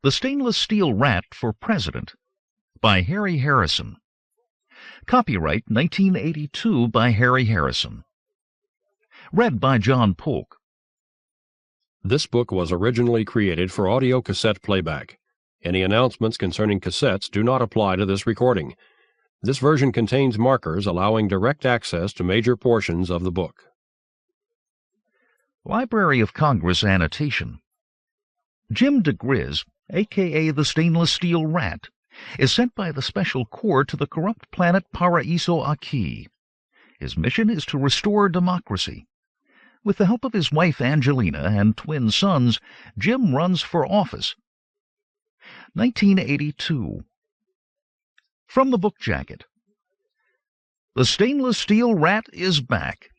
The Stainless Steel Rat for President by Harry Harrison. Copyright 1982 by Harry Harrison. Read by John Polk. This book was originally created for audio cassette playback. Any announcements concerning cassettes do not apply to this recording. This version contains markers allowing direct access to major portions of the book. Library of Congress annotation. Jim diGriz, a.k.a. the Stainless Steel Rat, is sent by the Special Corps to the corrupt planet Paraiso-Aqui. His mission is to restore democracy. With the help of his wife Angelina and twin sons, Jim runs for office. 1982. From the book jacket. The Stainless Steel Rat is back.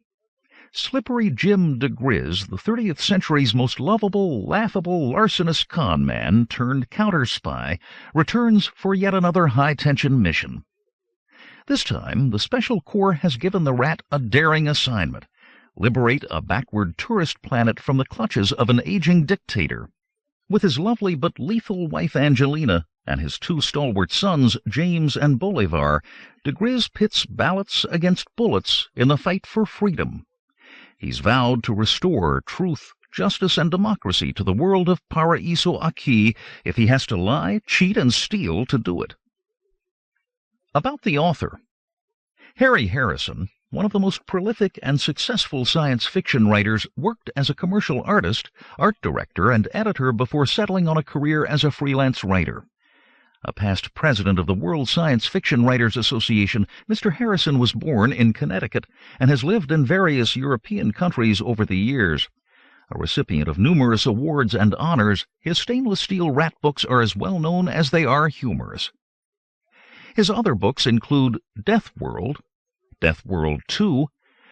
Slippery Jim diGriz, the 30th century's most lovable, laughable, larcenous con man turned counter-spy, returns for yet another high-tension mission. This time, the Special Corps has given the Rat a daring assignment: liberate a backward tourist planet from the clutches of an aging dictator. With his lovely but lethal wife Angelina and his two stalwart sons, James and Bolivar, diGriz pits ballots against bullets in the fight for freedom. He's vowed to restore truth, justice, and democracy to the world of Paraiso-Aqui if he has to lie, cheat, and steal to do it. About the author. Harry Harrison, one of the most prolific and successful science fiction writers, worked as a commercial artist, art director, and editor before settling on a career as a freelance writer. A past president of the World Science Fiction Writers Association, Mr. Harrison was born in Connecticut and has lived in various European countries over the years. A recipient of numerous awards and honors, his Stainless Steel Rat books are as well known as they are humorous. His other books include Death World, Death World 2,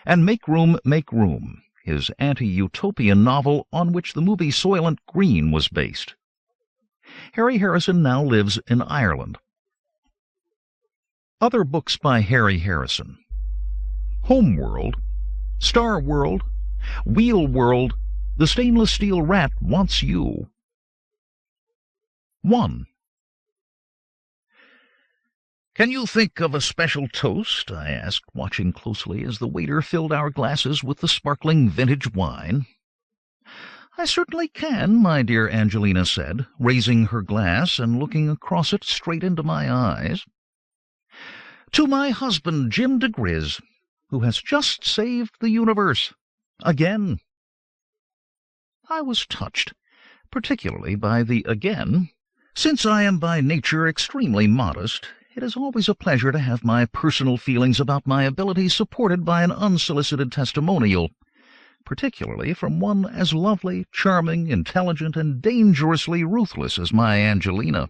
and Make Room, Make Room, his anti-utopian novel on which the movie Soylent Green was based. Harry Harrison now lives in Ireland. Other books by Harry Harrison. Homeworld, Star World, Wheel World, The Stainless Steel Rat Wants You. 1. "Can you think of a special toast?" I asked, watching closely as the waiter filled our glasses with the sparkling vintage wine. "I certainly can, my dear," Angelina said, raising her glass and looking across it straight into my eyes. "To my husband, Jim diGriz, who has just saved the universe. Again." I was touched, particularly by the "again." Since I am by nature extremely modest, it is always a pleasure to have my personal feelings about my abilities supported by an unsolicited testimonial, particularly from one as lovely, charming, intelligent, and dangerously ruthless as my Angelina.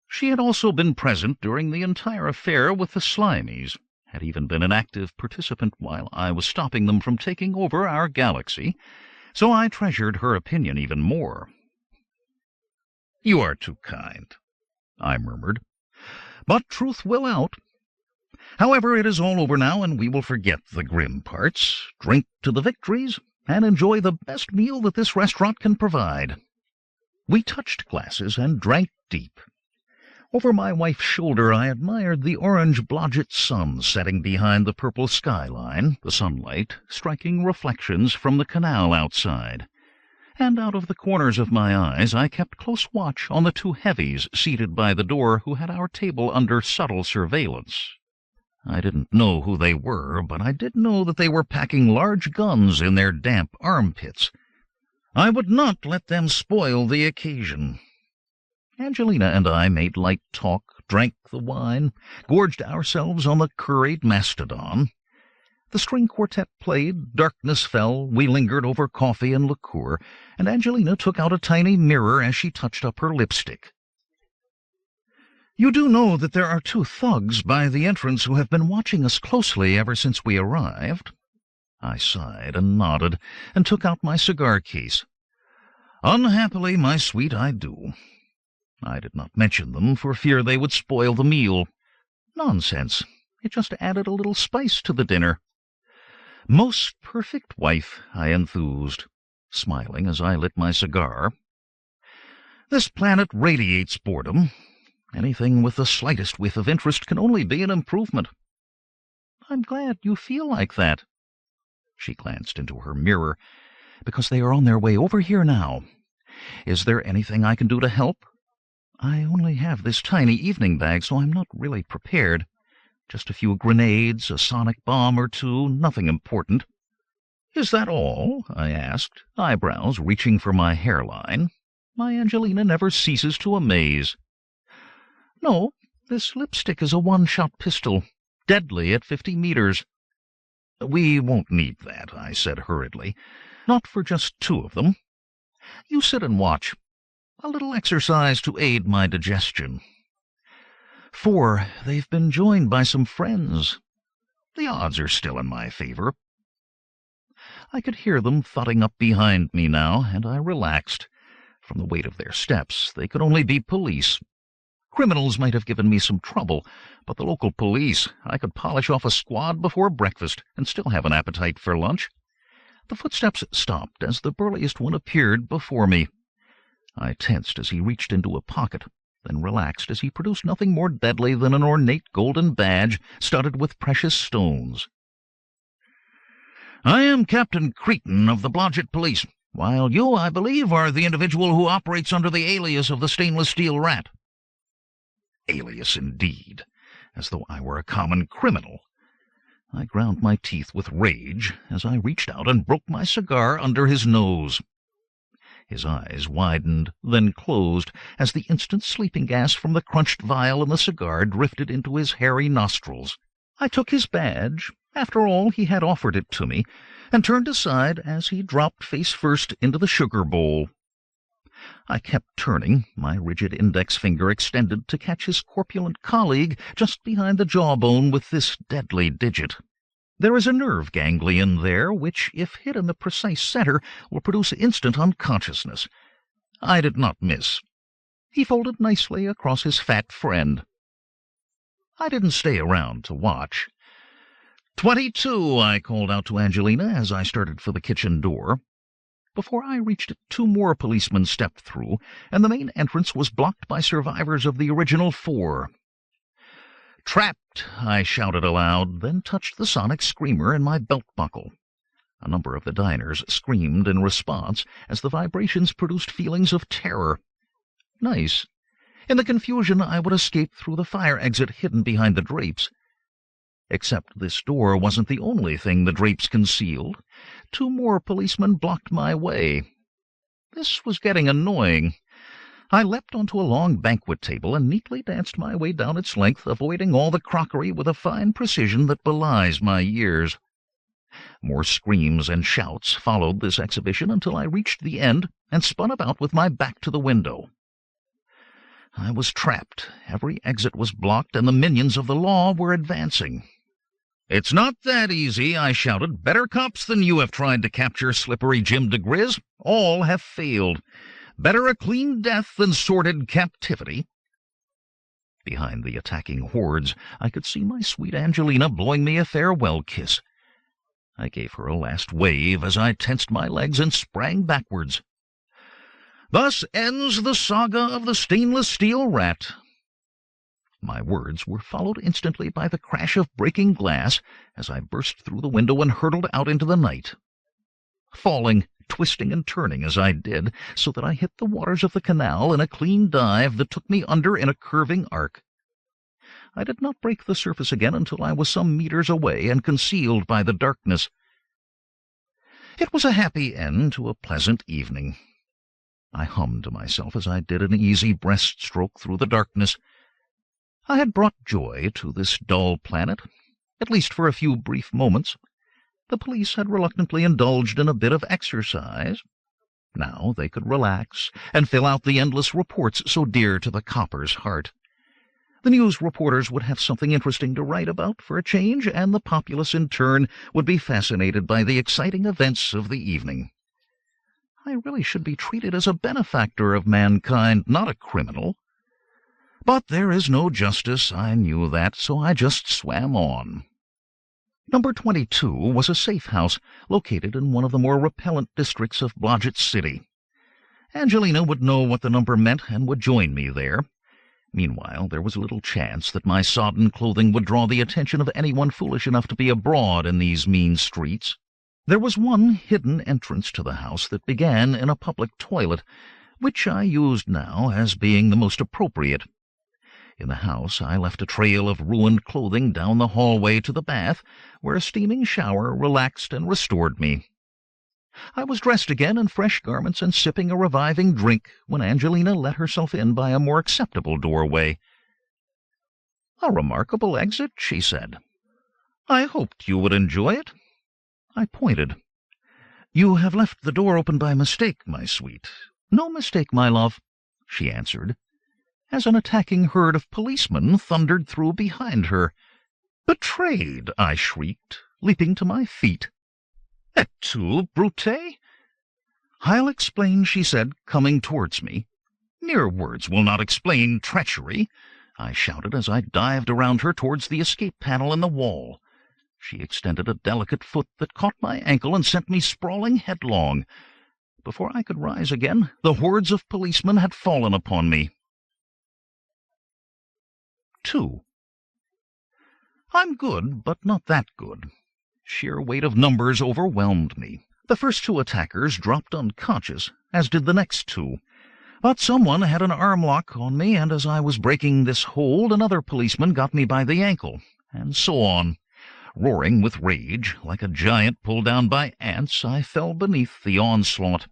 She had also been present during the entire affair with the Slimies, had even been an active participant while I was stopping them from taking over our galaxy, so I treasured her opinion even more. "You are too kind," I murmured, "but truth will out. However, it is all over now, and we will forget the grim parts, drink to the victories, and enjoy the best meal that this restaurant can provide." We touched glasses and drank deep. Over my wife's shoulder I admired the orange Blodgett sun setting behind the purple skyline, the sunlight striking reflections from the canal outside. And out of the corners of my eyes I kept close watch on the two heavies seated by the door who had our table under subtle surveillance. I didn't know who they were, but I did know that they were packing large guns in their damp armpits. I would not let them spoil the occasion. Angelina and I made light talk, drank the wine, gorged ourselves on the curried mastodon. The string quartet played, darkness fell, we lingered over coffee and liqueur, and Angelina took out a tiny mirror as she touched up her lipstick. "You do know that there are two thugs by the entrance who have been watching us closely ever since we arrived?" I sighed and nodded, and took out my cigar case. "Unhappily, my sweet, I do. I did not mention them for fear they would spoil the meal." "Nonsense. It just added a little spice to the dinner." "Most perfect wife," I enthused, smiling as I lit my cigar. This planet radiates boredom. Anything with the slightest whiff of interest can only be an improvement. I'm glad you feel like that. She glanced into her mirror, because they are on their way over here now. Is there anything I can do to help? I only have this tiny evening bag, so I'm not really prepared. Just a few grenades, a sonic bomb or two, nothing important. Is that all? I asked, eyebrows reaching for my hairline. My Angelina never ceases to amaze. No, this lipstick is a one-shot pistol, deadly at 50 meters. We won't need that, I said hurriedly. Not for just 2 of them. You sit and watch. A little exercise to aid my digestion. 4, they've been joined by some friends. The odds are still in my favor. I could hear them thudding up behind me now, and I relaxed. From the weight of their steps, they could only be police. Criminals might have given me some trouble, but the local police, I could polish off a squad before breakfast and still have an appetite for lunch. The footsteps stopped as the burliest one appeared before me. I tensed as he reached into a pocket, then relaxed as he produced nothing more deadly than an ornate golden badge studded with precious stones. I am Captain Cretan of the Blodgett Police, while you, I believe, are the individual who operates under the alias of the stainless steel rat. Alias indeed, as though I were a common criminal. I ground my teeth with rage as I reached out and broke my cigar under his nose. His eyes widened, then closed, as the instant sleeping gas from the crunched vial in the cigar drifted into his hairy nostrils. I took his badge, after all he had offered it to me, and turned aside as he dropped face first into the sugar bowl. I kept turning, my rigid index finger extended to catch his corpulent colleague just behind the jawbone with this deadly digit. There is a nerve ganglion there which, if hit in the precise center, will produce instant unconsciousness. I did not miss. He folded nicely across his fat friend. I didn't stay around to watch. 22, I called out to Angelina as I started for the kitchen door. Before I reached it, 2 more policemen stepped through, and the main entrance was blocked by survivors of the original 4. Trapped, I shouted aloud, then touched the sonic screamer in my belt buckle. A number of the diners screamed in response as the vibrations produced feelings of terror. Nice. In the confusion, I would escape through the fire exit hidden behind the drapes. Except this door wasn't the only thing the drapes concealed. 2 more policemen blocked my way. This was getting annoying. I leapt onto a long banquet table and neatly danced my way down its length, avoiding all the crockery with a fine precision that belies my years. More screams and shouts followed this exhibition until I reached the end and spun about with my back to the window. I was trapped. Every exit was blocked, and the minions of the law were advancing. "It's not that easy," I shouted. "Better cops than you have tried to capture slippery Jim diGriz. All have failed. Better a clean death than sordid captivity." Behind the attacking hordes, I could see my sweet Angelina blowing me a farewell kiss. I gave her a last wave as I tensed my legs and sprang backwards. Thus ends the saga of the stainless steel rat. My words were followed instantly by the crash of breaking glass as I burst through the window and hurtled out into the night, falling, twisting and turning as I did, so that I hit the waters of the canal in a clean dive that took me under in a curving arc. I did not break the surface again until I was some meters away and concealed by the darkness. It was a happy end to a pleasant evening. I hummed to myself as I did an easy breaststroke through the darkness. I had brought joy to this dull planet, at least for a few brief moments. The police had reluctantly indulged in a bit of exercise. Now they could relax and fill out the endless reports so dear to the copper's heart. The news reporters would have something interesting to write about for a change, and the populace in turn would be fascinated by the exciting events of the evening. I really should be treated as a benefactor of mankind, not a criminal. But there is no justice, I knew that, so I just swam on. Number 22 was a safe house located in one of the more repellent districts of Blodgett City. Angelina would know what the number meant and would join me there. Meanwhile, there was little chance that my sodden clothing would draw the attention of anyone foolish enough to be abroad in these mean streets. There was one hidden entrance to the house that began in a public toilet, which I used now as being the most appropriate. In the house I left a trail of ruined clothing down the hallway to the bath, where a steaming shower relaxed and restored me. I was dressed again in fresh garments and sipping a reviving drink when Angelina let herself in by a more acceptable doorway. "A remarkable exit," she said. "I hoped you would enjoy it." I pointed. "You have left the door open by mistake, my sweet." "No mistake, my love," she answered, as an attacking herd of policemen thundered through behind her. "Betrayed!" I shrieked, leaping to my feet. "Et tu, Brute?" "I'll explain," she said, coming towards me. "Mere words will not explain treachery," I shouted as I dived around her towards the escape panel in the wall. She extended a delicate foot that caught my ankle and sent me sprawling headlong. Before I could rise again, the hordes of policemen had fallen upon me. 2. I'm good, but not that good. Sheer weight of numbers overwhelmed me. The first 2 attackers dropped unconscious, as did the next 2. But someone had an arm lock on me, and as I was breaking this hold, another policeman got me by the ankle, and so on. Roaring with rage, like a giant pulled down by ants, I fell beneath the onslaught.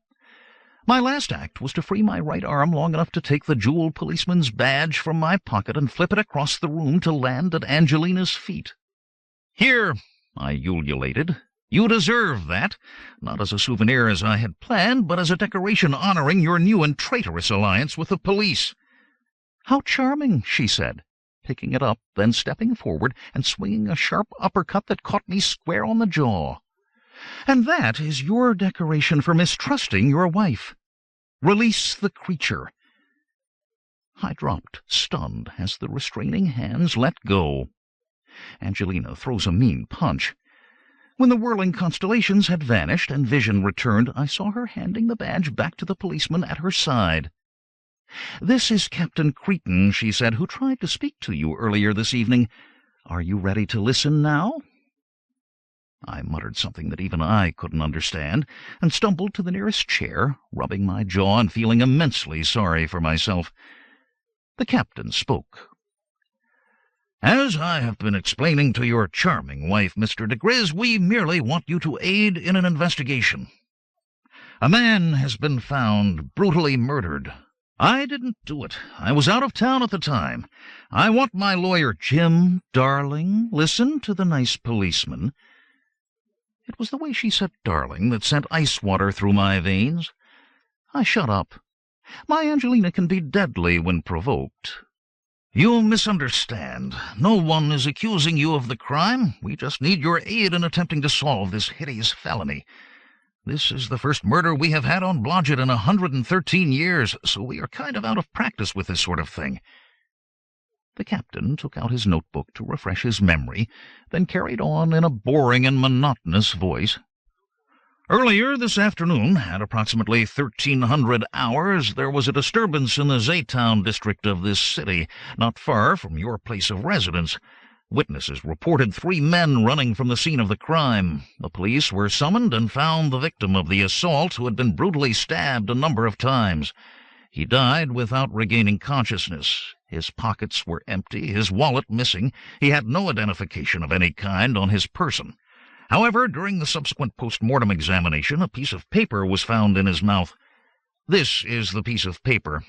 My last act was to free my right arm long enough to take the jeweled policeman's badge from my pocket and flip it across the room to land at Angelina's feet. "Here," I ululated. "You deserve that, not as a souvenir as I had planned, but as a decoration honoring your new and traitorous alliance with the police." "How charming," she said, picking it up, then stepping forward and swinging a sharp uppercut that caught me square on the jaw. "And that is your decoration for mistrusting your wife. Release the creature." I dropped, stunned, as the restraining hands let go. Angelina throws a mean punch. When the whirling constellations had vanished and vision returned, I saw her handing the badge back to the policeman at her side. "This is Captain Cretan," she said, "who tried to speak to you earlier this evening. Are you ready to listen now?" I muttered something that even I couldn't understand, and stumbled to the nearest chair, rubbing my jaw and feeling immensely sorry for myself. The captain spoke. "As I have been explaining to your charming wife, Mr. diGriz, we merely want you to aid in an investigation. A man has been found brutally murdered. I didn't do it. I was out of town at the time. I want my lawyer—" "Jim, darling, listen to the nice policeman." It was the way she said "darling" that sent ice water through my veins. I shut up. My Angelina can be deadly when provoked. "You misunderstand. No one is accusing you of the crime. We just need your aid in attempting to solve this hideous felony. This is the first murder we have had on Blodgett in 113 years, so we are kind of out of practice with this sort of thing." The captain took out his notebook to refresh his memory, then carried on in a boring and monotonous voice. "Earlier this afternoon, at approximately 1300 hours, there was a disturbance in the Zaytown district of this city, not far from your place of residence. Witnesses reported 3 men running from the scene of the crime. The police were summoned and found the victim of the assault, who had been brutally stabbed a number of times. He died without regaining consciousness. His pockets were empty, his wallet missing. He had no identification of any kind on his person. However, during the subsequent post-mortem examination, a piece of paper was found in his mouth. This is the piece of paper."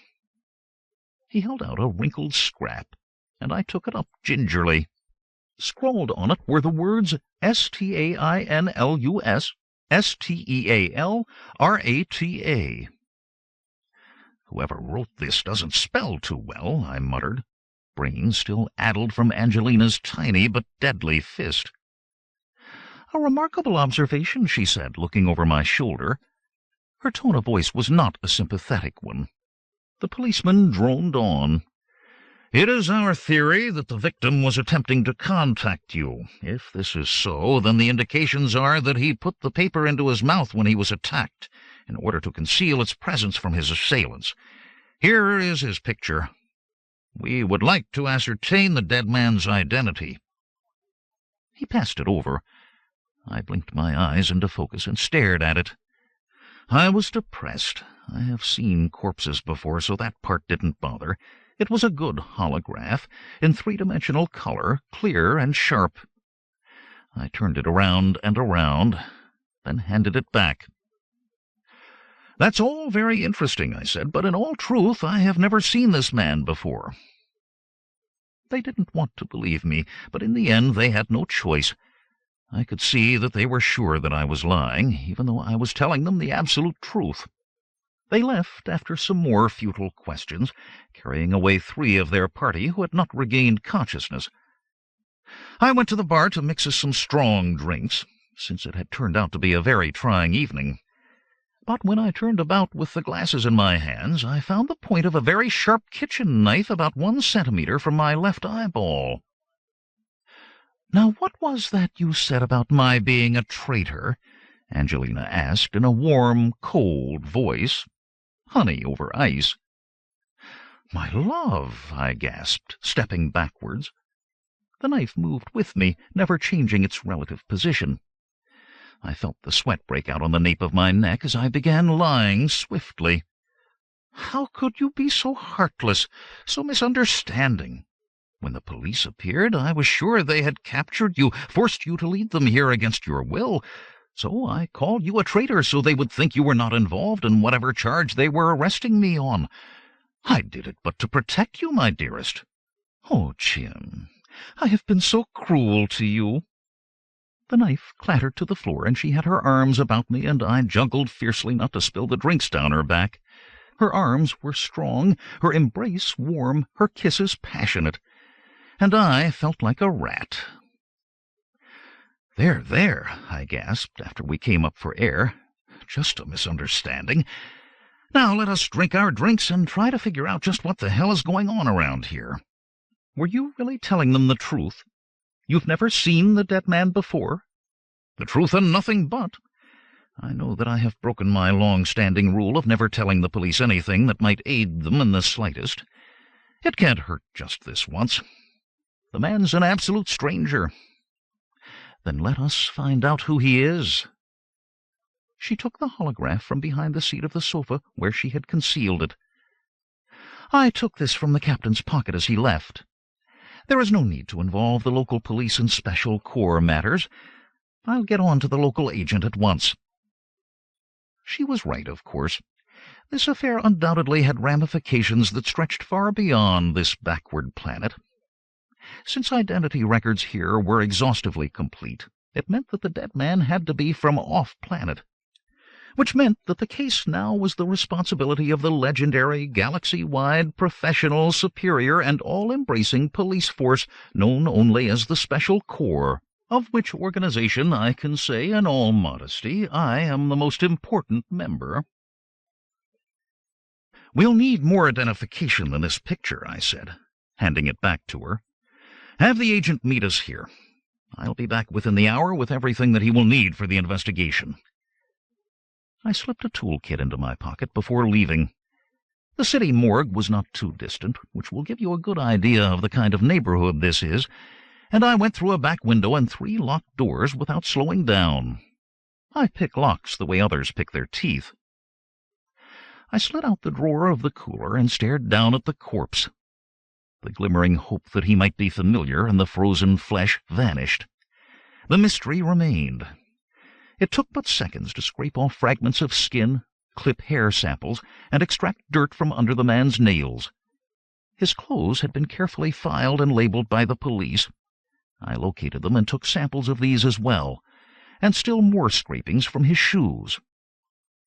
He held out a wrinkled scrap, and I took it up gingerly. Scrawled on it were the words STAINLUS STEALRATA. "Whoever wrote this doesn't spell too well," I muttered, brain still addled from Angelina's tiny but deadly fist. "A remarkable observation," she said, looking over my shoulder. Her tone of voice was not a sympathetic one. The policeman droned on. It is our theory that the victim was attempting to contact you. If this is so, then the indications are that he put the paper into his mouth when he was attacked, in order to conceal its presence from his assailants. Here is his picture. We would like to ascertain the dead man's identity." He passed it over. I blinked my eyes into focus and stared at it. I was depressed. I have seen corpses before, so that part didn't bother. It was a good holograph, in three-dimensional color, clear and sharp. I turned it around and around, then handed it back. "That's all very interesting," I said, "but in all truth I have never seen this man before." They didn't want to believe me, but in the end they had no choice. I could see that they were sure that I was lying, even though I was telling them the absolute truth. They left after some more futile questions, carrying away 3 of their party who had not regained consciousness. I went to the bar to mix us some strong drinks, since it had turned out to be a very trying evening. But when I turned about with the glasses in my hands, I found the point of a very sharp kitchen knife about 1 centimeter from my left eyeball. "Now, what was that you said about my being a traitor?" Angelina asked in a warm, cold voice. Honey over ice. "My love," I gasped, stepping backwards. The knife moved with me, never changing its relative position. I felt the sweat break out on the nape of my neck as I began lying swiftly. "How could you be so heartless, so misunderstanding? When the police appeared, I was sure they had captured you, forced you to lead them here against your will. So I called you a traitor so they would think you were not involved in whatever charge they were arresting me on. I did it but to protect you, my dearest. Oh, Jim, I have been so cruel to you." The knife clattered to the floor, and she had her arms about me, and I juggled fiercely not to spill the drinks down her back. Her arms were strong, her embrace warm, her kisses passionate, and I felt like a rat. "There, there," I gasped after we came up for air. "Just a misunderstanding. Now let us drink our drinks and try to figure out just what the hell is going on around here. Were you really telling them the truth? You've never seen the dead man before?" "The truth and nothing but. I know that I have broken my long-standing rule of never telling the police anything that might aid them in the slightest. It can't hurt just this once. The man's an absolute stranger. Then let us find out who he is." She took the holograph from behind the seat of the sofa where she had concealed it. "I took this from the captain's pocket as he left. There is no need to involve the local police in special corps matters. I'll get on to the local agent at once." She was right, of course. This affair undoubtedly had ramifications that stretched far beyond this backward planet. Since identity records here were exhaustively complete, it meant that the dead man had to be from off-planet, which meant that the case now was the responsibility of the legendary, galaxy-wide, professional, superior, and all-embracing police force known only as the Special Corps, of which organization I can say in all modesty I am the most important member. "We'll need more identification than this picture," I said, handing it back to her. "Have the agent meet us here. I'll be back within the hour with everything that he will need for the investigation." I slipped a toolkit into my pocket before leaving. The city morgue was not too distant, which will give you a good idea of the kind of neighborhood this is, and I went through a back window and 3 locked doors without slowing down. I pick locks the way others pick their teeth. I slid out the drawer of the cooler and stared down at the corpse. The glimmering hope that he might be familiar and the frozen flesh vanished. The mystery remained. It took but seconds to scrape off fragments of skin, clip hair samples, and extract dirt from under the man's nails. His clothes had been carefully filed and labeled by the police. I located them and took samples of these as well, and still more scrapings from his shoes.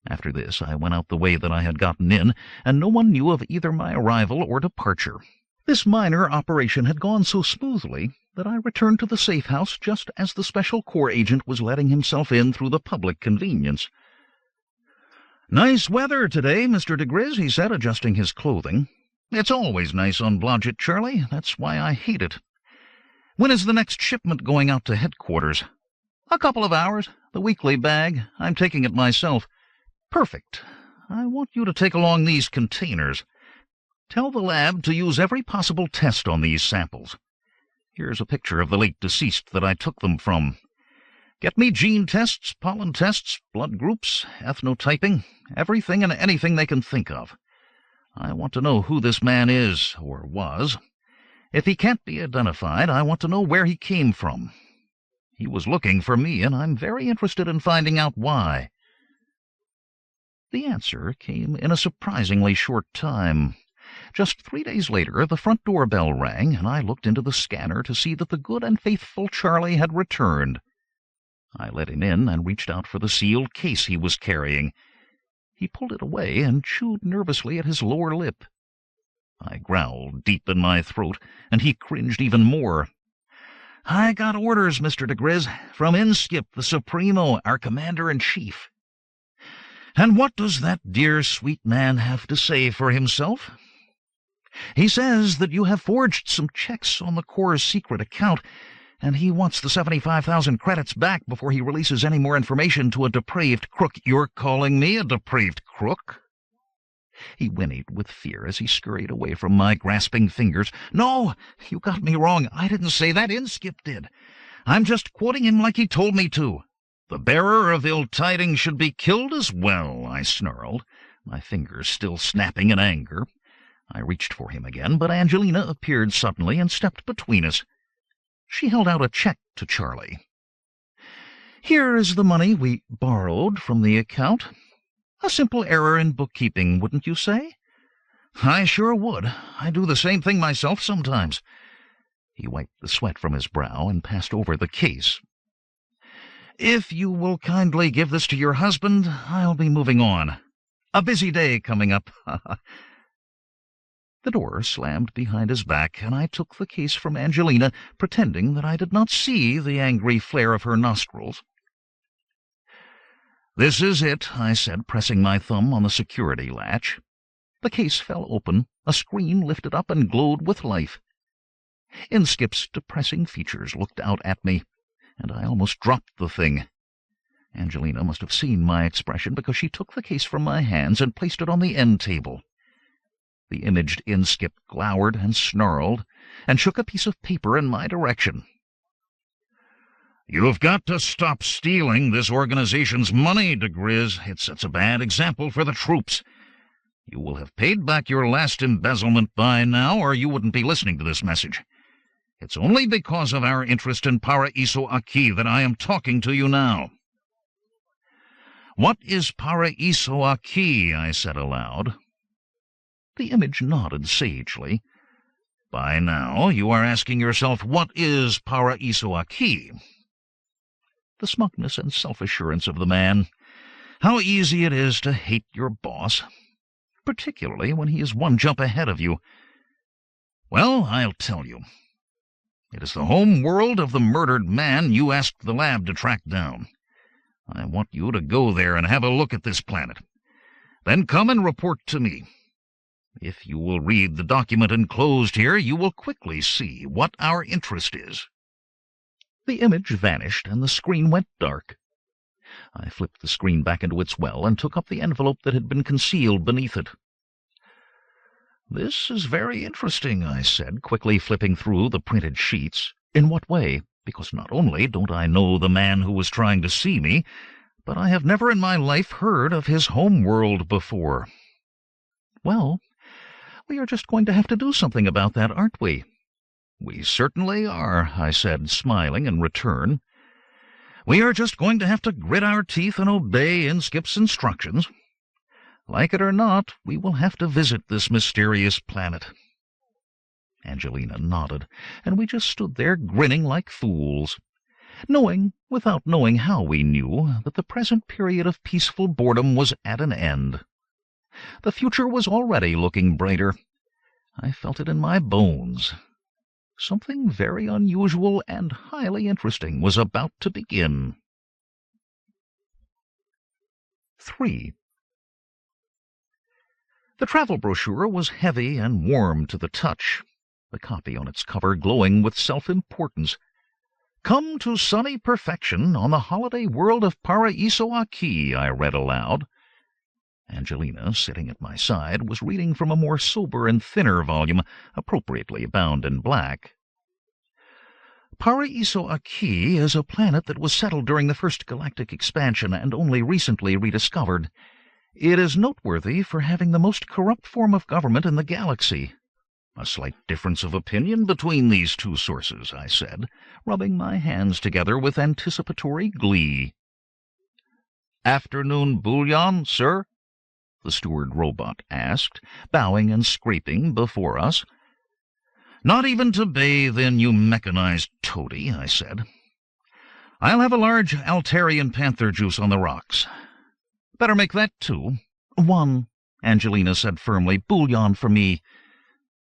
After this I went out the way that I had gotten in, and no one knew of either my arrival or departure. This minor operation had gone so smoothly that I returned to the safe house just as the Special Corps agent was letting himself in through the public convenience. "Nice weather today, Mr. diGriz," he said, adjusting his clothing. It's always nice on Blodgett, Charlie. That's why I hate it. When is the next shipment going out to headquarters? A couple of hours. The weekly bag. I'm taking it myself. Perfect. I want you to take along these containers. Tell the lab to use every possible test on these samples. Here's a picture of the late deceased that I took them from. Get me gene tests, pollen tests, blood groups, ethnotyping, everything and anything they can think of. I want to know who this man is, or was. If he can't be identified, I want to know where he came from. He was looking for me, and I'm very interested in finding out why. The answer came in a surprisingly short time. Just 3 days later, the front door bell rang, and I looked into the scanner to see that the good and faithful Charlie had returned. I let him in and reached out for the sealed case he was carrying. He pulled it away and chewed nervously at his lower lip. I growled deep in my throat, and he cringed even more. I got orders, Mr. diGriz, from Inskip, the Supremo, our commander-in-chief. And what does that dear, sweet man have to say for himself? He says that you have forged some checks on the Corps' secret account, and he wants the 75,000 credits back before he releases any more information to a depraved crook. You're calling me a depraved crook? He whinnied with fear as he scurried away from my grasping fingers. No, you got me wrong. I didn't say that. Inskip did. I'm just quoting him like he told me to. The bearer of ill tidings should be killed as well, I snarled, my fingers still snapping in anger. I reached for him again, but Angelina appeared suddenly and stepped between us. She held out a check to Charlie. Here is the money we borrowed from the account. A simple error in bookkeeping, wouldn't you say? I sure would. I do the same thing myself sometimes. He wiped the sweat from his brow and passed over the case. If you will kindly give this to your husband, I'll be moving on. A busy day coming up. The door slammed behind his back, and I took the case from Angelina, pretending that I did not see the angry flare of her nostrils. This is it, I said, pressing my thumb on the security latch. The case fell open, a screen lifted up and glowed with life. Inskip's depressing features looked out at me, and I almost dropped the thing. Angelina must have seen my expression, because she took the case from my hands and placed it on the end table. The imaged Inskip glowered and snarled, and shook a piece of paper in my direction. You've got to stop stealing this organization's money, diGriz. It sets a bad example for the troops. You will have paid back your last embezzlement by now, or you wouldn't be listening to this message. It's only because of our interest in Paraiso-Aqui that I am talking to you now. What is Paraiso-Aqui? I said aloud. The image nodded sagely. By now you are asking yourself, what is Paraiso-Aqui? The smugness and self-assurance of the man. How easy it is to hate your boss, particularly when he is one jump ahead of you. Well, I'll tell you. It is the home world of the murdered man you asked the lab to track down. I want you to go there and have a look at this planet. Then come and report to me. If you will read the document enclosed here, you will quickly see what our interest is. The image vanished, and the screen went dark. I flipped the screen back into its well and took up the envelope that had been concealed beneath it. This is very interesting, I said, quickly flipping through the printed sheets. In what way? Because not only don't I know the man who was trying to see me, but I have never in my life heard of his home world before. Well, we are just going to have to do something about that, aren't we? We certainly are, I said, smiling in return. We are just going to have to grit our teeth and obey Inskip's instructions. Like it or not, we will have to visit this mysterious planet. Angelina nodded, and we just stood there grinning like fools, knowing, without knowing how we knew, that the present period of peaceful boredom was at an end. The future was already looking brighter. I felt it in my bones. Something very unusual and highly interesting was about to begin. 3. The travel brochure was heavy and warm to the touch, the copy on its cover glowing with self-importance. "Come to sunny perfection on the holiday world of Paraiso-Aqui," I read aloud. Angelina, sitting at my side, was reading from a more sober and thinner volume, appropriately bound in black. Paraiso-Aqui is a planet that was settled during the first galactic expansion and only recently rediscovered. It is noteworthy for having the most corrupt form of government in the galaxy. "A slight difference of opinion between these two sources," I said, rubbing my hands together with anticipatory glee. "Afternoon bouillon, sir?" the steward robot asked, bowing and scraping before us. "Not even to bathe in, you mechanized toady," I said. "I'll have a large Altarian panther juice on the rocks." "Better make that two." "One," Angelina said firmly. "Bouillon for me."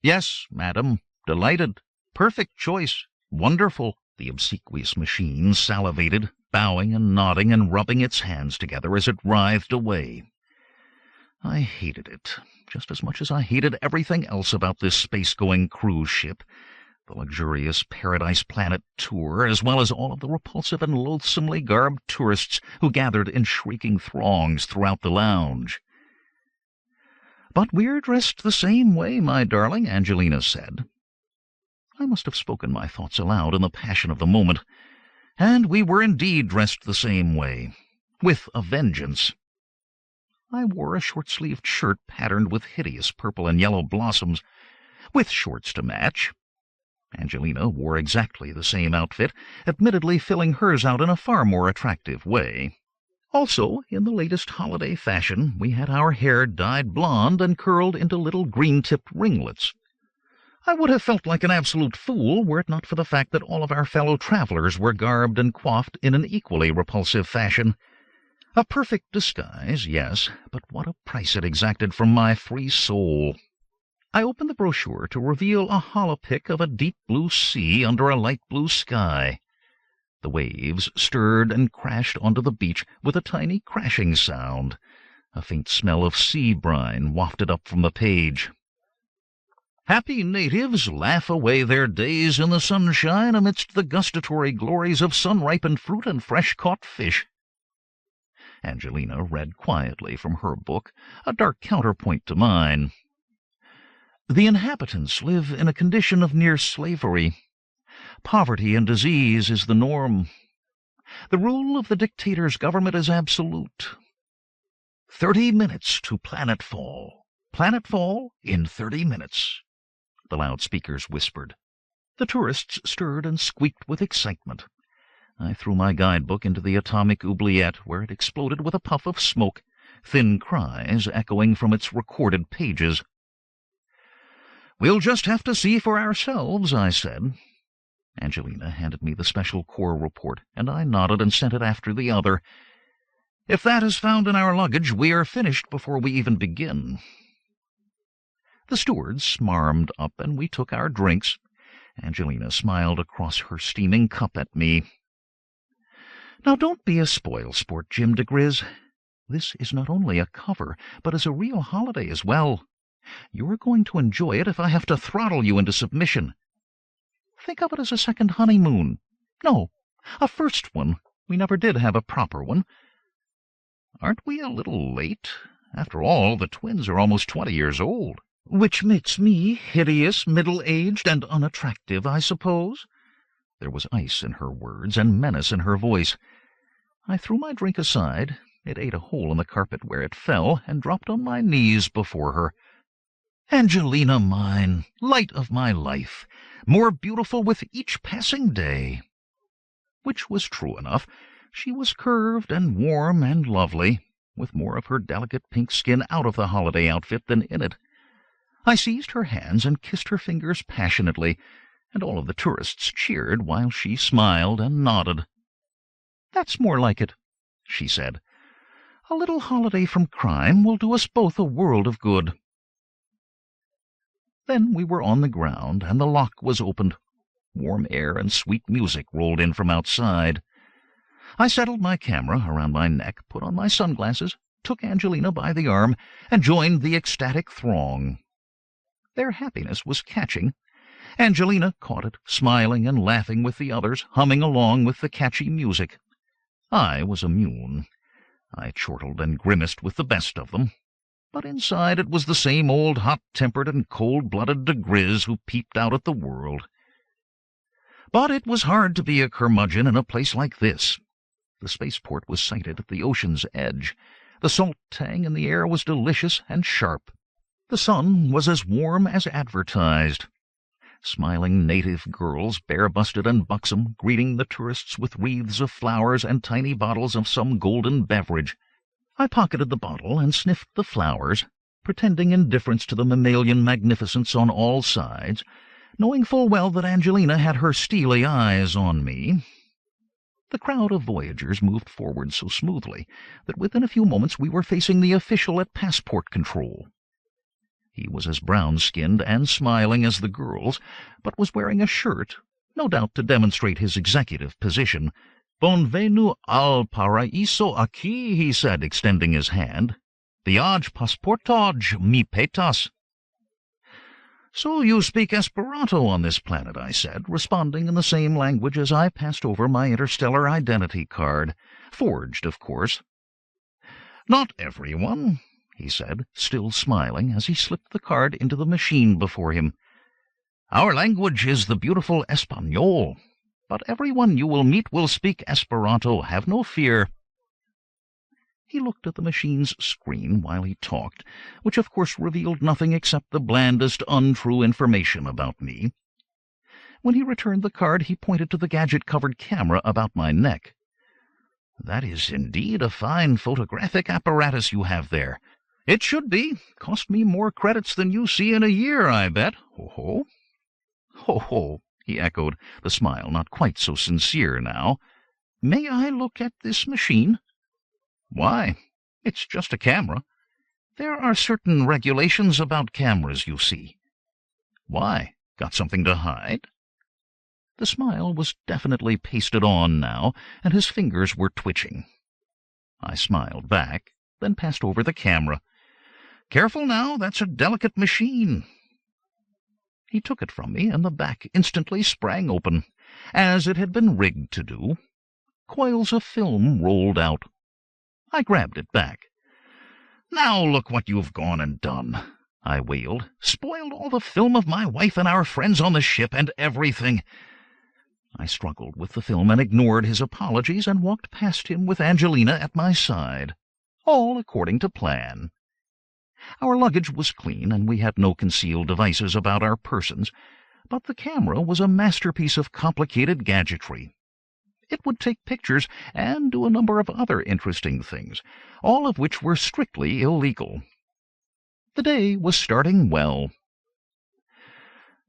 "Yes, madam. Delighted. Perfect choice. Wonderful." The obsequious machine salivated, bowing and nodding and rubbing its hands together as it writhed away. I hated it, just as much as I hated everything else about this space-going cruise ship, the luxurious Paradise Planet tour, as well as all of the repulsive and loathsomely garbed tourists who gathered in shrieking throngs throughout the lounge. "But we're dressed the same way, my darling," Angelina said. I must have spoken my thoughts aloud in the passion of the moment, and we were indeed dressed the same way, with a vengeance. I wore a short-sleeved shirt patterned with hideous purple and yellow blossoms, with shorts to match. Angelina wore exactly the same outfit, admittedly filling hers out in a far more attractive way. Also, in the latest holiday fashion, we had our hair dyed blonde and curled into little green-tipped ringlets. I would have felt like an absolute fool were it not for the fact that all of our fellow travelers were garbed and coiffed in an equally repulsive fashion. A perfect disguise, yes, but what a price it exacted from my free soul. I opened the brochure to reveal a holopic of a deep blue sea under a light blue sky. The waves stirred and crashed onto the beach with a tiny crashing sound. A faint smell of sea brine wafted up from the page. "Happy natives laugh away their days in the sunshine amidst the gustatory glories of sun-ripened fruit and fresh-caught fish." Angelina read quietly from her book, a dark counterpoint to mine. "The inhabitants live in a condition of near slavery. Poverty and disease is the norm. The rule of the dictator's government is absolute. 30 minutes to planetfall. Planetfall in 30 minutes, the loudspeakers whispered. The tourists stirred and squeaked with excitement. I threw my guidebook into the atomic oubliette, where it exploded with a puff of smoke, thin cries echoing from its recorded pages. "We'll just have to see for ourselves," I said. Angelina handed me the special corps report, and I nodded and sent it after the other. "If that is found in our luggage, we are finished before we even begin." The steward smarmed up, and we took our drinks. Angelina smiled across her steaming cup at me. "Now don't be a spoil-sport, Jim diGriz. This is not only a cover, but is a real holiday as well. You're going to enjoy it if I have to throttle you into submission. Think of it as a second honeymoon. No, a first one. We never did have a proper one. Aren't we a little late? After all, the twins are almost 20 years old. Which makes me hideous, middle-aged, and unattractive, I suppose?" There was ice in her words and menace in her voice. I threw my drink aside. It ate a hole in the carpet where it fell, and dropped on my knees before her. "Angelina mine, light of my life, more beautiful with each passing day." Which was true enough. She was curved and warm and lovely, with more of her delicate pink skin out of the holiday outfit than in it. I seized her hands and kissed her fingers passionately, and all of the tourists cheered while she smiled and nodded. "That's more like it," she said. "A little holiday from crime will do us both a world of good." Then we were on the ground, and the lock was opened. Warm air and sweet music rolled in from outside. I settled my camera around my neck, put on my sunglasses, took Angelina by the arm and joined the ecstatic throng. Their happiness was catching. Angelina caught it, smiling and laughing with the others, humming along with the catchy music. I was immune. I chortled and grimaced with the best of them. But inside it was the same old hot-tempered and cold-blooded diGriz who peeped out at the world. But it was hard to be a curmudgeon in a place like this. The spaceport was sited at the ocean's edge. The salt tang in the air was delicious and sharp. The sun was as warm as advertised. Smiling native girls, bare-busted and buxom, greeting the tourists with wreaths of flowers and tiny bottles of some golden beverage. I pocketed the bottle and sniffed the flowers, pretending indifference to the mammalian magnificence on all sides, knowing full well that Angelina had her steely eyes on me. The crowd of voyagers moved forward so smoothly that within a few moments we were facing the official at passport control. He was as brown-skinned and smiling as the girls, but was wearing a shirt, no doubt to demonstrate his executive position. "Bonvenu al Paraiso-Aqui," he said, extending his hand. "Viage pasportage mi petas." "So you speak Esperanto on this planet," I said, responding in the same language as I passed over my interstellar identity card, forged, of course. "Not everyone," he said, still smiling, as he slipped the card into the machine before him. "Our language is the beautiful Espanol, but everyone you will meet will speak Esperanto, have no fear." He looked at the machine's screen while he talked, which of course revealed nothing except the blandest untrue information about me. When he returned the card, he pointed to the gadget-covered camera about my neck. "That is indeed a fine photographic apparatus you have there. It should be. Cost me more credits than you see in a year, I bet. Ho-ho." "Ho-ho," he echoed, the smile not quite so sincere now. "May I look at this machine?" "Why? It's just a camera." "There are certain regulations about cameras, you see." "Why? Got something to hide?" The smile was definitely pasted on now, and his fingers were twitching. I smiled back, then passed over the camera. "Careful now, that's a delicate machine." He took it from me, and the back instantly sprang open, as it had been rigged to do. Coils of film rolled out. I grabbed it back. "Now look what you've gone and done," I wailed. "Spoiled all the film of my wife and our friends on the ship and everything." I struggled with the film and ignored his apologies and walked past him with Angelina at my side, all according to plan. Our luggage was clean, and we had no concealed devices about our persons, but the camera was a masterpiece of complicated gadgetry. It would take pictures and do a number of other interesting things, all of which were strictly illegal. The day was starting well.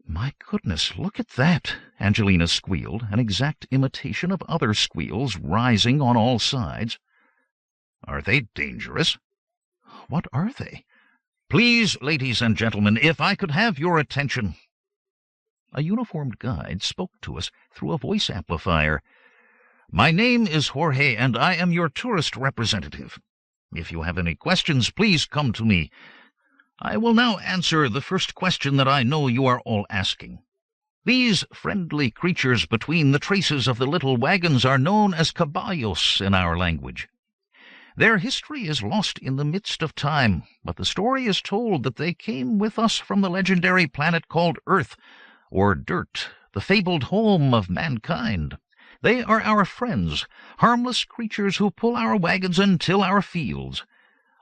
"My goodness, look at that," Angelina squealed, an exact imitation of other squeals rising on all sides. "Are they dangerous?" "What are they?" "Please, ladies and gentlemen, if I could have your attention." A uniformed guide spoke to us through a voice amplifier. "My name is Jorge, and I am your tourist representative. If you have any questions, please come to me. I will now answer the first question that I know you are all asking. These friendly creatures between the traces of the little wagons are known as caballos in our language. Their history is lost in the midst of time, but the story is told that they came with us from the legendary planet called Earth, or Dirt, the fabled home of mankind. They are our friends, harmless creatures who pull our wagons and till our fields.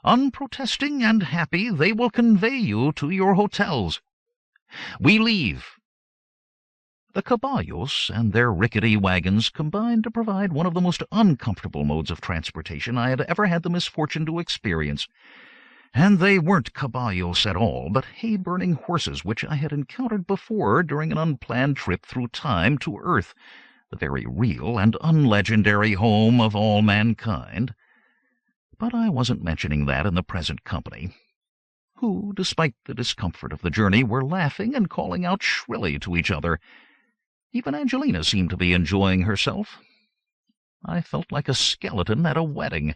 Unprotesting and happy, they will convey you to your hotels. We leave." The caballos and their rickety wagons combined to provide one of the most uncomfortable modes of transportation I had ever had the misfortune to experience. And they weren't caballos at all, but hay-burning horses which I had encountered before during an unplanned trip through time to Earth, the very real and unlegendary home of all mankind. But I wasn't mentioning that in the present company, who, despite the discomfort of the journey, were laughing and calling out shrilly to each other. Even Angelina seemed to be enjoying herself. I felt like a skeleton at a wedding.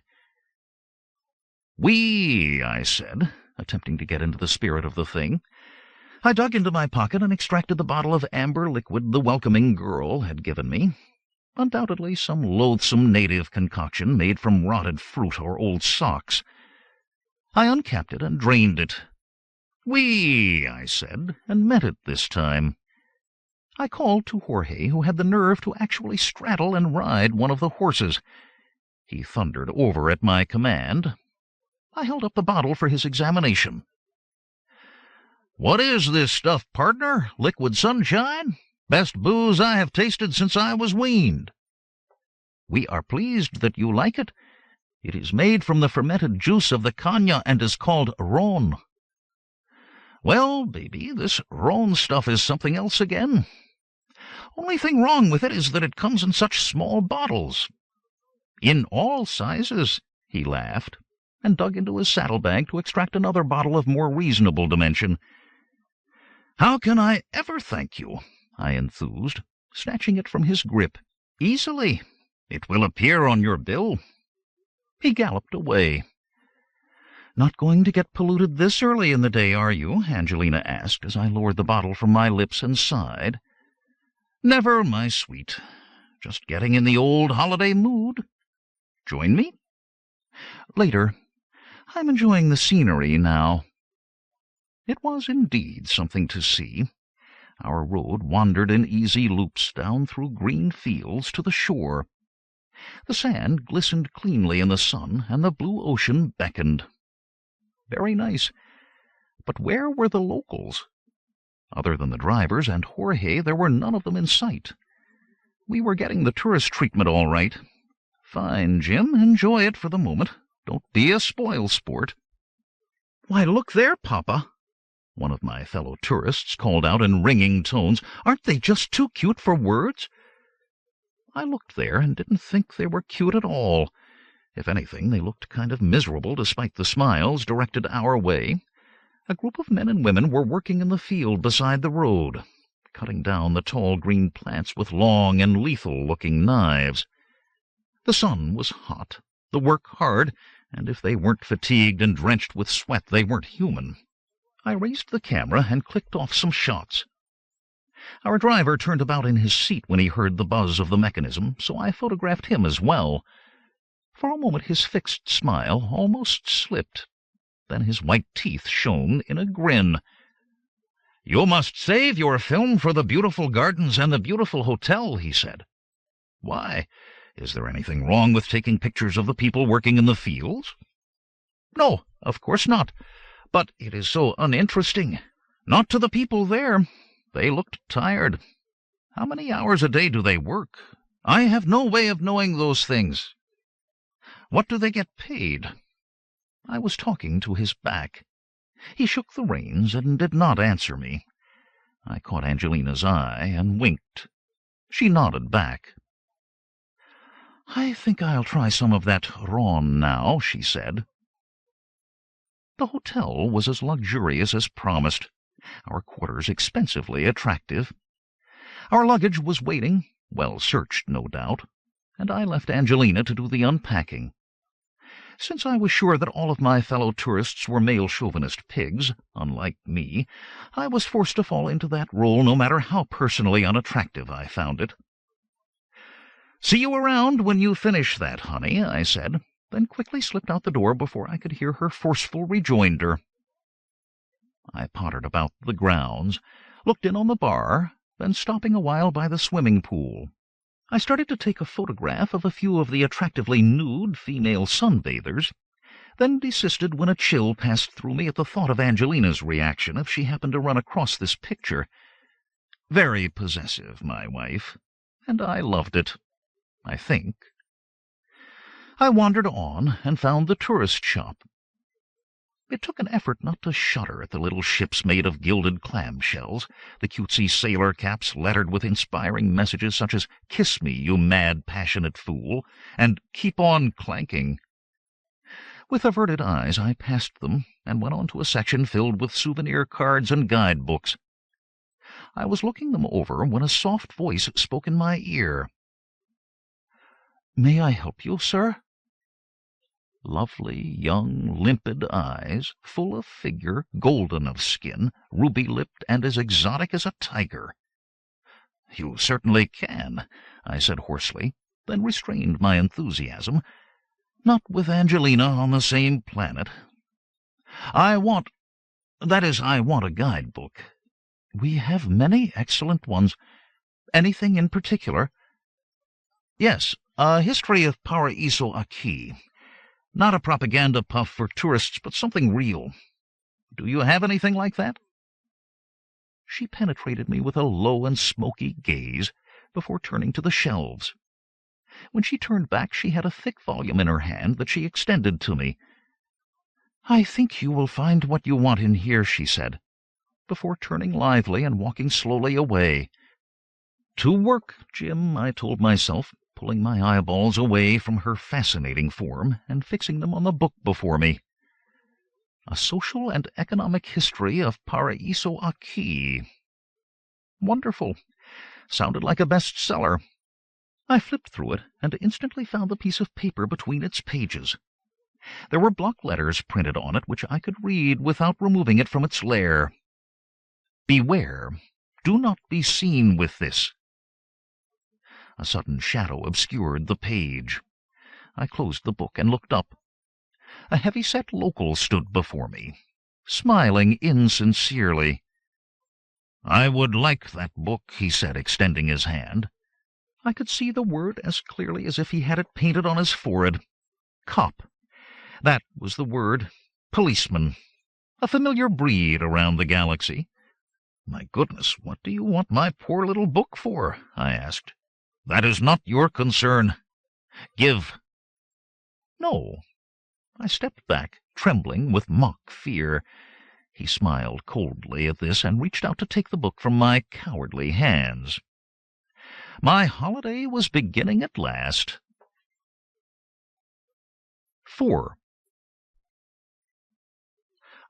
"We," I said, attempting to get into the spirit of the thing. I dug into my pocket and extracted the bottle of amber liquid the welcoming girl had given me. Undoubtedly some loathsome native concoction made from rotted fruit or old socks. I uncapped it and drained it. "We," I said, and meant it this time. I called to Jorge, who had the nerve to actually straddle and ride one of the horses. He thundered over at my command. I held up the bottle for his examination. "What is this stuff, partner? Liquid sunshine? Best booze I have tasted since I was weaned." "We are pleased that you like it. It is made from the fermented juice of the caña and is called ron." "Well, baby, this ron stuff is something else again. Only thing wrong with it is that it comes in such small bottles." "In all sizes," he laughed, and dug into his saddlebag to extract another bottle of more reasonable dimension. "How can I ever thank you?" I enthused, snatching it from his grip. "Easily. It will appear on your bill." He galloped away. "Not going to get polluted this early in the day, are you?" Angelina asked as I lowered the bottle from my lips and sighed. "Never, my sweet. Just getting in the old holiday mood. Join me?" "Later. I'm enjoying the scenery now." It was indeed something to see. Our road wandered in easy loops down through green fields to the shore. The sand glistened cleanly in the sun, and the blue ocean beckoned. Very nice. But where were the locals? Other than the drivers and Jorge, there were none of them in sight. We were getting the tourist treatment all right. Fine, Jim. Enjoy it for the moment. Don't be a spoil-sport. "Why, look there, Papa!" one of my fellow tourists called out in ringing tones. "Aren't they just too cute for words?" I looked there and didn't think they were cute at all. If anything, they looked kind of miserable despite the smiles directed our way. A group of men and women were working in the field beside the road, cutting down the tall green plants with long and lethal-looking knives. The sun was hot, the work hard, and if they weren't fatigued and drenched with sweat, they weren't human. I raised the camera and clicked off some shots. Our driver turned about in his seat when he heard the buzz of the mechanism, so I photographed him as well. For a moment his fixed smile almost slipped. Then his white teeth shone in a grin. "You must save your film for the beautiful gardens and the beautiful hotel," he said. "Why? Is there anything wrong with taking pictures of the people working in the fields?" "No, of course not. But it is so uninteresting. Not to the people there. They looked tired. How many hours a day do they work? I have no way of knowing those things." "What do they get paid?" I was talking to his back. He shook the reins and did not answer me. I caught Angelina's eye and winked. She nodded back. "I think I'll try some of that ron now," she said. The hotel was as luxurious as promised, our quarters expensively attractive. Our luggage was waiting, well searched, no doubt, and I left Angelina to do the unpacking. Since I was sure that all of my fellow tourists were male chauvinist pigs, unlike me, I was forced to fall into that role no matter how personally unattractive I found it. "See you around when you finish that, honey," I said, then quickly slipped out the door before I could hear her forceful rejoinder. I pottered about the grounds, looked in on the bar, then stopping a while by the swimming pool. I started to take a photograph of a few of the attractively nude female sunbathers, then desisted when a chill passed through me at the thought of Angelina's reaction if she happened to run across this picture. Very possessive, my wife, and I loved it, I think. I wandered on and found the tourist shop. It took an effort not to shudder at the little ships made of gilded clamshells, the cutesy sailor caps lettered with inspiring messages such as "Kiss me, you mad, passionate fool," and "Keep on clanking." With averted eyes I passed them and went on to a section filled with souvenir cards and guidebooks. I was looking them over when a soft voice spoke in my ear. "May I help you, sir?" Lovely, young, limpid eyes, full of figure, golden of skin, ruby-lipped, and as exotic as a tiger. "You certainly can," I said hoarsely, then restrained my enthusiasm. "Not with Angelina on the same planet. I want a guidebook. We have many excellent ones. Anything in particular?" "Yes, a history of Paraiso-Aqui. Not a propaganda puff for tourists, but something real. Do you have anything like that?" She penetrated me with a low and smoky gaze before turning to the shelves. When she turned back, she had a thick volume in her hand that she extended to me. "I think you will find what you want in here," she said, before turning lively and walking slowly away. To work, Jim, I told myself, pulling my eyeballs away from her fascinating form and fixing them on the book before me. A social and economic history of Paraiso-Aqui. Wonderful. Sounded like a bestseller. I flipped through it and instantly found the piece of paper between its pages. There were block letters printed on it which I could read without removing it from its lair. "Beware. Do not be seen with this." A sudden shadow obscured the page. I closed the book and looked up. A heavy-set local stood before me, smiling insincerely. "I would like that book," he said, extending his hand. I could see the word as clearly as if he had it painted on his forehead. Cop. That was the word. Policeman. A familiar breed around the galaxy. "My goodness, what do you want my poor little book for?" I asked. "That is not your concern. Give." "No." I stepped back, trembling with mock fear. He smiled coldly at this and reached out to take the book from my cowardly hands. My holiday was beginning at last. 4.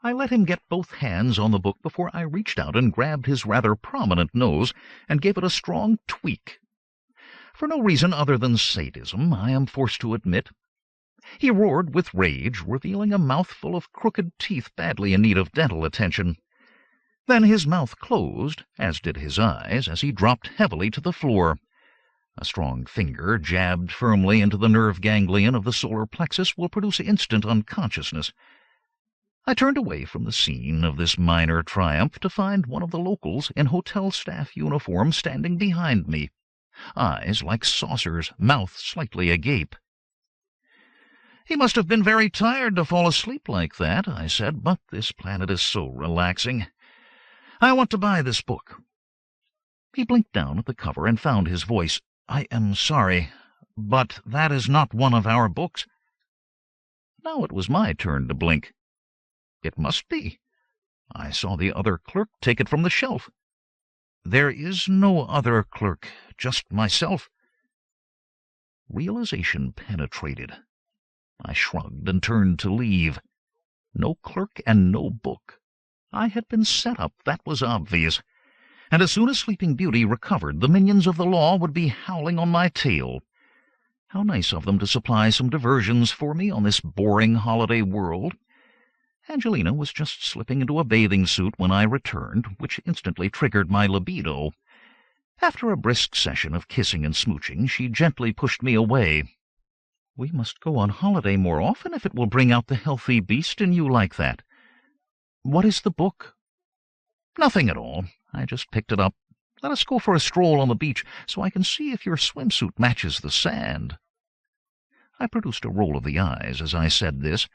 I let him get both hands on the book before I reached out and grabbed his rather prominent nose and gave it a strong tweak. For no reason other than sadism, I am forced to admit. He roared with rage, revealing a mouthful of crooked teeth badly in need of dental attention. Then his mouth closed, as did his eyes, as he dropped heavily to the floor. A strong finger jabbed firmly into the nerve ganglion of the solar plexus will produce instant unconsciousness. I turned away from the scene of this minor triumph to find one of the locals in hotel staff uniform standing behind me, eyes like saucers, mouth slightly agape. "He must have been very tired to fall asleep like that," I said, "but this planet is so relaxing. I want to buy this book." He blinked down at the cover and found his voice. "I am sorry, but that is not one of our books." Now it was my turn to blink. It must be. I saw the other clerk take it from the shelf. "There is no other clerk, just myself." Realization penetrated. I shrugged and turned to leave. No clerk and no book. I had been set up, that was obvious. And as soon as Sleeping Beauty recovered, the minions of the law would be howling on my tail. How nice of them to supply some diversions for me on this boring holiday world. Angelina was just slipping into a bathing suit when I returned, which instantly triggered my libido. After a brisk session of kissing and smooching, she gently pushed me away. "We must go on holiday more often if it will bring out the healthy beast in you like that." "What is the book?" "Nothing at all. I just picked it up. Let us go for a stroll on the beach so I can see if your swimsuit matches the sand." I produced a roll of the eyes as I said this.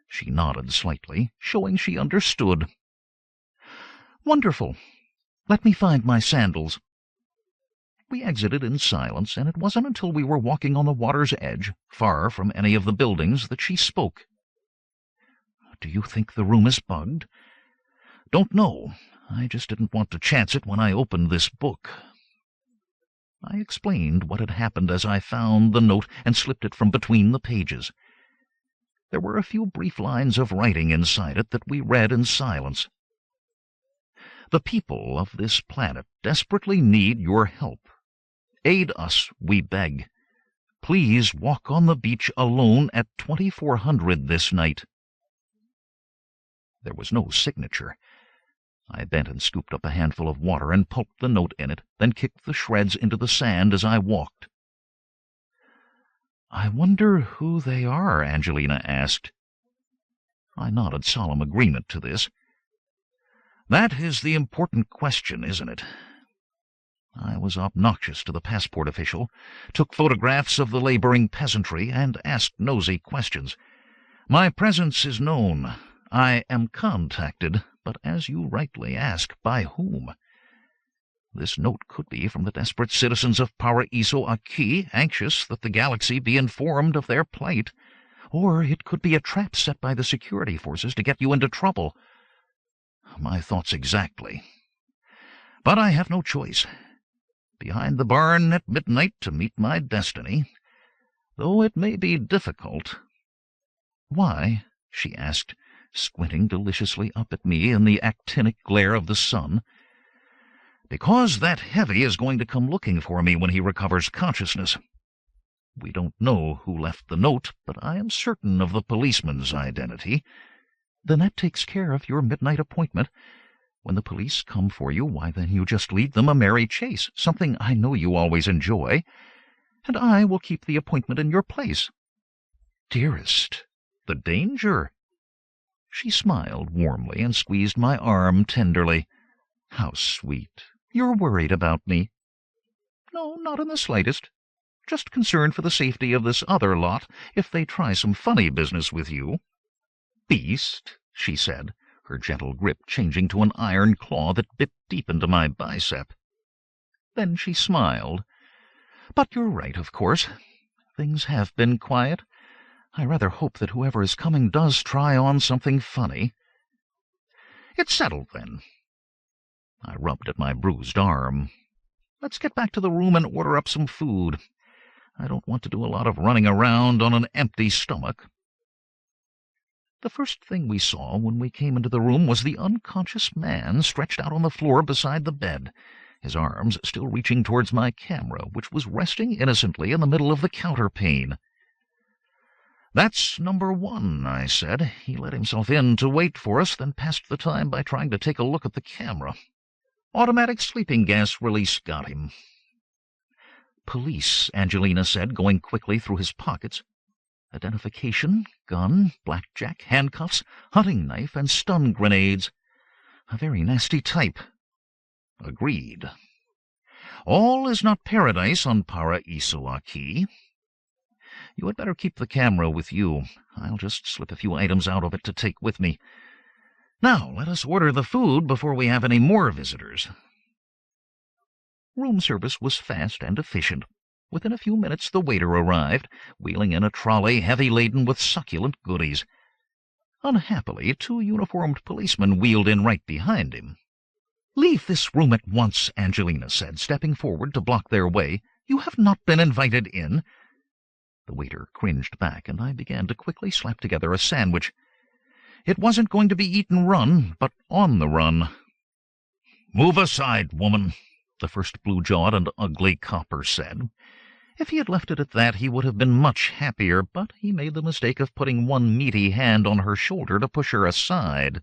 She nodded slightly, showing she understood. "Wonderful. Let me find my sandals." We exited in silence, and it wasn't until we were walking on the water's edge, far from any of the buildings, that she spoke. "Do you think the room is bugged?" "Don't know. I just didn't want to chance it when I opened this book." I explained what had happened as I found the note and slipped it from between the pages. There were a few brief lines of writing inside it that we read in silence. "The people of this planet desperately need your help. Aid us, we beg. Please walk on the beach alone at 2400 this night. There was no signature. I bent and scooped up a handful of water and pulped the note in it, then kicked the shreds into the sand as I walked. "I wonder who they are?" Angelina asked. I nodded solemn agreement to this. "That is the important question, isn't it?" I was obnoxious to the passport official, took photographs of the laboring peasantry, and asked nosy questions. My presence is known. I am contacted, but as you rightly ask, by whom? This note could be from the desperate citizens of Paraiso-Aqui, anxious that the galaxy be informed of their plight, or it could be a trap set by the security forces to get you into trouble. My thoughts exactly. But I have no choice. Behind the barn at midnight to meet my destiny, though it may be difficult. "Why?" she asked, squinting deliciously up at me in the actinic glare of the sun. "Because that heavy is going to come looking for me when he recovers consciousness. We don't know who left the note, but I am certain of the policeman's identity." "Then that takes care of your midnight appointment. When the police come for you, why, then you just lead them a merry chase, something I know you always enjoy, and I will keep the appointment in your place." "Dearest, the danger." She smiled warmly and squeezed my arm tenderly. "How sweet. You're worried about me." "No, not in the slightest. Just concerned for the safety of this other lot if they try some funny business with you." "Beast," she said, her gentle grip changing to an iron claw that bit deep into my bicep. Then she smiled. "But you're right, of course. Things have been quiet. I rather hope that whoever is coming does try on something funny." "It's settled, then." I rubbed at my bruised arm. "Let's get back to the room and order up some food. I don't want to do a lot of running around on an empty stomach." The first thing we saw when we came into the room was the unconscious man stretched out on the floor beside the bed, his arms still reaching towards my camera, which was resting innocently in the middle of the counterpane. "That's number 1, I said. He let himself in to wait for us, then passed the time by trying to take a look at the camera. Automatic sleeping gas release got him." "Police," Angelina said, going quickly through his pockets. "Identification, gun, blackjack, handcuffs, hunting knife, and stun grenades. A very nasty type." "Agreed. All is not paradise on Paraiso-Aqui. You had better keep the camera with you. I'll just slip a few items out of it to take with me. Now, let us order the food before we have any more visitors." Room service was fast and efficient. Within a few minutes the waiter arrived, wheeling in a trolley heavy laden with succulent goodies. Unhappily, 2 uniformed policemen wheeled in right behind him. "Leave this room at once," Angelina said, stepping forward to block their way. "You have not been invited in." The waiter cringed back, and I began to quickly slap together a sandwich. It wasn't going to be eaten run, but on the run. "Move aside, woman," the first blue-jawed and ugly copper said. If he had left it at that, he would have been much happier, but he made the mistake of putting one meaty hand on her shoulder to push her aside.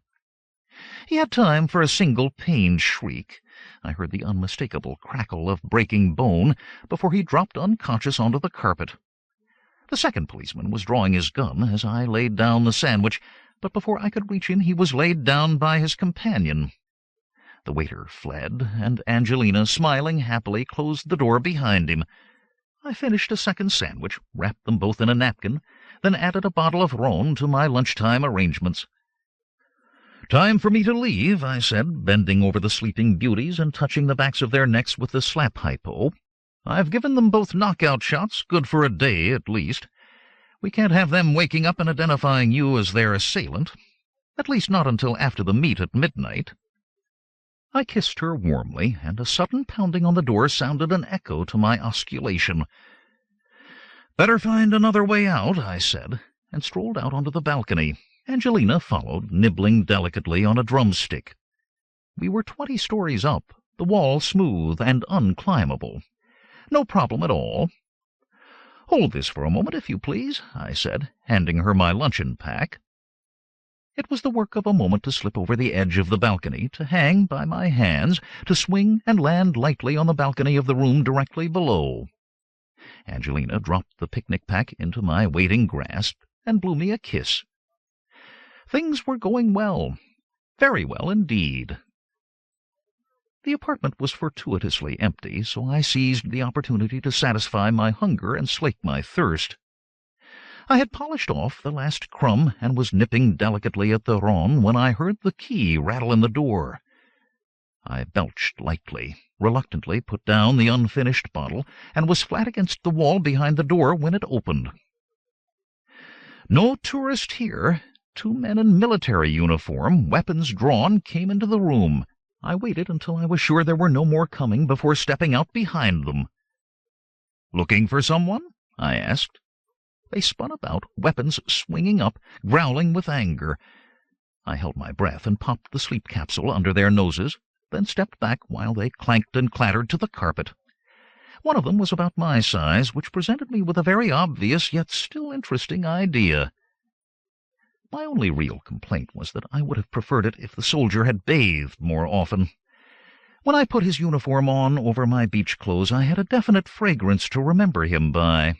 He had time for a single pained shriek. I heard the unmistakable crackle of breaking bone before he dropped unconscious onto the carpet. The second policeman was drawing his gun as I laid down the sandwich, but before I could reach him he was laid down by his companion. The waiter fled, and Angelina, smiling happily, closed the door behind him. I finished a second sandwich, wrapped them both in a napkin, then added a bottle of ron to my lunchtime arrangements. "Time for me to leave," I said, bending over the sleeping beauties and touching the backs of their necks with the slap hypo. "I've given them both knockout shots, good for a day at least. We can't have them waking up and identifying you as their assailant, at least not until after the meet at midnight." I kissed her warmly, and a sudden pounding on the door sounded an echo to my osculation. "Better find another way out," I said, and strolled out onto the balcony. Angelina followed, nibbling delicately on a drumstick. We were 20 stories up, the wall smooth and unclimbable. No problem at all. "Hold this for a moment, if you please," I said, handing her my luncheon pack. It was the work of a moment to slip over the edge of the balcony, to hang by my hands, to swing and land lightly on the balcony of the room directly below. Angelina dropped the picnic pack into my waiting grasp and blew me a kiss. Things were going well, very well indeed. The apartment was fortuitously empty, so I seized the opportunity to satisfy my hunger and slake my thirst. I had polished off the last crumb and was nipping delicately at the rhone when I heard the key rattle in the door. I belched lightly, reluctantly put down the unfinished bottle, and was flat against the wall behind the door when it opened. No tourist here. 2 men in military uniform, weapons drawn, came into the room. I waited until I was sure there were no more coming before stepping out behind them. "Looking for someone?" I asked. They spun about, weapons swinging up, growling with anger. I held my breath and popped the sleep capsule under their noses, then stepped back while they clanked and clattered to the carpet. One of them was about my size, which presented me with a very obvious yet still interesting idea. My only real complaint was that I would have preferred it if the soldier had bathed more often. When I put his uniform on over my beach clothes, I had a definite fragrance to remember him by.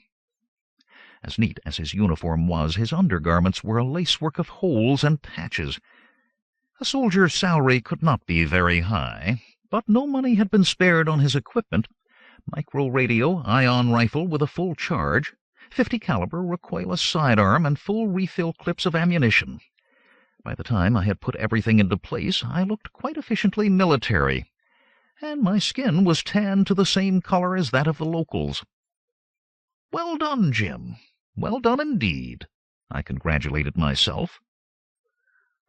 As neat as his uniform was, his undergarments were a lacework of holes and patches. A soldier's salary could not be very high, but no money had been spared on his equipment. Micro-radio, ion rifle with a full charge, 50 caliber recoilless sidearm, and full refill clips of ammunition. By the time I had put everything into place, I looked quite efficiently military, and my skin was tanned to the same color as that of the locals. "Well done, Jim. Well done indeed," I congratulated myself.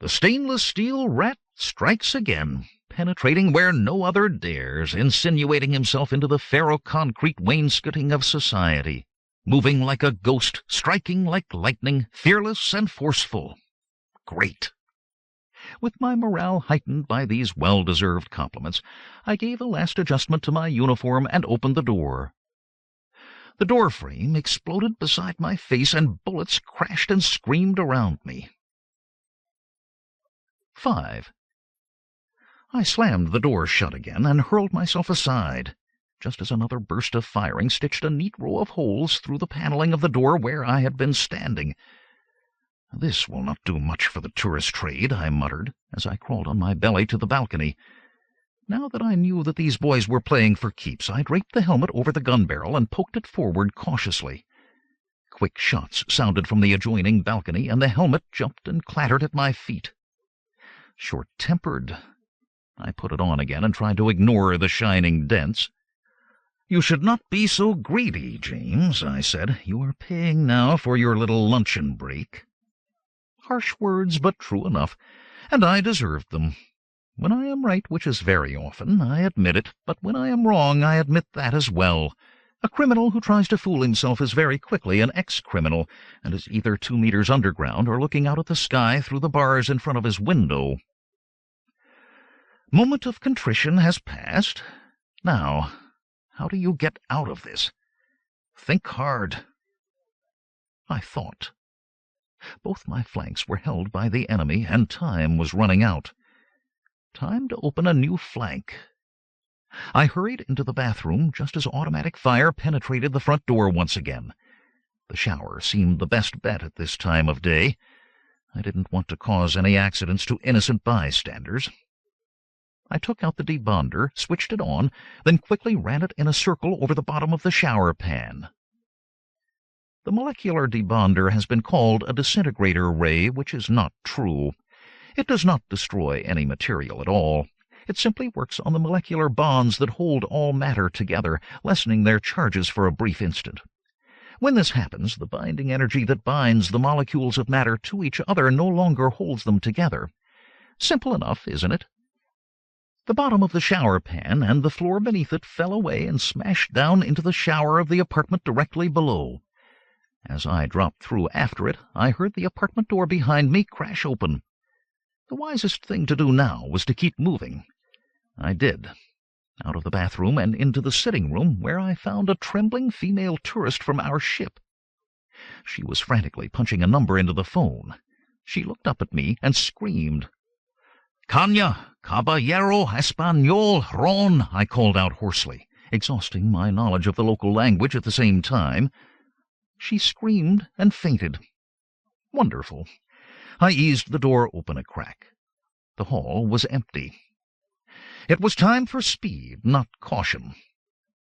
The stainless steel rat strikes again, penetrating where no other dares, insinuating himself into the ferro-concrete wainscoting of society, moving like a ghost, striking like lightning, fearless and forceful. Great! With my morale heightened by these well-deserved compliments, I gave a last adjustment to my uniform and opened the door. The door frame exploded beside my face, and bullets crashed and screamed around me. 5. I slammed the door shut again and hurled myself aside, just as another burst of firing stitched a neat row of holes through the paneling of the door where I had been standing. "This will not do much for the tourist trade," I muttered, as I crawled on my belly to the balcony. Now that I knew that these boys were playing for keeps, I draped the helmet over the gun barrel and poked it forward cautiously. Quick shots sounded from the adjoining balcony, and the helmet jumped and clattered at my feet. Short-tempered. I put it on again and tried to ignore the shining dents. "You should not be so greedy, James," I said. "You are paying now for your little luncheon break." Harsh words, but true enough, and I deserved them. When I am right, which is very often, I admit it, but when I am wrong, I admit that as well. A criminal who tries to fool himself is very quickly an ex-criminal, and is either 2 meters underground or looking out at the sky through the bars in front of his window. Moment of contrition has passed. Now, how do you get out of this? Think hard. I thought. Both my flanks were held by the enemy, and time was running out. Time to open a new flank. I hurried into the bathroom just as automatic fire penetrated the front door once again. The shower seemed the best bet at this time of day. I didn't want to cause any accidents to innocent bystanders. I took out the debonder, switched it on, then quickly ran it in a circle over the bottom of the shower pan. The molecular debonder has been called a disintegrator ray, which is not true. It does not destroy any material at all. It simply works on the molecular bonds that hold all matter together, lessening their charges for a brief instant. When this happens, the binding energy that binds the molecules of matter to each other no longer holds them together. Simple enough, isn't it? The bottom of the shower pan and the floor beneath it fell away and smashed down into the shower of the apartment directly below. As I dropped through after it, I heard the apartment door behind me crash open. The wisest thing to do now was to keep moving. I did. out of the bathroom and into the sitting room, where I found a trembling female tourist from our ship. She was frantically punching a number into the phone. She looked up at me and screamed. "Caña, caballero, español, ron," I called out hoarsely, exhausting my knowledge of the local language at the same time. She screamed and fainted. Wonderful. I eased the door open a crack. The hall was empty. It was time for speed, not caution.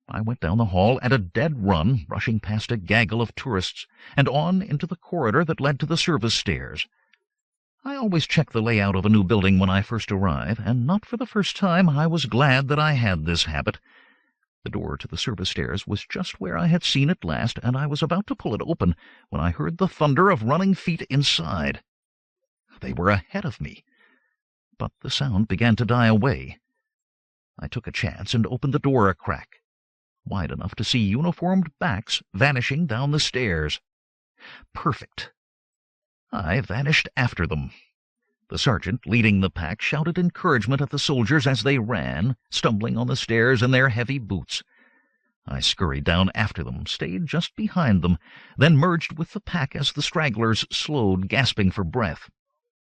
I went down the hall at a dead run, rushing past a gaggle of tourists, and on into the corridor that led to the service stairs. I always check the layout of a new building when I first arrive, and not for the first time I was glad that I had this habit. The door to the service stairs was just where I had seen it last, and I was about to pull it open when I heard the thunder of running feet inside. They were ahead of me, but the sound began to die away. I took a chance and opened the door a crack, wide enough to see uniformed backs vanishing down the stairs. Perfect. I vanished after them. The sergeant, leading the pack, shouted encouragement at the soldiers as they ran, stumbling on the stairs in their heavy boots. I scurried down after them, stayed just behind them, then merged with the pack as the stragglers slowed, gasping for breath.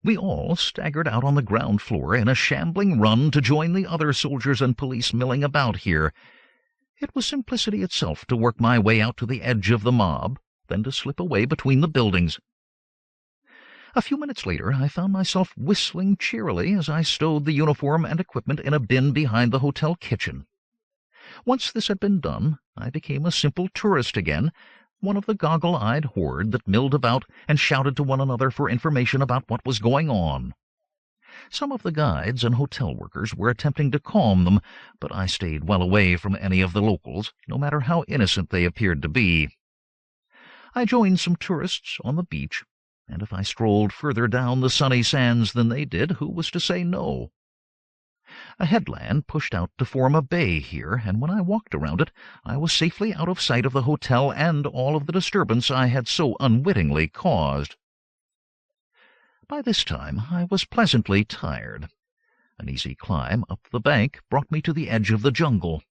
We all staggered out on the ground floor in a shambling run to join the other soldiers and police milling about here. It was simplicity itself to work my way out to the edge of the mob, then to slip away between the buildings. A few minutes later, I found myself whistling cheerily as I stowed the uniform and equipment in a bin behind the hotel kitchen. Once this had been done, I became a simple tourist again, one of the goggle-eyed horde that milled about and shouted to one another for information about what was going on. Some of the guides and hotel workers were attempting to calm them, but I stayed well away from any of the locals, no matter how innocent they appeared to be. I joined some tourists on the beach, and if I strolled further down the sunny sands than they did, who was to say no? A headland pushed out to form a bay here, and when I walked around it, I was safely out of sight of the hotel and all of the disturbance I had so unwittingly caused. By this time I was pleasantly tired. An easy climb up the bank brought me to the edge of the jungle.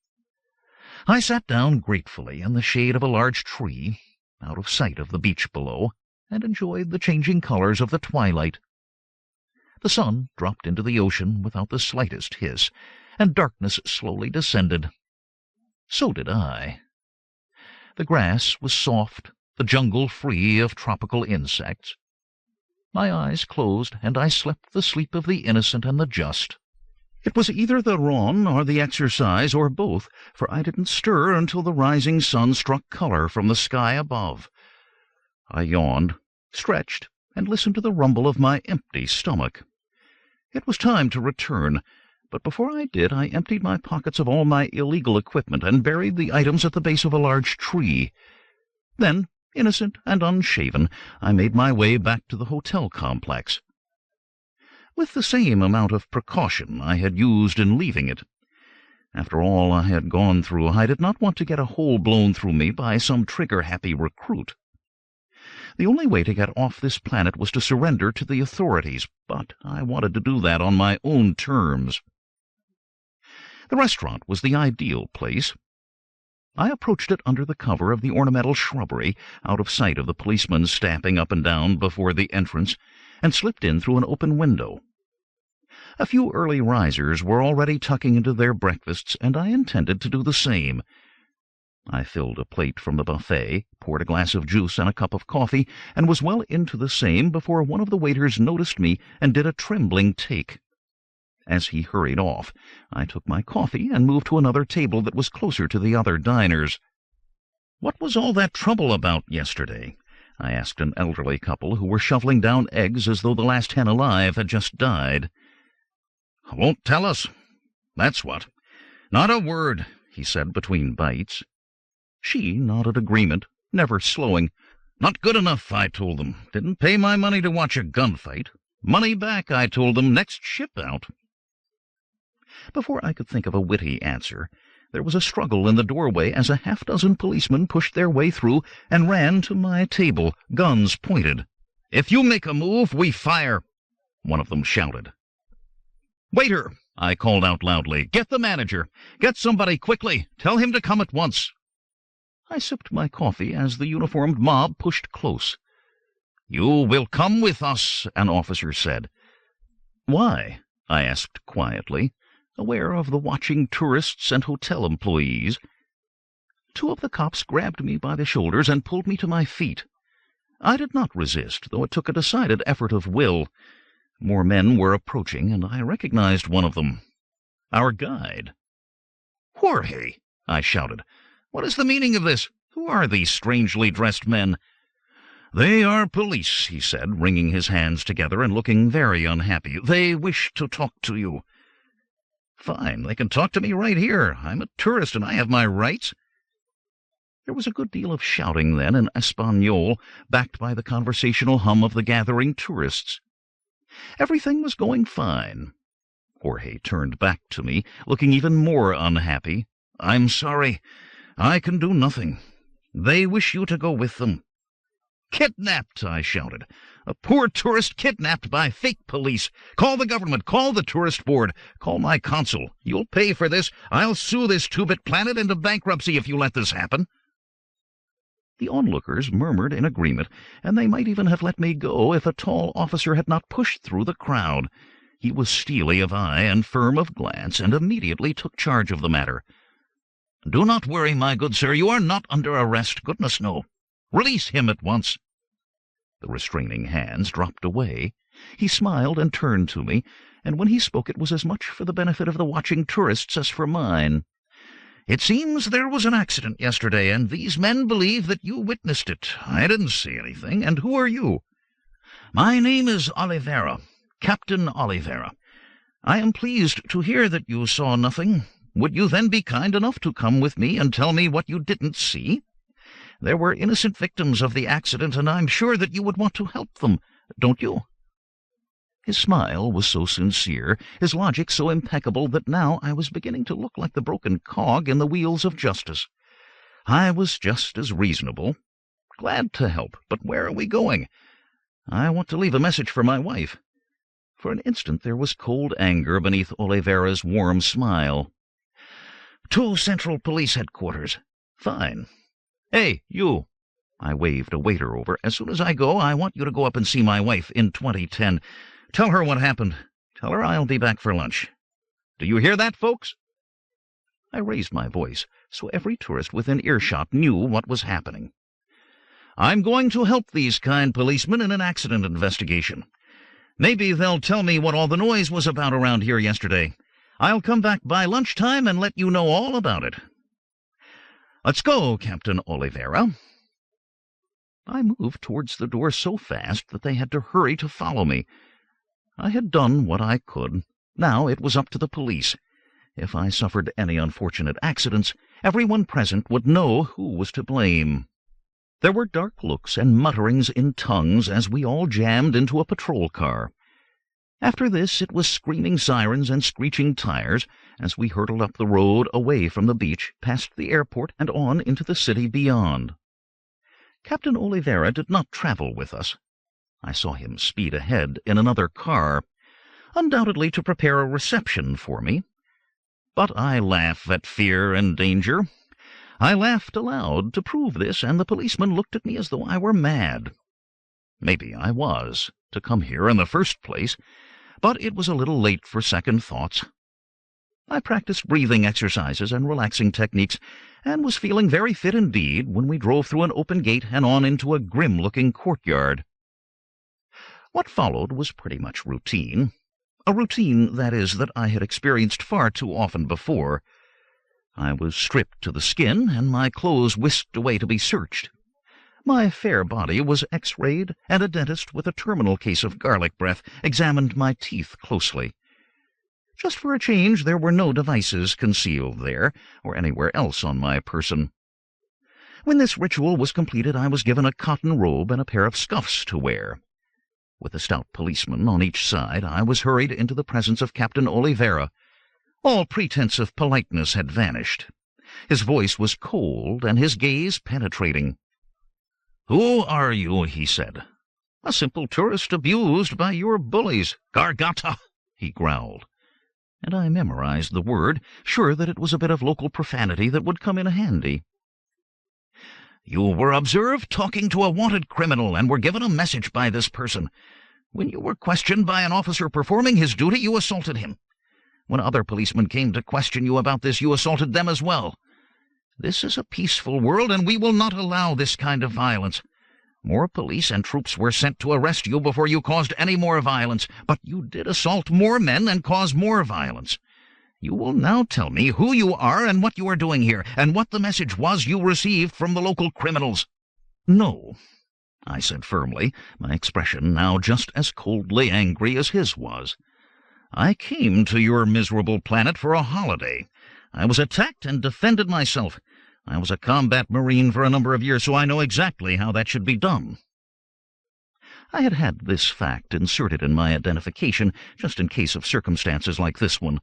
I sat down gratefully in the shade of a large tree, out of sight of the beach below, and enjoyed the changing colors of the twilight. The sun dropped into the ocean without the slightest hiss, and darkness slowly descended. So did I. The grass was soft, the jungle free of tropical insects. My eyes closed, and I slept the sleep of the innocent and the just. It was either the ron or the exercise, or both, for I didn't stir until the rising sun struck color from the sky above. I yawned, stretched, and listened to the rumble of my empty stomach. It was time to return, but before I did, I emptied my pockets of all my illegal equipment and buried the items at the base of a large tree. Then, innocent and unshaven, I made my way back to the hotel complex. With the same amount of precaution I had used in leaving it. After all I had gone through, I did not want to get a hole blown through me by some trigger-happy recruit. The only way to get off this planet was to surrender to the authorities, but I wanted to do that on my own terms. The restaurant was the ideal place. I approached it under the cover of the ornamental shrubbery, out of sight of the policemen stamping up and down before the entrance, and slipped in through an open window. A few early risers were already tucking into their breakfasts, and I intended to do the same. I filled a plate from the buffet, poured a glass of juice and a cup of coffee, and was well into the same before one of the waiters noticed me and did a trembling take. As he hurried off, I took my coffee and moved to another table that was closer to the other diners. "What was all that trouble about yesterday?" I asked an elderly couple who were shoveling down eggs as though the last hen alive had just died. "Won't tell us. That's what. Not a word," he said between bites. She nodded agreement, never slowing. "Not good enough, I told them. Didn't pay my money to watch a gunfight. Money back, I told them, next ship out." Before I could think of a witty answer, there was a struggle in the doorway as a half-dozen policemen pushed their way through and ran to my table, guns pointed. "If you make a move, we fire," one of them shouted. "Waiter!" I called out loudly. "Get the manager! Get somebody quickly! Tell him to come at once!" I sipped my coffee as the uniformed mob pushed close. "You will come with us," an officer said. "Why?" I asked quietly, aware of the watching tourists and hotel employees. Two of the cops grabbed me by the shoulders and pulled me to my feet. I did not resist, though it took a decided effort of will. More men were approaching, and I recognized one of them. Our guide. "Jorge!" I shouted. "What is the meaning of this? Who are these strangely dressed men?" "They are police," he said, wringing his hands together and looking very unhappy. "They wish to talk to you." "Fine, they can talk to me right here. I'm a tourist and I have my rights." There was a good deal of shouting then in Espanol, backed by the conversational hum of the gathering tourists. Everything was going fine. Jorge turned back to me, looking even more unhappy. "I'm sorry. I can do nothing. They wish you to go with them." "Kidnapped!" I shouted. "A poor tourist kidnapped by fake police. Call the government. Call the tourist board. Call my consul. You'll pay for this. I'll sue this two-bit planet into bankruptcy if you let this happen." The onlookers murmured in agreement, and they might even have let me go if a tall officer had not pushed through the crowd. He was steely of eye and firm of glance, and immediately took charge of the matter. "Do not worry, my good sir. You are not under arrest. Goodness, no. Release him at once." The restraining hands dropped away. He smiled and turned to me, and when he spoke it was as much for the benefit of the watching tourists as for mine. "It seems there was an accident yesterday, and these men believe that you witnessed it. I didn't see anything. And who are you?" "My name is Oliveira, Captain Oliveira. I am pleased to hear that you saw nothing. Would you then be kind enough to come with me and tell me what you didn't see? There were innocent victims of the accident, and I'm sure that you would want to help them, don't you?" His smile was so sincere, his logic so impeccable, that now I was beginning to look like the broken cog in the wheels of justice. I was just as reasonable. "Glad to help, but where are we going?" "I want to leave a message for my wife." For an instant there was cold anger beneath Oliveira's warm smile. "To Central Police Headquarters." "Fine. Hey, you." I waved a waiter over. "As soon as I go, I want you to go up and see my wife in 2010. Tell her what happened. Tell her I'll be back for lunch. Do you hear that, folks?" I raised my voice so every tourist within earshot knew what was happening. "I'm going to help these kind policemen in an accident investigation. Maybe they'll tell me what all the noise was about around here yesterday. I'll come back by lunchtime and let you know all about it. Let's go, Captain Oliveira." I moved towards the door so fast that they had to hurry to follow me. I had done what I could. Now it was up to the police. If I suffered any unfortunate accidents, everyone present would know who was to blame. There were dark looks and mutterings in tongues as we all jammed into a patrol car. After this it was screaming sirens and screeching tires as we hurtled up the road away from the beach, past the airport, and on into the city beyond. Captain Oliveira did not travel with us. I saw him speed ahead in another car, undoubtedly to prepare a reception for me. But I laugh at fear and danger. I laughed aloud to prove this, and the policeman looked at me as though I were mad. Maybe I was, to come here in the first place, but it was a little late for second thoughts. I practiced breathing exercises and relaxing techniques, and was feeling very fit indeed when we drove through an open gate and on into a grim-looking courtyard. What followed was pretty much routine. A routine, that is, that I had experienced far too often before. I was stripped to the skin, and my clothes whisked away to be searched. My fair body was x-rayed, and a dentist with a terminal case of garlic breath examined my teeth closely. Just for a change, there were no devices concealed there, or anywhere else on my person. When this ritual was completed, I was given a cotton robe and a pair of scuffs to wear. With a stout policeman on each side, I was hurried into the presence of Captain Oliveira. All pretense of politeness had vanished. His voice was cold, and his gaze penetrating. "Who are you?" he said. "A simple tourist abused by your bullies." "Gargata!" he growled. and I memorized the word, sure that it was a bit of local profanity that would come in handy. "You were observed talking to a wanted criminal and were given a message by this person. When you were questioned by an officer performing his duty, you assaulted him. When other policemen came to question you about this, you assaulted them as well. This is a peaceful world, and we will not allow this kind of violence. More police and troops were sent to arrest you before you caused any more violence, but you did assault more men and cause more violence. You will now tell me who you are and what you are doing here, and what the message was you received from the local criminals." "No," I said firmly, my expression now just as coldly angry as his was. "I came to your miserable planet for a holiday. I was attacked and defended myself. I was a combat Marine for a number of years, so I know exactly how that should be done." I had had this fact inserted in my identification, just in case of circumstances like this one.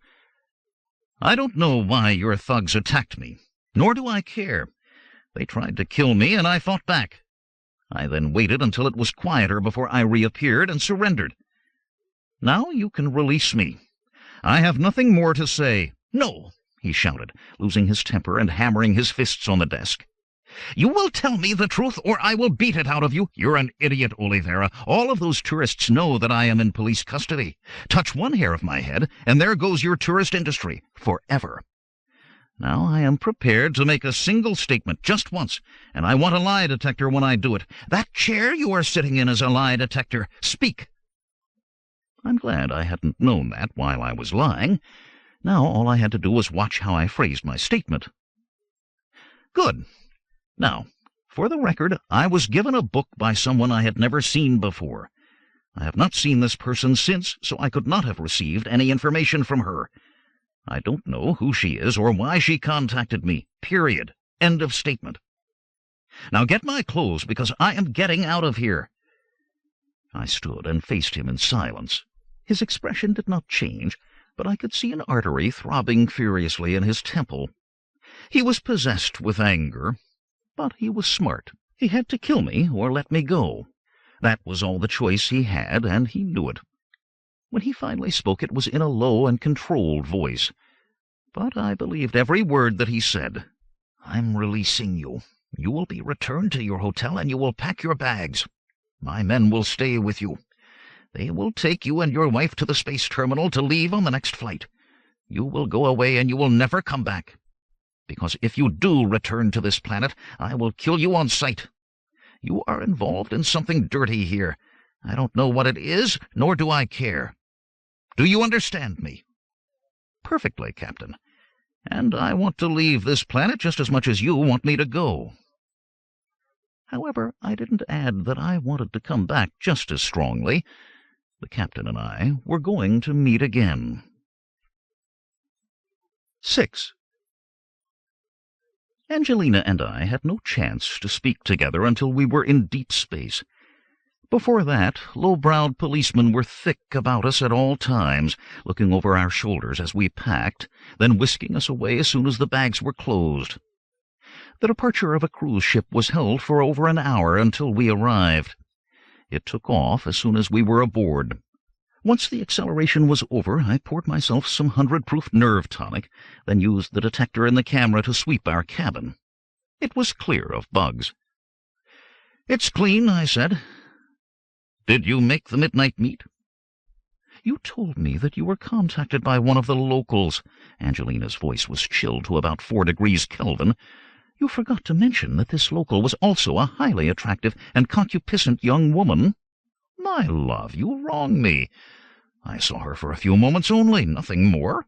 "I don't know why your thugs attacked me, nor do I care. They tried to kill me, and I fought back. I then waited until it was quieter before I reappeared and surrendered. Now you can release me. I have nothing more to say." "No!" he shouted, losing his temper and hammering his fists on the desk. "You will tell me the truth, or I will beat it out of you. You're an idiot, Oliveira. All of those tourists know that I am in police custody. Touch one hair of my head, and there goes your tourist industry, forever. Now I am prepared to make a single statement, just once, and I want a lie detector when I do it. That chair you are sitting in is a lie detector. Speak." I'm glad I hadn't known that while I was lying. Now all I had to do was watch how I phrased my statement. "Good. Now, for the record, I was given a book by someone I had never seen before. I have not seen this person since, so I could not have received any information from her. I don't know who she is or why she contacted me. Period. End of statement. Now get my clothes, because I am getting out of here." I stood and faced him in silence. His expression did not change, but I could see an artery throbbing furiously in his temple. He was possessed with anger, but he was smart. He had to kill me or let me go. That was all the choice he had, and he knew it. When he finally spoke, it was in a low and controlled voice, but I believed every word that he said. "I'm releasing you. You will be returned to your hotel, and you will pack your bags. My men will stay with you. They will take you and your wife to the space terminal to leave on the next flight. You will go away, and you will never come back. Because if you do return to this planet, I will kill you on sight. You are involved in something dirty here. I don't know what it is, nor do I care. Do you understand me?" "Perfectly, Captain. And I want to leave this planet just as much as you want me to go." However, I didn't add that I wanted to come back just as strongly. The captain and I were going to meet again. 6. Angelina and I had no chance to speak together until we were in deep space. Before that, low-browed policemen were thick about us at all times, looking over our shoulders as we packed, then whisking us away as soon as the bags were closed. The departure of a cruise ship was held for over an hour until we arrived. It took off as soon as we were aboard. Once the acceleration was over, I poured myself some 100-proof nerve tonic, then used the detector in the camera to sweep our cabin. It was clear of bugs. "It's clean," I said. "Did you make the midnight meet?" "You told me that you were contacted by one of the locals." Angelina's voice was chilled to about 4 degrees Kelvin. "You forgot to mention that this local was also a highly attractive and concupiscent young woman." "My love, you wrong me. I saw her for a few moments only, nothing more."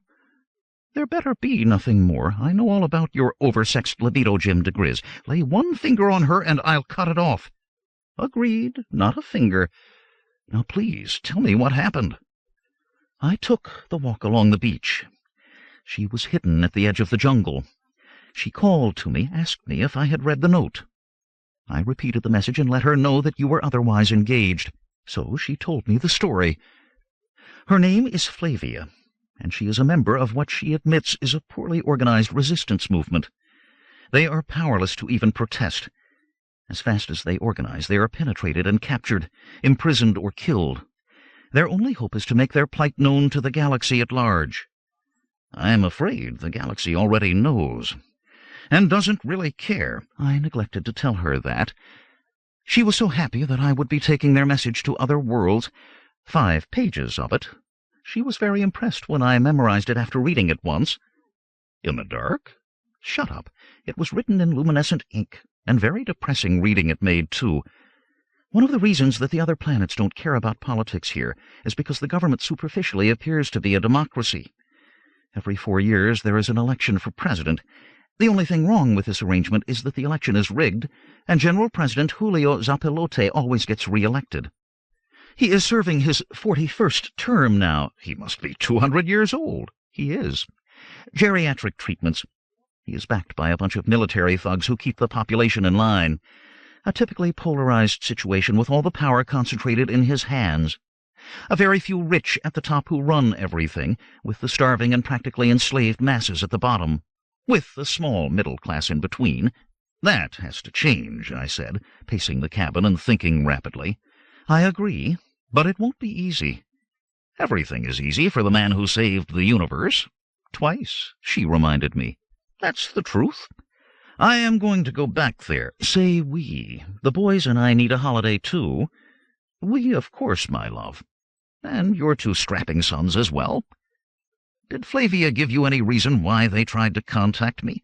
"There better be nothing more. I know all about your oversexed libido, Jim diGriz. Lay one finger on her and I'll cut it off." "Agreed, not a finger. Now please tell me what happened." "I took the walk along the beach. She was hidden at the edge of the jungle. She called to me, asked me if I had read the note. I repeated the message and let her know that you were otherwise engaged. So she told me the story. Her name is Flavia, and she is a member of what she admits is a poorly organized resistance movement. They are powerless to even protest. As fast as they organize, they are penetrated and captured, imprisoned or killed. Their only hope is to make their plight known to the galaxy at large. I'm afraid the galaxy already knows, and doesn't really care. I neglected to tell her that. She was so happy that I would be taking their message to other worlds. 5 pages of it. She was very impressed when I memorized it after reading it once. In the dark? Shut up. It was written in luminescent ink, and very depressing reading it made, too. One of the reasons that the other planets don't care about politics here is because the government superficially appears to be a democracy. Every 4 years there is an election for president. The only thing wrong with this arrangement is that the election is rigged, and General President Julio Zapelote always gets re-elected. He is serving his 41st term now. He must be 200 years old. He is. Geriatric treatments. He is backed by a bunch of military thugs who keep the population in line. A typically polarized situation with all the power concentrated in his hands. A very few rich at the top who run everything, with the starving and practically enslaved masses at the bottom, with the small middle class in between. That has to change, I said, pacing the cabin and thinking rapidly. I agree, but it won't be easy. Everything is easy for the man who saved the universe. Twice, she reminded me. That's the truth. I am going to go back there. Say we. The boys and I need a holiday, too. We, of course, my love. And your 2 strapping sons as well. Did Flavia give you any reason why they tried to contact me?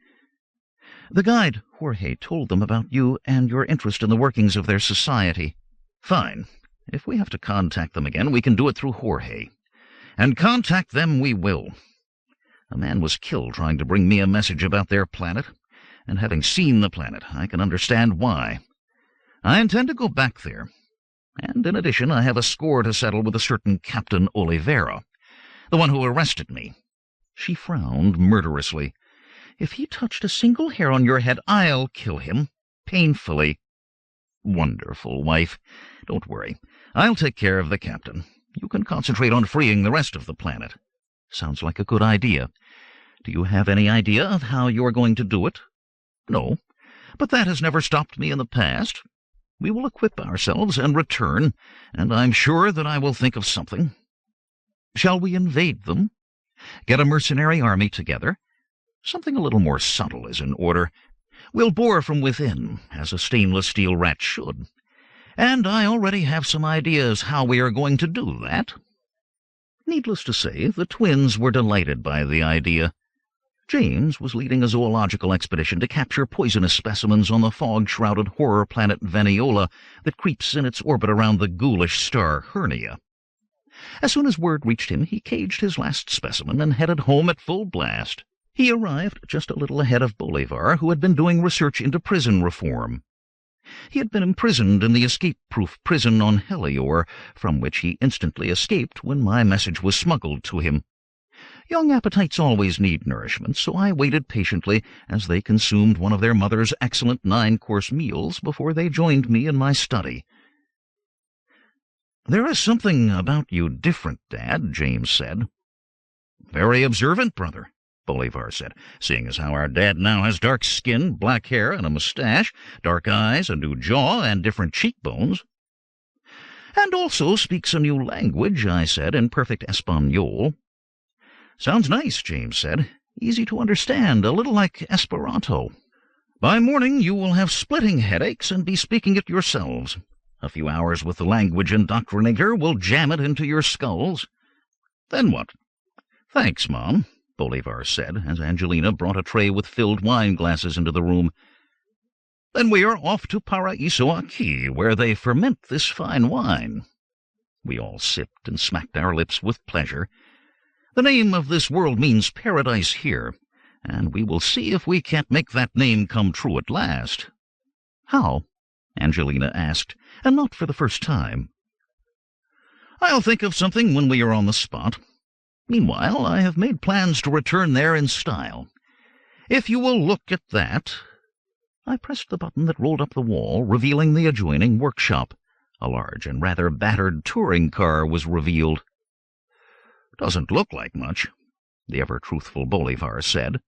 The guide, Jorge, told them about you and your interest in the workings of their society. Fine. If we have to contact them again, we can do it through Jorge. And contact them we will. A man was killed trying to bring me a message about their planet, and having seen the planet, I can understand why. I intend to go back there. And in addition, I have a score to settle with a certain Captain Oliveira, the one who arrested me. She frowned murderously. If he touched a single hair on your head, I'll kill him, painfully. Wonderful, wife. Don't worry. I'll take care of the captain. You can concentrate on freeing the rest of the planet. Sounds like a good idea. Do you have any idea of how you are going to do it? No, but that has never stopped me in the past. We will equip ourselves and return, and I'm sure that I will think of something. Shall we invade them? Get a mercenary army together? Something a little more subtle is in order. We'll bore from within, as a stainless steel rat should. And I already have some ideas how we are going to do that. Needless to say, the twins were delighted by the idea. James was leading a zoological expedition to capture poisonous specimens on the fog-shrouded horror planet Veniola that creeps in its orbit around the ghoulish star Hernia. As soon as word reached him, he caged his last specimen and headed home at full blast. He arrived just a little ahead of Bolivar, who had been doing research into prison reform. He had been imprisoned in the escape-proof prison on Helior, from which he instantly escaped when my message was smuggled to him. Young appetites always need nourishment, so I waited patiently as they consumed one of their mother's excellent 9-course meals before they joined me in my study. "There is something about you different, Dad," James said. "Very observant, brother," Bolivar said, "seeing as how our dad now has dark skin, black hair, and a mustache, dark eyes, a new jaw, and different cheekbones." "And also speaks a new language," I said, in perfect Espanol. "Sounds nice," James said. "Easy to understand, a little like Esperanto. By morning you will have splitting headaches and be speaking it yourselves. A few hours with the language indoctrinator will jam it into your skulls. Then what?" "Thanks, Mom," Bolivar said, as Angelina brought a tray with filled wine glasses into the room. "Then we are off to Paraiso-Aqui, where they ferment this fine wine." We all sipped and smacked our lips with pleasure. The name of this world means paradise here, and we will see if we can't make that name come true at last. "How?" Angelina asked, and not for the first time. "I'll think of something when we are on the spot. Meanwhile, I have made plans to return there in style. If you will look at that—" I pressed the button that rolled up the wall, revealing the adjoining workshop. A large and rather battered touring car was revealed. "Doesn't look like much," the ever-truthful Bolivar said.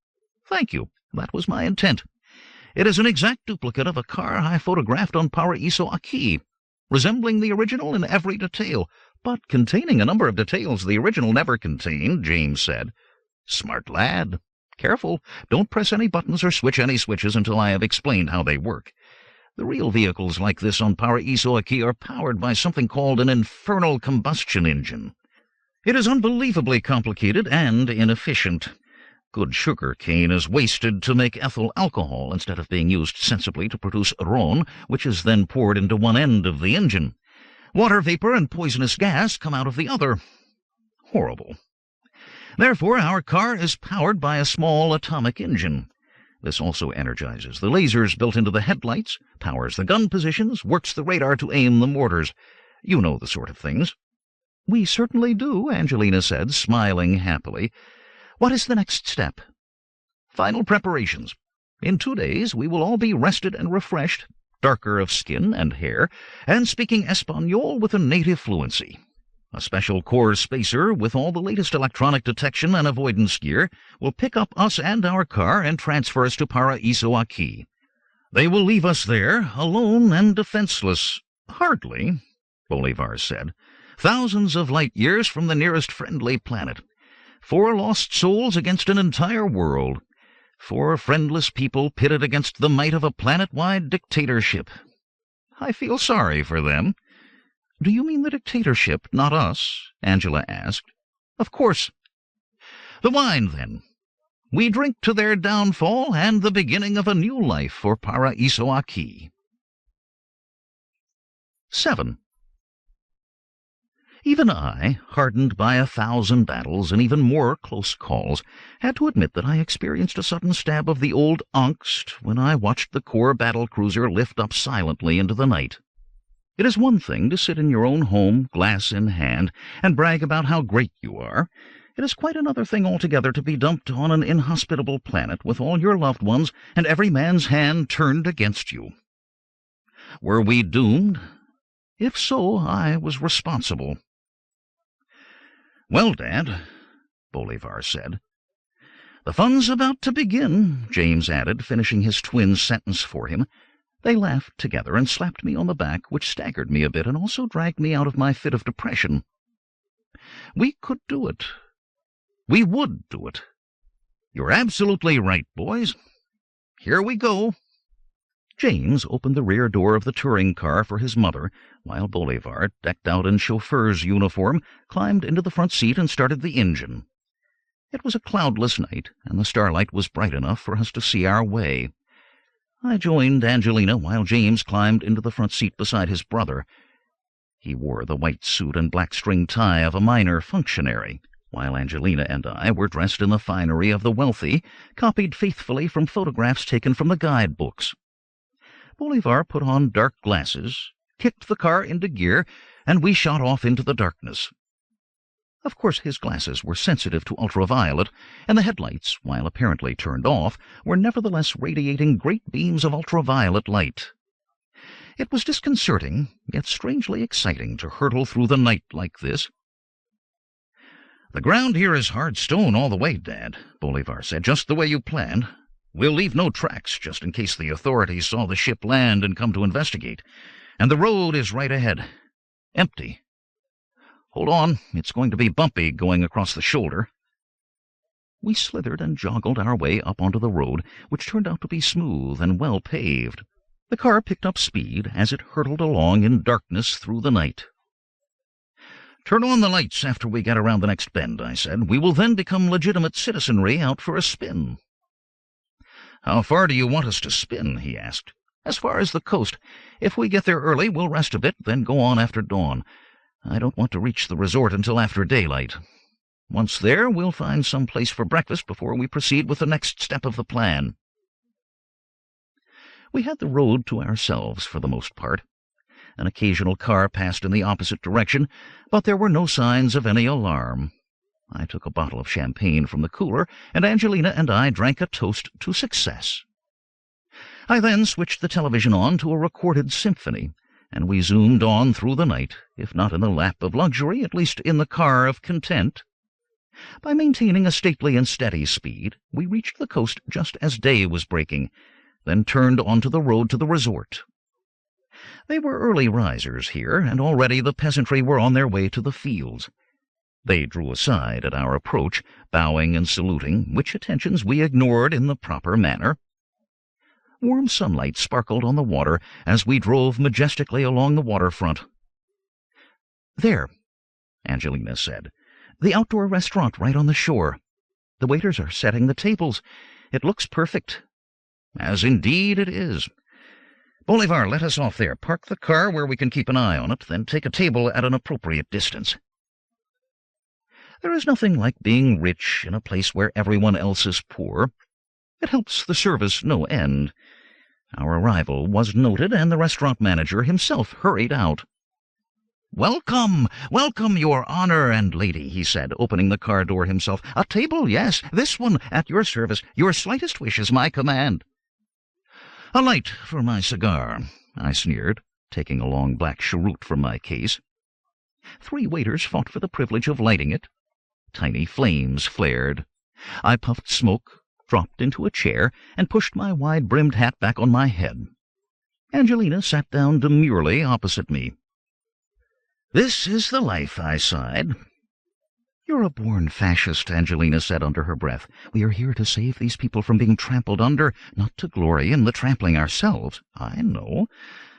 "Thank you. That was my intent. It is an exact duplicate of a car I photographed on Paraiso-Aqui, resembling the original in every detail, but containing a number of details the original never contained," James said. Smart lad. Careful, don't press any buttons or switch any switches until I have explained how they work. The real vehicles like this on Paraiso-Aqui are powered by something called an infernal combustion engine. It is unbelievably complicated and inefficient. Good sugar cane is wasted to make ethyl alcohol instead of being used sensibly to produce ron, which is then poured into one end of the engine. Water vapor and poisonous gas come out of the other. Horrible. Therefore, our car is powered by a small atomic engine. This also energizes the lasers built into the headlights, powers the gun positions, works the radar to aim the mortars. You know the sort of things. We certainly do, Angelina said, smiling happily. What is the next step? Final preparations. In 2 days we will all be rested and refreshed, darker of skin and hair, and speaking Espanol with a native fluency. A special corps spacer with all the latest electronic detection and avoidance gear will pick up us and our car and transfer us to Paraiso-Aqui. They will leave us there, alone and defenseless. Hardly, Bolivar said. Thousands of light years from the nearest friendly planet. 4 lost souls against an entire world. 4 friendless people pitted against the might of a planet-wide dictatorship. I feel sorry for them. Do you mean the dictatorship, not us? Angela asked. Of course. The wine, then. We drink to their downfall and the beginning of a new life for Paraiso-Aqui. 7. Even I, hardened by 1,000 battles and even more close calls, had to admit that I experienced a sudden stab of the old angst when I watched the Corps battle-cruiser lift up silently into the night. It is one thing to sit in your own home, glass in hand, and brag about how great you are. It is quite another thing altogether to be dumped on an inhospitable planet with all your loved ones and every man's hand turned against you. Were we doomed? If so, I was responsible. Well, Dad, Bolivar said. The fun's about to begin, James added, finishing his twin's sentence for him. They laughed together and slapped me on the back, which staggered me a bit and also dragged me out of my fit of depression. We could do it. We would do it. You're absolutely right, boys. Here we go. James opened the rear door of the touring car for his mother, while Bolivar, decked out in chauffeur's uniform, climbed into the front seat and started the engine. It was a cloudless night, and the starlight was bright enough for us to see our way. I joined Angelina while James climbed into the front seat beside his brother. He wore the white suit and black string tie of a minor functionary, while Angelina and I were dressed in the finery of the wealthy, copied faithfully from photographs taken from the guidebooks. Bolivar put on dark glasses, kicked the car into gear, and we shot off into the darkness. Of course, his glasses were sensitive to ultraviolet, and the headlights, while apparently turned off, were nevertheless radiating great beams of ultraviolet light. It was disconcerting, yet strangely exciting to hurtle through the night like this. The ground here is hard stone all the way, Dad, Bolivar said, just the way you planned. We'll leave no tracks, just in case the authorities saw the ship land and come to investigate. And the road is right ahead. Empty. Hold on, it's going to be bumpy going across the shoulder. We slithered and joggled our way up onto the road, which turned out to be smooth and well paved. The car picked up speed as it hurtled along in darkness through the night. Turn on the lights after we get around the next bend, I said. We will then become legitimate citizenry out for a spin. How far do you want us to spin? He asked. As far as the coast. If we get there early, we'll rest a bit, then go on after dawn. I don't want to reach the resort until after daylight. Once there, we'll find some place for breakfast before we proceed with the next step of the plan. We had the road to ourselves for the most part. An occasional car passed in the opposite direction, but there were no signs of any alarm. I took a bottle of champagne from the cooler, and Angelina and I drank a toast to success. I then switched the television on to a recorded symphony, and we zoomed on through the night, if not in the lap of luxury, at least in the car of content. By maintaining a stately and steady speed, we reached the coast just as day was breaking, then turned onto the road to the resort. They were early risers here, and already the peasantry were on their way to the fields. They drew aside at our approach, bowing and saluting, which attentions we ignored in the proper manner. Warm sunlight sparkled on the water as we drove majestically along the waterfront. "There," Angelina said, "the outdoor restaurant right on the shore. The waiters are setting the tables. It looks perfect." "As indeed it is. Bolivar, let us off there. Park the car where we can keep an eye on it, then take a table at an appropriate distance." There is nothing like being rich in a place where everyone else is poor. It helps the service no end. Our arrival was noted, and the restaurant manager himself hurried out. "Welcome, welcome, Your Honor and Lady," he said, opening the car door himself. "A table, yes, this one, at your service. Your slightest wish is my command." "A light for my cigar," I sneered, taking a long black cheroot from my case. 3 waiters fought for the privilege of lighting it. Tiny flames flared. I puffed smoke, dropped into a chair, and pushed my wide-brimmed hat back on my head. Angelina sat down demurely opposite me. "This is the life," I sighed. "You're a born fascist," Angelina said under her breath. "We are here to save these people from being trampled under, not to glory in the trampling ourselves." "I know,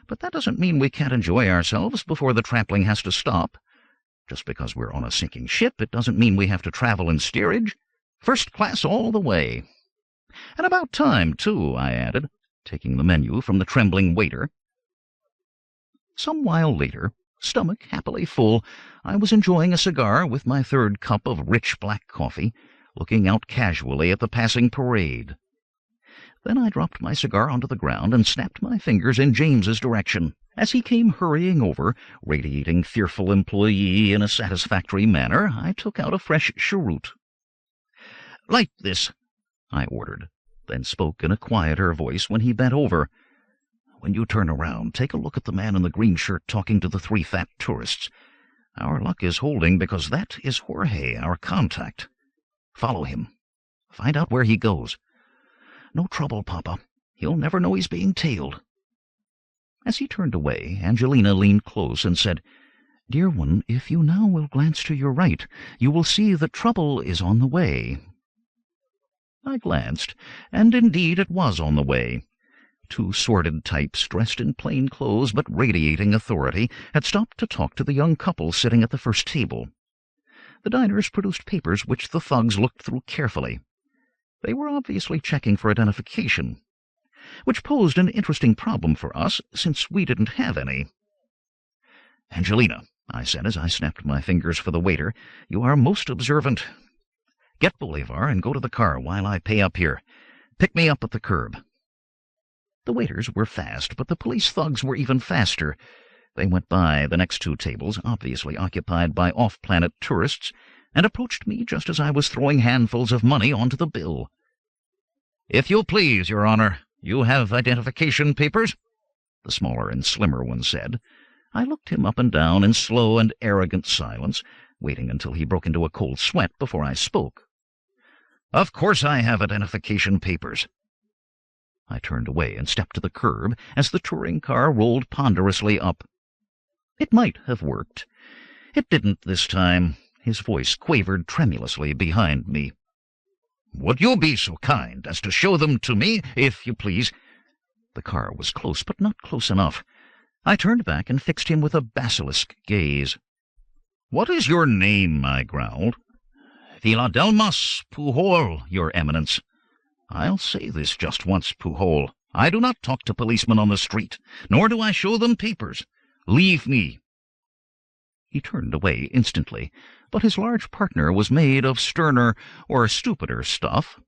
but that doesn't mean we can't enjoy ourselves before the trampling has to stop. Just because we're on a sinking ship, it doesn't mean we have to travel in steerage. First class all the way. And about time, too," I added, taking the menu from the trembling waiter. Some while later, stomach happily full, I was enjoying a cigar with my 3rd cup of rich black coffee, looking out casually at the passing parade. Then I dropped my cigar onto the ground and snapped my fingers in James's direction. As he came hurrying over, radiating fearful employee in a satisfactory manner, I took out a fresh cheroot. "Light this," I ordered, then spoke in a quieter voice when he bent over. "When you turn around, take a look at the man in the green shirt talking to the 3 fat tourists. Our luck is holding because that is Jorge, our contact. Follow him. Find out where he goes. No trouble, Papa. He'll never know he's being tailed." As he turned away, Angelina leaned close and said, "Dear one, if you now will glance to your right, you will see that trouble is on the way." I glanced, and indeed it was on the way. 2 sordid types, dressed in plain clothes but radiating authority, had stopped to talk to the young couple sitting at the first table. The diners produced papers which the thugs looked through carefully. They were obviously checking for identification, which posed an interesting problem for us, since we didn't have any. "Angelina," I said as I snapped my fingers for the waiter, "you are most observant. Get Bolivar and go to the car while I pay up here. Pick me up at the curb." The waiters were fast, but the police thugs were even faster. They went by the next 2 tables, obviously occupied by off-planet tourists, and approached me just as I was throwing handfuls of money onto the bill. "If you please, Your Honor, you have identification papers?" the smaller and slimmer one said. I looked him up and down in slow and arrogant silence, waiting until he broke into a cold sweat before I spoke. "Of course I have identification papers." I turned away and stepped to the curb as the touring car rolled ponderously up. It might have worked. It didn't this time. His voice quavered tremulously behind me. "Would you be so kind as to show them to me, if you please?" The car was close, but not close enough. I turned back and fixed him with a basilisk gaze. "What is your name?" I growled. "Philadelmas Pujol, Your Eminence." "I'll say this just once, Pujol. I do not talk to policemen on the street, nor do I show them papers. Leave me." He turned away instantly, but his large partner was made of sterner or stupider stuff.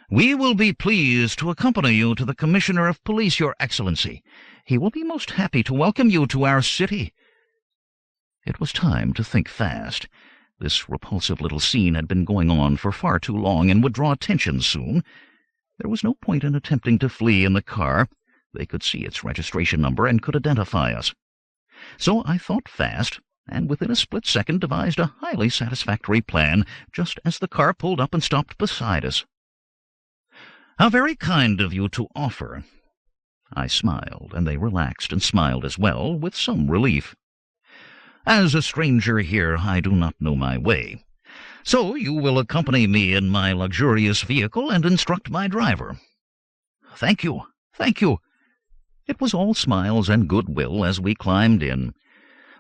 "We will be pleased to accompany you to the Commissioner of Police, Your Excellency. He will be most happy to welcome you to our city." It was time to think fast. This repulsive little scene had been going on for far too long and would draw attention soon. There was no point in attempting to flee in the car. They could see its registration number and could identify us. So I thought fast, and within a split second devised a highly satisfactory plan, just as the car pulled up and stopped beside us. "How very kind of you to offer." I smiled, and they relaxed and smiled as well, with some relief. As a stranger here, I do not know my way. So you will accompany me in my luxurious vehicle and instruct my driver." "Thank you, thank you." It was all smiles and goodwill as we climbed in.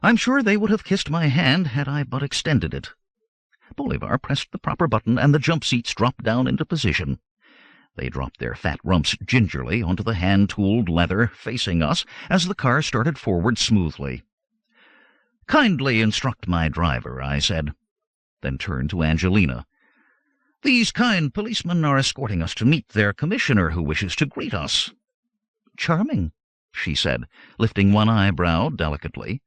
I'm sure they would have kissed my hand had I but extended it. Bolivar pressed the proper button, and the jump seats dropped down into position. They dropped their fat rumps gingerly onto the hand-tooled leather facing us as the car started forward smoothly. "Kindly instruct my driver," I said, then turned to Angelina. "These kind policemen are escorting us to meet their commissioner, who wishes to greet us." "Charming," she said, lifting one eyebrow delicately.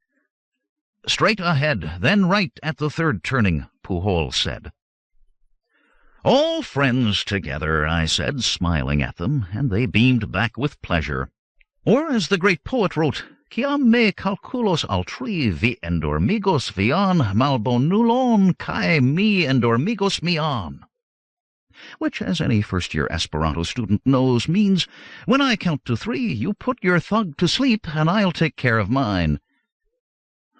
"Straight ahead, then right at the third turning," Pujol said. "All friends together," I said, smiling at them, and they beamed back with pleasure. Or, as the great poet wrote, "Quiam me calculos altri vi endormigos vian malbonulon cae mi endormigos mian," which, as any first-year Esperanto student knows, means, "When I count to 3, you put your thug to sleep, and I'll take care of mine."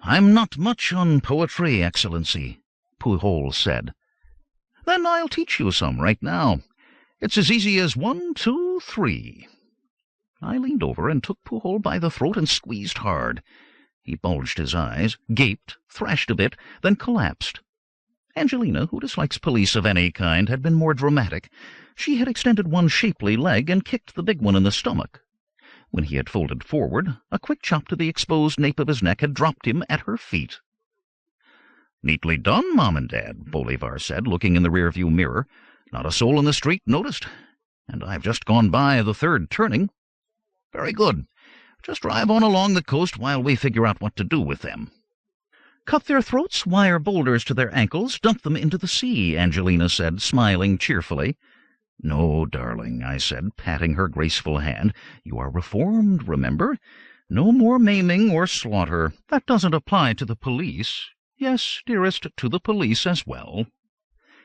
"I'm not much on poetry, Excellency," Pujol said. "Then I'll teach you some right now. It's as easy as 1, 2, 3. I leaned over and took Pujol by the throat and squeezed hard. He bulged his eyes, gaped, thrashed a bit, then collapsed. Angelina, who dislikes police of any kind, had been more dramatic. She had extended one shapely leg and kicked the big one in the stomach. When he had folded forward, a quick chop to the exposed nape of his neck had dropped him at her feet. "Neatly done, Mom and Dad," Bolivar said, looking in the rearview mirror. "Not a soul in the street noticed. And I've just gone by the third turning. Very good. Just drive on along the coast while we figure out what to do with them." "Cut their throats, wire boulders to their ankles, dump them into the sea," Angelina said, smiling cheerfully. "No, darling," I said, patting her graceful hand. "You are reformed, remember? No more maiming or slaughter. That doesn't apply to the police. Yes, dearest, to the police as well."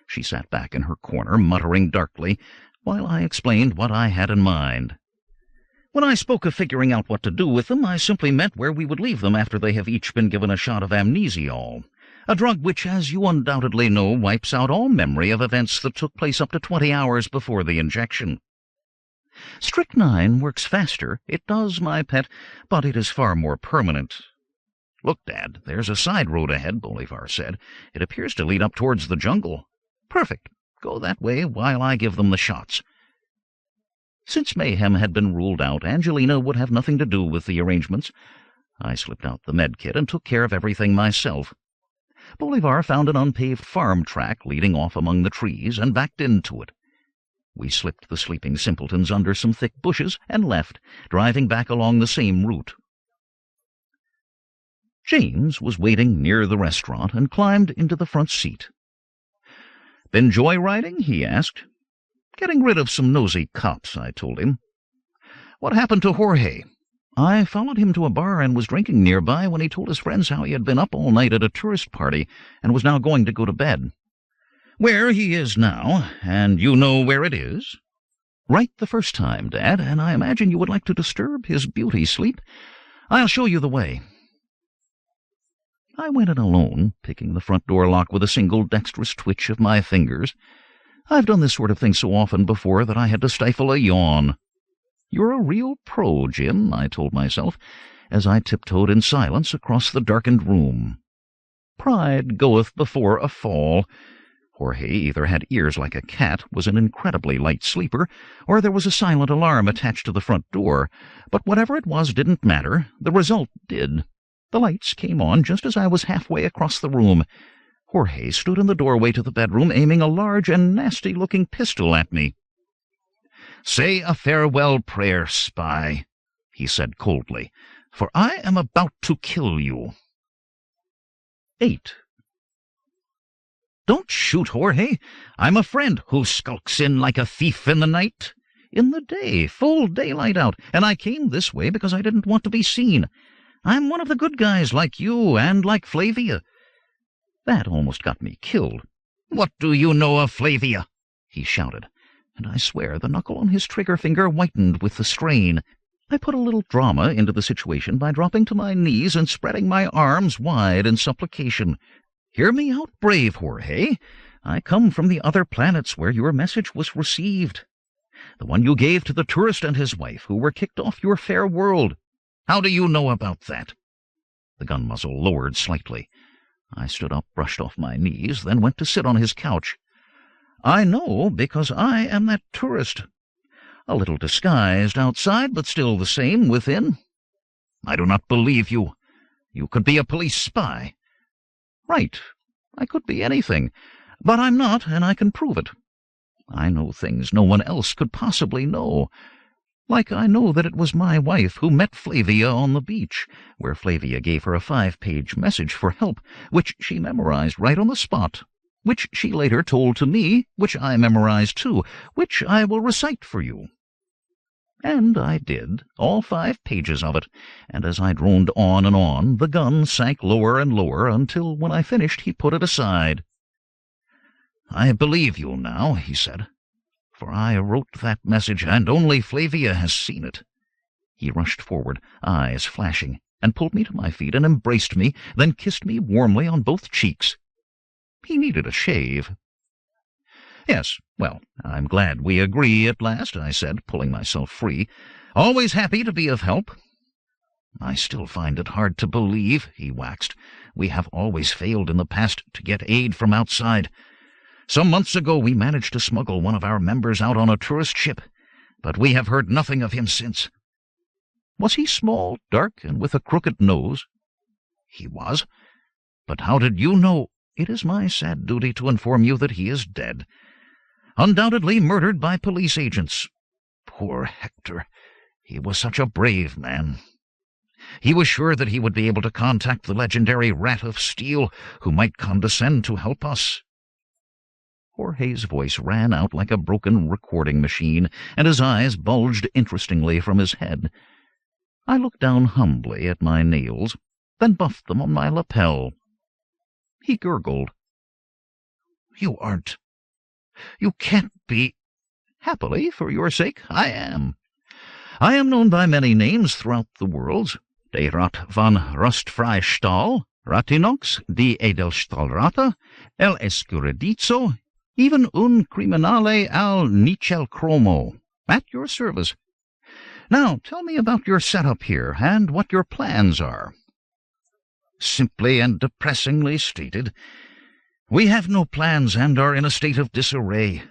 She sat back in her corner, muttering darkly, while I explained what I had in mind. "When I spoke of figuring out what to do with them, I simply meant where we would leave them after they have each been given a shot of amnesiol, a drug which, as you undoubtedly know, wipes out all memory of events that took place up to 20 hours before the injection. Strychnine works faster, it does, my pet, but it is far more permanent." "Look, Dad, there's a side road ahead," Bolivar said. "It appears to lead up towards the jungle." "Perfect. Go that way while I give them the shots." Since mayhem had been ruled out, Angelina would have nothing to do with the arrangements. I slipped out the med kit and took care of everything myself. Bolivar found an unpaved farm track leading off among the trees and backed into it. We slipped the sleeping simpletons under some thick bushes and left, driving back along the same route. James was waiting near the restaurant and climbed into the front seat. "Been joyriding?" he asked. "Getting rid of some nosy cops," I told him. "What happened to Jorge?" "I followed him to a bar and was drinking nearby when he told his friends how he had been up all night at a tourist party and was now going to go to bed." "Where he is now, and you know where it is?" "Right the first time, Dad, and I imagine you would like to disturb his beauty sleep. I'll show you the way." I went in alone, picking the front door lock with a single dexterous twitch of my fingers. I've done this sort of thing so often before that I had to stifle a yawn. "You're a real pro, Jim," I told myself, as I tiptoed in silence across the darkened room. Pride goeth before a fall. Jorge either had ears like a cat, was an incredibly light sleeper, or there was a silent alarm attached to the front door. But whatever it was didn't matter. The result did. The lights came on just as I was halfway across the room. Jorge stood in the doorway to the bedroom, aiming a large and nasty-looking pistol at me. "Say a farewell prayer, spy," he said coldly, "for I am about to kill you." 8. "Don't shoot, Jorge. I'm a friend who skulks in like a thief in the night. In the day, full daylight out, and I came this way because I didn't want to be seen. I'm one of the good guys like you and like Flavia." That almost got me killed. "What do you know of Flavia?" he shouted, and I swear the knuckle on his trigger finger whitened with the strain. I put a little drama into the situation by dropping to my knees and spreading my arms wide in supplication. "Hear me out, brave Jorge. I come from the other planets where your message was received. The one you gave to the tourist and his wife who were kicked off your fair world. How do you know about that?" The gun muzzle lowered slightly. I stood up, brushed off my knees, then went to sit on his couch. "I know because I am that tourist. A little disguised outside, but still the same within." "I do not believe you. You could be a police spy." "Right. I could be anything. But I'm not, and I can prove it. I know things no one else could possibly know. Like I know that it was my wife who met Flavia on the beach, where Flavia gave her a 5-page message for help, which she memorized right on the spot, which she later told to me, which I memorized too, which I will recite for you." And I did, all 5 pages of it, and as I droned on and on, the gun sank lower and lower until when I finished he put it aside. "I believe you now," he said, "for I wrote that message, and only Flavia has seen it." He rushed forward, eyes flashing, and pulled me to my feet and embraced me, then kissed me warmly on both cheeks. He needed a shave. "Yes, well, I'm glad we agree at last," I said, pulling myself free. "Always happy to be of help." "I still find it hard to believe," he waxed. "We have always failed in the past to get aid from outside. Some months ago we managed to smuggle one of our members out on a tourist ship, but we have heard nothing of him since." "Was he small, dark, and with a crooked nose?" "He was. But how did you know?" "It is my sad duty to inform you that he is dead. Undoubtedly murdered by police agents. Poor Hector. He was such a brave man. He was sure that he would be able to contact the legendary Rat of Steel, who might condescend to help us." Jorge's voice ran out like a broken recording machine, and his eyes bulged interestingly from his head. I looked down humbly at my nails, then buffed them on my lapel. He gurgled. "You aren't. You can't be." "Happily, for your sake, I am. I am known by many names throughout the worlds. De Rat van Rustfreistahl, Ratinox, de Edelstahlrata, El Escuredizo, even un criminale al Nichel Cromo. At your service. Now, tell me about your setup here, and what your plans are." "Simply and depressingly stated, we have no plans and are in a state of disarray.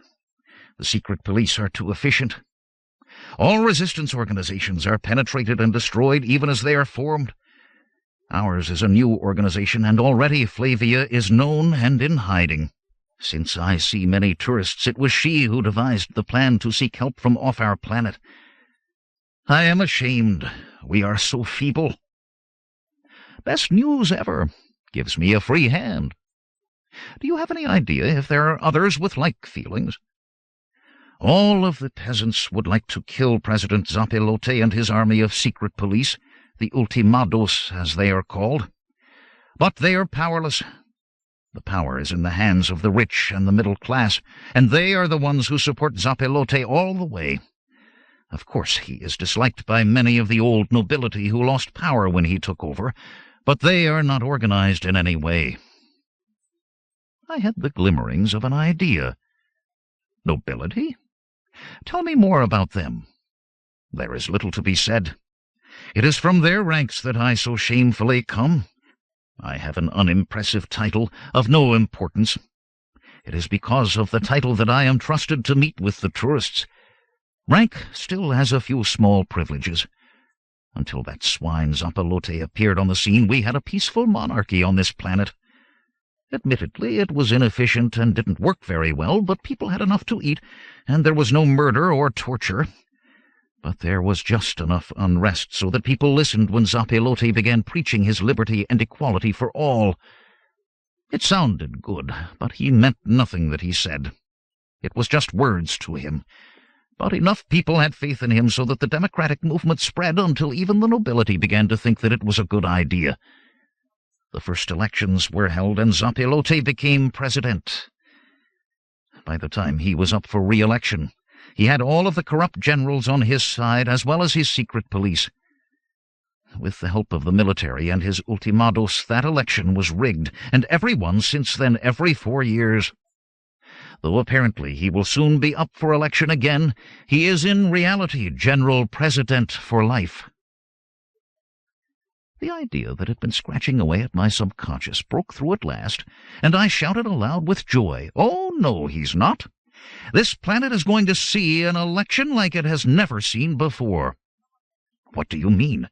The secret police are too efficient. All resistance organizations are penetrated and destroyed even as they are formed. Ours is a new organization, and already Flavia is known and in hiding. Since I see many tourists, it was she who devised the plan to seek help from off our planet. I am ashamed. We are so feeble." "Best news ever. Gives me a free hand. Do you have any idea if there are others with like feelings?" "All of the peasants would like to kill President Zapelote and his army of secret police, the Ultimados, as they are called. But they are powerless. The power is in the hands of the rich and the middle class, and they are the ones who support Zapelote all the way. Of course, he is disliked by many of the old nobility who lost power when he took over, but they are not organized in any way." I had the glimmerings of an idea. "Nobility? Tell me more about them." "There is little to be said. It is from their ranks that I so shamefully come. I have an unimpressive title of no importance. It is because of the title that I am trusted to meet with the tourists. Rank still has a few small privileges. Until that swine Zapelote appeared on the scene, we had a peaceful monarchy on this planet. Admittedly, it was inefficient and didn't work very well, but people had enough to eat, and there was no murder or torture. But there was just enough unrest so that people listened when Zapelote began preaching his liberty and equality for all. It sounded good, but he meant nothing that he said. It was just words to him. But enough people had faith in him so that the democratic movement spread until even the nobility began to think that it was a good idea. The first elections were held, and Zapelote became president. By the time he was up for re-election, He had all of the corrupt generals on his side, as well as his secret police. With the help of the military and his ultimados, that election was rigged, and everyone since then, every 4 years. Though apparently he will soon be up for election again, he is in reality General President for life. The idea that had been scratching away at my subconscious broke through at last, and I shouted aloud with joy, "Oh, no, he's not. This planet is going to see an election like it has never seen before." "What do you mean?"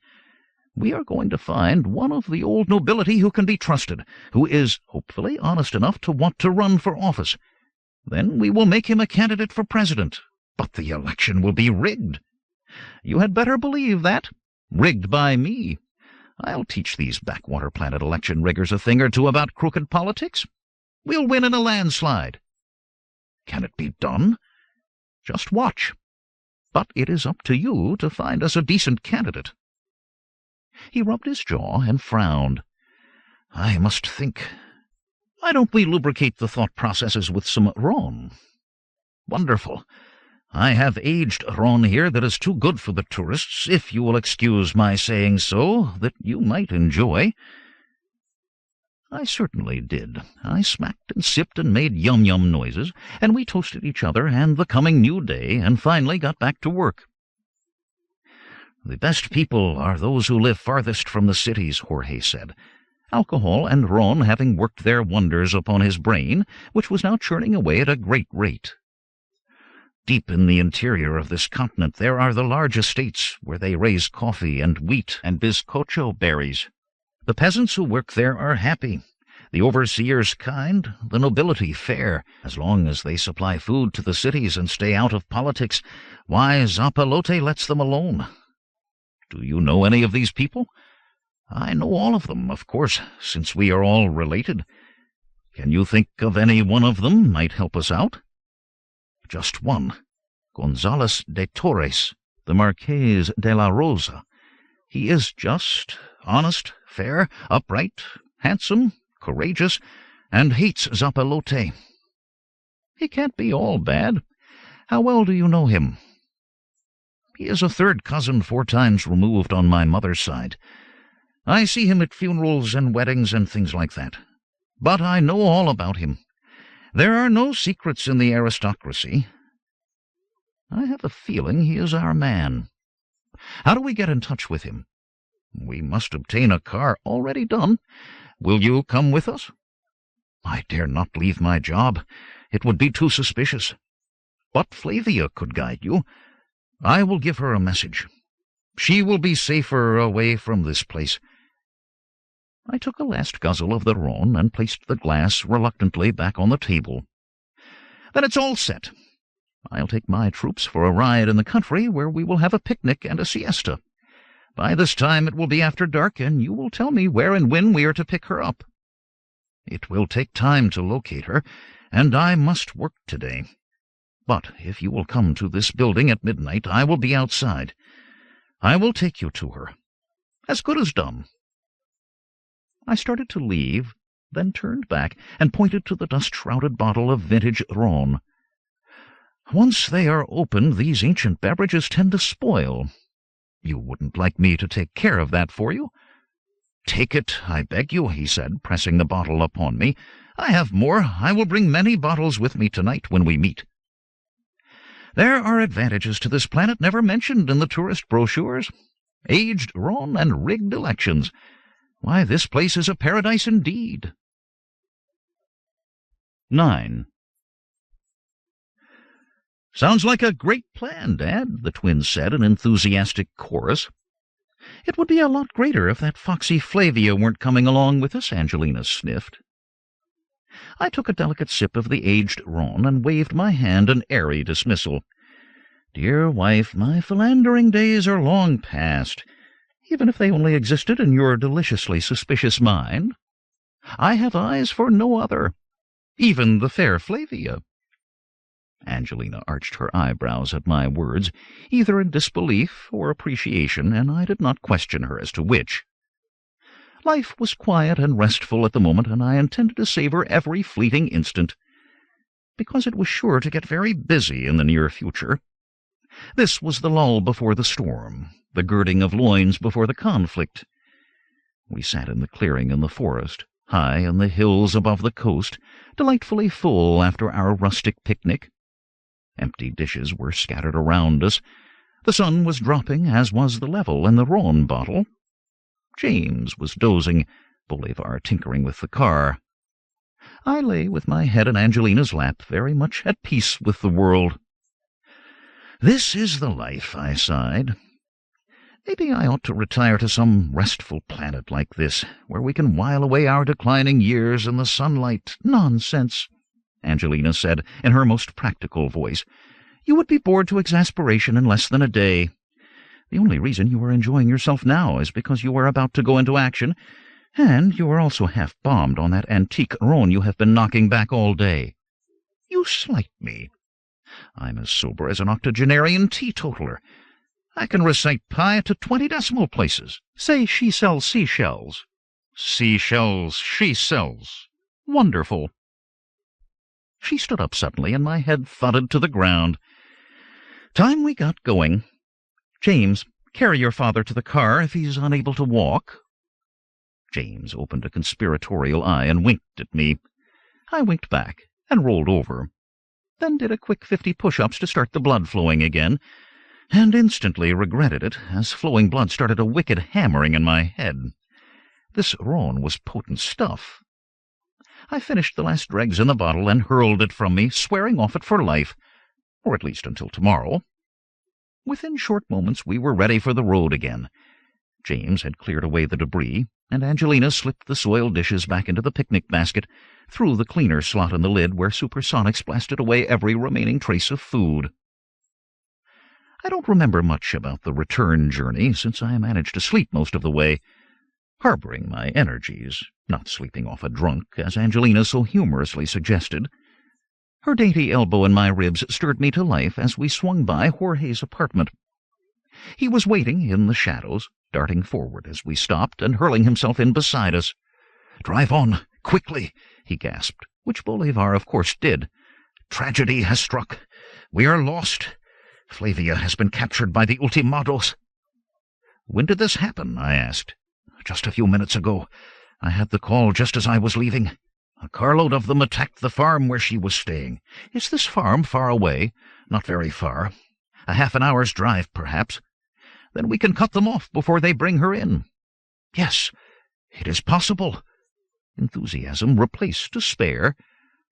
"We are going to find one of the old nobility who can be trusted, who is, hopefully, honest enough to want to run for office. Then we will make him a candidate for president. But the election will be rigged. You had better believe that. Rigged by me. I'll teach these backwater planet election riggers a thing or two about crooked politics. We'll win in a landslide." "Can it be done?" "Just watch. But it is up to you to find us a decent candidate." He rubbed his jaw and frowned. "I must think. Why don't we lubricate the thought processes with some ron?" "Wonderful. I have aged ron here that is too good for the tourists, if you will excuse my saying so, that you might enjoy." I certainly did. I smacked and sipped and made yum-yum noises, and we toasted each other and the coming new day, and finally got back to work. "The best people are those who live farthest from the cities," Jorge said, alcohol and ron having worked their wonders upon his brain, which was now churning away at a great rate. "Deep in the interior of this continent there are the large estates where they raise coffee and wheat and bizcocho berries. The peasants who work there are happy, the overseers kind, the nobility fair. As long as they supply food to the cities and stay out of politics, why, Zapalote lets them alone. Do you know any of these people?" "I know all of them, of course, since we are all related. Can you think of any one of them might help us out?" "Just one. Gonzales de Torres, the Marqués de la Rosa. He is just, honest, fair, upright, handsome, courageous, and hates Zapalote." "He can't be all bad. How well do you know him?" "He is a third cousin 4 times removed on my mother's side. I see him at funerals and weddings and things like that. But I know all about him. There are no secrets in the aristocracy. I have a feeling he is our man. How do we get in touch with him?" "We must obtain a car." "Already done. Will you come with us?" "I dare not leave my job. It would be too suspicious. But Flavia could guide you. I will give her a message. She will be safer away from this place." I took a last guzzle of the ron and placed the glass reluctantly back on the table. "Then it's all set. I'll take my troops for a ride in the country, where we will have a picnic and a siesta. By this time it will be after dark, and you will tell me where and when we are to pick her up. It will take time to locate her, and I must work today. But if you will come to this building at midnight, I will be outside. I will take you to her. As good as done." I started to leave, then turned back and pointed to the dust-shrouded bottle of vintage ron. "Once they are opened, these ancient beverages tend to spoil. You wouldn't like me to take care of that for you?" "Take it, I beg you," he said, pressing the bottle upon me. "I have more. I will bring many bottles with me tonight when we meet." There are advantages to this planet never mentioned in the tourist brochures. Aged ron and rigged elections. Why, this place is a paradise indeed. 9. "Sounds like a great plan, Dad," the twins said in enthusiastic chorus. "It would be a lot greater if that foxy Flavia weren't coming along with us," Angelina sniffed. I took a delicate sip of the aged ron and waved my hand in airy dismissal. "Dear wife, my philandering days are long past, even if they only existed in your deliciously suspicious mind. I have eyes for no other, even the fair Flavia." Angelina arched her eyebrows at my words, either in disbelief or appreciation, and I did not question her as to which. Life was quiet and restful at the moment, and I intended to savor every fleeting instant, because it was sure to get very busy in the near future. This was the lull before the storm, the girding of loins before the conflict. We sat in the clearing in the forest, high in the hills above the coast, delightfully full after our rustic picnic. Empty dishes were scattered around us. The sun was dropping, as was the level in the Rhone bottle. James was dozing, Bolivar tinkering with the car. I lay with my head in Angelina's lap, very much at peace with the world. "This is the life," I sighed. "Maybe I ought to retire to some restful planet like this, where we can while away our declining years in the sunlight." "Nonsense," Angelina said in her most practical voice. "You would be bored to exasperation in less than a day. The only reason you are enjoying yourself now is because you are about to go into action, and you are also half-bombed on that antique Rhone you have been knocking back all day." "You slight me. I'm as sober as an octogenarian teetotaler. I can recite pi to 20 decimal places. Say she sells seashells." "Seashells she sells." "Wonderful." She stood up suddenly, and my head thudded to the ground. Time we got going. "James, carry your father to the car if he's unable to walk." James opened a conspiratorial eye and winked at me. I winked back and rolled over, then did a quick 50 push-ups to start the blood flowing again, and instantly regretted it as flowing blood started a wicked hammering in my head. This Rhone was potent stuff. I finished the last dregs in the bottle and hurled it from me, swearing off it for life, or at least until tomorrow. Within short moments we were ready for the road again. James had cleared away the debris, and Angelina slipped the soiled dishes back into the picnic basket, through the cleaner slot in the lid where supersonics blasted away every remaining trace of food. I don't remember much about the return journey, since I managed to sleep most of the way, harboring my energies, not sleeping off a drunk, as Angelina so humorously suggested. Her dainty elbow in my ribs stirred me to life as we swung by Jorge's apartment. He was waiting in the shadows, darting forward as we stopped and hurling himself in beside us. "Drive on, quickly," he gasped, which Bolivar of course did. "Tragedy has struck. We are lost. Flavia has been captured by the Ultimados." "When did this happen?" I asked. "Just a few minutes ago. I had the call just as I was leaving. A carload of them attacked the farm where she was staying." "Is this farm far away?" "Not very far. A half an hour's drive, perhaps." "Then we can cut them off before they bring her in." "Yes, it is possible." Enthusiasm replaced despair.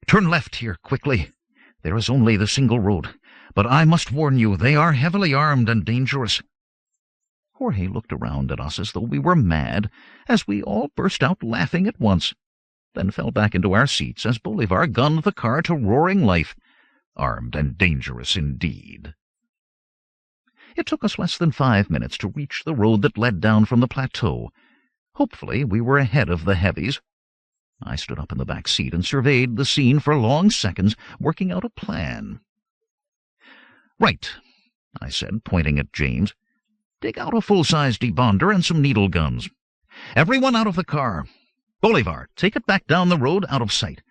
"Turn left here, quickly. There is only the single road, but I must warn you, they are heavily armed and dangerous." Jorge looked around at us as though we were mad, as we all burst out laughing at once, then fell back into our seats as Bolivar gunned the car to roaring life. Armed and dangerous indeed. It took us less than 5 minutes to reach the road that led down from the plateau. Hopefully we were ahead of the heavies. I stood up in the back seat and surveyed the scene for long seconds, working out a plan. "Right," I said, pointing at James. "Dig out a full-size debonder and some needle guns. Everyone out of the car. Bolivar, take it back down the road out of sight.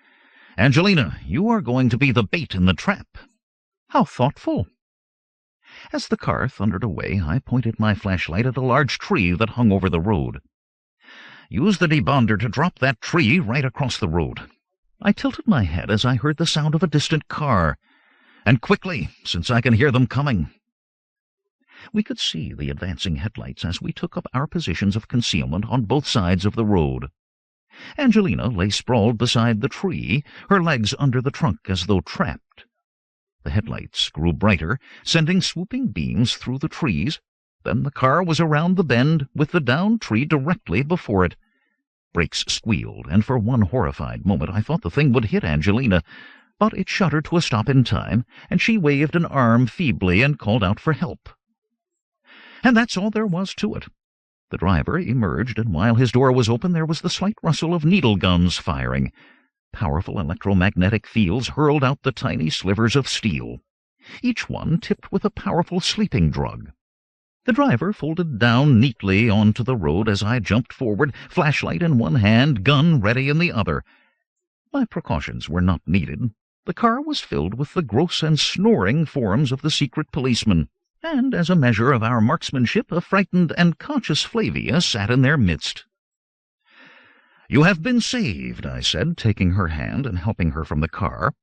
Angelina, you are going to be the bait in the trap." "How thoughtful." As the car thundered away, I pointed my flashlight at a large tree that hung over the road. "Use the debonder to drop that tree right across the road." I tilted my head as I heard the sound of a distant car. "And quickly, since I can hear them coming." We could see the advancing headlights as we took up our positions of concealment on both sides of the road. Angelina lay sprawled beside the tree, her legs under the trunk as though trapped. The headlights grew brighter, sending swooping beams through the trees. Then the car was around the bend, with the downed tree directly before it. Brakes squealed, and for one horrified moment I thought the thing would hit Angelina, but it shuddered to a stop in time, and she waved an arm feebly and called out for help. And that's all there was to it. The driver emerged, and while his door was open there was the slight rustle of needle guns firing. Powerful electromagnetic fields hurled out the tiny slivers of steel, each one tipped with a powerful sleeping drug. The driver folded down neatly onto the road as I jumped forward, flashlight in one hand, gun ready in the other. My precautions were not needed. The car was filled with the gross and snoring forms of the secret policeman. and as a measure of our marksmanship, a frightened and conscious Flavia sat in their midst. "You have been saved," I said, taking her hand and helping her from the car,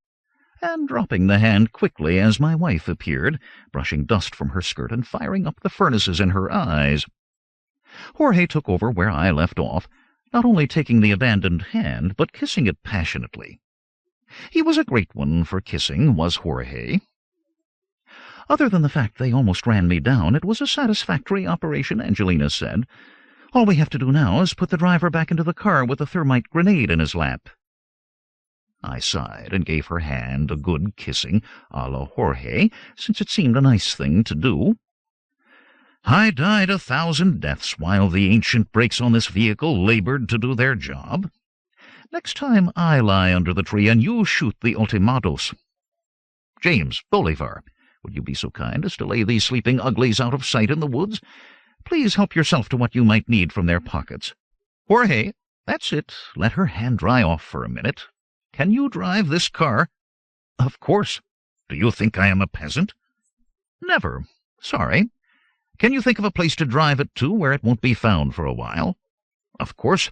and dropping the hand quickly as my wife appeared, brushing dust from her skirt and firing up the furnaces in her eyes. Jorge took over where I left off, not only taking the abandoned hand, but kissing it passionately. He was a great one for kissing, was Jorge. Other than the fact they almost ran me down, it was a satisfactory operation, Angelina said. All we have to do now is put the driver back into the car with a thermite grenade in his lap. I sighed and gave her hand a good kissing, a la Jorge, since it seemed a nice thing to do. I died 1,000 deaths while the ancient brakes on this vehicle labored to do their job. Next time I lie under the tree and you shoot the ultimatos. James, Bolivar, would you be so kind as to lay these sleeping uglies out of sight in the woods? Please help yourself to what you might need from their pockets. Jorge, that's it. Let her hand dry off for a minute. Can you drive this car? Of course. Do you think I am a peasant? Never. Sorry. Can you think of a place to drive it to where it won't be found for a while? Of course.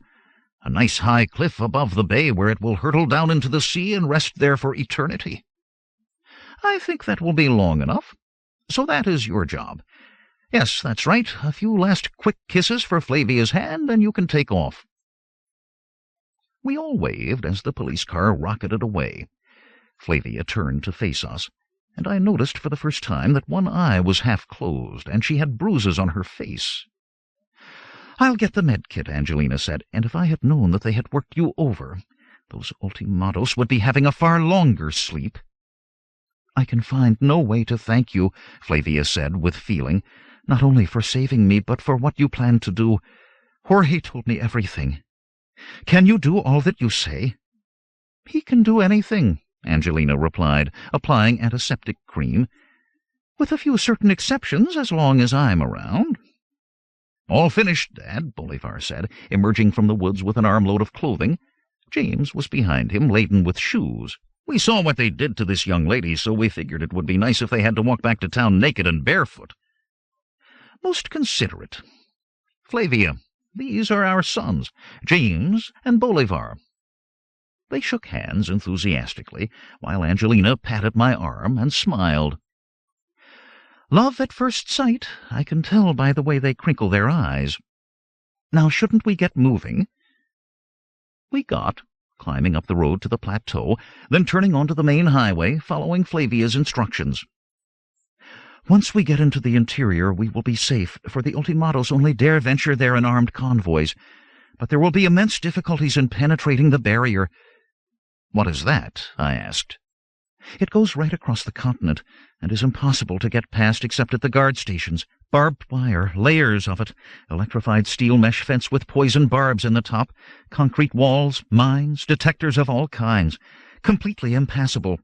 A nice high cliff above the bay where it will hurtle down into the sea and rest there for eternity. I think that will be long enough. So that is your job. Yes, that's right. A few last quick kisses for Flavia's hand, and you can take off. We all waved as the police car rocketed away. Flavia turned to face us, and I noticed for the first time that one eye was half closed, and she had bruises on her face. "I'll get the med kit," Angelina said, "and if I had known that they had worked you over, those ultimatos would be having a far longer sleep." "I can find no way to thank you," Flavia said with feeling, "not only for saving me, but for what you plan to do. Jorge told me everything. Can you do all that you say?" "He can do anything," Angelina replied, applying antiseptic cream, "with a few certain exceptions, as long as I'm around." "All finished, Dad," Bolivar said, emerging from the woods with an armload of clothing. James was behind him, laden with shoes. "We saw what they did to this young lady, so we figured it would be nice if they had to walk back to town naked and barefoot." "Most considerate. Flavia, these are our sons, James and Bolivar." They shook hands enthusiastically, while Angelina patted my arm and smiled. "Love at first sight, I can tell by the way they crinkle their eyes. Now shouldn't we get moving?" We got, climbing up the road to the plateau, then turning onto the main highway, following Flavia's instructions. "Once we get into the interior, we will be safe, for the ultimatos only dare venture there in armed convoys. But there will be immense difficulties in penetrating the barrier." "What is that?" I asked. "It goes right across the continent, and is impossible to get past except at the guard stations. Barbed wire, layers of it, electrified steel mesh fence with poison barbs in the top, concrete walls, mines, detectors of all kinds. Completely impassable."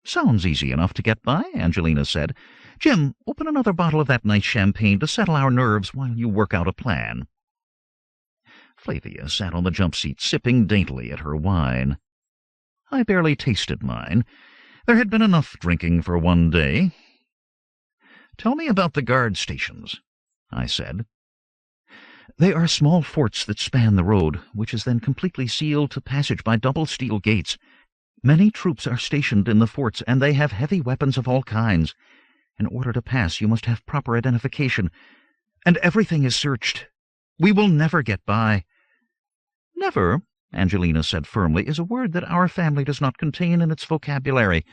"Sounds easy enough to get by," Angelina said. "Jim, open another bottle of that nice champagne to settle our nerves while you work out a plan." Flavia sat on the jump seat, sipping daintily at her wine. I barely tasted mine. There had been enough drinking for one day. "Tell me about the guard stations," I said. "They are small forts that span the road, which is then completely sealed to passage by double steel gates. Many troops are stationed in the forts, and they have heavy weapons of all kinds. In order to pass, you must have proper identification, and everything is searched. We will never get by." "Never," Angelina said firmly, "is a word that our family does not contain in its vocabulary.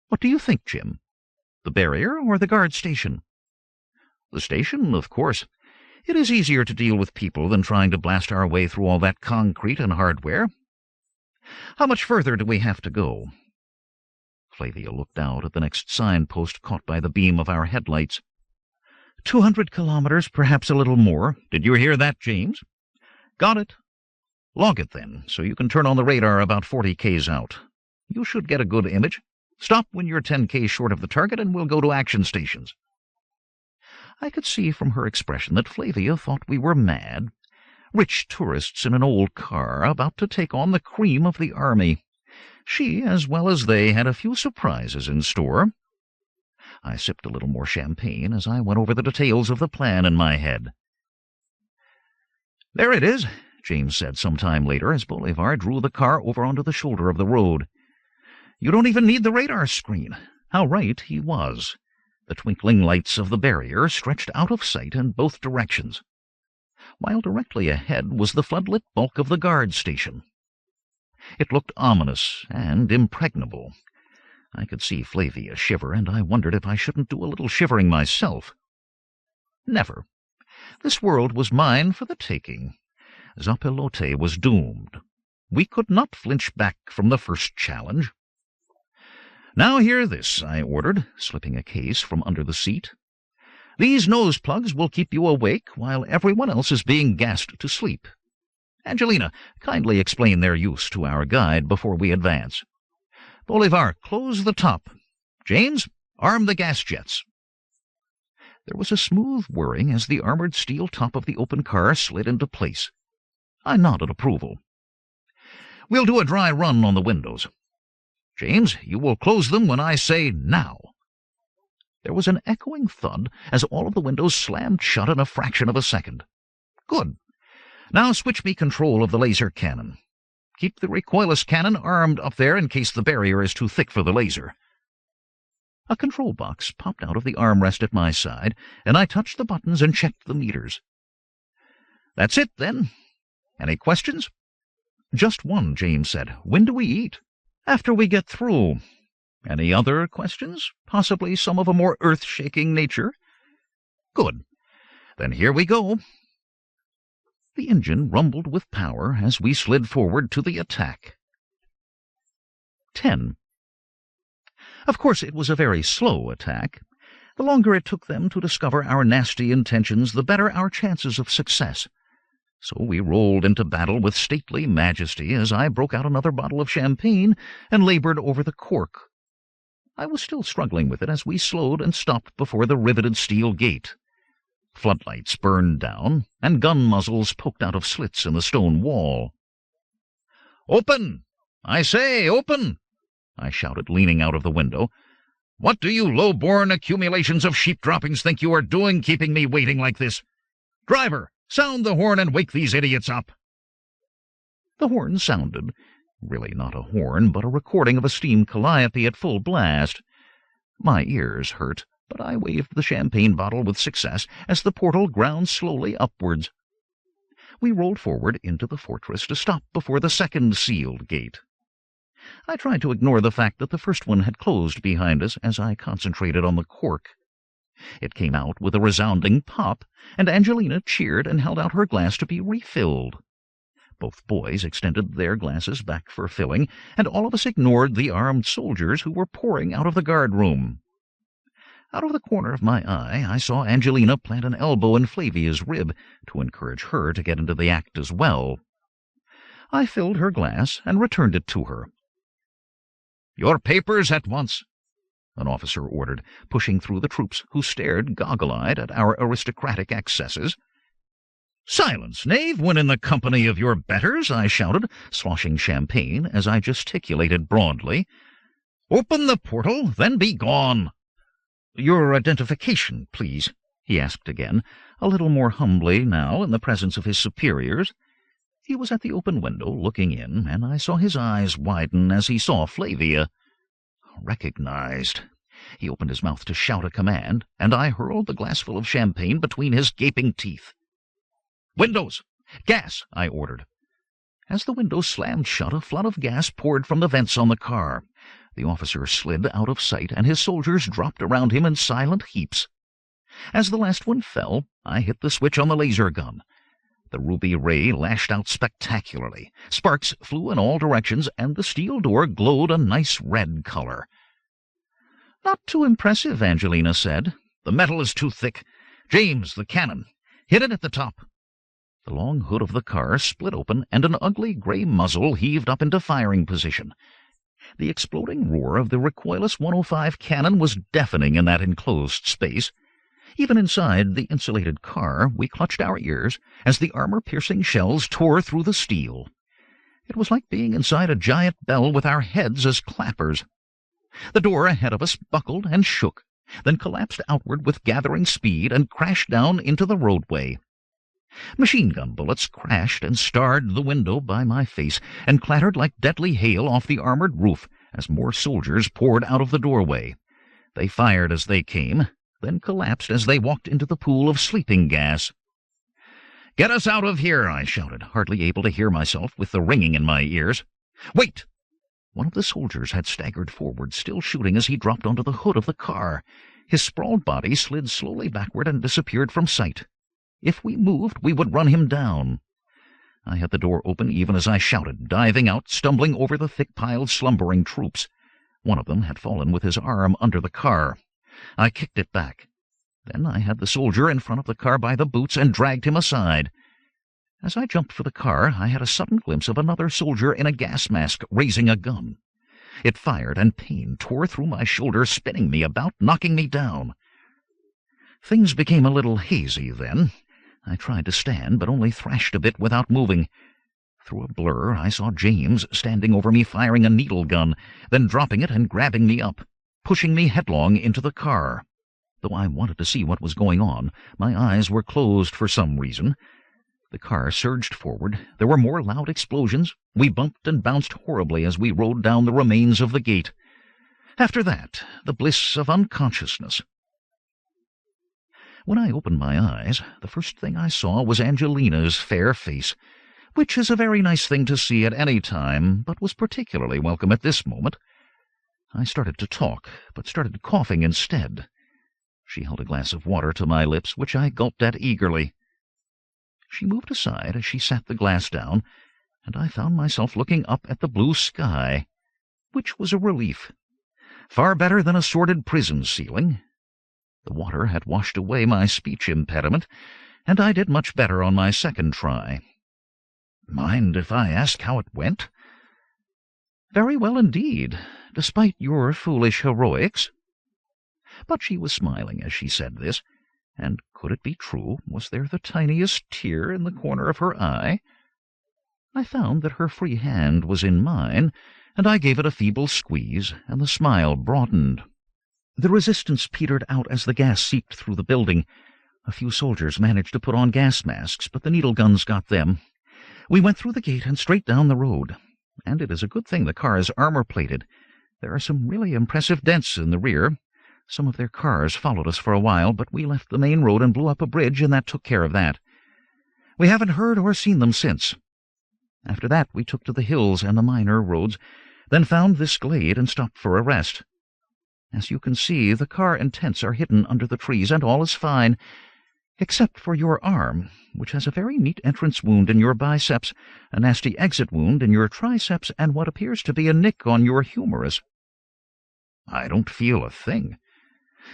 What do you think, Jim? The barrier or the guard station?" "The station, of course. It is easier to deal with people than trying to blast our way through all that concrete and hardware. How much further do we have to go?" Flavia looked out at the next signpost caught by the beam of our headlights. 200 kilometers, perhaps a little more. Did you hear that, James?" "Got it." "Log it, then, so you can turn on the radar about 40 k's out. You should get a good image. Stop when you're 10 k's short of the target, and we'll go to action stations." I could see from her expression that Flavia thought we were mad. Rich tourists in an old car, about to take on the cream of the army. She, as well as they, had a few surprises in store. I sipped a little more champagne as I went over the details of the plan in my head. "There it is," James said some time later as Bolivar drew the car over onto the shoulder of the road. "You don't even need the radar screen." How right he was. The twinkling lights of the barrier stretched out of sight in both directions, while directly ahead was the floodlit bulk of the guard station. It looked ominous and impregnable. I could see Flavia shiver, and I wondered if I shouldn't do a little shivering myself. Never. This world was mine for the taking. Zapilote was doomed. We could not flinch back from the first challenge. "Now hear this," I ordered, slipping a case from under the seat. "These nose plugs will keep you awake while everyone else is being gassed to sleep. Angelina, kindly explain their use to our guide before we advance. Bolivar, close the top. James, arm the gas jets." There was a smooth whirring as the armored steel top of the open car slid into place. I nodded approval. "We'll do a dry run on the windows. James, you will close them when I say now." There was an echoing thud as all of the windows slammed shut in a fraction of a second. "Good. Now switch me control of the laser cannon. Keep the recoilless cannon armed up there in case the barrier is too thick for the laser." A control box popped out of the armrest at my side, and I touched the buttons and checked the meters. "That's it, then. Any questions?" "Just one," James said. "When do we eat?" "After we get through. Any other questions? Possibly some of a more earth-shaking nature?" "Good. Then here we go." The engine rumbled with power as we slid forward to the attack. 10. Of course, it was a very slow attack. The longer it took them to discover our nasty intentions, the better our chances of success. So we rolled into battle with stately majesty as I broke out another bottle of champagne and labored over the cork. I was still struggling with it as we slowed and stopped before the riveted steel gate. Floodlights burned down, and gun muzzles poked out of slits in the stone wall. "Open! I say, open!" I shouted, leaning out of the window. "What do you low-born accumulations of sheep droppings think you are doing, keeping me waiting like this? Driver, sound the horn and wake these idiots up." The horn sounded. Really not a horn, but a recording of a steam calliope at full blast. My ears hurt, but I waved the champagne bottle with success as the portal ground slowly upwards. We rolled forward into the fortress to stop before the second sealed gate. I tried to ignore the fact that the first one had closed behind us as I concentrated on the cork. It came out with a resounding pop, and Angelina cheered and held out her glass to be refilled. Both boys extended their glasses back for filling, and all of us ignored the armed soldiers who were pouring out of the guard-room. Out of the corner of my eye, I saw Angelina plant an elbow in Flavia's rib to encourage her to get into the act as well. I filled her glass and returned it to her. "Your papers at once," an officer ordered, pushing through the troops who stared goggle-eyed at our aristocratic excesses. "Silence, knave, when in the company of your betters," I shouted, sloshing champagne as I gesticulated broadly. "Open the portal, then be gone." "Your identification, please," he asked again, a little more humbly now in the presence of his superiors. He was at the open window looking in, and I saw his eyes widen as he saw Flavia. Recognized. He opened his mouth to shout a command, and I hurled the glassful of champagne between his gaping teeth. "Windows! Gas!" I ordered. As the windows slammed shut, a flood of gas poured from the vents on the car. The officer slid out of sight, and his soldiers dropped around him in silent heaps. As the last one fell, I hit the switch on the laser gun. The ruby ray lashed out spectacularly. Sparks flew in all directions, and the steel door glowed a nice red color. "Not too impressive," Angelina said. "The metal is too thick. James, the cannon. Hit it at the top." The long hood of the car split open, and an ugly gray muzzle heaved up into firing position. The exploding roar of the recoilless 105 cannon was deafening in that enclosed space. Even inside the insulated car, we clutched our ears as the armor-piercing shells tore through the steel. It was like being inside a giant bell with our heads as clappers. The door ahead of us buckled and shook, then collapsed outward with gathering speed and crashed down into the roadway. Machine-gun bullets crashed and starred the window by my face and clattered like deadly hail off the armored roof as more soldiers poured out of the doorway. They fired as they came, then collapsed as they walked into the pool of sleeping gas. "Get us out of here!" I shouted, hardly able to hear myself with the ringing in my ears. "Wait!" One of the soldiers had staggered forward, still shooting as he dropped onto the hood of the car. His sprawled body slid slowly backward and disappeared from sight. If we moved, we would run him down. I had the door open even as I shouted, diving out, stumbling over the thick-piled, slumbering troops. One of them had fallen with his arm under the car. I kicked it back. Then I had the soldier in front of the car by the boots and dragged him aside. As I jumped for the car, I had a sudden glimpse of another soldier in a gas mask raising a gun. It fired, and pain tore through my shoulder, spinning me about, knocking me down. Things became a little hazy then. I tried to stand, but only thrashed a bit without moving. Through a blur, I saw James standing over me firing a needle gun, then dropping it and grabbing me up, pushing me headlong into the car. Though I wanted to see what was going on, my eyes were closed for some reason. The car surged forward. There were more loud explosions. We bumped and bounced horribly as we rode down the remains of the gate. After that, the bliss of unconsciousness. When I opened my eyes, the first thing I saw was Angelina's fair face, which is a very nice thing to see at any time, but was particularly welcome at this moment. I started to talk, but started coughing instead. She held a glass of water to my lips, which I gulped at eagerly. She moved aside as she set the glass down, and I found myself looking up at the blue sky, which was a relief. Far better than a sordid prison ceiling. The water had washed away my speech impediment, and I did much better on my second try. "Mind if I ask how it went?" "Very well indeed, despite your foolish heroics." But she was smiling as she said this, and could it be true? Was there the tiniest tear in the corner of her eye? I found that her free hand was in mine, and I gave it a feeble squeeze, and the smile broadened. The resistance petered out as the gas seeped through the building. A few soldiers managed to put on gas masks, but the needle guns got them. We went through the gate and straight down the road, and it is a good thing the car is armor-plated. There are some really impressive dents in the rear. Some of their cars followed us for a while, but we left the main road and blew up a bridge, and that took care of that. We haven't heard or seen them since. After that we took to the hills and the minor roads, then found this glade and stopped for a rest. As you can see, the car and tents are hidden under the trees, and all is fine, except for your arm, which has a very neat entrance wound in your biceps, a nasty exit wound in your triceps, and what appears to be a nick on your humerus. I don't feel a thing.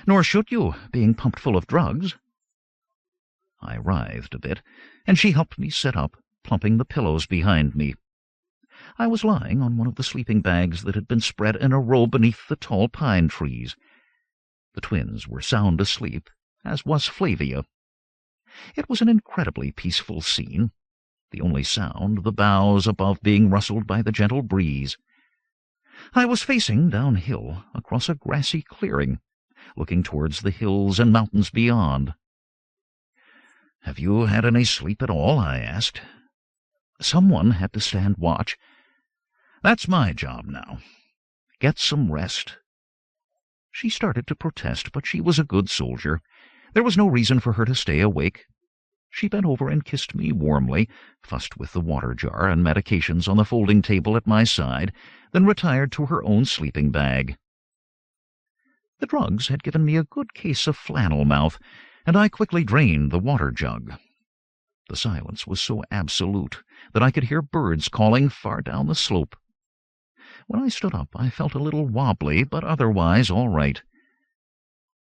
Nor should you, being pumped full of drugs. I writhed a bit, and she helped me sit up, plumping the pillows behind me. I was lying on one of the sleeping bags that had been spread in a row beneath the tall pine trees. The twins were sound asleep, as was Flavia. It was an incredibly peaceful scene, the only sound the boughs above being rustled by the gentle breeze. I was facing downhill across a grassy clearing, looking towards the hills and mountains beyond. "Have you had any sleep at all?" I asked. "Someone had to stand watch. That's my job now. Get some rest." She started to protest, but she was a good soldier. There was no reason for her to stay awake. She bent over and kissed me warmly, fussed with the water jar and medications on the folding table at my side, then retired to her own sleeping bag. The drugs had given me a good case of flannel mouth, and I quickly drained the water jug. The silence was so absolute that I could hear birds calling far down the slope. When I stood up, I felt a little wobbly, but otherwise all right.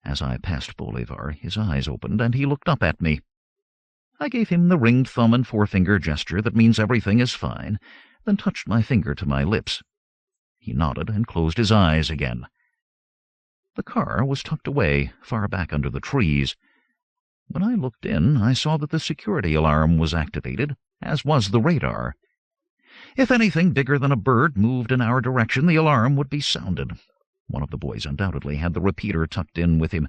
As I passed Bolivar, his eyes opened, and he looked up at me. I gave him the ringed thumb and forefinger gesture that means everything is fine, then touched my finger to my lips. He nodded and closed his eyes again. The car was tucked away, far back under the trees. When I looked in, I saw that the security alarm was activated, as was the radar. If anything bigger than a bird moved in our direction, the alarm would be sounded. One of the boys undoubtedly had the repeater tucked in with him.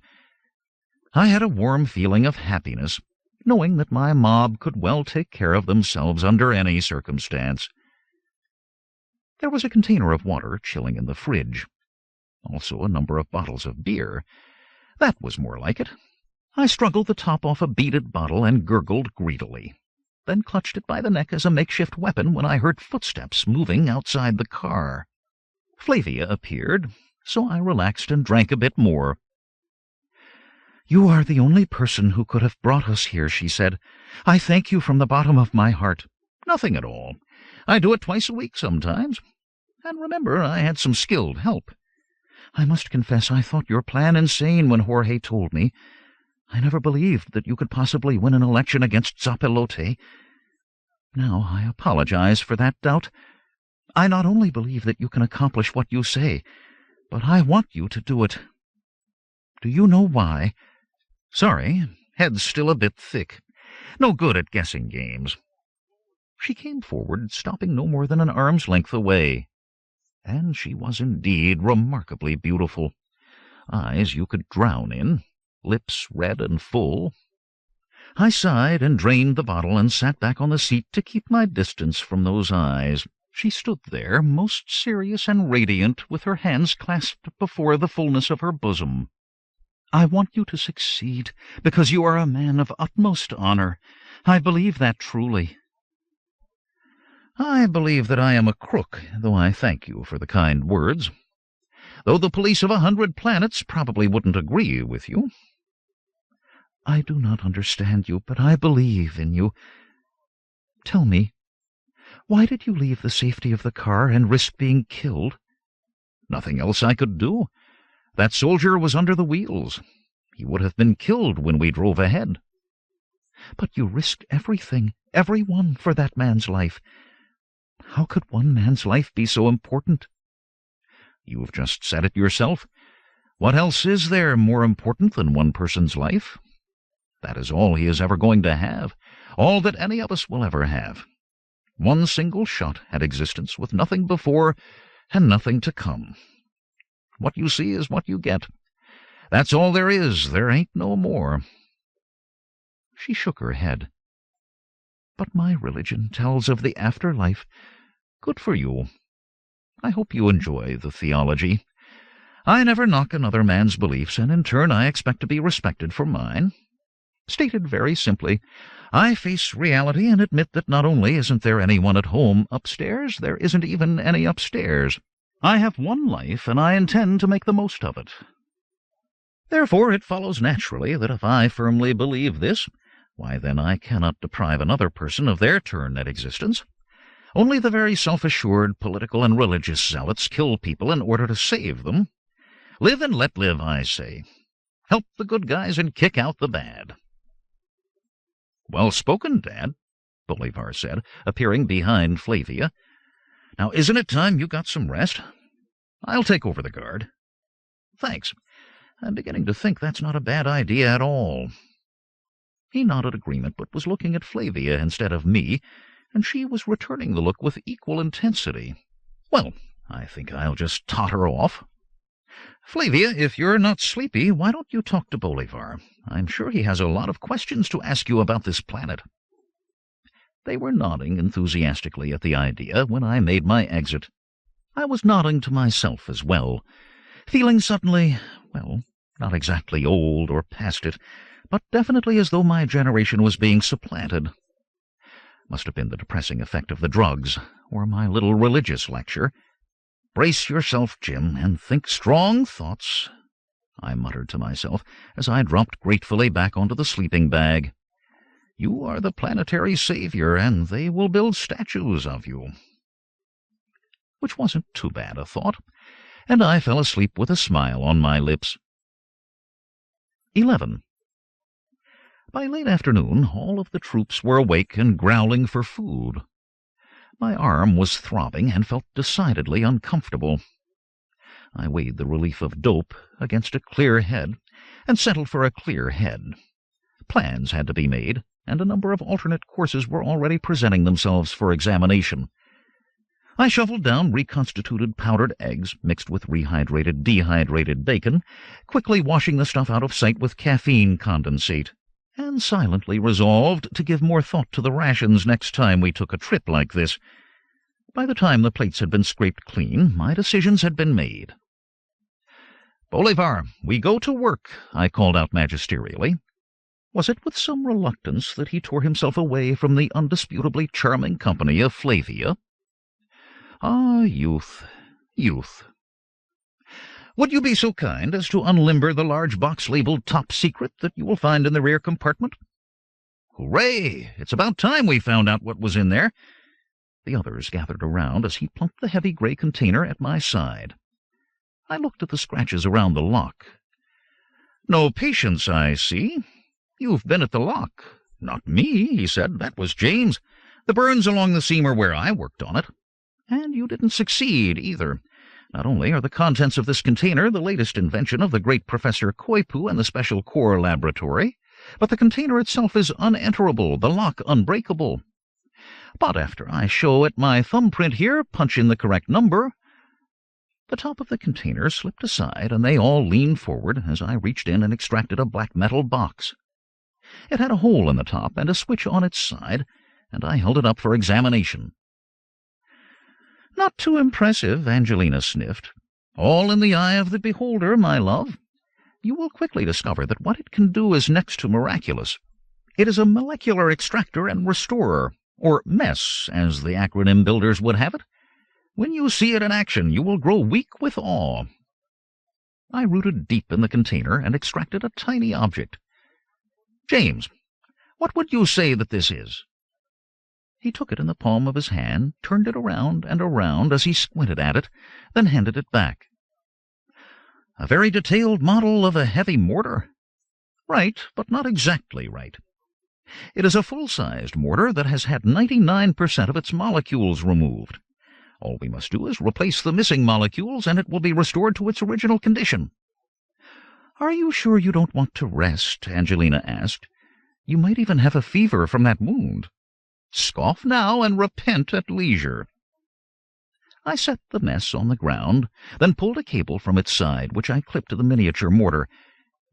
I had a warm feeling of happiness, knowing that my mob could well take care of themselves under any circumstance. There was a container of water chilling in the fridge. Also a number of bottles of beer. That was more like it. I struggled the top off a beaded bottle and gurgled greedily, then clutched it by the neck as a makeshift weapon when I heard footsteps moving outside the car. Flavia appeared, so I relaxed and drank a bit more. "You are the only person who could have brought us here," she said. "I thank you from the bottom of my heart." "Nothing at all. I do it twice a week sometimes. And remember, I had some skilled help." "I must confess I thought your plan insane when Jorge told me. I never believed that you could possibly win an election against Zapelote. Now I apologize for that doubt. I not only believe that you can accomplish what you say, but I want you to do it. Do you know why?" "Sorry, head's still a bit thick. No good at guessing games." She came forward, stopping no more than an arm's length away. And she was indeed remarkably beautiful. Eyes you could drown in, lips red and full. I sighed and drained the bottle and sat back on the seat to keep my distance from those eyes. She stood there, most serious and radiant, with her hands clasped before the fullness of her bosom. "I want you to succeed, because you are a man of utmost honor. I believe that truly." "I believe that I am a crook, though I thank you for the kind words. Though the police of 100 planets probably wouldn't agree with you." "I do not understand you, but I believe in you. Tell me, why did you leave the safety of the car and risk being killed?" "Nothing else I could do. That soldier was under the wheels. He would have been killed when we drove ahead." "But you risked everything, every one, for that man's life. How could one man's life be so important?" "You've just said it yourself. What else is there more important than one person's life? That is all he is ever going to have, all that any of us will ever have. One single shot at existence with nothing before and nothing to come. What you see is what you get. That's all there is. There ain't no more." She shook her head. "But my religion tells of the afterlife." "Good for you. I hope you enjoy the theology. I never knock another man's beliefs, and in turn I expect to be respected for mine. Stated very simply, I face reality and admit that not only isn't there anyone at home upstairs, there isn't even any upstairs. I have one life, and I intend to make the most of it. Therefore it follows naturally that if I firmly believe this, why then I cannot deprive another person of their turn at existence. Only the very self-assured political and religious zealots kill people in order to save them. Live and let live, I say. Help the good guys and kick out the bad." "Well spoken, Dad," Bolivar said, appearing behind Flavia. "Now isn't it time you got some rest? I'll take over the guard." "Thanks. I'm beginning to think that's not a bad idea at all." He nodded agreement, but was looking at Flavia instead of me, and she was returning the look with equal intensity. "Well, I think I'll just totter off. Flavia, if you're not sleepy, why don't you talk to Bolivar? I'm sure he has a lot of questions to ask you about this planet." They were nodding enthusiastically at the idea when I made my exit. I was nodding to myself as well, feeling suddenly, well, not exactly old or past it, but definitely as though my generation was being supplanted. Must have been the depressing effect of the drugs, or my little religious lecture. "Brace yourself, Jim, and think strong thoughts," I muttered to myself as I dropped gratefully back onto the sleeping bag. "You are the planetary savior, and they will build statues of you." Which wasn't too bad a thought, and I fell asleep with a smile on my lips. 11. By late afternoon, all of the troops were awake and growling for food. My arm was throbbing and felt decidedly uncomfortable. I weighed the relief of dope against a clear head and settled for a clear head. Plans had to be made, and a number of alternate courses were already presenting themselves for examination. I shoveled down reconstituted powdered eggs mixed with rehydrated dehydrated bacon, quickly washing the stuff out of sight with caffeine condensate, and silently resolved to give more thought to the rations next time we took a trip like this. By the time the plates had been scraped clean, my decisions had been made. "Bolivar, we go to work," I called out magisterially. Was it with some reluctance that he tore himself away from the undisputably charming company of Flavia? Ah, youth, youth. "Would you be so kind as to unlimber the large box labeled Top Secret that you will find in the rear compartment?" "Hooray! It's about time we found out what was in there." The others gathered around as he plumped the heavy gray container at my side. I looked at the scratches around the lock. "No patience, I see. You've been at the lock." "Not me," he said. "That was James. The burns along the seam are where I worked on it." "And you didn't succeed, either. Not only are the contents of this container the latest invention of the great Professor Koipu and the Special Core Laboratory, but the container itself is unenterable, the lock unbreakable. But after I show it my thumbprint here, punch in the correct number—" The top of the container slipped aside, and they all leaned forward as I reached in and extracted a black metal box. It had a hole in the top and a switch on its side, and I held it up for examination. "Not too impressive," Angelina sniffed. "All in the eye of the beholder, my love. You will quickly discover that what it can do is next to miraculous. It is a molecular extractor and restorer, or MESS, as the acronym builders would have it. When you see it in action, you will grow weak with awe." I rooted deep in the container and extracted a tiny object. "James, what would you say that this is?" He took it in the palm of his hand, turned it around and around as he squinted at it, then handed it back. "A very detailed model of a heavy mortar?" "Right, but not exactly right. It is a full-sized mortar that has had 99% of its molecules removed. All we must do is replace the missing molecules, and it will be restored to its original condition." "Are you sure you don't want to rest?" Angelina asked. "You might even have a fever from that wound." "Scoff now and repent at leisure." I set the mess on the ground, then pulled a cable from its side, which I clipped to the miniature mortar.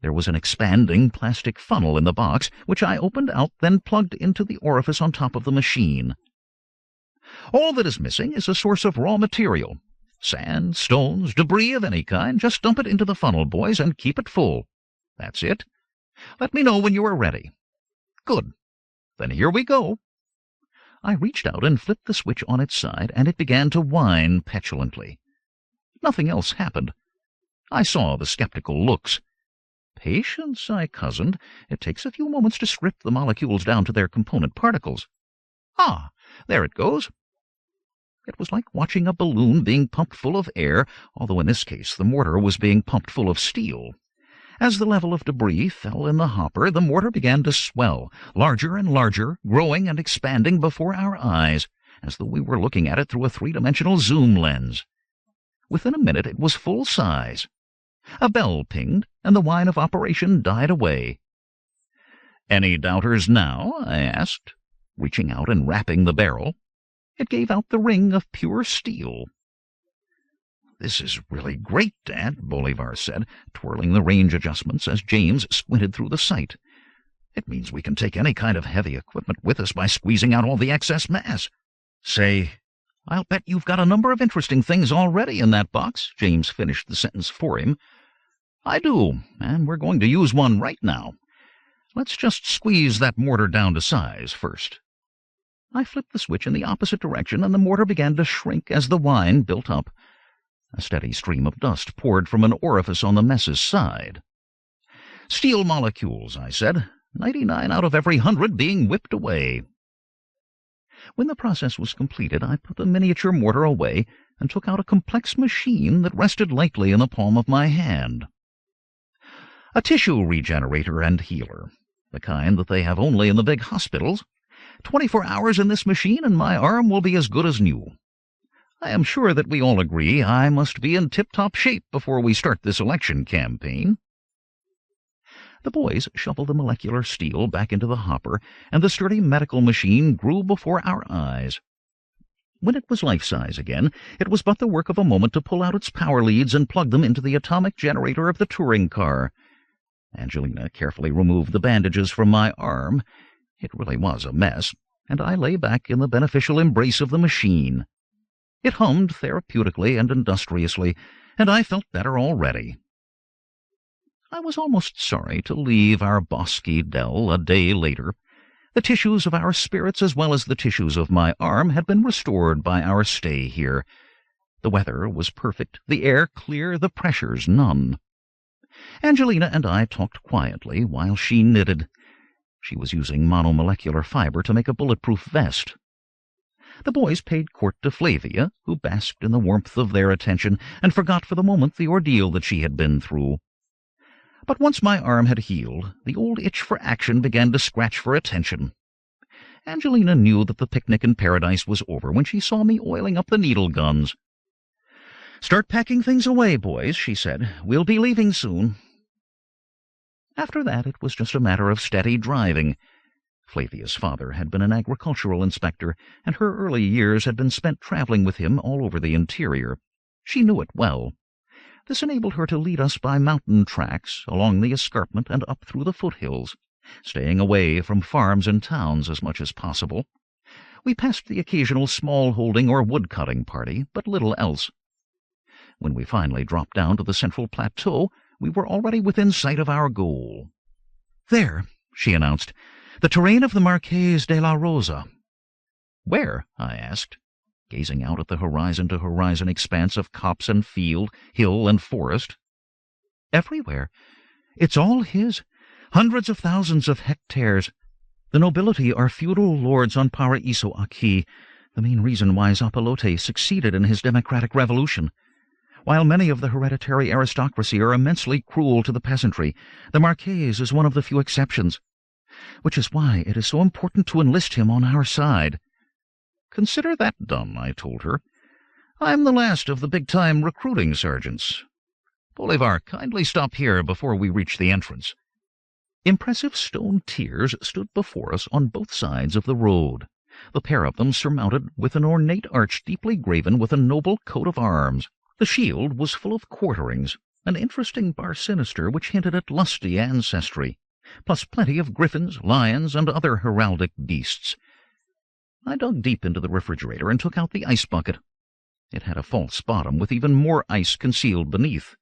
There was an expanding plastic funnel in the box, which I opened out, then plugged into the orifice on top of the machine. "All that is missing is a source of raw material. Sand, stones, debris of any kind. Just dump it into the funnel, boys, and keep it full. That's it. Let me know when you are ready." "Good. Then here we go." I reached out and flipped the switch on its side, and it began to whine petulantly. Nothing else happened. I saw the skeptical looks. "Patience," I cozened. "It takes a few moments to strip the molecules down to their component particles. Ah, there it goes." It was like watching a balloon being pumped full of air, although in this case the mortar was being pumped full of steel. As the level of debris fell in the hopper, the mortar began to swell, larger and larger, growing and expanding before our eyes, as though we were looking at it through a three-dimensional zoom lens. Within a minute it was full size. A bell pinged, and the whine of operation died away. "Any doubters now?" I asked, reaching out and rapping the barrel. It gave out the ring of pure steel. "This is really great, Dad," Bolivar said, twirling the range adjustments as James squinted through the sight. "It means we can take any kind of heavy equipment with us by squeezing out all the excess mass. Say, I'll bet you've got a number of interesting things already in that box." James finished the sentence for him. "I do, and we're going to use one right now. Let's just squeeze that mortar down to size first." I flipped the switch in the opposite direction, and the mortar began to shrink as the whine built up. A steady stream of dust poured from an orifice on the mess's side. "Steel molecules," I said, 99 out of every 100 being whipped away." When the process was completed, I put the miniature mortar away and took out a complex machine that rested lightly in the palm of my hand. A tissue regenerator and healer, the kind that they have only in the big hospitals. 24 hours in this machine and my arm will be as good as new. I am sure that we all agree I must be in tip-top shape before we start this election campaign. The boys shoveled the molecular steel back into the hopper, and the sturdy medical machine grew before our eyes. When it was life-size again, it was but the work of a moment to pull out its power leads and plug them into the atomic generator of the touring car. Angelina carefully removed the bandages from my arm. It really was a mess, and I lay back in the beneficial embrace of the machine. It hummed therapeutically and industriously, and I felt better already. I was almost sorry to leave our bosky dell a day later. The tissues of our spirits as well as the tissues of my arm had been restored by our stay here. The weather was perfect, the air clear, the pressures none. Angelina and I talked quietly while she knitted. She was using monomolecular fiber to make a bulletproof vest. The boys paid court to Flavia, who basked in the warmth of their attention and forgot for the moment the ordeal that she had been through. But once my arm had healed, the old itch for action began to scratch for attention. Angelina knew that the picnic in paradise was over when she saw me oiling up the needle guns. "Start packing things away, boys," she said. "We'll be leaving soon." After that, it was just a matter of steady driving. Flavia's father had been an agricultural inspector, and her early years had been spent traveling with him all over the interior. She knew it well. This enabled her to lead us by mountain tracks, along the escarpment and up through the foothills, staying away from farms and towns as much as possible. We passed the occasional small-holding or wood-cutting party, but little else. When we finally dropped down to the central plateau, we were already within sight of our goal. "There," she announced, "the terrain of the Marqués de la Rosa." "Where?" I asked, gazing out at the horizon-to-horizon expanse of copse and field, hill and forest. "Everywhere. It's all his. Hundreds of thousands of hectares. The nobility are feudal lords on Paraiso-Aqui, the main reason why Zapalote succeeded in his democratic revolution. While many of the hereditary aristocracy are immensely cruel to the peasantry, the Marqués is one of the few exceptions, which is why it is so important to enlist him on our side." "Consider that done," I told her. "I'm the last of the big-time recruiting sergeants. Bolivar, kindly stop here before we reach the entrance." Impressive stone tiers stood before us on both sides of the road, the pair of them surmounted with an ornate arch deeply graven with a noble coat of arms. The shield was full of quarterings, an interesting bar sinister which hinted at lusty ancestry, plus plenty of griffins, lions, and other heraldic beasts. I dug deep into the refrigerator and took out the ice bucket. It had a false bottom with even more ice concealed beneath.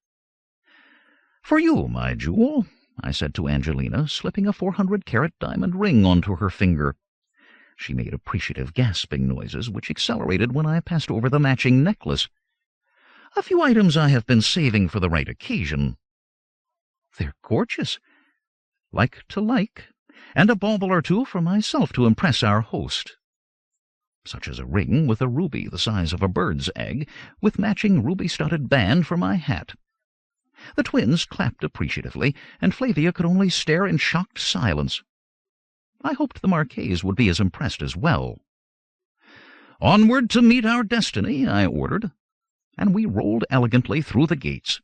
"For you, my jewel," I said to Angelina, slipping a 400-carat diamond ring onto her finger. She made appreciative gasping noises, which accelerated when I passed over the matching necklace. "A few items I have been saving for the right occasion." "They're gorgeous. Like to like, and a bauble or two for myself to impress our host." Such as a ring with a ruby the size of a bird's egg, with matching ruby-studded band for my hat. The twins clapped appreciatively, and Flavia could only stare in shocked silence. I hoped the Marqués would be as impressed as well. "Onward to meet our destiny," I ordered, and we rolled elegantly through the gates.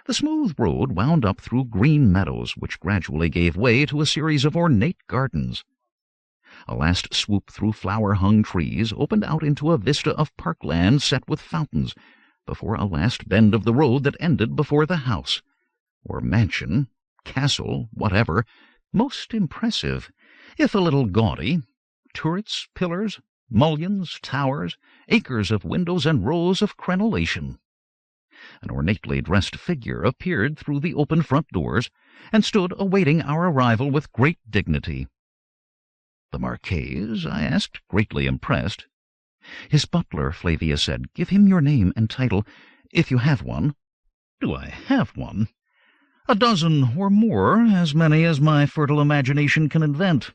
The smooth road wound up through green meadows, which gradually gave way to a series of ornate gardens. A last swoop through flower-hung trees opened out into a vista of parkland set with fountains, before a last bend of the road that ended before the house, or mansion, castle, whatever, most impressive, if a little gaudy. Turrets, pillars, mullions, towers, acres of windows, and rows of crenellation. An ornately dressed figure appeared through the open front doors, and stood awaiting our arrival with great dignity. "The Marqués?" I asked, greatly impressed. "His butler," Flavia said. "Give him your name and title, if you have one." "Do I have one?" "A dozen or more, as many as my fertile imagination can invent."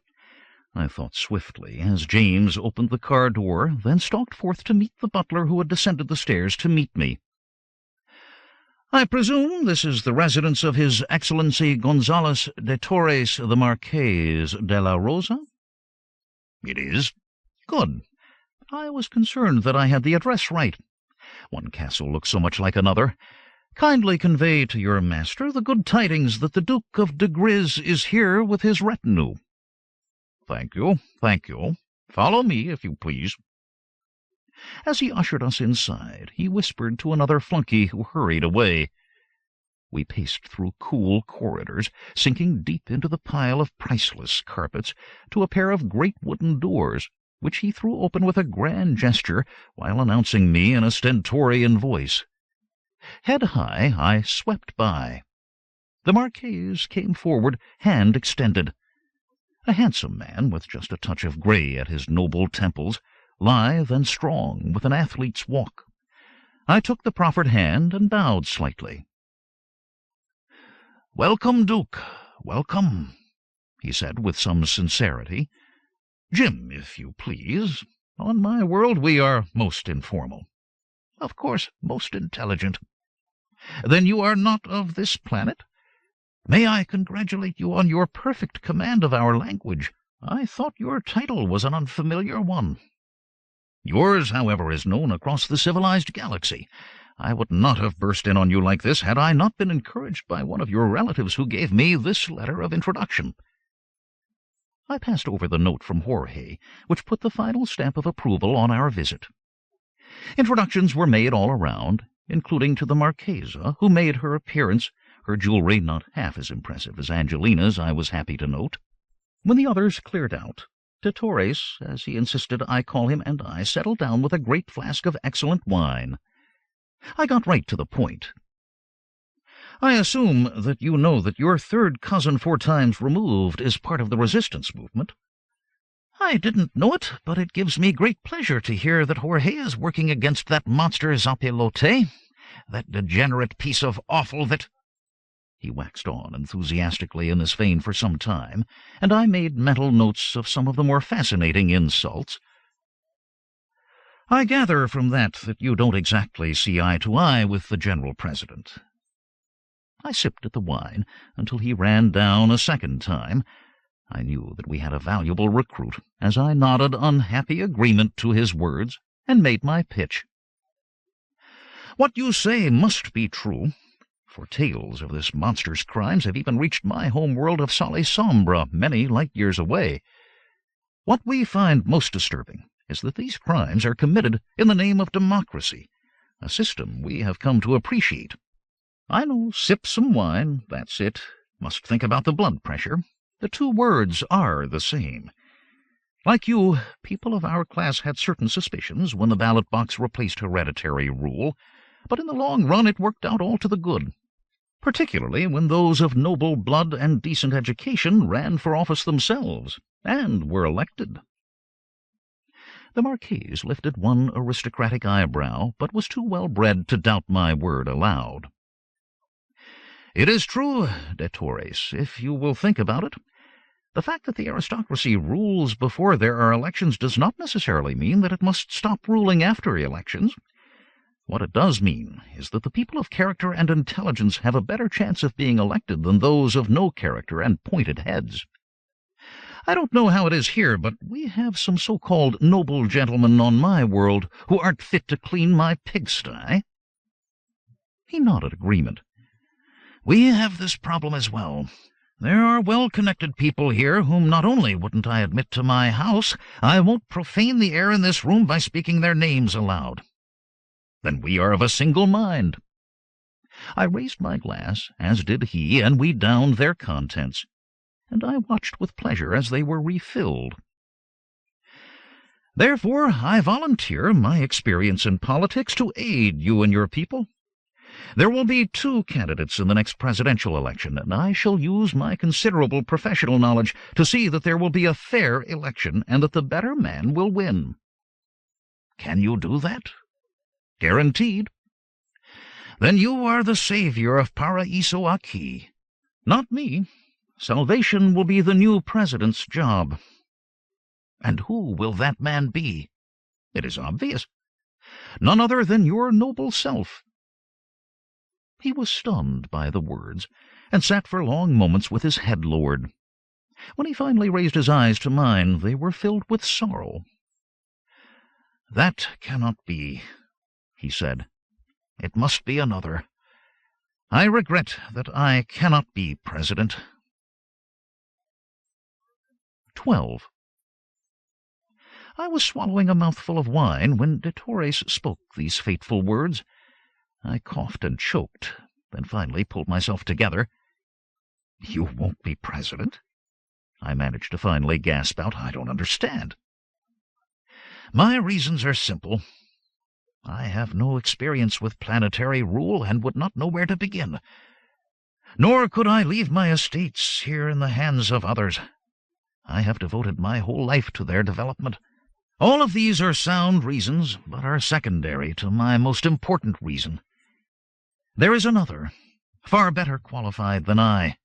I thought swiftly as James opened the car door, then stalked forth to meet the butler who had descended the stairs to meet me. "I presume this is the residence of His Excellency Gonzales de Torres the Marqués de la Rosa?" "It is." "Good. I was concerned that I had the address right. One castle looks so much like another. Kindly convey to your master the good tidings that the Duke of diGriz is here with his retinue." "Thank you, thank you. Follow me, if you please." As he ushered us inside, he whispered to another flunky who hurried away. We paced through cool corridors, sinking deep into the pile of priceless carpets, to a pair of great wooden doors, which he threw open with a grand gesture while announcing me in a stentorian voice. Head high, I swept by. The Marquise came forward, hand extended. A handsome man with just a touch of gray at his noble temples, lithe and strong, with an athlete's walk. I took the proffered hand and bowed slightly. "Welcome, Duke, welcome," he said with some sincerity. "Jim, if you please. On my world we are most informal. Of course, most intelligent. Then you are not of this planet? May I congratulate you on your perfect command of our language. I thought your title was an unfamiliar one. Yours, however, is known across the civilized galaxy. I would not have burst in on you like this had I not been encouraged by one of your relatives who gave me this letter of introduction." I passed over the note from Jorge, which put the final stamp of approval on our visit. Introductions were made all around, including to the Marchesa, who made her appearance, her jewelry not half as impressive as Angelina's, I was happy to note. When the others cleared out, Torres, as he insisted I call him, and I settled down with a great flask of excellent wine. I got right to the point. "I assume that you know that your third cousin 4 times removed is part of the resistance movement." "I didn't know it, but it gives me great pleasure to hear that Jorge is working against that monster Zapilote, that degenerate piece of offal that—" He waxed on enthusiastically in this vein for some time, and I made mental notes of some of the more fascinating insults. "I gather from that you don't exactly see eye to eye with the General President." I sipped at the wine until he ran down a second time. I knew that we had a valuable recruit, as I nodded unhappy agreement to his words and made my pitch. "What you say must be true, for tales of this monster's crimes have even reached my home world of Sale Sombra, many light-years away. What we find most disturbing is that these crimes are committed in the name of democracy, a system we have come to appreciate. I know, sip some wine, that's it. Must think about the blood pressure. The 2 words are the same. Like you, people of our class had certain suspicions when the ballot box replaced hereditary rule, but in the long run it worked out all to the good, particularly when those of noble blood and decent education ran for office themselves, and were elected." The Marquise lifted one aristocratic eyebrow, but was too well-bred to doubt my word aloud. "It is true, de Torres, if you will think about it. The fact that the aristocracy rules before there are elections does not necessarily mean that it must stop ruling after elections. What it does mean is that the people of character and intelligence have a better chance of being elected than those of no character and pointed heads. I don't know how it is here, but we have some so-called noble gentlemen on my world who aren't fit to clean my pigsty." He nodded agreement. "We have this problem as well. There are well-connected people here whom not only wouldn't I admit to my house, I won't profane the air in this room by speaking their names aloud. Then we are of a single mind." I raised my glass, as did he, and we downed their contents, and I watched with pleasure as they were refilled. "Therefore, I volunteer my experience in politics to aid you and your people. There will be 2 candidates in the next presidential election, and I shall use my considerable professional knowledge to see that there will be a fair election and that the better man will win. Can you do that?" "Guaranteed." "Then you are the savior of Paraiso-Aqui. Not me. Salvation will be the new president's job." "And who will that man be?" "It is obvious. None other than your noble self." He was stunned by the words, and sat for long moments with his head lowered. When he finally raised his eyes to mine, they were filled with sorrow. "That cannot be," he said. "It must be another. I regret that I cannot be president." 12. I was swallowing a mouthful of wine when de Torres spoke these fateful words. I coughed and choked, then finally pulled myself together. "You won't be president?" I managed to finally gasp out. "I don't understand." "My reasons are simple. I have no experience with planetary rule and would not know where to begin. Nor could I leave my estates here in the hands of others. I have devoted my whole life to their development. All of these are sound reasons, but are secondary to my most important reason. There is another, far better qualified than I,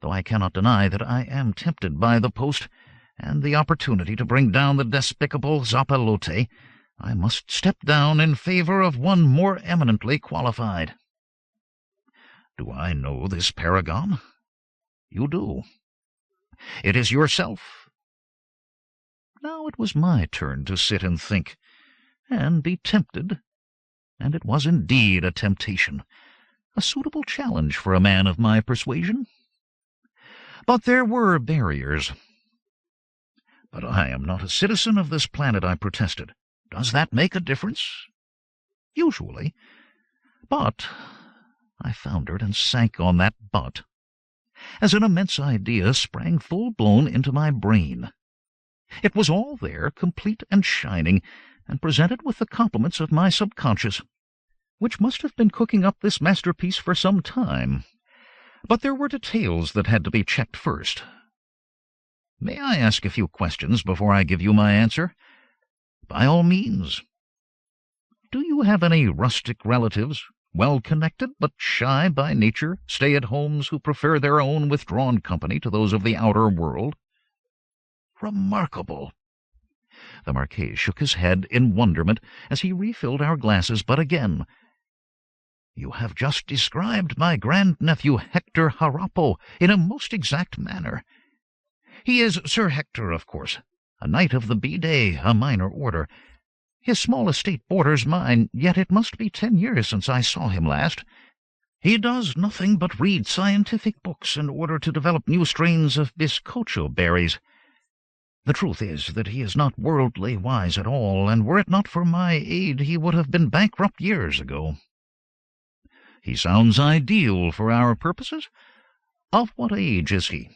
though I cannot deny that I am tempted by the post and the opportunity to bring down the despicable Zapelote. I must step down in favor of one more eminently qualified." "Do I know this paragon?" "You do. It is yourself." Now it was my turn to sit and think, and be tempted, and it was indeed a temptation, a suitable challenge for a man of my persuasion. But there were barriers. "But I am not a citizen of this planet," I protested. "Does that make a difference?" "Usually. But—" I foundered and sank on that "but," as an immense idea sprang full-blown into my brain. It was all there, complete and shining, and presented with the compliments of my subconscious, which must have been cooking up this masterpiece for some time. But there were details that had to be checked first. "May I ask a few questions before I give you my answer?" "By all means." "Do you have any rustic relatives, well-connected but shy by nature, stay-at-homes who prefer their own withdrawn company to those of the outer world?" "Remarkable!" The Marquis shook his head in wonderment as he refilled our glasses, but again, "You have just described my grandnephew Hector Harappo in a most exact manner. He is Sir Hector, of course, a knight of the B-Day, a minor order. His small estate borders mine, yet it must be 10 years since I saw him last. He does nothing but read scientific books in order to develop new strains of biscocho berries. The truth is that he is not worldly wise at all, and were it not for my aid he would have been bankrupt years ago." "He sounds ideal for our purposes. Of what age is he?"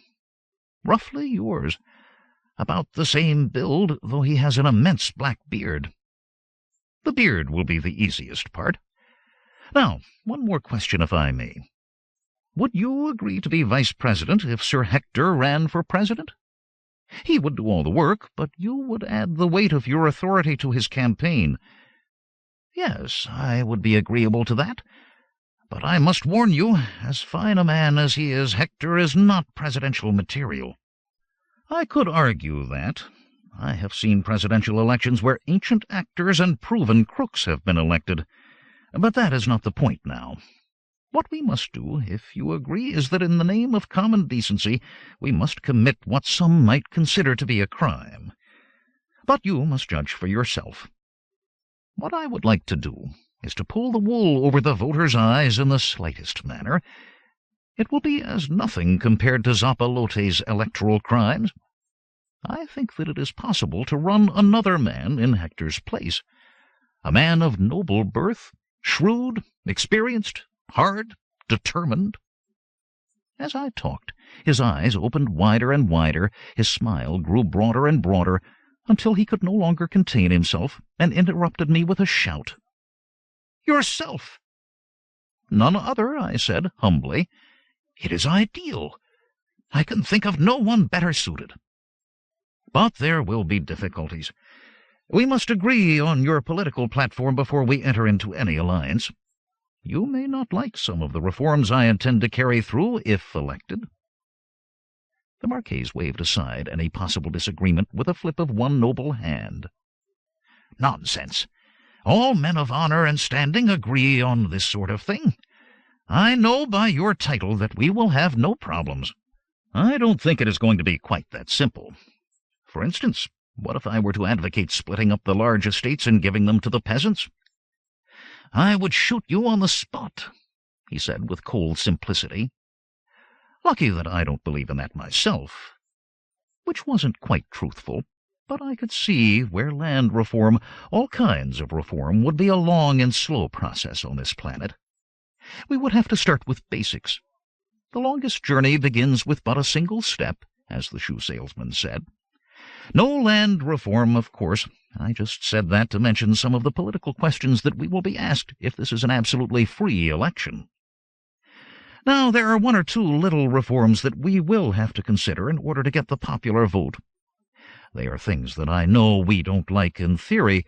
"Roughly yours. About the same build, though he has an immense black beard." "The beard will be the easiest part. Now, one more question, if I may. Would you agree to be vice-president if Sir Hector ran for president? He would do all the work, but you would add the weight of your authority to his campaign." "Yes, I would be agreeable to that. But I must warn you, as fine a man as he is, Hector is not presidential material." "I could argue that. I have seen presidential elections where ancient actors and proven crooks have been elected. But that is not the point now. What we must do, if you agree, is that in the name of common decency we must commit what some might consider to be a crime. But you must judge for yourself. What I would like to do is to pull the wool over the voters' eyes in the slightest manner. It will be as nothing compared to Zapelote's electoral crimes. I think that it is possible to run another man in Hector's place, a man of noble birth, shrewd, experienced, hard, determined." As I talked, his eyes opened wider and wider, his smile grew broader and broader, until he could no longer contain himself, and interrupted me with a shout. "Yourself!" "None other," I said humbly. "It is ideal. I can think of no one better suited. But there will be difficulties. We must agree on your political platform before we enter into any alliance. You may not like some of the reforms I intend to carry through, if elected." The Marquis waved aside any possible disagreement with a flip of one noble hand. "Nonsense! All men of honor and standing agree on this sort of thing. I know by your title that we will have no problems." "I don't think it is going to be quite that simple. For instance, what if I were to advocate splitting up the large estates and giving them to the peasants?" "I would shoot you on the spot," he said with cold simplicity. Lucky that I don't believe in that myself. Which wasn't quite truthful. But I could see where land reform, all kinds of reform, would be a long and slow process on this planet. We would have to start with basics. The longest journey begins with but a single step, as the shoe salesman said. No land reform, of course. I just said that to mention some of the political questions that we will be asked if this is an absolutely free election. Now, there are one or two little reforms that we will have to consider in order to get the popular vote. They are things that I know we don't like in theory,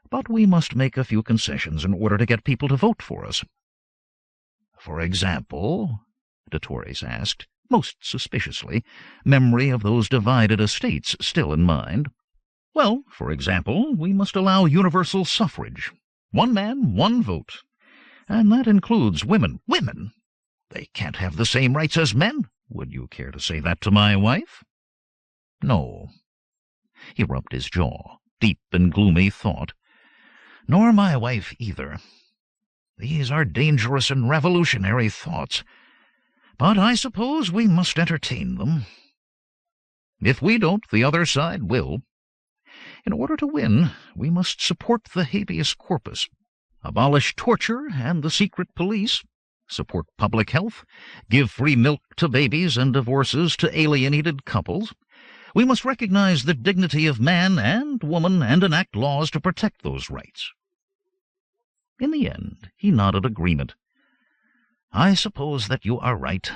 but we must make a few concessions in order to get people to vote for us. For example, DeTorres asked, most suspiciously, memory of those divided estates still in mind. Well, for example, we must allow universal suffrage. One man, one vote. And that includes women. Women? They can't have the same rights as men. Would you care to say that to my wife? No. He rubbed his jaw, deep in gloomy thought. Nor my wife either. These are dangerous and revolutionary thoughts. But I suppose we must entertain them. If we don't, the other side will. In order to win, we must support the habeas corpus, abolish torture and the secret police, support public health, give free milk to babies and divorces to alienated couples. We must recognize the dignity of man and woman and enact laws to protect those rights. In the end, he nodded agreement. I suppose that you are right.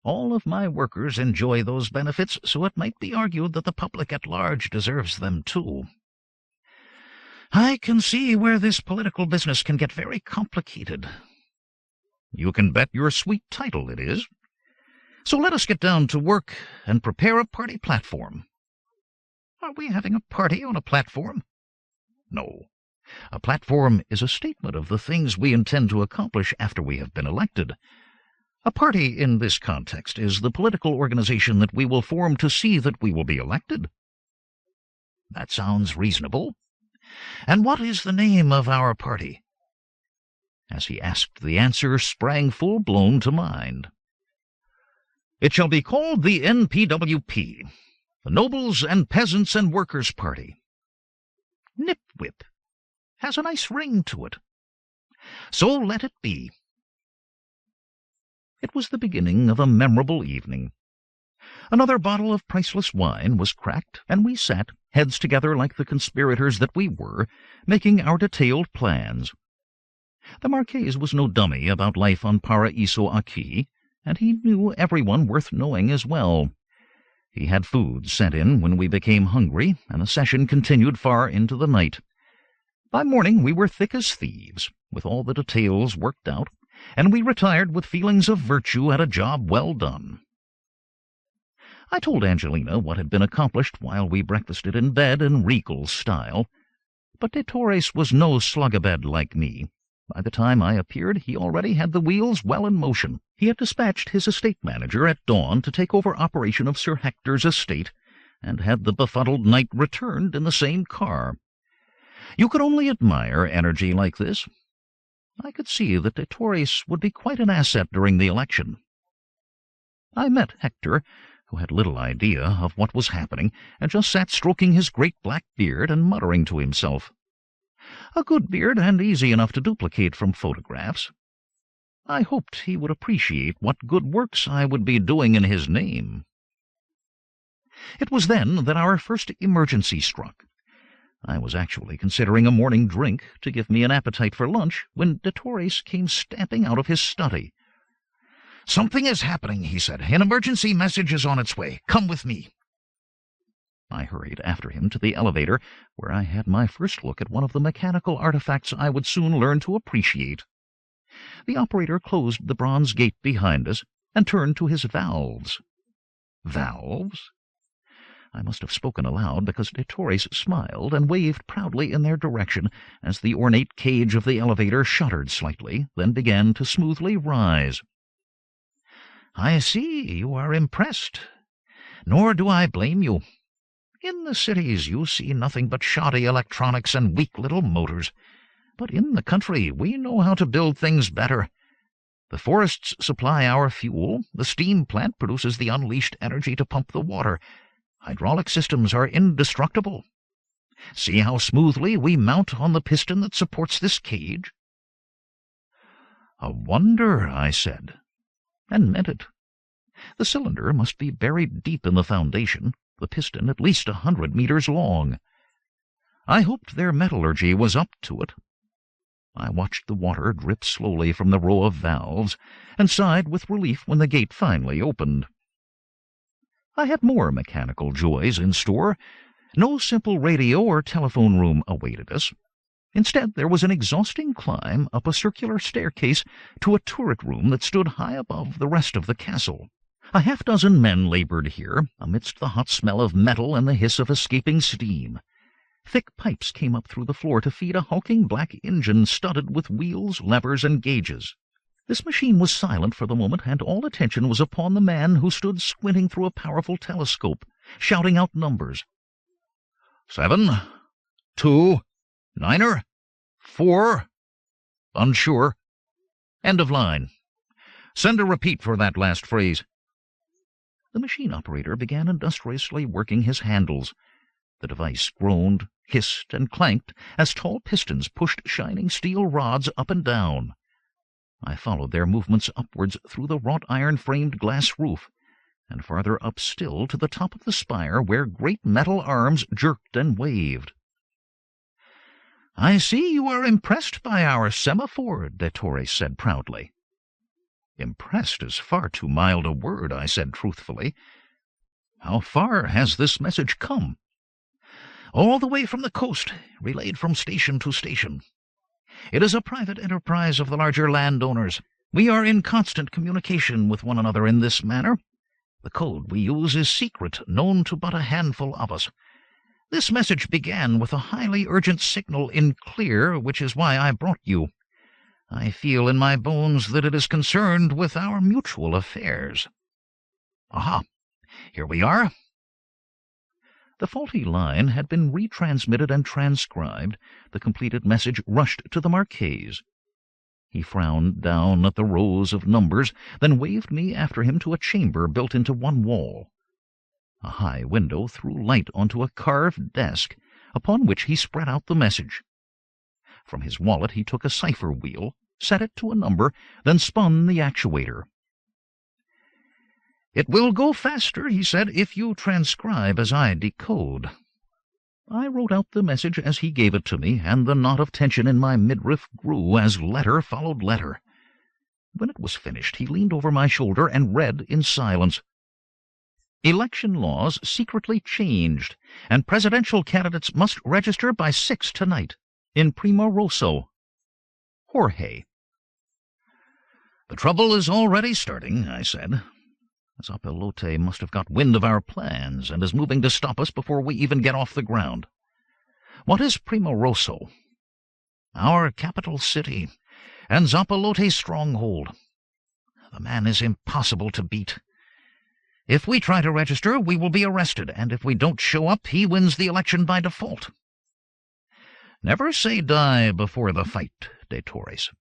All of my workers enjoy those benefits, so it might be argued that the public at large deserves them too. I can see where this political business can get very complicated. You can bet your sweet title it is. So let us get down to work and prepare a party platform. Are we having a party on a platform? No. A platform is a statement of the things we intend to accomplish after we have been elected. A party in this context is the political organization that we will form to see that we will be elected. That sounds reasonable. And what is the name of our party? As he asked, the answer sprang full-blown to mind. It shall be called the NPWP, the Nobles and Peasants and Workers' Party. Nip-whip. Has a nice ring to it. So let it be. It was the beginning of a memorable evening. Another bottle of priceless wine was cracked, and we sat, heads together like the conspirators that we were, making our detailed plans. The Marquess was no dummy about life on Paraiso-Aqui, and he knew everyone worth knowing as well. He had food sent in when we became hungry, and the session continued far into the night. By morning we were thick as thieves, with all the details worked out, and we retired with feelings of virtue at a job well done. I told Angelina what had been accomplished while we breakfasted in bed in regal style, but DeTorres was no slug-a-bed like me. By the time I appeared, he already had the wheels well in motion. He had dispatched his estate manager at dawn to take over operation of Sir Hector's estate, and had the befuddled knight returned in the same car. You could only admire energy like this. I could see that DeTorres would be quite an asset during the election. I met Hector, who had little idea of what was happening, and just sat stroking his great black beard and muttering to himself. A good beard and easy enough to duplicate from photographs. I hoped he would appreciate what good works I would be doing in his name. It was then that our first emergency struck. I was actually considering a morning drink to give me an appetite for lunch when DeTorres came stamping out of his study. "Something is happening," he said. "An emergency message is on its way. Come with me." I hurried after him to the elevator, where I had my first look at one of the mechanical artifacts I would soon learn to appreciate. The operator closed the bronze gate behind us and turned to his valves. Valves? I must have spoken aloud, because DeTorres smiled and waved proudly in their direction as the ornate cage of the elevator shuddered slightly, then began to smoothly rise. "I see you are impressed. Nor do I blame you. In the cities you see nothing but shoddy electronics and weak little motors. But in the country we know how to build things better. The forests supply our fuel, the steam plant produces the unleashed energy to pump the water. Hydraulic systems are indestructible. See how smoothly we mount on the piston that supports this cage?" "A wonder," I said, and meant it. The cylinder must be buried deep in the foundation, the piston at least 100 meters long. I hoped their metallurgy was up to it. I watched the water drip slowly from the row of valves, and sighed with relief when the gate finally opened. I had more mechanical joys in store. No simple radio or telephone room awaited us. Instead, there was an exhausting climb up a circular staircase to a turret room that stood high above the rest of the castle. A half-dozen men labored here, amidst the hot smell of metal and the hiss of escaping steam. Thick pipes came up through the floor to feed a hulking black engine studded with wheels, levers, and gauges. This machine was silent for the moment, and all attention was upon the man who stood squinting through a powerful telescope, shouting out numbers. 7, 2, 9er, 4, unsure, end of line. Send a repeat for that last phrase. The machine operator began industriously working his handles. The device groaned, hissed, and clanked as tall pistons pushed shining steel rods up and down. I followed their movements upwards through the wrought iron-framed glass roof, and farther up still to the top of the spire where great metal arms jerked and waved. "I see you are impressed by our semaphore," de Torres said proudly. "Impressed is far too mild a word," I said truthfully. "How far has this message come?" "All the way from the coast, relayed from station to station. It is a private enterprise of the larger landowners. We are in constant communication with one another in this manner. The code we use is secret, known to but a handful of us. This message began with a highly urgent signal in clear, which is why I brought you. I feel in my bones that it is concerned with our mutual affairs. Aha! Here we are." The faulty line had been retransmitted and transcribed. The completed message rushed to the Marquess. He frowned down at the rows of numbers, then waved me after him to a chamber built into one wall. A high window threw light onto a carved desk, upon which he spread out the message. From his wallet he took a cipher wheel, set it to a number, then spun the actuator. "It will go faster," he said, "if you transcribe as I decode." I wrote out the message as he gave it to me, and the knot of tension in my midriff grew as letter followed letter. When it was finished, he leaned over my shoulder and read in silence. "Election laws secretly changed, and presidential candidates must register by 6 tonight. In Primo Rosso. Jorge." "The trouble is already starting," I said. "Zapilote must have got wind of our plans and is moving to stop us before we even get off the ground. What is Primo Rosso?" "Our capital city, and Zapilote's stronghold. The man is impossible to beat. If we try to register, we will be arrested, and if we don't show up, he wins the election by default." "Never say die before the fight, de Torres."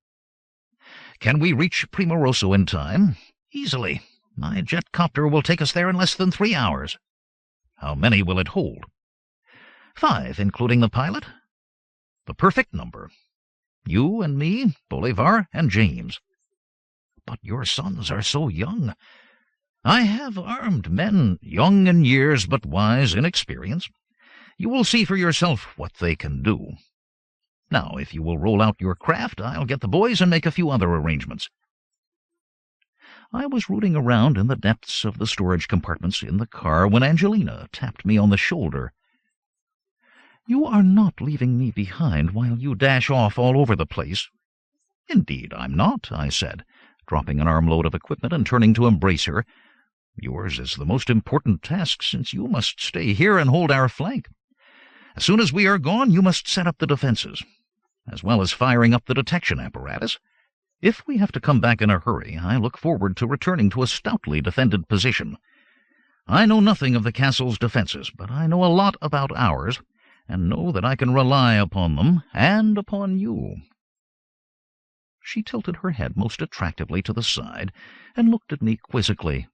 "Can we reach Primo Rosso in time?" "Easily. My jet copter will take us there in less than 3 hours." "How many will it hold?" 5, including the pilot. The perfect number. You and me, Bolivar, and James." "But your sons are so young." "I have armed men, young in years but wise in experience. You will see for yourself what they can do. Now, if you will roll out your craft, I'll get the boys and make a few other arrangements." I was rooting around in the depths of the storage compartments in the car when Angelina tapped me on the shoulder. "You are not leaving me behind while you dash off all over the place." "Indeed I'm not," I said, dropping an armload of equipment and turning to embrace her. "Yours is the most important task, since you must stay here and hold our flank. As soon as we are gone, you must set up the defenses, as well as firing up the detection apparatus. If we have to come back in a hurry, I look forward to returning to a stoutly defended position. I know nothing of the castle's defenses, but I know a lot about ours, and know that I can rely upon them, and upon you." She tilted her head most attractively to the side, and looked at me quizzically.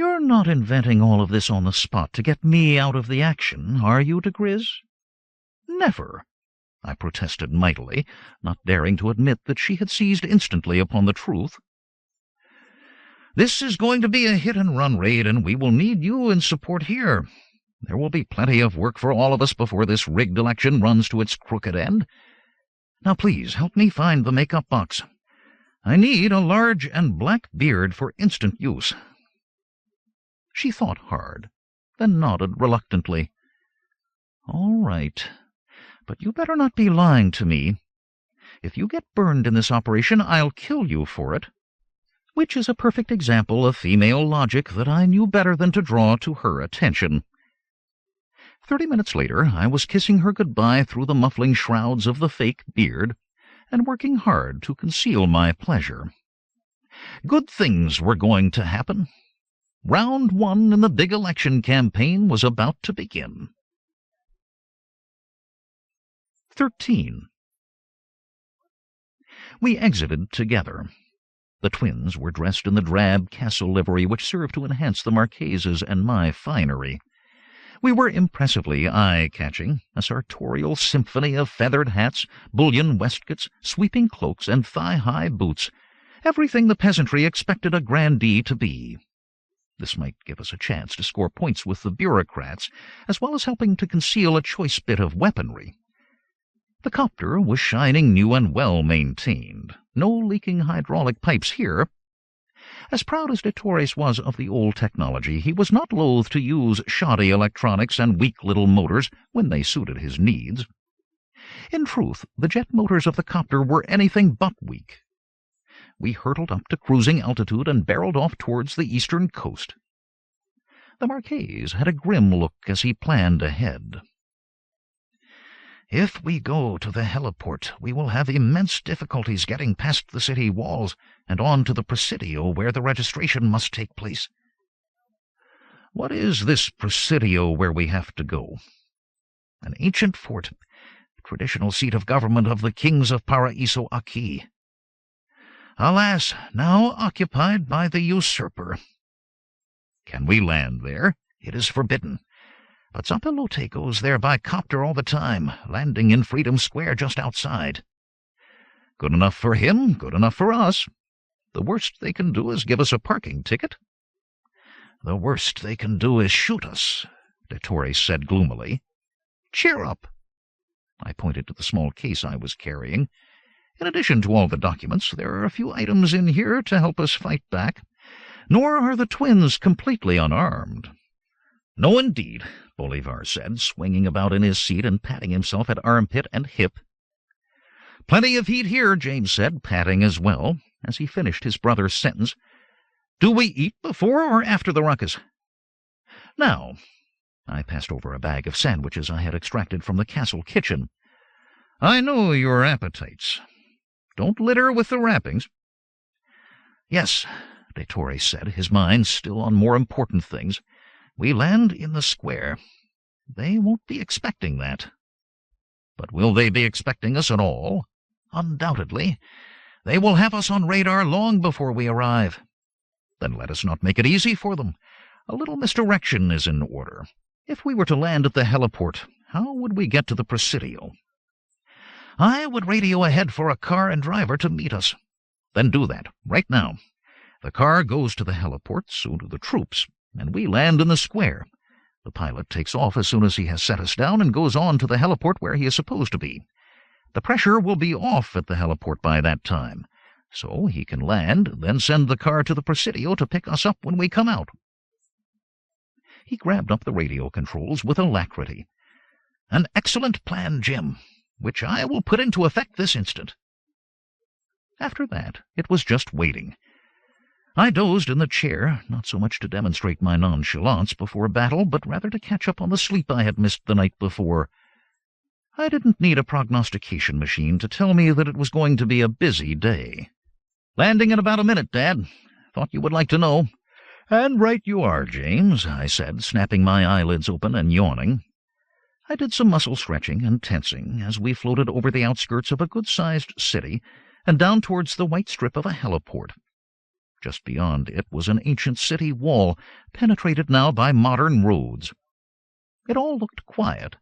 You're not inventing all of this on the spot to get me out of the action, are you, diGriz? Never, I protested mightily, not daring to admit that she had seized instantly upon the truth. This is going to be a hit-and-run raid, and we will need you in support here. There will be plenty of work for all of us before this rigged election runs to its crooked end. Now please, help me find the makeup box. I need a large and black beard for instant use. She thought hard, then nodded reluctantly. All right, but you better not be lying to me. If you get burned in this operation, I'll kill you for it. Which is a perfect example of female logic that I knew better than to draw to her attention. 30 minutes later, I was kissing her goodbye through the muffling shrouds of the fake beard, and working hard to conceal my pleasure. Good things were going to happen. Round 1 in the big election campaign was about to begin. 13. We exited together. The twins were dressed in the drab castle livery which served to enhance the Marchese's and my finery. We were impressively eye-catching, a sartorial symphony of feathered hats, bullion waistcoats, sweeping cloaks, and thigh-high boots, everything the peasantry expected a grandee to be. This might give us a chance to score points with the bureaucrats, as well as helping to conceal a choice bit of weaponry. The copter was shining new and well-maintained. No leaking hydraulic pipes here. As proud as de Torres was of the old technology, he was not loath to use shoddy electronics and weak little motors when they suited his needs. In truth, the jet motors of the copter were anything but weak. We hurtled up to cruising altitude and barreled off towards the eastern coast. The Marchese had a grim look as he planned ahead. If we go to the heliport, we will have immense difficulties getting past the city walls and on to the Presidio where the registration must take place. What is this Presidio where we have to go? An ancient fort, traditional seat of government of the kings of Paraiso-Aqui. Alas, now occupied by the usurper. Can we land there? It is forbidden. But Zapilote goes there by copter all the time, landing in Freedom Square just outside. Good enough for him, good enough for us. The worst they can do is give us a parking ticket. The worst they can do is shoot us, de Torres said gloomily. Cheer up. I pointed to the small case I was carrying. In addition to all the documents, there are a few items in here to help us fight back. Nor are the twins completely unarmed. No, indeed, Bolivar said, swinging about in his seat and patting himself at armpit and hip. Plenty of heat here, James said, patting as well, as he finished his brother's sentence. Do we eat before or after the ruckus? Now, I passed over a bag of sandwiches I had extracted from the castle kitchen. I know your appetites. Don't litter with the wrappings. Yes, de Torres said, his mind still on more important things. We land in the square. They won't be expecting that. But will they be expecting us at all? Undoubtedly. They will have us on radar long before we arrive. Then let us not make it easy for them. A little misdirection is in order. If we were to land at the heliport, how would we get to the Presidio? I would radio ahead for a car and driver to meet us. Then do that, right now. The car goes to the heliport, so do the troops, and we land in the square. The pilot takes off as soon as he has set us down and goes on to the heliport where he is supposed to be. The pressure will be off at the heliport by that time, so he can land, then send the car to the Presidio to pick us up when we come out. He grabbed up the radio controls with alacrity. An excellent plan, Jim, which I will put into effect this instant. After that, it was just waiting. I dozed in the chair, not so much to demonstrate my nonchalance before battle, but rather to catch up on the sleep I had missed the night before. I didn't need a prognostication machine to tell me that it was going to be a busy day. Landing in about a minute, Dad. Thought you would like to know. And right you are, James, I said, snapping my eyelids open and yawning. I did some muscle stretching and tensing as we floated over the outskirts of a good-sized city and down towards the white strip of a heliport. Just beyond it was an ancient city wall, penetrated now by modern roads. It all looked quiet,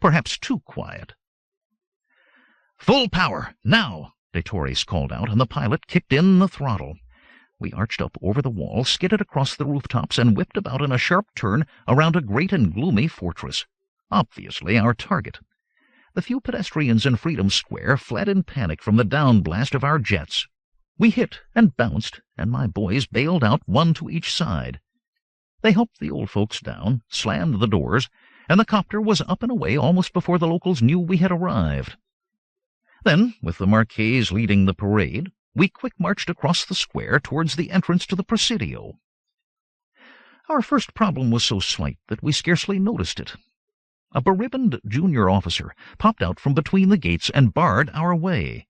perhaps too quiet. "Full power, now!" DeTorres called out, and the pilot kicked in the throttle. We arched up over the wall, skidded across the rooftops, and whipped about in a sharp turn around a great and gloomy fortress, obviously our target. The few pedestrians in Freedom Square fled in panic from the downblast of our jets. We hit and bounced, and my boys bailed out, one to each side. They helped the old folks down, slammed the doors, and the copter was up and away almost before the locals knew we had arrived. Then, with the Marquess leading the parade, we quick-marched across the square towards the entrance to the Presidio. Our first problem was so slight that we scarcely noticed it. A beribboned junior officer popped out from between the gates and barred our way.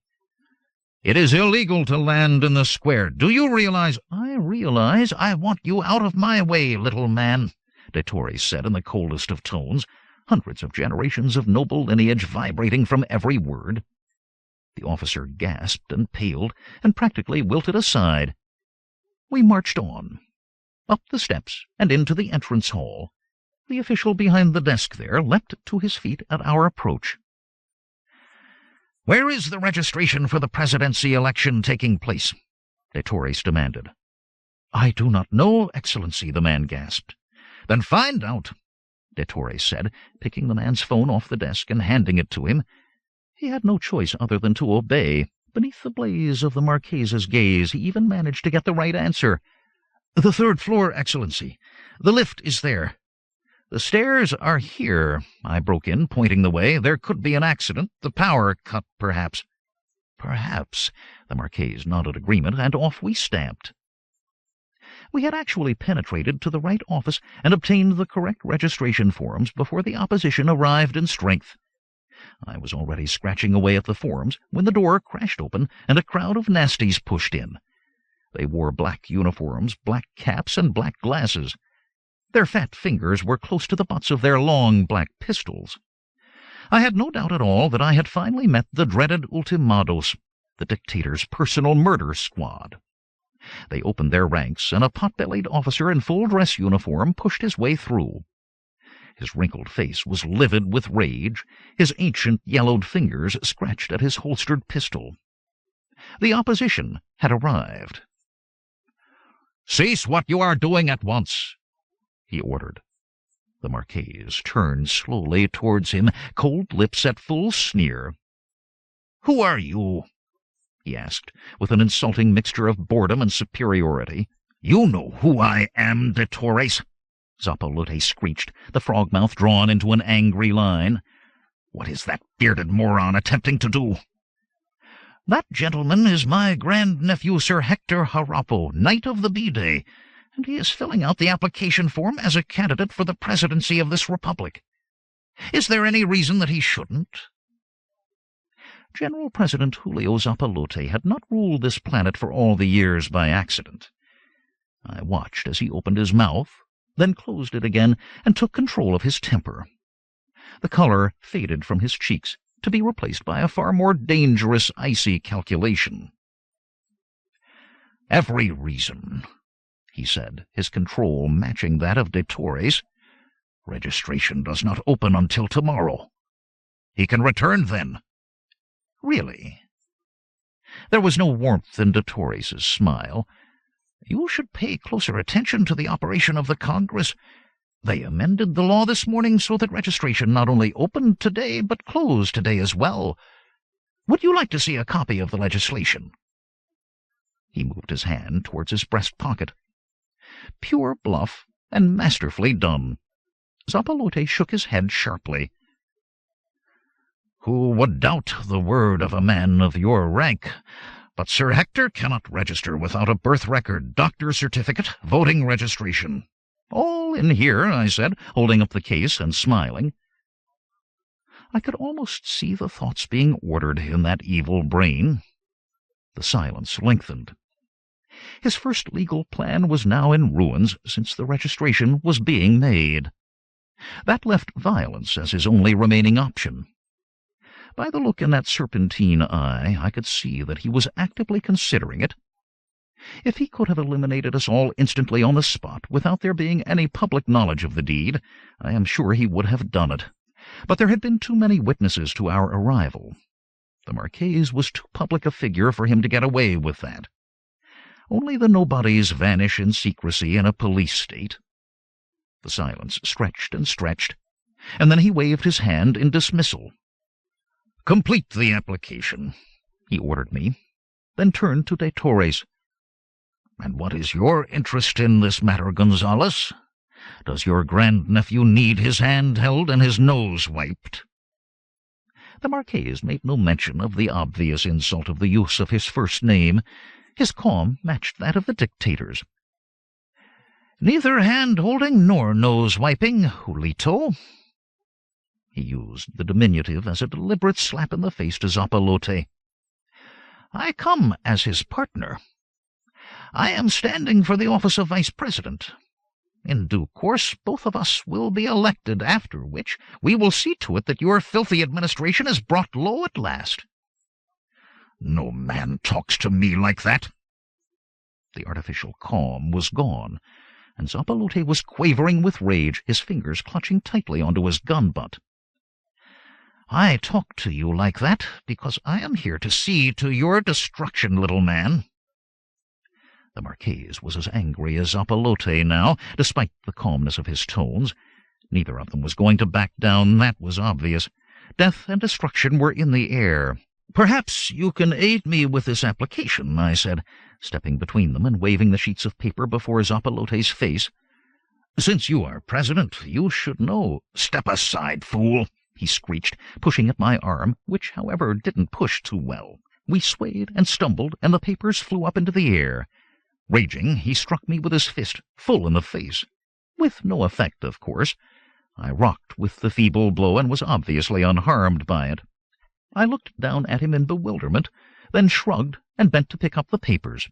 "It is illegal to land in the square. Do you realize—" "I realize. I want you out of my way, little man," DeTorres said in the coldest of tones, hundreds of generations of noble lineage vibrating from every word. The officer gasped and paled and practically wilted aside. We marched on, up the steps and into the entrance hall. The official behind the desk there leapt to his feet at our approach. "Where is the registration for the presidency election taking place?" DeTorres demanded. "I do not know, Excellency," the man gasped. "Then find out," DeTorres said, picking the man's phone off the desk and handing it to him. He had no choice other than to obey. Beneath the blaze of the Marquess's gaze, he even managed to get the right answer. "The 3rd floor, Excellency. The lift is there." "The stairs are here," I broke in, pointing the way. "There could be an accident. The power cut, perhaps." "Perhaps." The Marquess nodded agreement, and off we stamped. We had actually penetrated to the right office and obtained the correct registration forms before the opposition arrived in strength. I was already scratching away at the forms when the door crashed open and a crowd of nasties pushed in. They wore black uniforms, black caps, and black glasses. Their fat fingers were close to the butts of their long black pistols. I had no doubt at all that I had finally met the dreaded ultimados, the dictator's personal murder squad. They opened their ranks, and a pot-bellied officer in full-dress uniform pushed his way through. His wrinkled face was livid with rage. His ancient yellowed fingers scratched at his holstered pistol. The opposition had arrived. "Cease what you are doing at once," he ordered. The Marquess turned slowly towards him, cold lips at full sneer. "Who are you?" he asked, with an insulting mixture of boredom and superiority. "You know who I am, DeTorres," Zappalote screeched, the frog-mouth drawn into an angry line. "What is that bearded moron attempting to do?" "That gentleman is my grandnephew, Sir Hector Harappo, Knight of the B-Day, and he is filling out the application form as a candidate for the presidency of this republic. Is there any reason that he shouldn't?" General President Julio Zappalote had not ruled this planet for all the years by accident. I watched as he opened his mouth, then closed it again, and took control of his temper. The color faded from his cheeks, to be replaced by a far more dangerous, icy calculation. "Every reason," he said, his control matching that of DeTorres. "Registration does not open until tomorrow. He can return then." "Really?" There was no warmth in DeTorres's smile. "You should pay closer attention to the operation of the Congress. They amended the law this morning so that registration not only opened today, but closed today as well. Would you like to see a copy of the legislation?" He moved his hand towards his breast pocket. Pure bluff, and masterfully done. Zappalote shook his head sharply. "Who would doubt the word of a man of your rank? But Sir Hector cannot register without a birth record, doctor's certificate, voting registration." "All in here," I said, holding up the case and smiling. I could almost see the thoughts being ordered in that evil brain. The silence lengthened. His first legal plan was now in ruins, since the registration was being made. That left violence as his only remaining option. By the look in that serpentine eye, I could see that he was actively considering it. If he could have eliminated us all instantly on the spot, without there being any public knowledge of the deed, I am sure he would have done it. But there had been too many witnesses to our arrival. The Marquise was too public a figure for him to get away with that. Only the nobodies vanish in secrecy in a police state. The silence stretched and stretched, and then he waved his hand in dismissal. "Complete the application," he ordered me, then turned to de Torres. "And what is your interest in this matter, Gonzales? Does your grandnephew need his hand held and his nose wiped?" The Marquise made no mention of the obvious insult of the use of his first name. His calm matched that of the dictators. "Neither hand-holding nor nose-wiping, Julito." He used the diminutive as a deliberate slap in the face to Zapalote. "I come as his partner. I am standing for the office of Vice President. In due course, both of us will be elected, after which we will see to it that your filthy administration is brought low at last." "No man talks to me like that." The artificial calm was gone, and Zapalote was quavering with rage, his fingers clutching tightly onto his gun butt. "I talk to you like that because I am here to see to your destruction, little man." The Marquise was as angry as Zapalote now, despite the calmness of his tones. Neither of them was going to back down, that was obvious. Death and destruction were in the air. "Perhaps you can aid me with this application," I said, stepping between them and waving the sheets of paper before Zapalote's face. "Since you are president, you should know." "Step aside, fool," he screeched, pushing at my arm, which, however, didn't push too well. We swayed and stumbled, and the papers flew up into the air. Raging, he struck me with his fist, full in the face. With no effect, of course. I rocked with the feeble blow and was obviously unharmed by it. I looked down at him in bewilderment, then shrugged and bent to pick up the papers.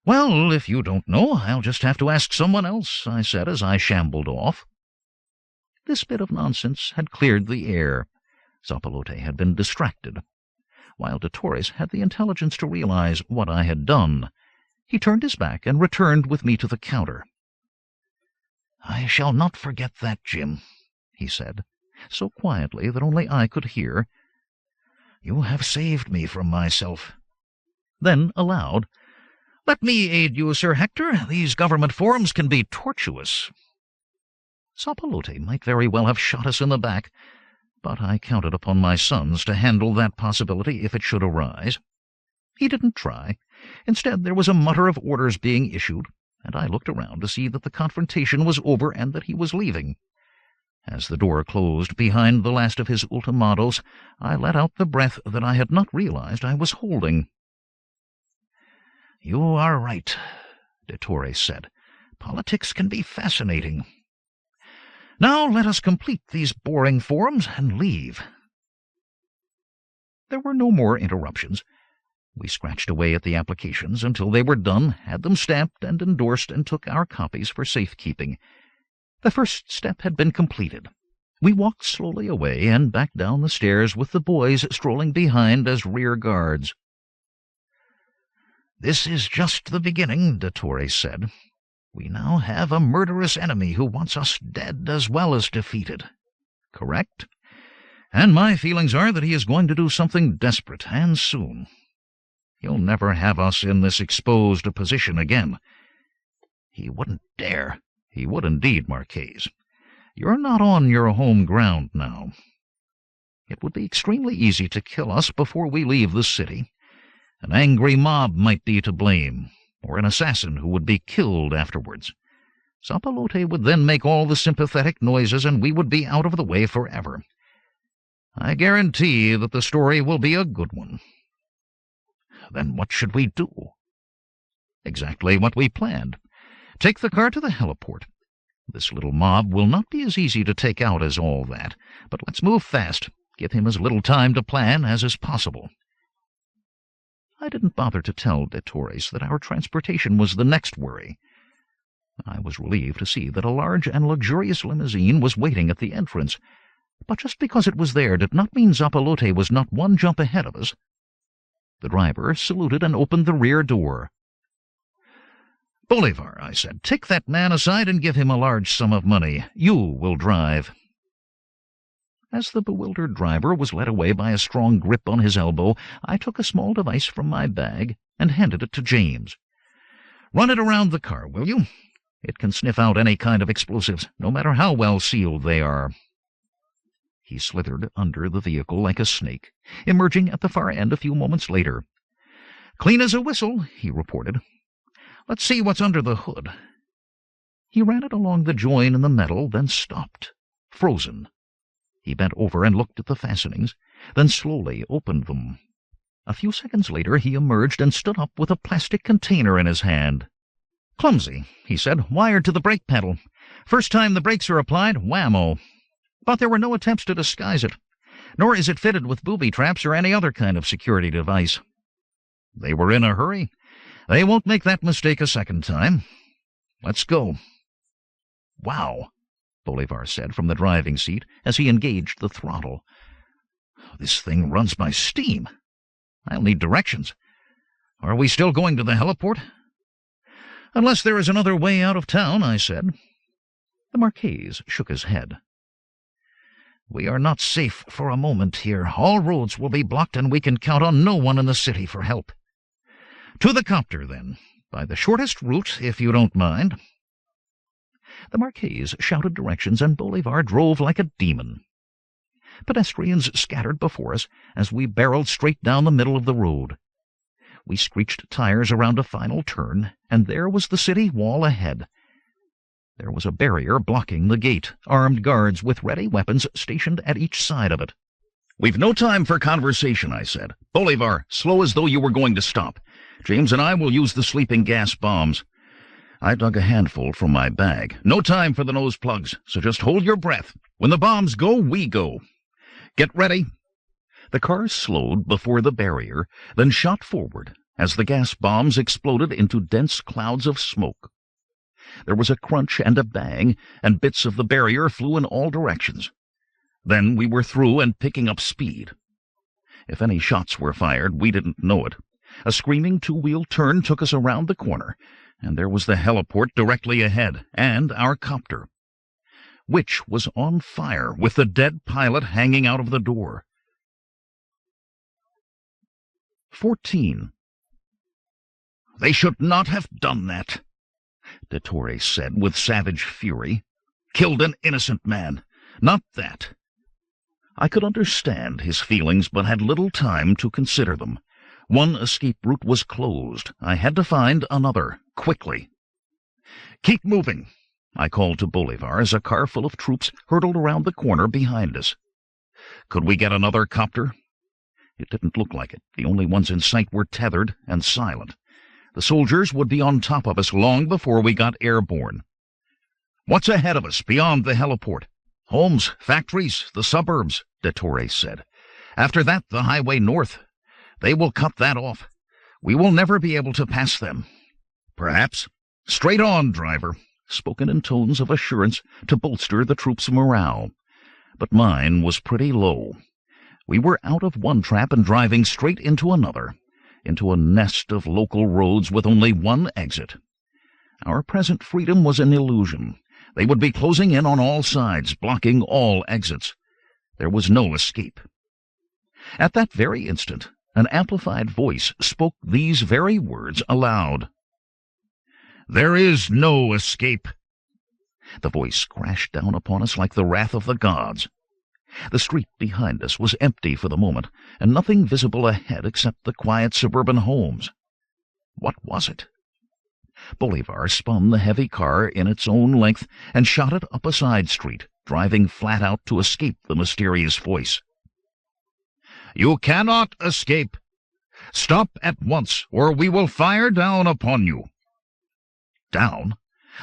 "Well, if you don't know, I'll just have to ask someone else," I said as I shambled off. This bit of nonsense had cleared the air. Zapalote had been distracted, while de Torres had the intelligence to realize what I had done. He turned his back and returned with me to the counter. "I shall not forget that, Jim," he said, so quietly that only I could hear. "You have saved me from myself." Then, aloud, "Let me aid you, Sir Hector. These government forms can be tortuous." Zapalote might very well have shot us in the back, but I counted upon my sons to handle that possibility if it should arise. He didn't try. Instead, there was a mutter of orders being issued, and I looked around to see that the confrontation was over and that he was leaving. As the door closed behind the last of his ultimatos, I let out the breath that I had not realized I was holding. "You are right," de Torres said. "Politics can be fascinating. Now let us complete these boring forms and leave." There were no more interruptions. We scratched away at the applications until they were done, had them stamped and endorsed, and took our copies for safekeeping. The first step had been completed. We walked slowly away and back down the stairs with the boys strolling behind as rear guards. "This is just the beginning," de Torres said. "We now have a murderous enemy who wants us dead as well as defeated." "Correct. And my feelings are that he is going to do something desperate, and soon. He'll never have us in this exposed position again." "He wouldn't dare." "He would indeed, Marquise. You're not on your home ground now. It would be extremely easy to kill us before we leave the city. An angry mob might be to blame, or an assassin who would be killed afterwards. Zapalote would then make all the sympathetic noises, and we would be out of the way forever. I guarantee that the story will be a good one." "Then what should we do?" "Exactly what we planned. Take the car to the heliport. This little mob will not be as easy to take out as all that, but let's move fast. Give him as little time to plan as is possible." I didn't bother to tell de Torres that our transportation was the next worry. I was relieved to see that a large and luxurious limousine was waiting at the entrance, but just because it was there did not mean Zapalote was not one jump ahead of us. The driver saluted and opened the rear door. "Bolivar," I said, "take that man aside and give him a large sum of money. You will drive." As the bewildered driver was led away by a strong grip on his elbow, I took a small device from my bag and handed it to James. "Run it around the car, will you? It can sniff out any kind of explosives, no matter how well sealed they are." He slithered under the vehicle like a snake, emerging at the far end a few moments later. "Clean as a whistle," he reported. "Let's see what's under the hood." He ran it along the join in the metal, then stopped, frozen. He bent over and looked at the fastenings, then slowly opened them. A few seconds later he emerged and stood up with a plastic container in his hand. "Clumsy," he said, "wired to the brake pedal. First time the brakes are applied, whammo. But there were no attempts to disguise it, nor is it fitted with booby traps or any other kind of security device. They were in a hurry. They won't make that mistake a second time. Let's go." "Wow," Bolivar said from the driving seat as he engaged the throttle. "This thing runs by steam. I'll need directions. Are we still going to the heliport?" "Unless there is another way out of town," I said. The Marquess shook his head. "We are not safe for a moment here. All roads will be blocked, and we can count on no one in the city for help. To the copter, then, by the shortest route, if you don't mind." The Marquess shouted directions, and Bolivar drove like a demon. Pedestrians scattered before us as we barreled straight down the middle of the road. We screeched tires around a final turn, and there was the city wall ahead. There was a barrier blocking the gate, armed guards with ready weapons stationed at each side of it. "We've no time for conversation," I said. "Bolivar, slow as though you were going to stop. James and I will use the sleeping gas bombs." I dug a handful from my bag. "No time for the nose plugs, so just hold your breath. When the bombs go, we go. Get ready." The car slowed before the barrier, then shot forward as the gas bombs exploded into dense clouds of smoke. There was a crunch and a bang, and bits of the barrier flew in all directions. Then we were through and picking up speed. If any shots were fired, we didn't know it. A screaming two-wheel turn took us around the corner, and there was the heliport directly ahead, and our copter, which was on fire with the dead pilot hanging out of the door. 14. "They should not have done that," Dottore said with savage fury. "Killed an innocent man. Not that." I could understand his feelings, but had little time to consider them. One escape route was closed. I had to find another, quickly. "Keep moving," I called to Bolivar as a car full of troops hurtled around the corner behind us. Could we get another copter? It didn't look like it. The only ones in sight were tethered and silent. The soldiers would be on top of us long before we got airborne. "What's ahead of us, beyond the heliport?" "Homes, factories, the suburbs," Dottore said. "After that, the highway north. They will cut that off. We will never be able to pass them." "Perhaps. Straight on, driver," spoken in tones of assurance to bolster the troops' morale. But mine was pretty low. We were out of one trap and driving straight into another, into a nest of local roads with only one exit. Our present freedom was an illusion. They would be closing in on all sides, blocking all exits. There was no escape. At that very instant, an amplified voice spoke these very words aloud. "There is no escape." The voice crashed down upon us like the wrath of the gods. The street behind us was empty for the moment, and nothing visible ahead except the quiet suburban homes. What was it? Bolivar spun the heavy car in its own length and shot it up a side street, driving flat out to escape the mysterious voice. "You cannot escape. Stop at once, or we will fire down upon you." Down?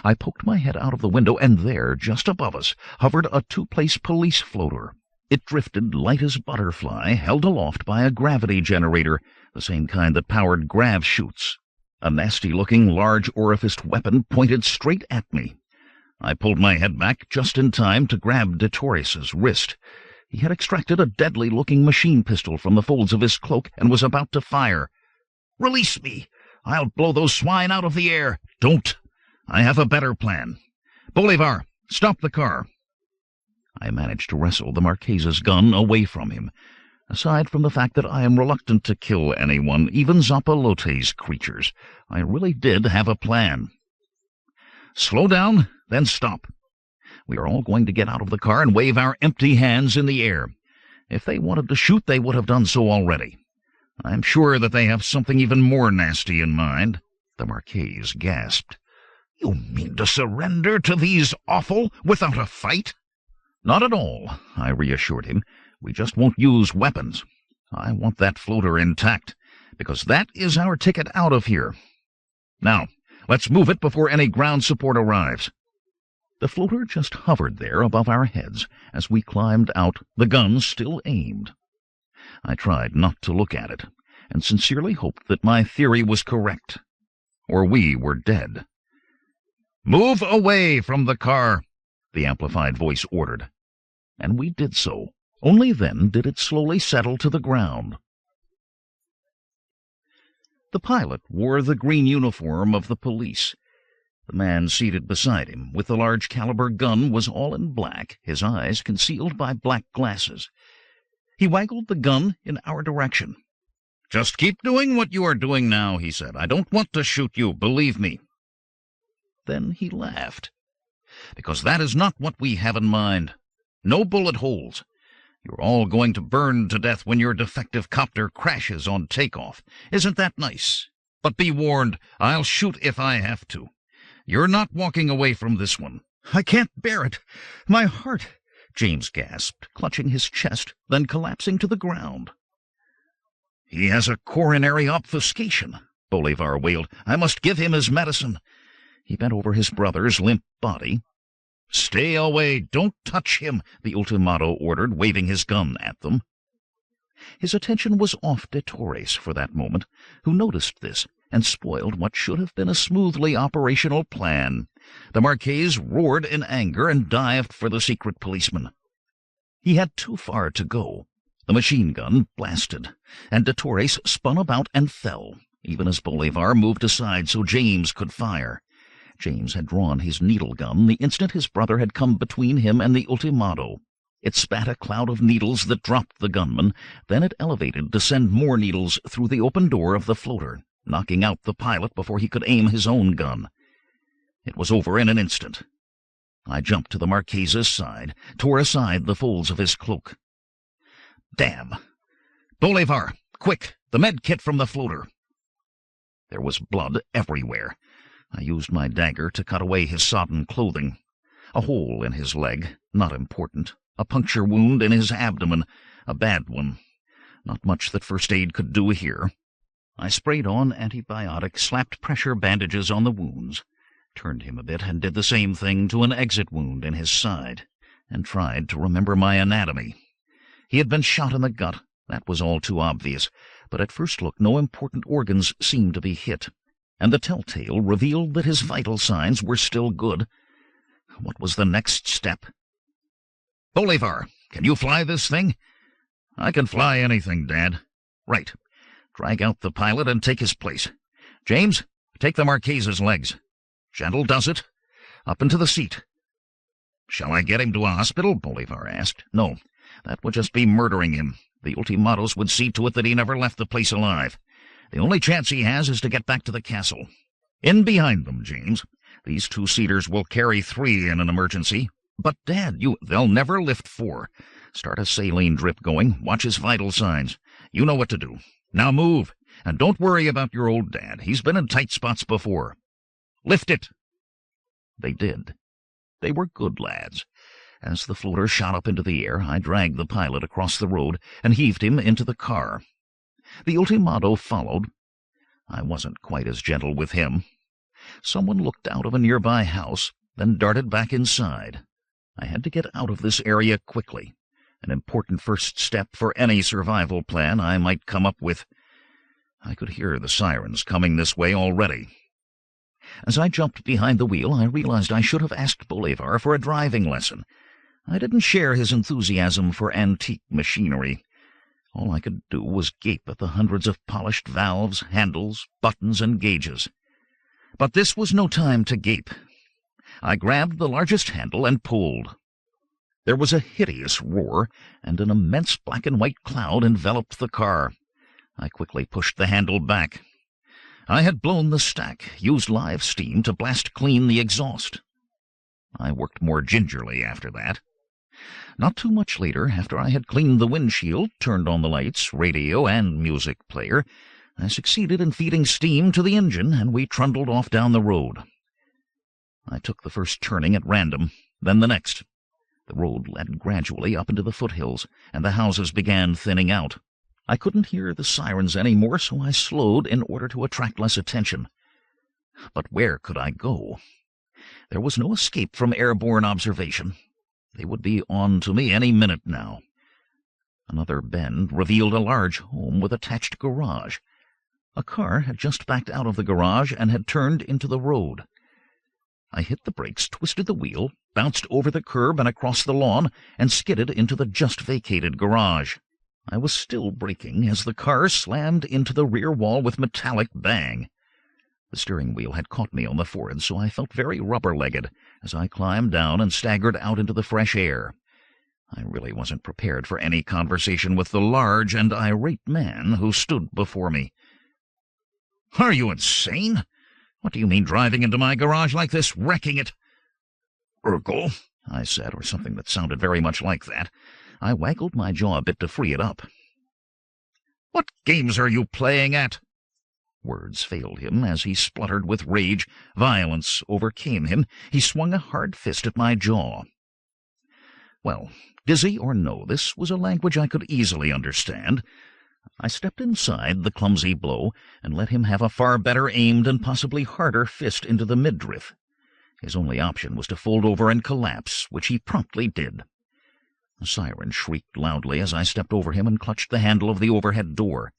I poked my head out of the window, and there, just above us, hovered a two-place police floater. It drifted light as butterfly, held aloft by a gravity generator, the same kind that powered grav chutes. A nasty-looking, large-orificed weapon pointed straight at me. I pulled my head back just in time to grab Dottore's wrist. He had extracted a deadly-looking machine pistol from the folds of his cloak and was about to fire. "Release me! I'll blow those swine out of the air!" "Don't! I have a better plan. Bolivar, stop the car!" I managed to wrestle the Marques's gun away from him. Aside from the fact that I am reluctant to kill anyone, even Zapalote's creatures, I really did have a plan. "Slow down, then stop. We are all going to get out of the car and wave our empty hands in the air. If they wanted to shoot, they would have done so already. I'm sure that they have something even more nasty in mind." The Marquese gasped. "You mean to surrender to these awful without a fight?" "Not at all," I reassured him. "We just won't use weapons. I want that floater intact, because that is our ticket out of here. Now, let's move it before any ground support arrives." The floater just hovered there above our heads as we climbed out, the gun still aimed. I tried not to look at it, and sincerely hoped that my theory was correct, or we were dead. "Move away from the car," the amplified voice ordered, and we did so. Only then did it slowly settle to the ground. The pilot wore the green uniform of the police. The man seated beside him, with the large-caliber gun, was all in black, his eyes concealed by black glasses. He waggled the gun in our direction. "Just keep doing what you are doing now," he said. "I don't want to shoot you, believe me." Then he laughed. "Because that is not what we have in mind. No bullet holes. You're all going to burn to death when your defective copter crashes on takeoff. Isn't that nice? But be warned, I'll shoot if I have to. You're not walking away from this one." "I can't bear it. My heart," James gasped, clutching his chest, then collapsing to the ground. "He has a coronary obfuscation," Bolivar wailed. "I must give him his medicine." He bent over his brother's limp body. "Stay away! Don't touch him!" the ultimato ordered, waving his gun at them. His attention was off de Torres for that moment, who noticed this and spoiled what should have been a smoothly operational plan. The Marquese roared in anger and dived for the secret policeman. He had too far to go. The machine gun blasted, and de Torres spun about and fell, even as Bolivar moved aside so James could fire. James had drawn his needle gun the instant his brother had come between him and the ultimato. It spat a cloud of needles that dropped the gunman, then it elevated to send more needles through the open door of the floater, knocking out the pilot before he could aim his own gun. It was over in an instant. I jumped to the Marquese's side, tore aside the folds of his cloak. "Damn! Bolivar, quick, the med kit from the floater!" There was blood everywhere. I used my dagger to cut away his sodden clothing. A hole in his leg, not important. A puncture wound in his abdomen, a bad one. Not much that first aid could do here. I sprayed on antibiotics, slapped pressure bandages on the wounds, turned him a bit and did the same thing to an exit wound in his side, and tried to remember my anatomy. He had been shot in the gut. That was all too obvious, but at first look no important organs seemed to be hit, and the telltale revealed that his vital signs were still good. What was the next step? "Bolivar, can you fly this thing?" "I can fly anything, Dad." "Right. Drag out the pilot and take his place. James, take the Marquese's legs. Gentle does it. Up into the seat." "Shall I get him to a hospital?" Bolivar asked. "No, that would just be murdering him. The ultimatos would see to it that he never left the place alive. The only chance he has is to get back to the castle. In behind them, James. These two-seaters will carry 3 in an emergency. But, Dad, they'll never lift 4. Start a saline drip going. Watch his vital signs. You know what to do. Now move, and don't worry about your old dad. He's been in tight spots before. Lift it." They did. They were good lads. As the floater shot up into the air, I dragged the pilot across the road and heaved him into the car. The ultimato followed. I wasn't quite as gentle with him. Someone looked out of a nearby house, then darted back inside. I had to get out of this area quickly, an important first step for any survival plan I might come up with. I could hear the sirens coming this way already. As I jumped behind the wheel, I realized I should have asked Bolivar for a driving lesson. I didn't share his enthusiasm for antique machinery. All I could do was gape at the hundreds of polished valves, handles, buttons, and gauges. But this was no time to gape. I grabbed the largest handle and pulled. There was a hideous roar, and an immense black and white cloud enveloped the car. I quickly pushed the handle back. I had blown the stack, used live steam to blast clean the exhaust. I worked more gingerly after that. Not too much later, after I had cleaned the windshield, turned on the lights, radio, and music player, I succeeded in feeding steam to the engine, and we trundled off down the road. I took the first turning at random, then the next. The road led gradually up into the foothills, and the houses began thinning out. I couldn't hear the sirens any more, so I slowed in order to attract less attention. But where could I go? There was no escape from airborne observation. They would be on to me any minute now. Another bend revealed a large home with attached garage. A car had just backed out of the garage and had turned into the road. I hit the brakes, twisted the wheel, bounced over the curb and across the lawn, and skidded into the just-vacated garage. I was still braking as the car slammed into the rear wall with metallic bang. The steering wheel had caught me on the forehead, so I felt very rubber-legged as I climbed down and staggered out into the fresh air. I really wasn't prepared for any conversation with the large and irate man who stood before me. "Are you insane? What do you mean driving into my garage like this, wrecking it?" "Urkel," I said, or something that sounded very much like that. I waggled my jaw a bit to free it up. "What games are you playing at?" Words failed him as he spluttered with rage. Violence overcame him. He swung a hard fist at my jaw. Well, dizzy or no, this was a language I could easily understand. I stepped inside the clumsy blow and let him have a far better aimed and possibly harder fist into the midriff. His only option was to fold over and collapse, which he promptly did. A siren shrieked loudly as I stepped over him and clutched the handle of the overhead door.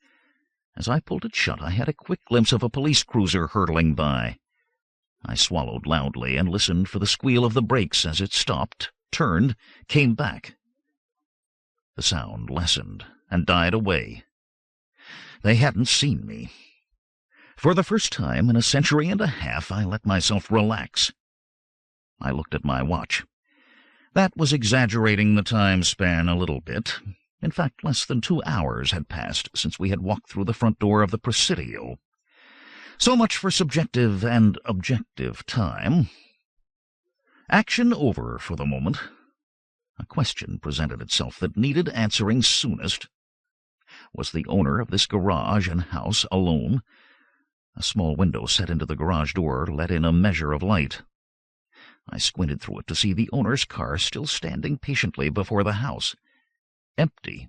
As I pulled it shut, I had a quick glimpse of a police cruiser hurtling by. I swallowed loudly and listened for the squeal of the brakes as it stopped, turned, came back. The sound lessened and died away. They hadn't seen me. For the first time in a century and a half, I let myself relax. I looked at my watch. That was exaggerating the time span a little bit. In fact, less than 2 hours had passed since we had walked through the front door of the Presidio. So much for subjective and objective time. Action over for the moment. A question presented itself that needed answering soonest. Was the owner of this garage and house alone? A small window set into the garage door let in a measure of light. I squinted through it to see the owner's car still standing patiently before the house. Empty.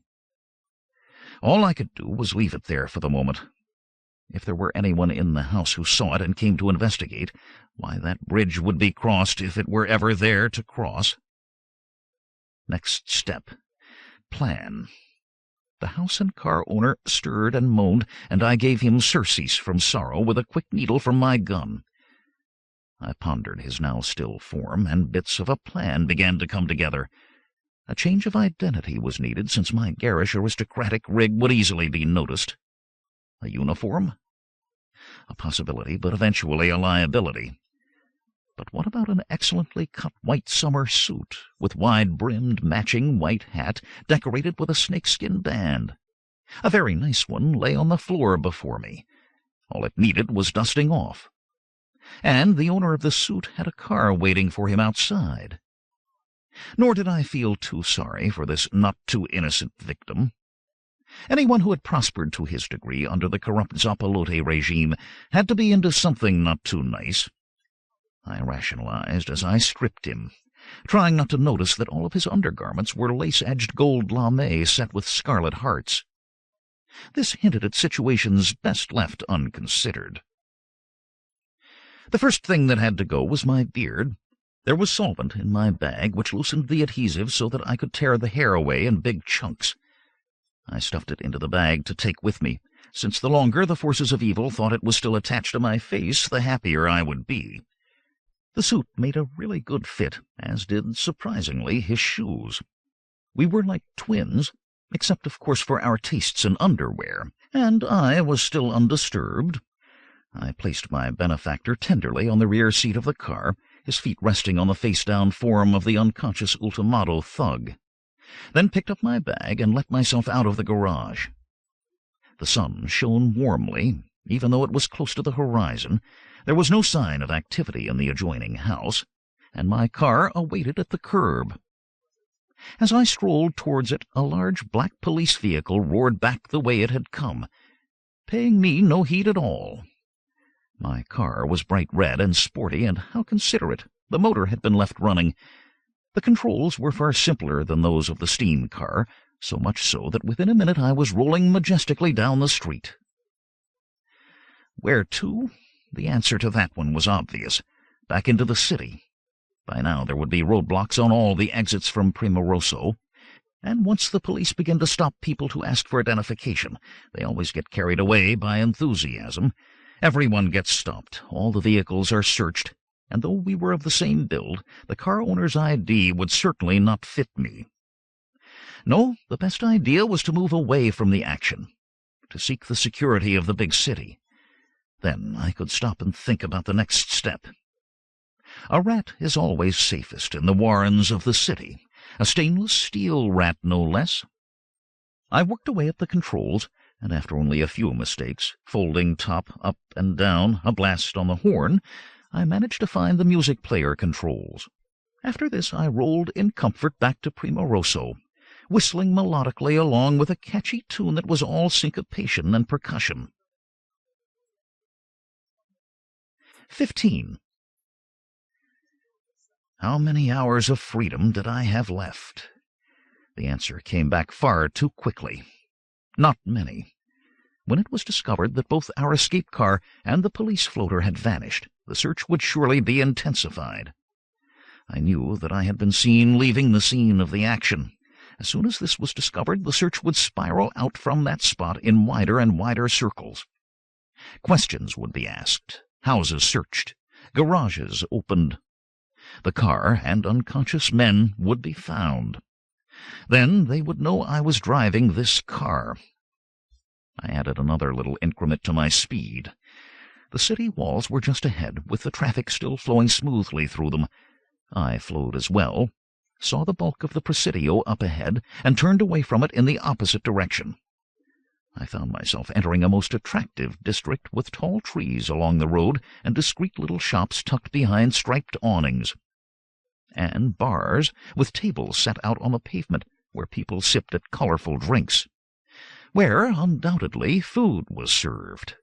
All I could do was leave it there for the moment. If there were anyone in the house who saw it and came to investigate, why, that bridge would be crossed if it were ever there to cross. Next step. Plan. The house and car owner stirred and moaned, and I gave him surcease from sorrow with a quick needle from my gun. I pondered his now still form, and bits of a plan began to come together. A change of identity was needed, since my garish aristocratic rig would easily be noticed. A uniform? A possibility, but eventually a liability. But what about an excellently cut white summer suit, with wide-brimmed matching white hat decorated with a snakeskin band? A very nice one lay on the floor before me. All it needed was dusting off. And the owner of the suit had a car waiting for him outside. Nor did I feel too sorry for this not-too-innocent victim. Anyone who had prospered to his degree under the corrupt Zappalote regime had to be into something not too nice. I rationalized as I stripped him, trying not to notice that all of his undergarments were lace-edged gold lame set with scarlet hearts. This hinted at situations best left unconsidered. The first thing that had to go was my beard. There was solvent in my bag, which loosened the adhesive so that I could tear the hair away in big chunks. I stuffed it into the bag to take with me, since the longer the forces of evil thought it was still attached to my face, the happier I would be. The suit made a really good fit, as did, surprisingly, his shoes. We were like twins, except, of course, for our tastes in underwear, and I was still undisturbed. I placed my benefactor tenderly on the rear seat of the car, his feet resting on the face-down form of the unconscious ultimato thug, then picked up my bag and let myself out of the garage. The sun shone warmly, even though it was close to the horizon. There was no sign of activity in the adjoining house, and my car awaited at the curb. As I strolled towards it, a large black police vehicle roared back the way it had come, paying me no heed at all. My car was bright red and sporty, and how considerate. The motor had been left running. The controls were far simpler than those of the steam car, so much so that within a minute I was rolling majestically down the street. Where to? The answer to that one was obvious. Back into the city. By now there would be roadblocks on all the exits from Paraiso, and once the police begin to stop people to ask for identification, they always get carried away by enthusiasm. Everyone gets stopped, all the vehicles are searched, and though we were of the same build, the car owner's ID would certainly not fit me. No, the best idea was to move away from the action, to seek the security of the big city. Then I could stop and think about the next step. A rat is always safest in the warrens of the city, a stainless steel rat no less. I worked away at the controls, and after only a few mistakes, folding top, up, and down, a blast on the horn, I managed to find the music player controls. After this I rolled in comfort back to Paraiso, whistling melodically along with a catchy tune that was all syncopation and percussion. 15. How many hours of freedom did I have left? The answer came back far too quickly. Not many. When it was discovered that both our escape car and the police floater had vanished, the search would surely be intensified. I knew that I had been seen leaving the scene of the action. As soon as this was discovered, the search would spiral out from that spot in wider and wider circles. Questions would be asked, houses searched, garages opened. The car and unconscious men would be found. Then they would know I was driving this car. I added another little increment to my speed. The city walls were just ahead, with the traffic still flowing smoothly through them. I flowed as well, saw the bulk of the Presidio up ahead, and turned away from it in the opposite direction. I found myself entering a most attractive district with tall trees along the road and discreet little shops tucked behind striped awnings, and bars with tables set out on the pavement where people sipped at colorful drinks, where, undoubtedly, food was served.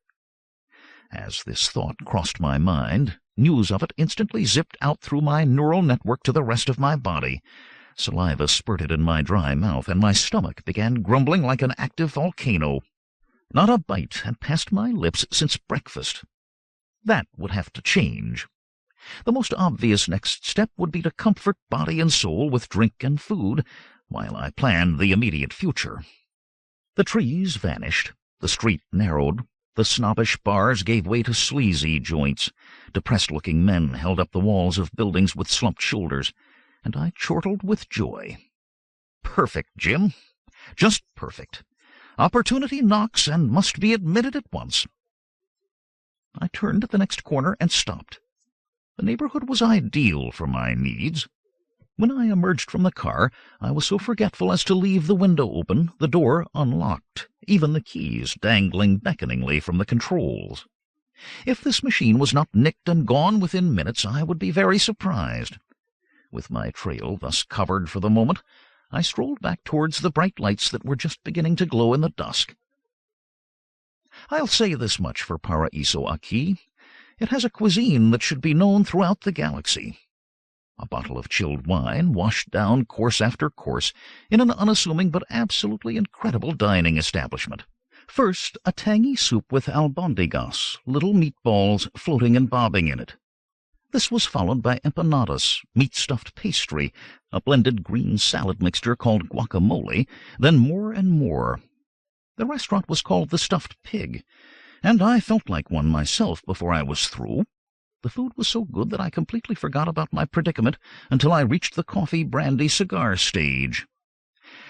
As this thought crossed my mind, news of it instantly zipped out through my neural network to the rest of my body. Saliva spurted in my dry mouth, and my stomach began grumbling like an active volcano. Not a bite had passed my lips since breakfast. That would have to change. The most obvious next step would be to comfort body and soul with drink and food, while I planned the immediate future. The trees vanished, the street narrowed, the snobbish bars gave way to sleazy joints, depressed-looking men held up the walls of buildings with slumped shoulders, and I chortled with joy. Perfect, Jim. Just perfect. Opportunity knocks and must be admitted at once. I turned at the next corner and stopped. The neighborhood was ideal for my needs. When I emerged from the car, I was so forgetful as to leave the window open, the door unlocked, even the keys dangling beckoningly from the controls. If this machine was not nicked and gone within minutes, I would be very surprised. With my trail thus covered for the moment, I strolled back towards the bright lights that were just beginning to glow in the dusk. I'll say this much for Paraiso-Aqui. It has a cuisine that should be known throughout the galaxy. A bottle of chilled wine, washed down course after course, in an unassuming but absolutely incredible dining establishment. First, a tangy soup with albondigas, little meatballs floating and bobbing in it. This was followed by empanadas, meat-stuffed pastry, a blended green salad mixture called guacamole, then more and more. The restaurant was called the Stuffed Pig, and I felt like one myself before I was through. The The food was so good that I completely forgot about my predicament until I reached the coffee-brandy-cigar stage.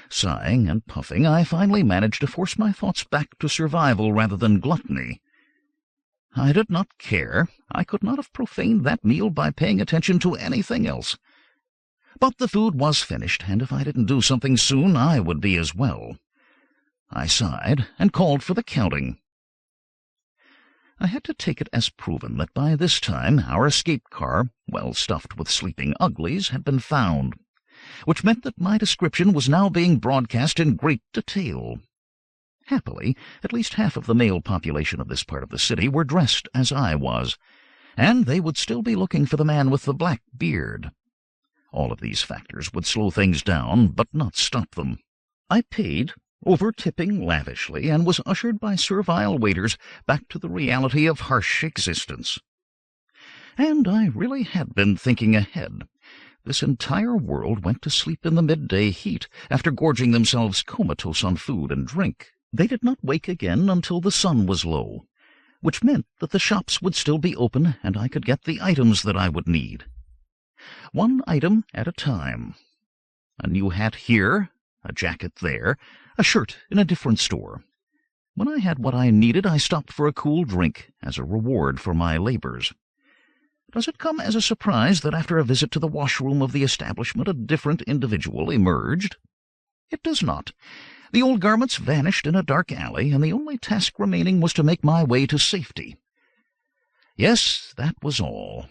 Sighing and puffing, I finally managed to force my thoughts back to survival rather than gluttony. I did not care. I could not have profaned that meal by paying attention to anything else. But the food was finished, and if I didn't do something soon, I would be as well. I sighed and called for the counting. I had to take it as proven that by this time our escape car, well stuffed with sleeping uglies, had been found, which meant that my description was now being broadcast in great detail. Happily, at least half of the male population of this part of the city were dressed as I was, and they would still be looking for the man with the black beard. All of these factors would slow things down, but not stop them. I paid, over-tipping lavishly, and was ushered by servile waiters back to the reality of harsh existence. And I really had been thinking ahead. This entire world went to sleep in the midday heat after gorging themselves comatose on food and drink. They did not wake again until the sun was low, which meant that the shops would still be open and I could get the items that I would need. One item at a time. A new hat here, a jacket there, a shirt in a different store. When I had what I needed, I stopped for a cool drink as a reward for my labors. Does it come as a surprise that after a visit to the washroom of the establishment a different individual emerged? It does not. The old garments vanished in a dark alley, and the only task remaining was to make my way to safety. Yes, that was all.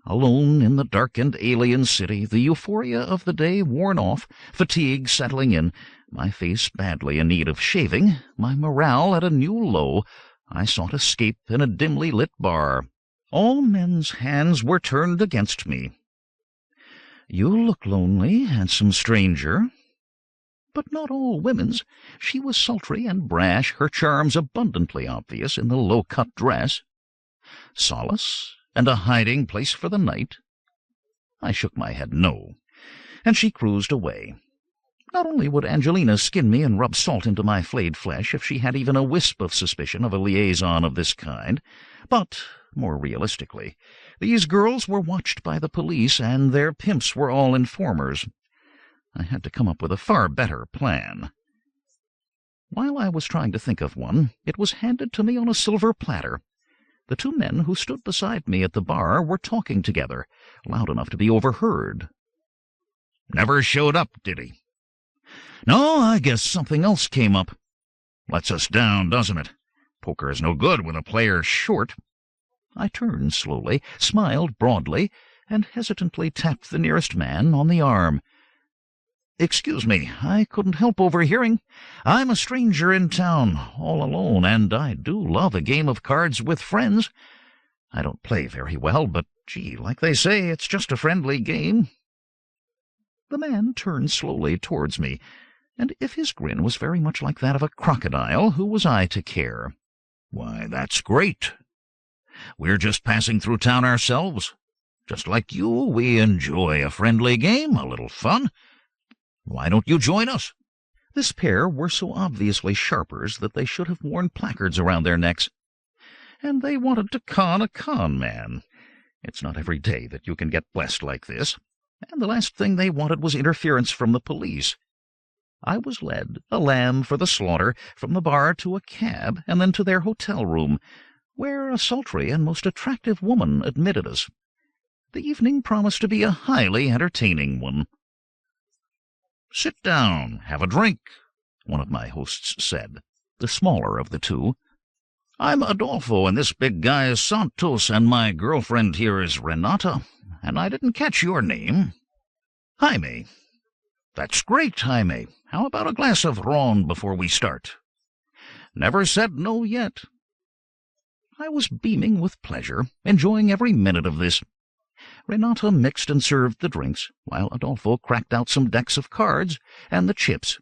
Alone in the dark and alien city, the euphoria of the day worn off, fatigue settling in, my face badly in need of shaving, my morale at a new low, I sought escape in a dimly lit bar. All men's hands were turned against me. "You look lonely, handsome stranger." But not all women's. She was sultry and brash, her charms abundantly obvious in the low-cut dress. Solace and a hiding place for the night? I shook my head no, and she cruised away. Not only would Angelina skin me and rub salt into my flayed flesh if she had even a wisp of suspicion of a liaison of this kind, but, more realistically, these girls were watched by the police, and their pimps were all informers. I had to come up with a far better plan. While I was trying to think of one, it was handed to me on a silver platter. The two men who stood beside me at the bar were talking together, loud enough to be overheard. "Never showed up, did he?" "No, I guess something else came up." "Lets us down, doesn't it? Poker is no good with a player short." I turned slowly, smiled broadly, and hesitantly tapped the nearest man on the arm. "Excuse me, I couldn't help overhearing. I'm a stranger in town, all alone, and I do love a game of cards with friends. I don't play very well, but, gee, like they say, it's just a friendly game." The man turned slowly towards me, and if his grin was very much like that of a crocodile, who was I to care? "Why, that's great. We're just passing through town ourselves. Just like you, we enjoy a friendly game, a little fun. Why don't you join us?" This pair were so obviously sharpers that they should have worn placards around their necks. And they wanted to con a con man. It's not every day that you can get blessed like this. And the last thing they wanted was interference from the police. I was led, a lamb for the slaughter, from the bar to a cab, and then to their hotel room, where a sultry and most attractive woman admitted us. The evening promised to be a highly entertaining one. "Sit down, have a drink," one of my hosts said, the smaller of the two. "I'm Adolfo, and this big guy is Santos, and my girlfriend here is Renata, and I didn't catch your name." "Jaime." "That's great, Jaime. How about a glass of ron before we start?" "Never said no yet." I was beaming with pleasure, enjoying every minute of this. Renata mixed and served the drinks, while Adolfo cracked out some decks of cards and the chips.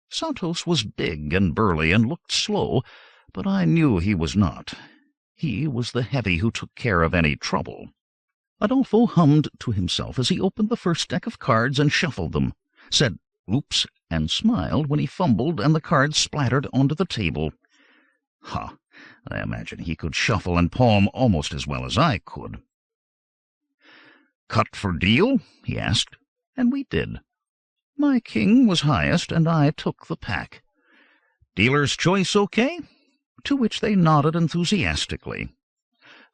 Santos was big and burly and looked slow, but I knew he was not. He was the heavy who took care of any trouble. Adolfo hummed to himself as he opened the first deck of cards and shuffled them, said "oops," and smiled when he fumbled and the cards splattered onto the table. I imagine he could shuffle and palm almost as well as I could. Cut for deal? He asked, and we did. My king was highest, and I took the pack. Dealer's choice okay? To which they nodded enthusiastically.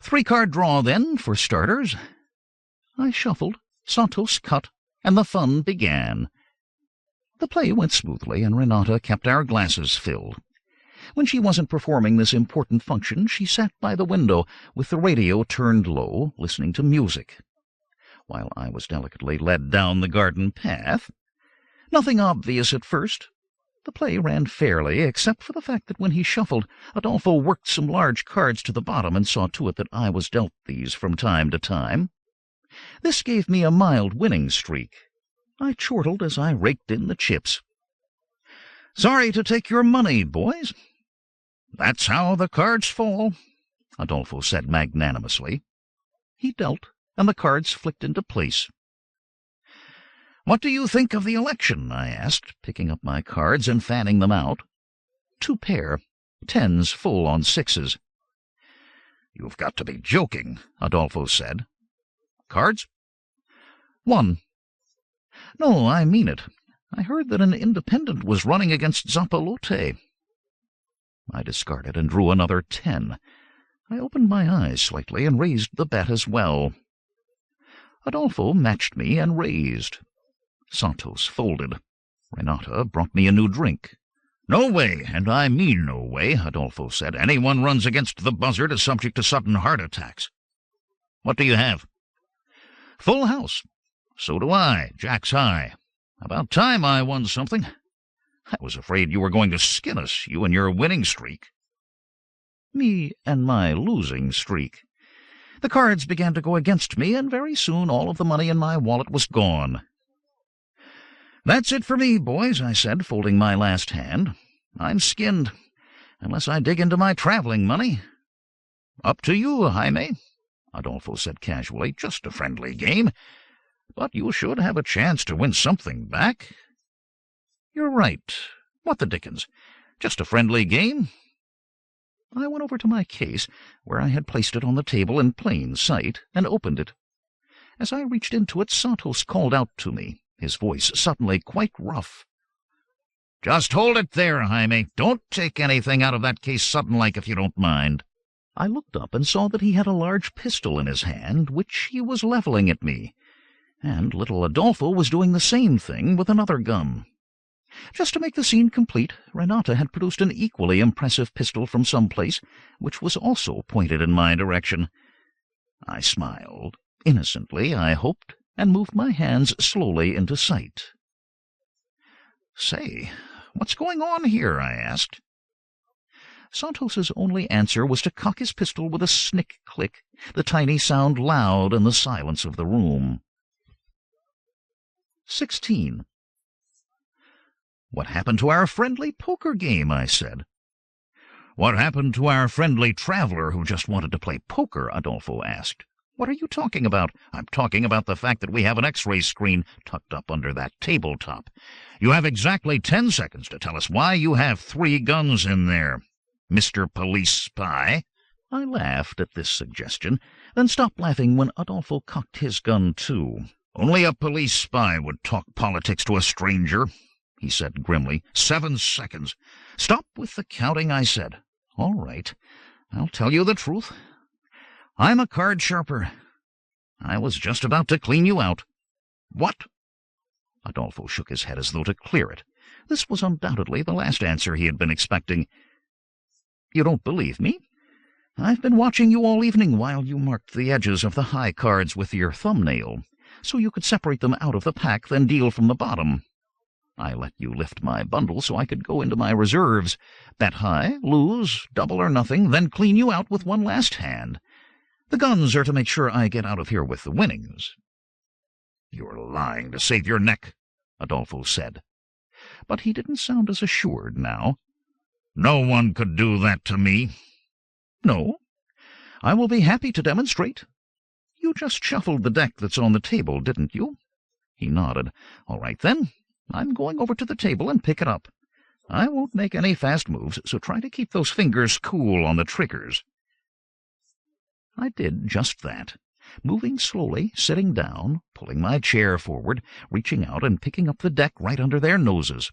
3-card draw, then, for starters. I shuffled, Santos cut, and the fun began. The play went smoothly, and Renata kept our glasses filled. When she wasn't performing this important function, she sat by the window, with the radio turned low, listening to music, while I was delicately led down the garden path. Nothing obvious at first. The play ran fairly, except for the fact that when he shuffled, Adolfo worked some large cards to the bottom and saw to it that I was dealt these from time to time. This gave me a mild winning streak. I chortled as I raked in the chips. "Sorry to take your money, boys." "That's how the cards fall," Adolfo said magnanimously. He dealt, and the cards flicked into place. "What do you think of the election?" I asked, picking up my cards and fanning them out. 2 pair, 10s full on 6s. "You've got to be joking," Adolfo said. "Cards?" 1. "No, I mean it. I heard that an independent was running against Zappalote." I discarded and drew another 10. I opened my eyes slightly and raised the bet as well. Adolfo matched me and raised. Santos folded. Renata brought me a new drink. "No way, and I mean no way," Adolfo said. "Anyone runs against the buzzard is subject to sudden heart attacks." "What do you have?" "Full house." "So do I. Jack's high. About time I won something. I was afraid you were going to skin us, you and your winning streak." Me and my losing streak. The cards began to go against me, and very soon all of the money in my wallet was gone. "That's it for me, boys," I said, folding my last hand. "I'm skinned, unless I dig into my traveling money." "Up to you, Jaime," Adolfo said casually. "Just a friendly game. But you should have a chance to win something back." "You're right. What the dickens? Just a friendly game." I went over to my case, where I had placed it on the table in plain sight, and opened it. As I reached into it, Santos called out to me, his voice suddenly quite rough. "Just hold it there, Jaime. Don't take anything out of that case sudden-like if you don't mind." I looked up and saw that he had a large pistol in his hand, which he was leveling at me, and little Adolfo was doing the same thing with another gun. Just to make the scene complete, Renata had produced an equally impressive pistol from some place, which was also pointed in my direction. I smiled, innocently, I hoped, and moved my hands slowly into sight. "Say, what's going on here?" I asked. Santos's only answer was to cock his pistol with a snick-click, the tiny sound loud in the silence of the room. 16. "What happened to our friendly poker game?" I said. "What happened to our friendly traveler who just wanted to play poker?" Adolfo asked. "What are you talking about?" "I'm talking about the fact that we have an X-ray screen tucked up under that tabletop. You have exactly 10 seconds to tell us why you have 3 guns in there, Mr. Police Spy." I laughed at this suggestion, then stopped laughing when Adolfo cocked his gun too. "Only a police spy would talk politics to a stranger," he said grimly. 7 seconds. "Stop with the counting," I said. "All right, I'll tell you the truth. I'm a card sharper. I was just about to clean you out." "What?" Adolfo shook his head as though to clear it. This was undoubtedly the last answer he had been expecting. "You don't believe me? I've been watching you all evening while you marked the edges of the high cards with your thumbnail, so you could separate them out of the pack, then deal from the bottom. I let you lift my bundle so I could go into my reserves, bet high, lose, double or nothing, then clean you out with one last hand. The guns are to make sure I get out of here with the winnings." "You're lying to save your neck," Adolfo said. But he didn't sound as assured now. "No one could do that to me." "No? I will be happy to demonstrate. You just shuffled the deck that's on the table, didn't you?" He nodded. "All right, then. I'm going over to the table and pick it up. I won't make any fast moves, so try to keep those fingers cool on the triggers." I did just that. moving slowly, sitting down, pulling my chair forward, reaching out and picking up the deck right under their noses.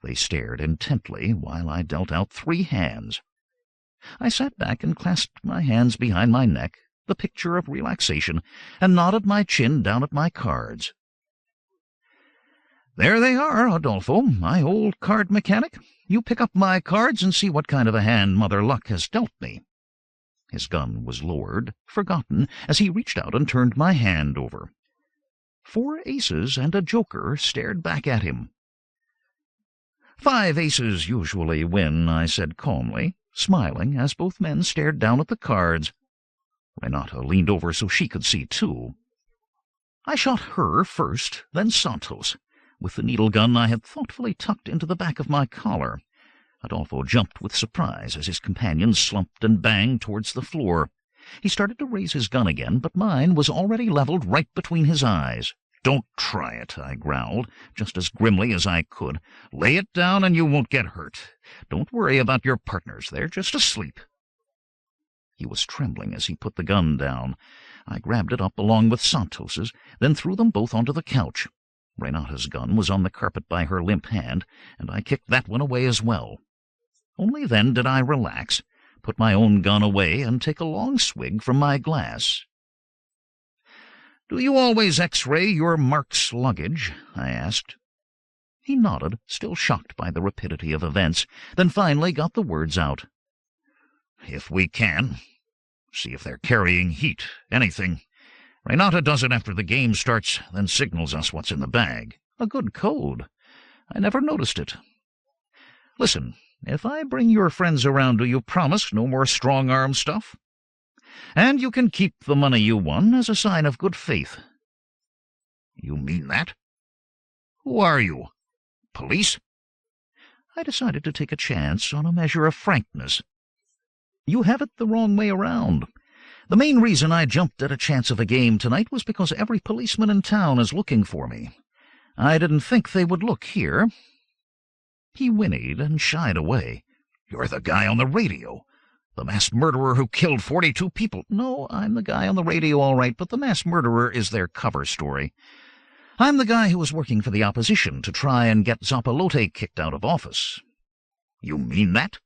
They stared intently while I dealt out 3 hands. I sat back and clasped my hands behind my neck, the picture of relaxation, and nodded my chin down at my cards. "There they are, Adolfo, my old card mechanic. You pick up my cards and see what kind of a hand Mother Luck has dealt me." His gun was lowered, forgotten, as he reached out and turned my hand over. 4 aces and a joker stared back at him. "5 aces usually win," I said calmly, smiling as both men stared down at the cards. Renata leaned over so she could see, too. I shot her first, then Santos, with the needle gun I had thoughtfully tucked into the back of my collar. Adolfo jumped with surprise as his companion slumped and banged towards the floor. He started to raise his gun again, but mine was already leveled right between his eyes. "Don't try it," I growled, just as grimly as I could. "Lay it down and you won't get hurt. Don't worry about your partners. They're just asleep." He was trembling as he put the gun down. I grabbed it up along with Santos's, then threw them both onto the couch. Renata's gun was on the carpet by her limp hand, and I kicked that one away as well. Only then did I relax, put my own gun away, and take a long swig from my glass. "Do you always X-ray your Mark's luggage?" I asked. He nodded, still shocked by the rapidity of events, then finally got the words out. "If we can. See if they're carrying heat, anything. Renata does it after the game starts, then signals us what's in the bag. A good code. I never noticed it. Listen, if I bring your friends around, do you promise no more strong-arm stuff? And you can keep the money you won as a sign of good faith." "You mean that? Who are you? Police?" I decided to take a chance on a measure of frankness. "You have it the wrong way around. The main reason I jumped at a chance of a game tonight was because every policeman in town is looking for me. I didn't think they would look here." He whinnied and shied away. "You're the guy on the radio. The mass murderer who killed 42 people. "No, I'm the guy on the radio all right, but the mass murderer is their cover story. I'm the guy who was working for the opposition to try and get Zappalote kicked out of office." "You mean that?"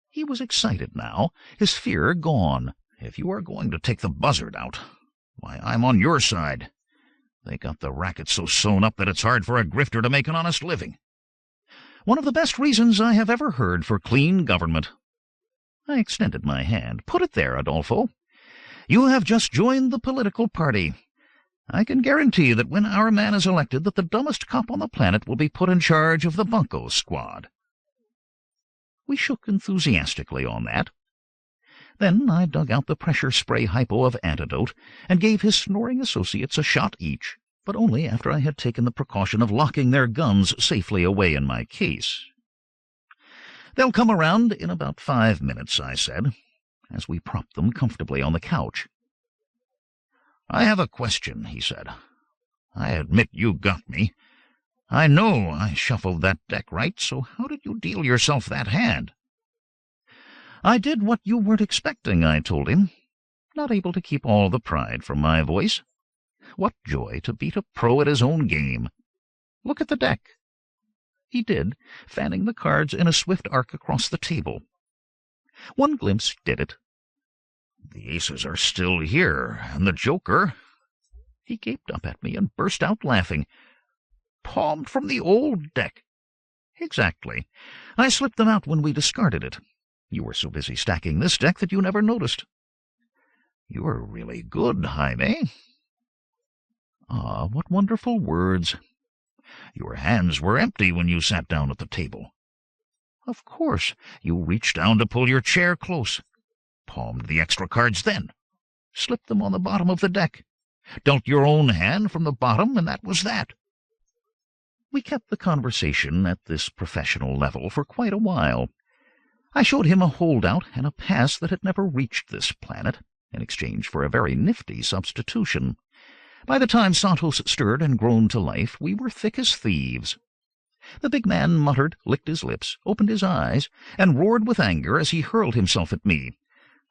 He was excited now, his fear gone. "If you are going to take the buzzard out, why, I'm on your side. They got the racket so sewn up that it's hard for a grifter to make an honest living. One of the best reasons I have ever heard for clean government." I extended my hand. "Put it there, Adolfo. You have just joined the political party. I can guarantee that when our man is elected that the dumbest cop on the planet will be put in charge of the bunco squad." We shook enthusiastically on that. Then I dug out the pressure spray hypo of antidote and gave his snoring associates a shot each, but only after I had taken the precaution of locking their guns safely away in my case. "They'll come around in about 5 minutes," I said, as we propped them comfortably on the couch. "I have a question," he said. "I admit you got me. I know I shuffled that deck right, so how did you deal yourself that hand?" "I did what you weren't expecting," I told him, not able to keep all the pride from my voice. What joy to beat a pro at his own game. "Look at the deck." He did, fanning the cards in a swift arc across the table. One glimpse did it. "The aces are still here, and the joker—" He gaped up at me and burst out laughing. "Palmed from the old deck." "Exactly. I slipped them out when we discarded it. You were so busy stacking this deck that you never noticed." "You're really good, Jaime." "Ah, what wonderful words. Your hands were empty when you sat down at the table." "Of course. You reached down to pull your chair close. Palmed the extra cards then. Slipped them on the bottom of the deck. Dealt your own hand from the bottom, and that was that." We kept the conversation at this professional level for quite a while. I showed him a holdout and a pass that had never reached this planet, in exchange for a very nifty substitution. By the time Santos stirred and groaned to life, we were thick as thieves. The big man muttered, licked his lips, opened his eyes, and roared with anger as he hurled himself at me.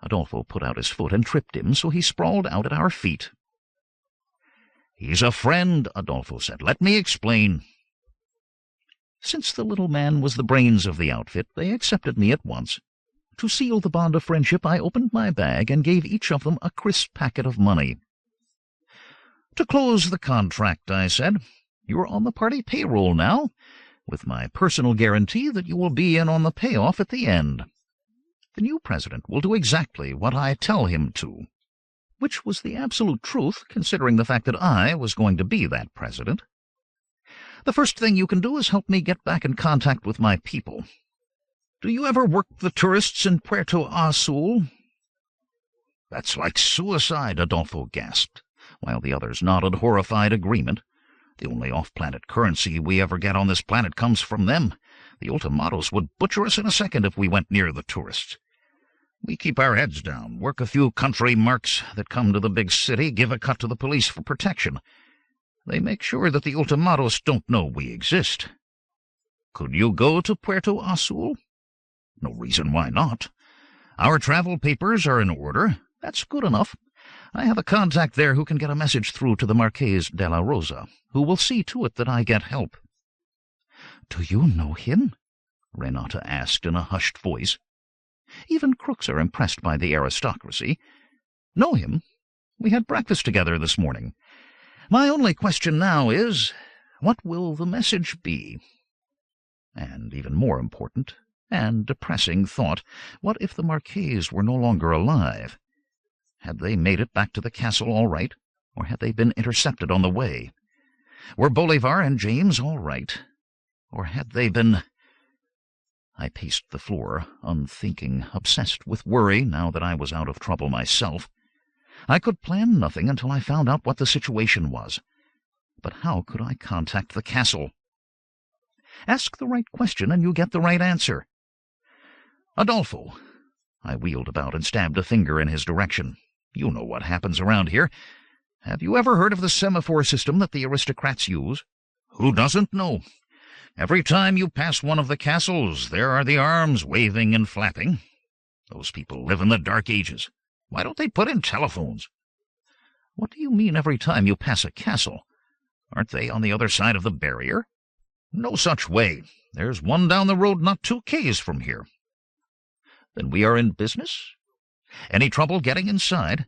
Adolfo put out his foot and tripped him, so he sprawled out at our feet. "He's a friend," Adolfo said. "Let me explain." Since the little man was the brains of the outfit, they accepted me at once. To seal the bond of friendship, I opened my bag and gave each of them a crisp packet of money. "To close the contract," I said, "you're on the party payroll now, with my personal guarantee that you will be in on the payoff at the end. The new president will do exactly what I tell him to," which was the absolute truth, considering the fact that I was going to be that president. "The first thing you can do is help me get back in contact with my people. Do you ever work the tourists in Paraiso-Aqui?" "That's like suicide," Adolfo gasped, while the others nodded horrified agreement. "The only off-planet currency we ever get on this planet comes from them. The ultimatos would butcher us in a second if we went near the tourists. We keep our heads down, work a few country marks that come to the big city, give a cut to the police for protection. They make sure that the ultimatos don't know we exist. Could you go to Paraiso-Aqui?" "No reason why not. Our travel papers are in order. That's good enough. I have a contact there who can get a message through to the Marqués de la Rosa, who will see to it that I get help." "Do you know him?" Renata asked in a hushed voice. Even crooks are impressed by the aristocracy. "Know him? We had breakfast together this morning. My only question now is, what will the message be? And even more important and depressing thought, what if the Marqués were no longer alive? Had they made it back to the castle all right, or had they been intercepted on the way? Were Bolivar and James all right, or had they been— I paced the floor, unthinking, obsessed with worry now that I was out of trouble myself. I could plan nothing until I found out what the situation was. But how could I contact the castle? Ask the right question and you get the right answer. "Adolfo." I wheeled about and stabbed a finger in his direction. "You know what happens around here. Have you ever heard of the semaphore system that the aristocrats use? Who doesn't know? Every time you pass one of the castles, there are the arms waving and flapping. Those people live in the Dark Ages. Why don't they put in telephones?" "What do you mean every time you pass a castle? Aren't they on the other side of the barrier?" "No such way. There's one down the road not 2 Ks from here." "Then we are in business? Any trouble getting inside?"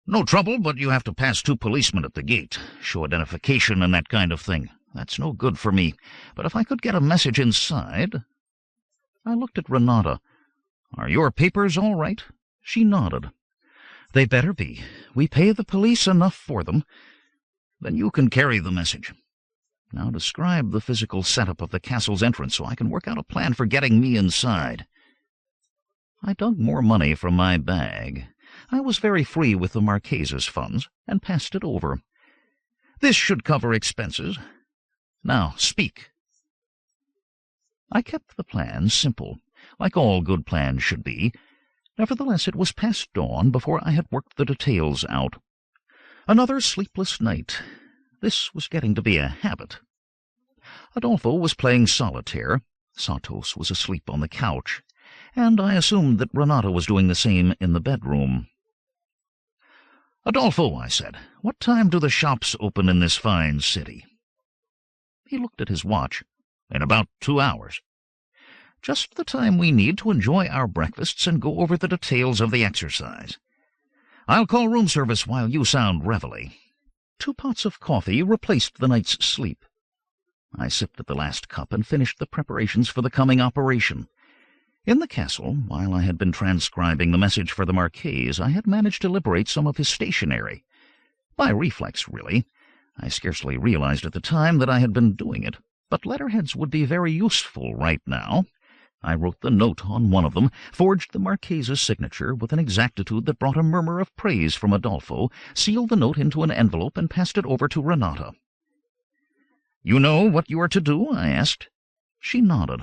"No trouble, but you have to pass 2 policemen at the gate, show identification and that kind of thing. That's no good for me, but if I could get a message inside—" I looked at Renata. "Are your papers all right?" She nodded. "They better be. We pay the police enough for them." "Then you can carry the message. Now describe the physical setup of the castle's entrance so I can work out a plan for getting me inside." I dug more money from my bag. I was very free with the Marques's funds, and passed it over. "This should cover expenses. Now, speak." I kept the plan simple, like all good plans should be. Nevertheless, it was past dawn before I had worked the details out. Another sleepless night. This was getting to be a habit. Adolfo was playing solitaire. Santos was asleep on the couch, and I assumed that Renata was doing the same in the bedroom. "Adolfo," I said, "what time do the shops open in this fine city?" He looked at his watch. "In about 2 hours. Just the time we need to enjoy our breakfasts and go over the details of the exercise. I'll call room service while you sound reveille." 2 pots of coffee replaced the night's sleep. I sipped at the last cup and finished the preparations for the coming operation. In the castle, while I had been transcribing the message for the Marqués, I had managed to liberate some of his stationery. By reflex, really. I scarcely realized at the time that I had been doing it, but letterheads would be very useful right now. I wrote the note on one of them, forged the Marques's signature with an exactitude that brought a murmur of praise from Adolfo, sealed the note into an envelope, and passed it over to Renata. "You know what you are to do?" I asked. She nodded.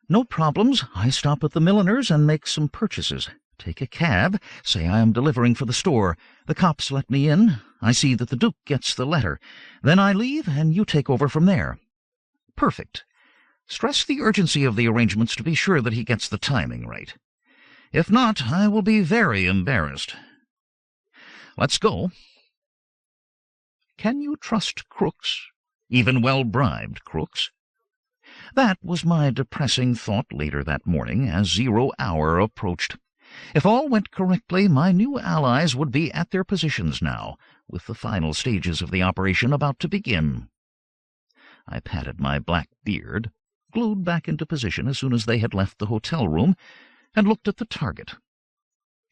"No problems. I stop at the milliner's and make some purchases. Take a cab, say I am delivering for the store. The cops let me in. I see that the Duke gets the letter. Then I leave, and you take over from there." "Perfect. Stress the urgency of the arrangements to be sure that he gets the timing right. If not, I will be very embarrassed. Let's go. Can you trust crooks, even well-bribed crooks? That was my depressing thought later that morning as 0 hour approached. If all went correctly, my new allies would be at their positions now, with the final stages of the operation about to begin. I patted my black beard, glued back into position as soon as they had left the hotel room, and looked at the target.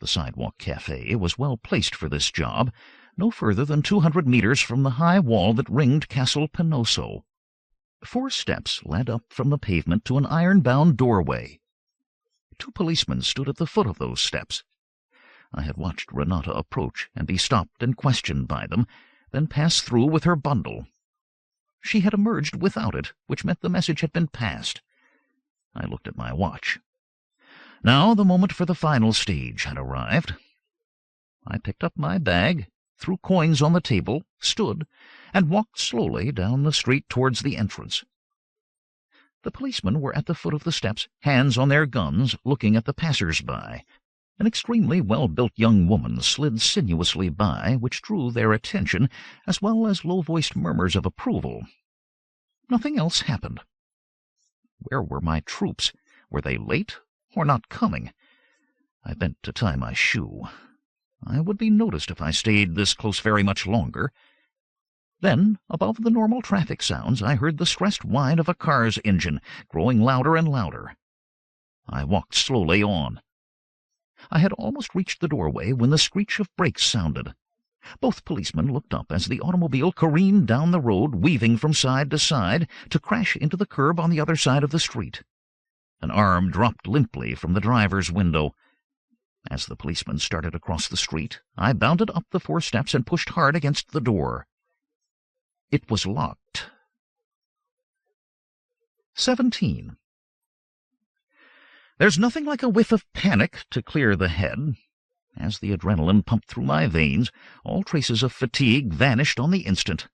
The sidewalk cafe was well placed for this job, no further than 200 meters from the high wall that ringed Castle Penoso. 4 steps led up from the pavement to an iron-bound doorway. 2 policemen stood at the foot of those steps. I had watched Renata approach and be stopped and questioned by them, then pass through with her bundle. She had emerged without it, which meant the message had been passed. I looked at my watch. Now the moment for the final stage had arrived. I picked up my bag, threw coins on the table, stood, and walked slowly down the street towards the entrance. The policemen were at the foot of the steps, hands on their guns, looking at the passers-by. An extremely well-built young woman slid sinuously by, which drew their attention, as well as low-voiced murmurs of approval. Nothing else happened. Where were my troops? Were they late, or not coming? I bent to tie my shoe. I would be noticed if I stayed this close very much longer. Then, above the normal traffic sounds, I heard the stressed whine of a car's engine, growing louder and louder. I walked slowly on. I had almost reached the doorway when the screech of brakes sounded. Both policemen looked up as the automobile careened down the road, weaving from side to side, to crash into the curb on the other side of the street. An arm dropped limply from the driver's window. As the policeman started across the street, I bounded up the 4 steps and pushed hard against the door. It was locked. 17. There's nothing like a whiff of panic to clear the head. As the adrenaline pumped through my veins, all traces of fatigue vanished on the instant.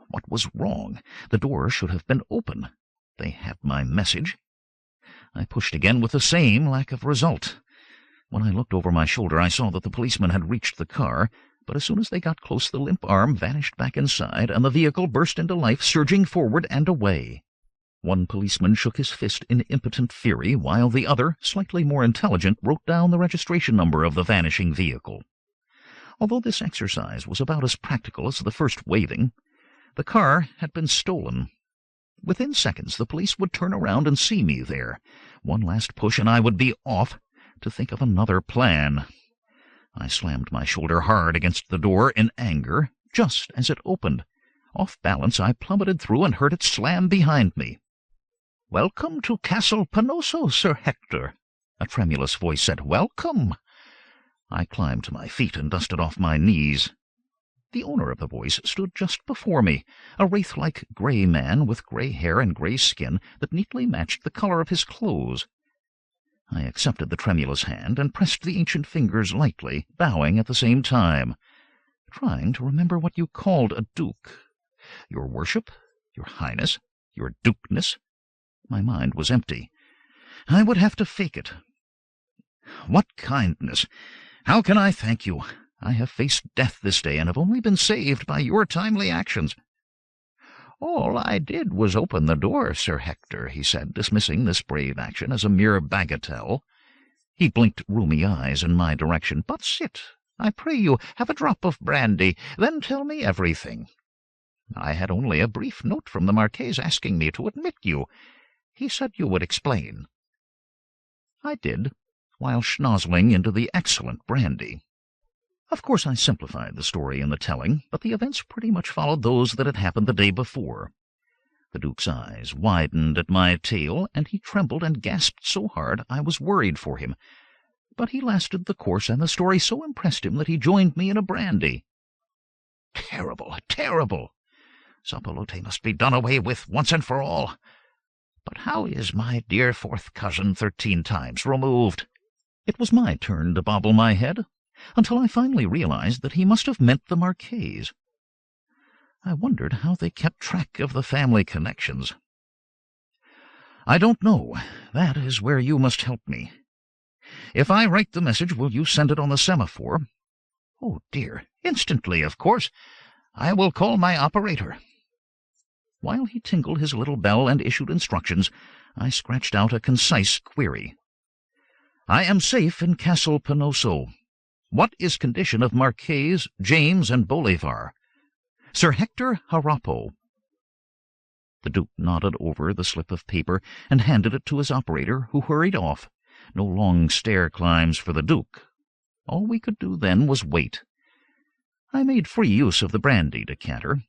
What was wrong? The door should have been open. They had my message. I pushed again with the same lack of result. When I looked over my shoulder, I saw that the policeman had reached the car, but as soon as they got close, the limp arm vanished back inside, and the vehicle burst into life, surging forward and away. One policeman shook his fist in impotent fury, while the other, slightly more intelligent, wrote down the registration number of the vanishing vehicle. Although this exercise was about as practical as the first waving, the car had been stolen. Within seconds, the police would turn around and see me there. One last push, and I would be off, to think of another plan. I slammed my shoulder hard against the door in anger, just as it opened. Off balance, I plummeted through and heard it slam behind me. "Welcome to Castle Penoso, Sir Hector," a tremulous voice said. "Welcome." I climbed to my feet and dusted off my knees. The owner of the voice stood just before me, a wraith-like gray man with gray hair and gray skin that neatly matched the color of his clothes. I accepted the tremulous hand and pressed the ancient fingers lightly, bowing at the same time. "Trying to remember what you called a duke. Your worship, your highness, your dukeness." My mind was empty. I would have to fake it. "What kindness! How can I thank you? I have faced death this day and have only been saved by your timely actions." "All I did was open the door, Sir Hector," he said, dismissing this brave action as a mere bagatelle. He blinked rheumy eyes in my direction. "But sit, I pray you, have a drop of brandy, then tell me everything. I had only a brief note from the Marquis asking me to admit you. He said you would explain." I did, while schnozzling into the excellent brandy. Of course I simplified the story in the telling, but the events pretty much followed those that had happened the day before. The Duke's eyes widened at my tale, and he trembled and gasped so hard I was worried for him. But he lasted the course, and the story so impressed him that he joined me in a brandy. "Terrible, terrible! Zapolote must be done away with once and for all. But how is my dear fourth cousin 13 times removed?" It was my turn to bobble my head, until I finally realized that he must have meant the Marquis. I wondered how they kept track of the family connections. "I don't know. That is where you must help me. If I write the message, will you send it on the semaphore?" "Oh, dear, instantly, of course. I will call my operator." While he tinkled his little bell and issued instructions, I scratched out a concise query. "I am safe in Castle Panoso. What is condition of Marques, James, and Bolivar? Sir Hector Harapo." The Duke nodded over the slip of paper and handed it to his operator, who hurried off. No long stair climbs for the Duke. All we could do then was wait. I made free use of the brandy decanter.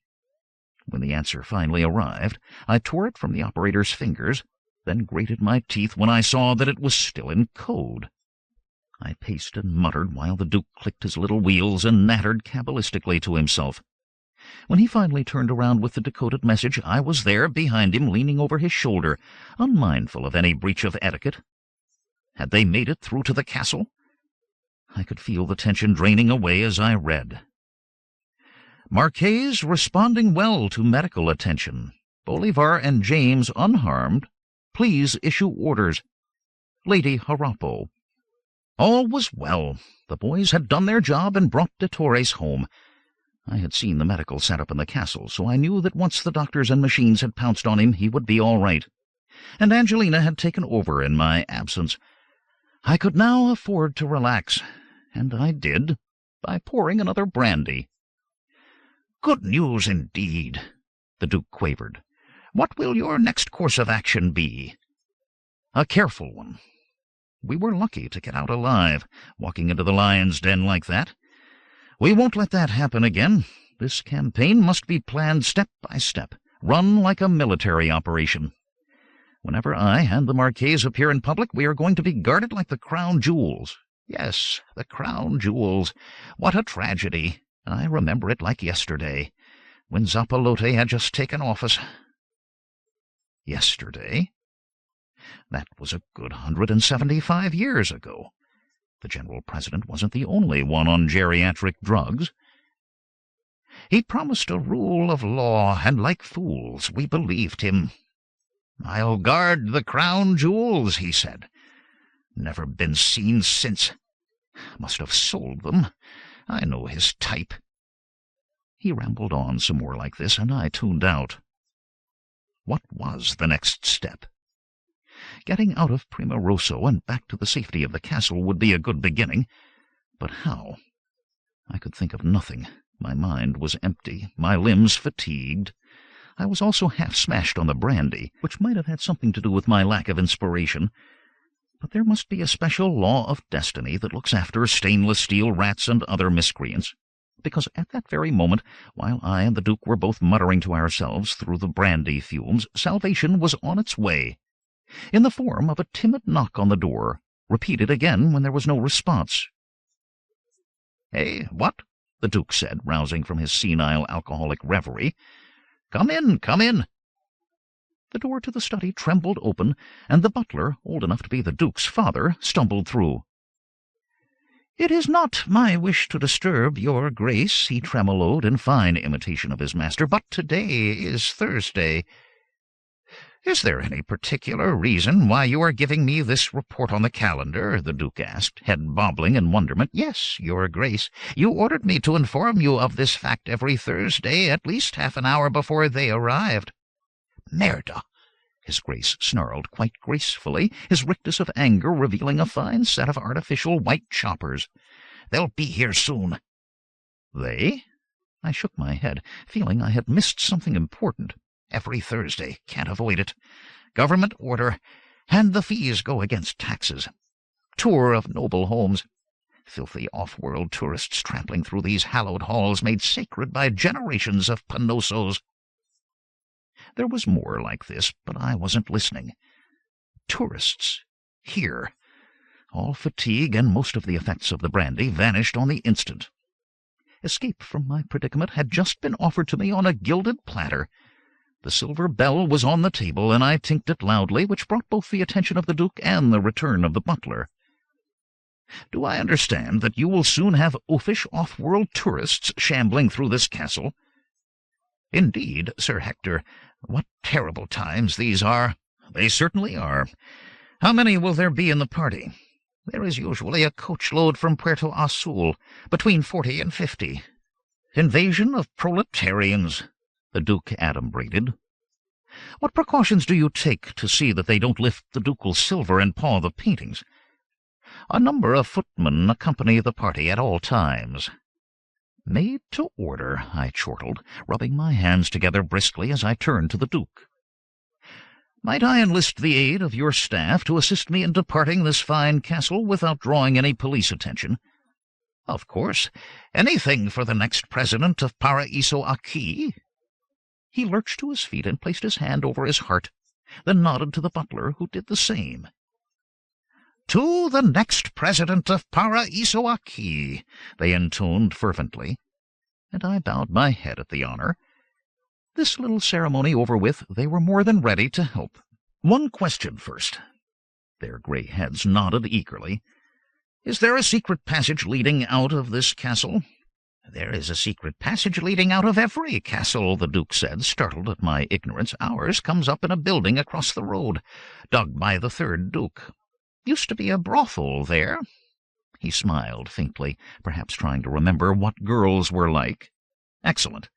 When the answer finally arrived, I tore it from the operator's fingers, then grated my teeth when I saw that it was still in code. I paced and muttered while the Duke clicked his little wheels and nattered cabalistically to himself. When he finally turned around with the decoded message, I was there behind him, leaning over his shoulder, unmindful of any breach of etiquette. Had they made it through to the castle? I could feel the tension draining away as I read. "Marques responding well to medical attention. Bolivar and James unharmed. Please issue orders. Lady Harapo." All was well. The boys had done their job and brought de Torres home. I had seen the medical setup in the castle, so I knew that once the doctors and machines had pounced on him, he would be all right. And Angelina had taken over in my absence. I could now afford to relax, and I did, by pouring another brandy. "Good news indeed," the Duke quavered. "What will your next course of action be?" "A careful one. We were lucky to get out alive, walking into the lion's den like that. We won't let that happen again. This campaign must be planned step by step, run like a military operation. Whenever I and the Marquis appear in public, we are going to be guarded like the crown jewels. Yes, the crown jewels. What a tragedy. I remember it like yesterday, when Zapalote had just taken office." Yesterday? That was a good 175 years ago. The General President wasn't the only one on geriatric drugs. "He promised a rule of law, and like fools we believed him. 'I'll guard the crown jewels,' he said. Never been seen since. Must have sold them. I know his type." He rambled on some more like this, and I tuned out. What was the next step? Getting out of Prima Rosso and back to the safety of the castle would be a good beginning. But how? I could think of nothing. My mind was empty, my limbs fatigued. I was also half smashed on the brandy, which might have had something to do with my lack of inspiration. But there must be a special law of destiny that looks after stainless steel rats and other miscreants, because at that very moment, while I and the Duke were both muttering to ourselves through the brandy fumes, salvation was on its way, in the form of a timid knock on the door, repeated again when there was no response. "Eh, what?" the Duke said, rousing from his senile alcoholic reverie. "Come in, come in." The door to the study trembled open, and the butler, old enough to be the Duke's father, stumbled through. "It is not my wish to disturb your grace," he tremoloed in fine imitation of his master, "but today is Thursday." "Is there any particular reason why you are giving me this report on the calendar?" the Duke asked, head bobbling in wonderment. "Yes, your grace. You ordered me to inform you of this fact every Thursday, at least half an hour before they arrived." "Merda!" his grace snarled quite gracefully, his rictus of anger revealing a fine set of artificial white choppers. "They'll be here soon." "They?" I shook my head, feeling I had missed something important. "Every Thursday. Can't avoid it. Government order, and the fees go against taxes. Tour of noble homes. Filthy off-world tourists trampling through these hallowed halls made sacred by generations of Panosos." There was more like this, but I wasn't listening. Tourists. Here. All fatigue and most of the effects of the brandy vanished on the instant. Escape from my predicament had just been offered to me on a gilded platter. The silver bell was on the table, and I tinked it loudly, which brought both the attention of the Duke and the return of the butler. "Do I understand that you will soon have oafish off-world tourists shambling through this castle?" "Indeed, Sir Hector. What terrible times these are." "They certainly are. How many will there be in the party?" There is usually a coachload from Puerto Azul, between 40 and 50. Invasion of proletarians, the Duke adumbrated. What precautions do you take to see that they don't lift the ducal silver and paw the paintings? A number of footmen accompany the party at all times. Made to order, I chortled, rubbing my hands together briskly as I turned to the Duke. Might I enlist the aid of your staff to assist me in departing this fine castle without drawing any police attention? Of course. Anything for the next president of Paraiso-Aqui. He lurched to his feet and placed his hand over his heart, then nodded to the butler, who did the same. To the next president of Paraiso-Aqui, they intoned fervently, and I bowed my head at the honor. This little ceremony over with, they were more than ready to help. One question first. Their gray heads nodded eagerly. Is there a secret passage leading out of this castle? There is a secret passage leading out of every castle, the Duke said, startled at my ignorance. Ours comes up in a building across the road, dug by the third Duke. Used to be a brothel there. He smiled faintly, perhaps trying to remember what girls were like. Excellent.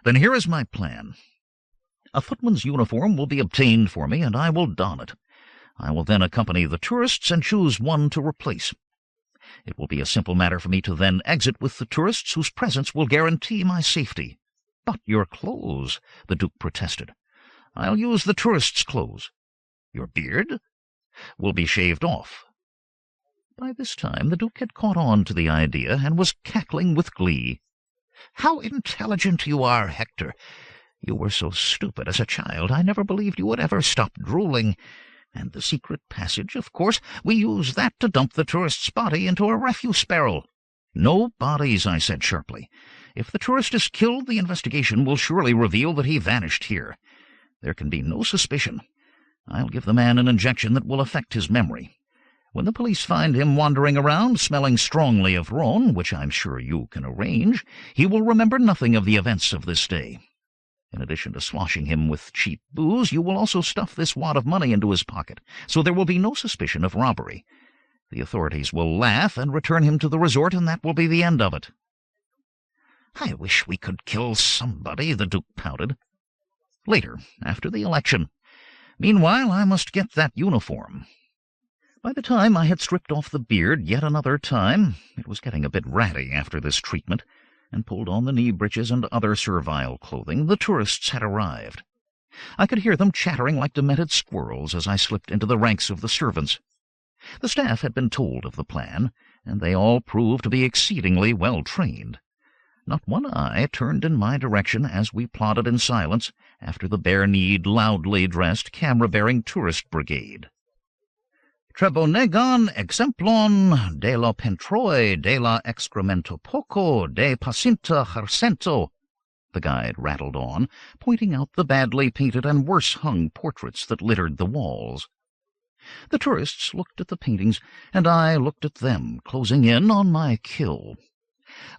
Then here is my plan. A footman's uniform will be obtained for me, and I will don it. I will then accompany the tourists and choose one to replace. It will be a simple matter for me to then exit with the tourists whose presence will guarantee my safety. But your clothes, the Duke protested. I'll use the tourists' clothes. Your beard will be shaved off. By this time the Duke had caught on to the idea and was cackling with glee. How intelligent you are, Hector! You were so stupid as a child, I never believed you would ever stop drooling. And the secret passage, of course, we use that to dump the tourist's body into a refuse barrel. No bodies, I said sharply. If the tourist is killed, the investigation will surely reveal that he vanished here. There can be no suspicion. I'll give the man an injection that will affect his memory. When the police find him wandering around, smelling strongly of Rhone, which I'm sure you can arrange, he will remember nothing of the events of this day. In addition to sloshing him with cheap booze, you will also stuff this wad of money into his pocket, so there will be no suspicion of robbery. The authorities will laugh and return him to the resort, and that will be the end of it. I wish we could kill somebody, the Duke pouted. Later, after the election. Meanwhile, I must get that uniform. By the time I had stripped off the beard yet another time, it was getting a bit ratty after this treatment, and pulled on the knee breeches and other servile clothing, the tourists had arrived. I could hear them chattering like demented squirrels as I slipped into the ranks of the servants. The staff had been told of the plan, and they all proved to be exceedingly well trained. Not one eye turned in my direction as we plodded in silence after the bare-kneed, loudly dressed, camera-bearing tourist brigade. Trebonegon exemplon de la pentroi de la excremento poco de pacinta hercento, the guide rattled on, pointing out the badly painted and worse-hung portraits that littered the walls. The tourists looked at the paintings, and I looked at them, closing in on my kill.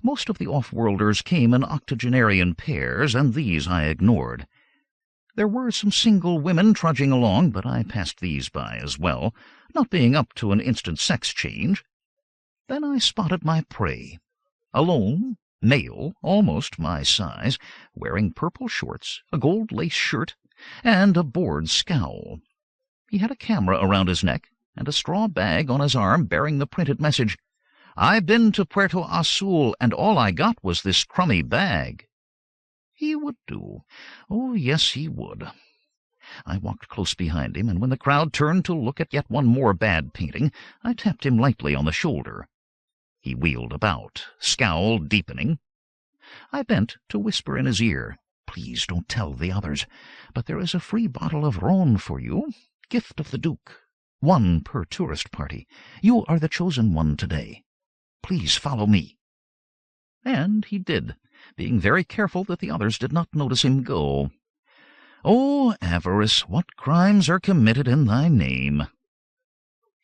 Most of the off-worlders came in octogenarian pairs, and these I ignored. There were some single women trudging along, but I passed these by as well, not being up to an instant sex change. Then I spotted my prey. Alone, male, almost my size, wearing purple shorts, a gold lace shirt, and a bored scowl. He had a camera around his neck and a straw bag on his arm bearing the printed message, "I've been to Puerto Azul, and all I got was this crummy bag." He would do. Oh, yes, he would. I walked close behind him, and when the crowd turned to look at yet one more bad painting, I tapped him lightly on the shoulder. He wheeled about, scowl deepening. I bent to whisper in his ear, "Please don't tell the others, but there is a free bottle of Rhone for you, gift of the Duke, 1 per tourist party. You are the chosen one today. Please follow me." And he did, being very careful that the others did not notice him go. "Oh, avarice, what crimes are committed in thy name?"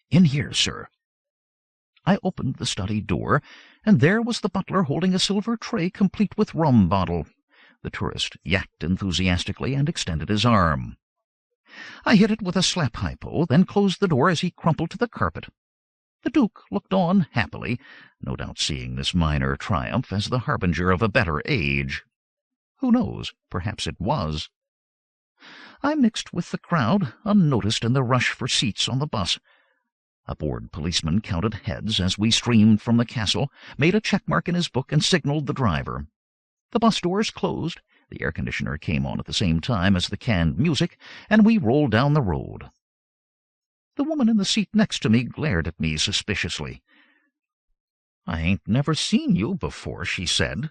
"In here, sir." I opened the study door, and there was the butler holding a silver tray complete with rum bottle. The tourist yacked enthusiastically and extended his arm. I hit it with a slap hypo, then closed the door as he crumpled to the carpet. The Duke looked on happily, no doubt seeing this minor triumph as the harbinger of a better age. Who knows, perhaps it was. I mixed with the crowd, unnoticed in the rush for seats on the bus. A bored policeman counted heads as we streamed from the castle, made a checkmark in his book, and signaled the driver. The bus doors closed, the air conditioner came on at the same time as the canned music, and we rolled down the road. The woman in the seat next to me glared at me suspiciously. "I ain't never seen you before," she said.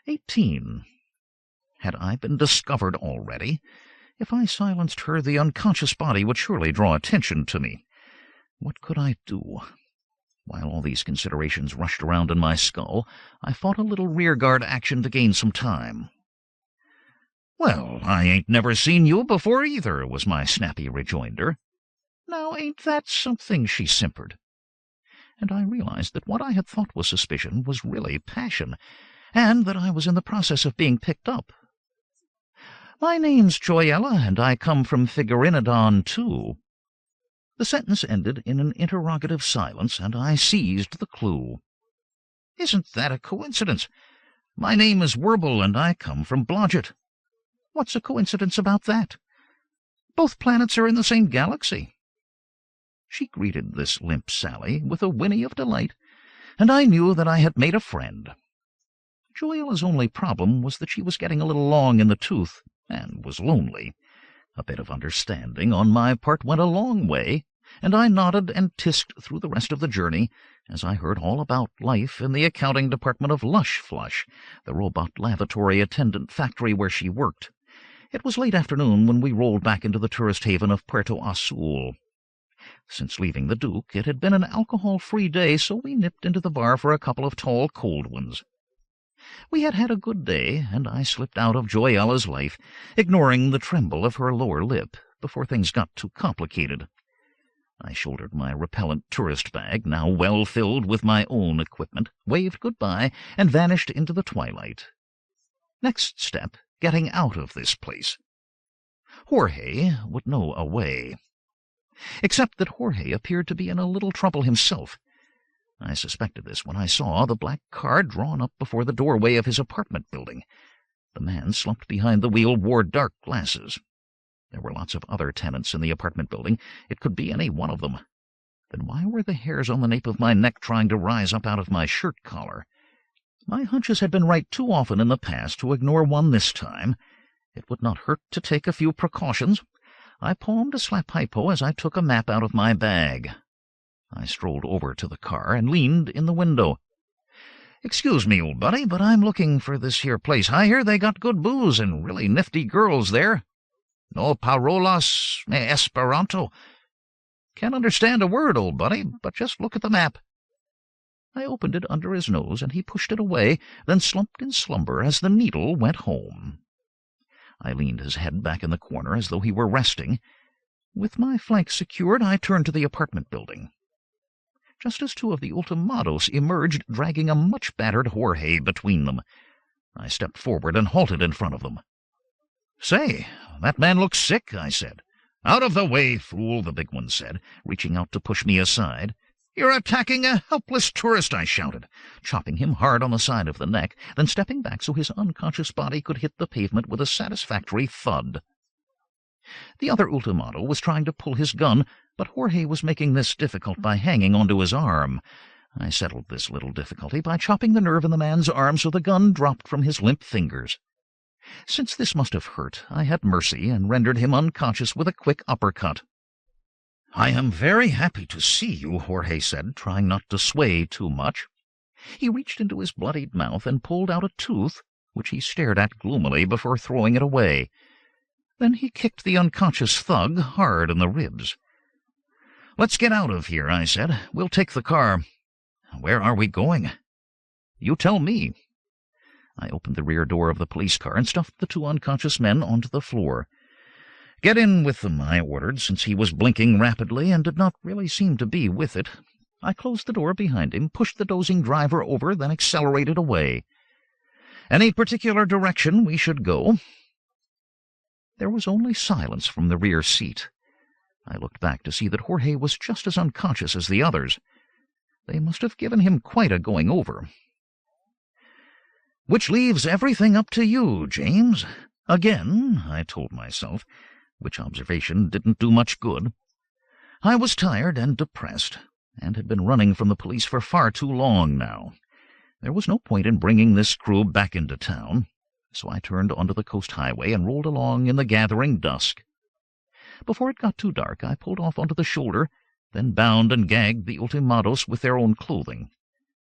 18. Had I been discovered already? If I silenced her, the unconscious body would surely draw attention to me. What could I do? While all these considerations rushed around in my skull, I fought a little rearguard action to gain some time. "Well, I ain't never seen you before either," was my snappy rejoinder. "Now, ain't that something?" she simpered. And I realized that what I had thought was suspicion was really passion, and that I was in the process of being picked up. "My name's Joyella, and I come from Figurinodon, too." The sentence ended in an interrogative silence, and I seized the clue. "Isn't that a coincidence? My name is Werble, and I come from Blodgett. What's a coincidence about that? Both planets are in the same galaxy." She greeted this limp sally with a whinny of delight, and I knew that I had made a friend. Joyella's only problem was that she was getting a little long in the tooth, and was lonely. A bit of understanding on my part went a long way, and I nodded and tisked through the rest of the journey as I heard all about life in the accounting department of Lush Flush, the robot lavatory attendant factory where she worked. It was late afternoon when we rolled back into the tourist haven of Puerto Azul. Since leaving the Duke, it had been an alcohol-free day, so we nipped into the bar for a couple of tall cold ones. We had had a good day, and I slipped out of Joyella's life, ignoring the tremble of her lower lip, before things got too complicated. I shouldered my repellent tourist bag, now well filled with my own equipment, waved goodbye, and vanished into the twilight. Next step, getting out of this place. Jorge would know a way. Except that Jorge appeared to be in a little trouble himself. I suspected this when I saw the black car drawn up before the doorway of his apartment building. The man slumped behind the wheel wore dark glasses. There were lots of other tenants in the apartment building. It could be any one of them. Then why were the hairs on the nape of my neck trying to rise up out of my shirt collar? My hunches had been right too often in the past to ignore one this time. It would not hurt to take a few precautions. I palmed a slap hypo as I took a map out of my bag. I strolled over to the car and leaned in the window. "Excuse me, old buddy, but I'm looking for this here place. I hear they got good booze and really nifty girls there. No parolas Esperanto. Can't understand a word, old buddy, but just look at the map." I opened it under his nose, and he pushed it away, then slumped in slumber as the needle went home. I leaned his head back in the corner as though he were resting. With my flank secured, I turned to the apartment building. Just as two of the ultimados emerged, dragging a much battered Jorge between them. I stepped forward and halted in front of them. "Say, that man looks sick," I said. "Out of the way, fool," the big one said, reaching out to push me aside. "You're attacking a helpless tourist," I shouted, chopping him hard on the side of the neck, then stepping back so his unconscious body could hit the pavement with a satisfactory thud. The other ultimato was trying to pull his gun, but Jorge was making this difficult by hanging onto his arm. I settled this little difficulty by chopping the nerve in the man's arm so the gun dropped from his limp fingers. Since this must have hurt, I had mercy and rendered him unconscious with a quick uppercut. "I am very happy to see you," Jorge said, trying not to sway too much. He reached into his bloodied mouth and pulled out a tooth, which he stared at gloomily before throwing it away. Then he kicked the unconscious thug hard in the ribs. "Let's get out of here," I said. "We'll take the car. Where are we going?" "You tell me." I opened the rear door of the police car and stuffed the two unconscious men onto the floor. "Get in with them," I ordered, since he was blinking rapidly and did not really seem to be with it. I closed the door behind him, pushed the dozing driver over, then accelerated away. "Any particular direction we should go?" There was only silence from the rear seat. I looked back to see that Jorge was just as unconscious as the others. They must have given him quite a going over. "Which leaves everything up to you, James." Again, I told myself, which observation didn't do much good. I was tired and depressed, and had been running from the police for far too long now. There was no point in bringing this crew back into town, so I turned onto the coast highway and rolled along in the gathering dusk. Before it got too dark, I pulled off onto the shoulder, then bound and gagged the ultimados with their own clothing.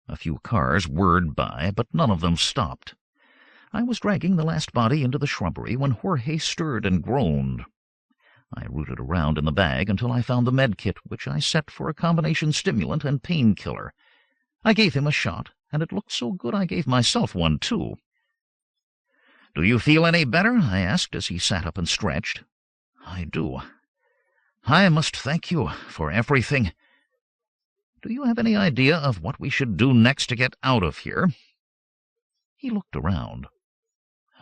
A few cars whirred by, but none of them stopped. I was dragging the last body into the shrubbery when Jorge stirred and groaned. I rooted around in the bag until I found the med kit, which I set for a combination stimulant and painkiller. I gave him a shot, and it looked so good I gave myself one, too. "Do you feel any better?" I asked as he sat up and stretched. "I do. I must thank you for everything. Do you have any idea of what we should do next to get out of here?" He looked around.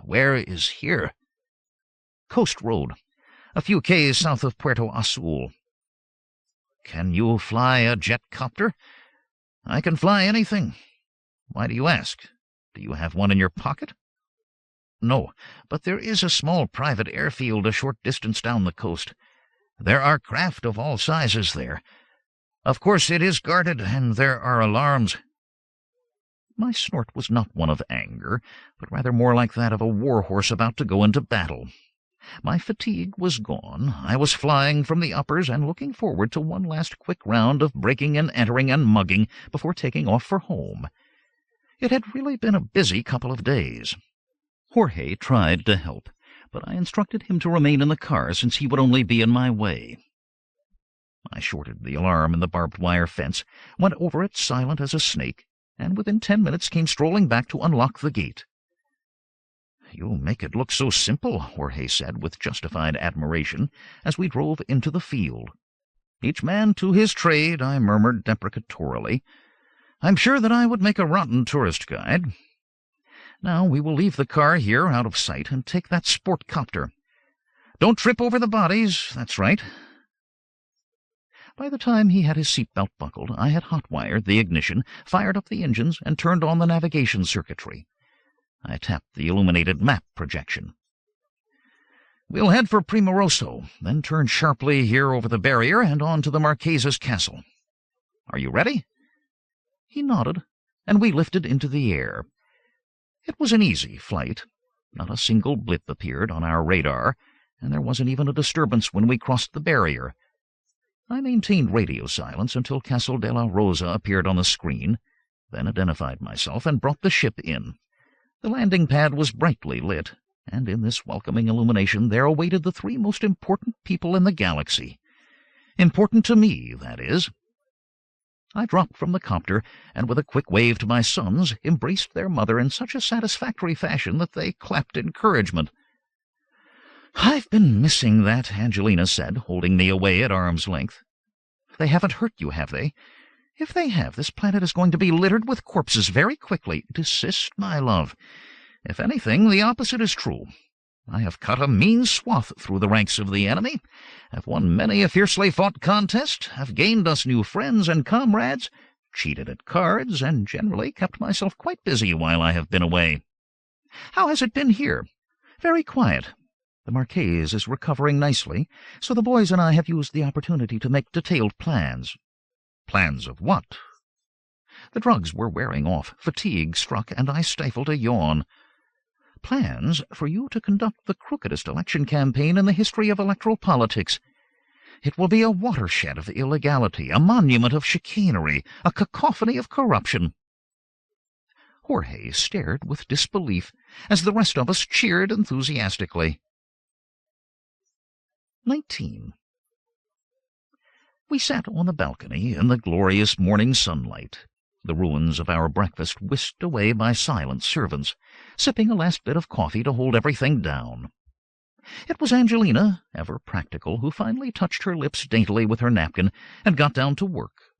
"Where is here?" "Coast Road, a few k's south of Puerto Azul." "Can you fly a jet copter?" "I can fly anything. Why do you ask? Do you have one in your pocket?" "No, but there is a small private airfield a short distance down the coast. There are craft of all sizes there. Of course it is guarded, and there are alarms." My snort was not one of anger, but rather more like that of a war-horse about to go into battle. My fatigue was gone. I was flying from the uppers and looking forward to one last quick round of breaking and entering and mugging before taking off for home. It had really been a busy couple of days. Jorge tried to help, but I instructed him to remain in the car since he would only be in my way. I shorted the alarm in the barbed wire fence, went over it silent as a snake, and within 10 minutes came strolling back to unlock the gate. "You make it look so simple," Jorge said with justified admiration as we drove into the field. "Each man to his trade," I murmured deprecatorily. "I'm sure that I would make a rotten tourist guide. Now we will leave the car here out of sight and take that sport copter. Don't trip over the bodies, that's right." By the time he had his seatbelt buckled, I had hot-wired the ignition, fired up the engines, and turned on the navigation circuitry. I tapped the illuminated map projection. "We'll head for Primoroso, then turn sharply here over the barrier and on to the Marquesas Castle. Are you ready?" He nodded, and we lifted into the air. It was an easy flight. Not a single blip appeared on our radar, and there wasn't even a disturbance when we crossed the barrier. I maintained radio silence until Castle de la Rosa appeared on the screen, then identified myself and brought the ship in. The landing pad was brightly lit, and in this welcoming illumination there awaited the 3 most important people in the galaxy. Important to me, that is. I dropped from the copter, and with a quick wave to my sons, embraced their mother in such a satisfactory fashion that they clapped encouragement. "I've been missing that," Angelina said, holding me away at arm's length. "They haven't hurt you, have they? If they have, this planet is going to be littered with corpses very quickly. Desist, my love. If anything, the opposite is true. I have cut a mean swath through the ranks of the enemy, have won many a fiercely fought contest, have gained us new friends and comrades, cheated at cards, and generally kept myself quite busy while I have been away. How has it been here? Very quiet. The Marqués is recovering nicely, so the boys and I have used the opportunity to make detailed plans." "Plans of what?" The drugs were wearing off, fatigue struck, and I stifled a yawn. "Plans for you to conduct the crookedest election campaign in the history of electoral politics. It will be a watershed of illegality, a monument of chicanery, a cacophony of corruption." Jorge stared with disbelief, as the rest of us cheered enthusiastically. 19. We sat on the balcony in the glorious morning sunlight, the ruins of our breakfast whisked away by silent servants, sipping a last bit of coffee to hold everything down. It was Angelina, ever practical, who finally touched her lips daintily with her napkin and got down to work.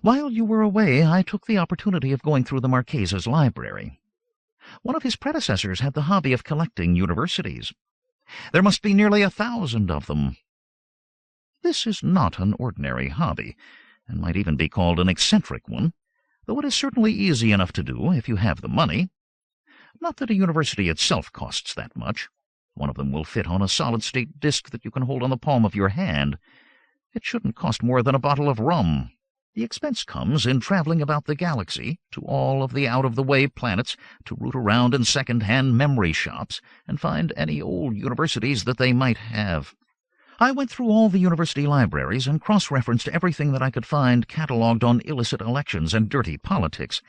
"While you were away, I took the opportunity of going through the Marquesas library. One of his predecessors had the hobby of collecting universities. There must be nearly 1,000 of them. This is not an ordinary hobby, and might even be called an eccentric one, though it is certainly easy enough to do if you have the money. Not that a university itself costs that much. One of them will fit on a solid-state disk that you can hold on the palm of your hand. It shouldn't cost more than a bottle of rum. The expense comes in traveling about the galaxy to all of the out-of-the-way planets to root around in second-hand memory shops and find any old universities that they might have. I went through all the university libraries and cross-referenced everything that I could find catalogued on illicit elections and dirty politics.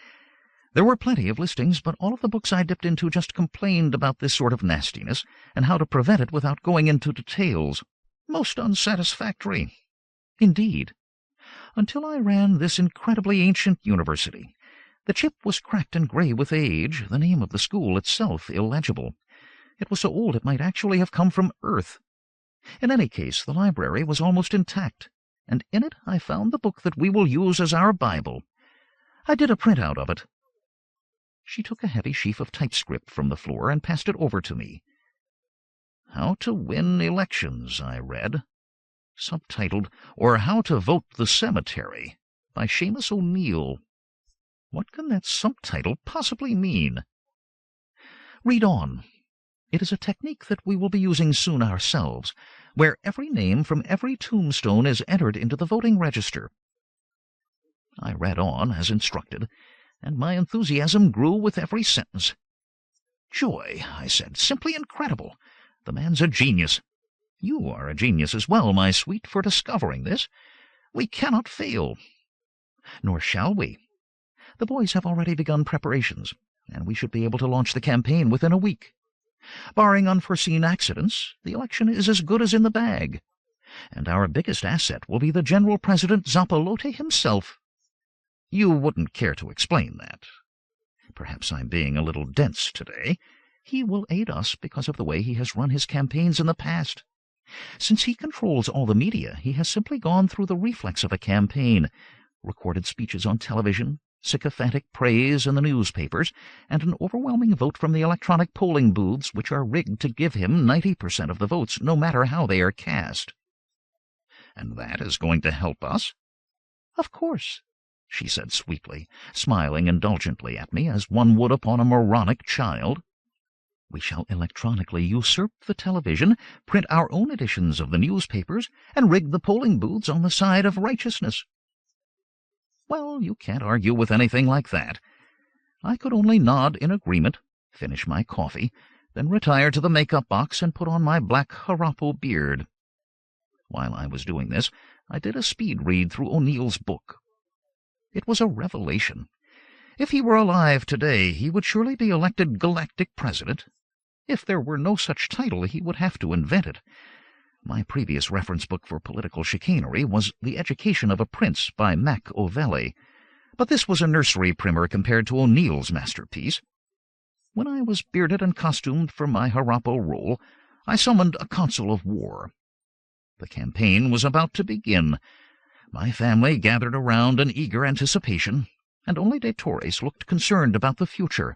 There were plenty of listings, but all of the books I dipped into just complained about this sort of nastiness and how to prevent it without going into details. Most unsatisfactory. Indeed. Until I ran this incredibly ancient university. The chip was cracked and gray with age, the name of the school itself illegible. It was so old it might actually have come from Earth. In any case, the library was almost intact, and in it I found the book that we will use as our Bible. I did a printout of it. She took a heavy sheaf of typescript from the floor and passed it over to me. How to Win Elections, I read. Subtitled, Or How to Vote the Cemetery, by Seamus O'Neill. What can that subtitle possibly mean? Read on. It is a technique that we will be using soon ourselves, where every name from every tombstone is entered into the voting register. I read on as instructed, and my enthusiasm grew with every sentence. Joy, I said, simply incredible. The man's a genius. You are a genius as well, my sweet, for discovering this. We cannot fail. Nor shall we. The boys have already begun preparations, and we should be able to launch the campaign within a week. Barring unforeseen accidents, the election is as good as in the bag, and our biggest asset will be the General President Zapalote himself. You wouldn't care to explain that. Perhaps I'm being a little dense today. He will aid us because of the way he has run his campaigns in the past. Since he controls all the media, he has simply gone through the reflex of a campaign, recorded speeches on television, sycophantic praise in the newspapers, and an overwhelming vote from the electronic polling booths, which are rigged to give him 90% of the votes, no matter how they are cast. And that is going to help us? Of course, she said sweetly, smiling indulgently at me as one would upon a moronic child. We shall electronically usurp the television, print our own editions of the newspapers, and rig the polling booths on the side of righteousness. Well, you can't argue with anything like that. I could only nod in agreement, finish my coffee, then retire to the make-up box and put on my black Harapo beard. While I was doing this, I did a speed read through O'Neill's book. It was a revelation. If he were alive today, he would surely be elected galactic president. If there were no such title, he would have to invent it. My previous reference book for political chicanery was The Education of a Prince by Mac O'Velly, but this was a nursery primer compared to O'Neill's masterpiece. When I was bearded and costumed for my Harapo role, I summoned a council of war. The campaign was about to begin. My family gathered around in eager anticipation, and only de Torres looked concerned about the future.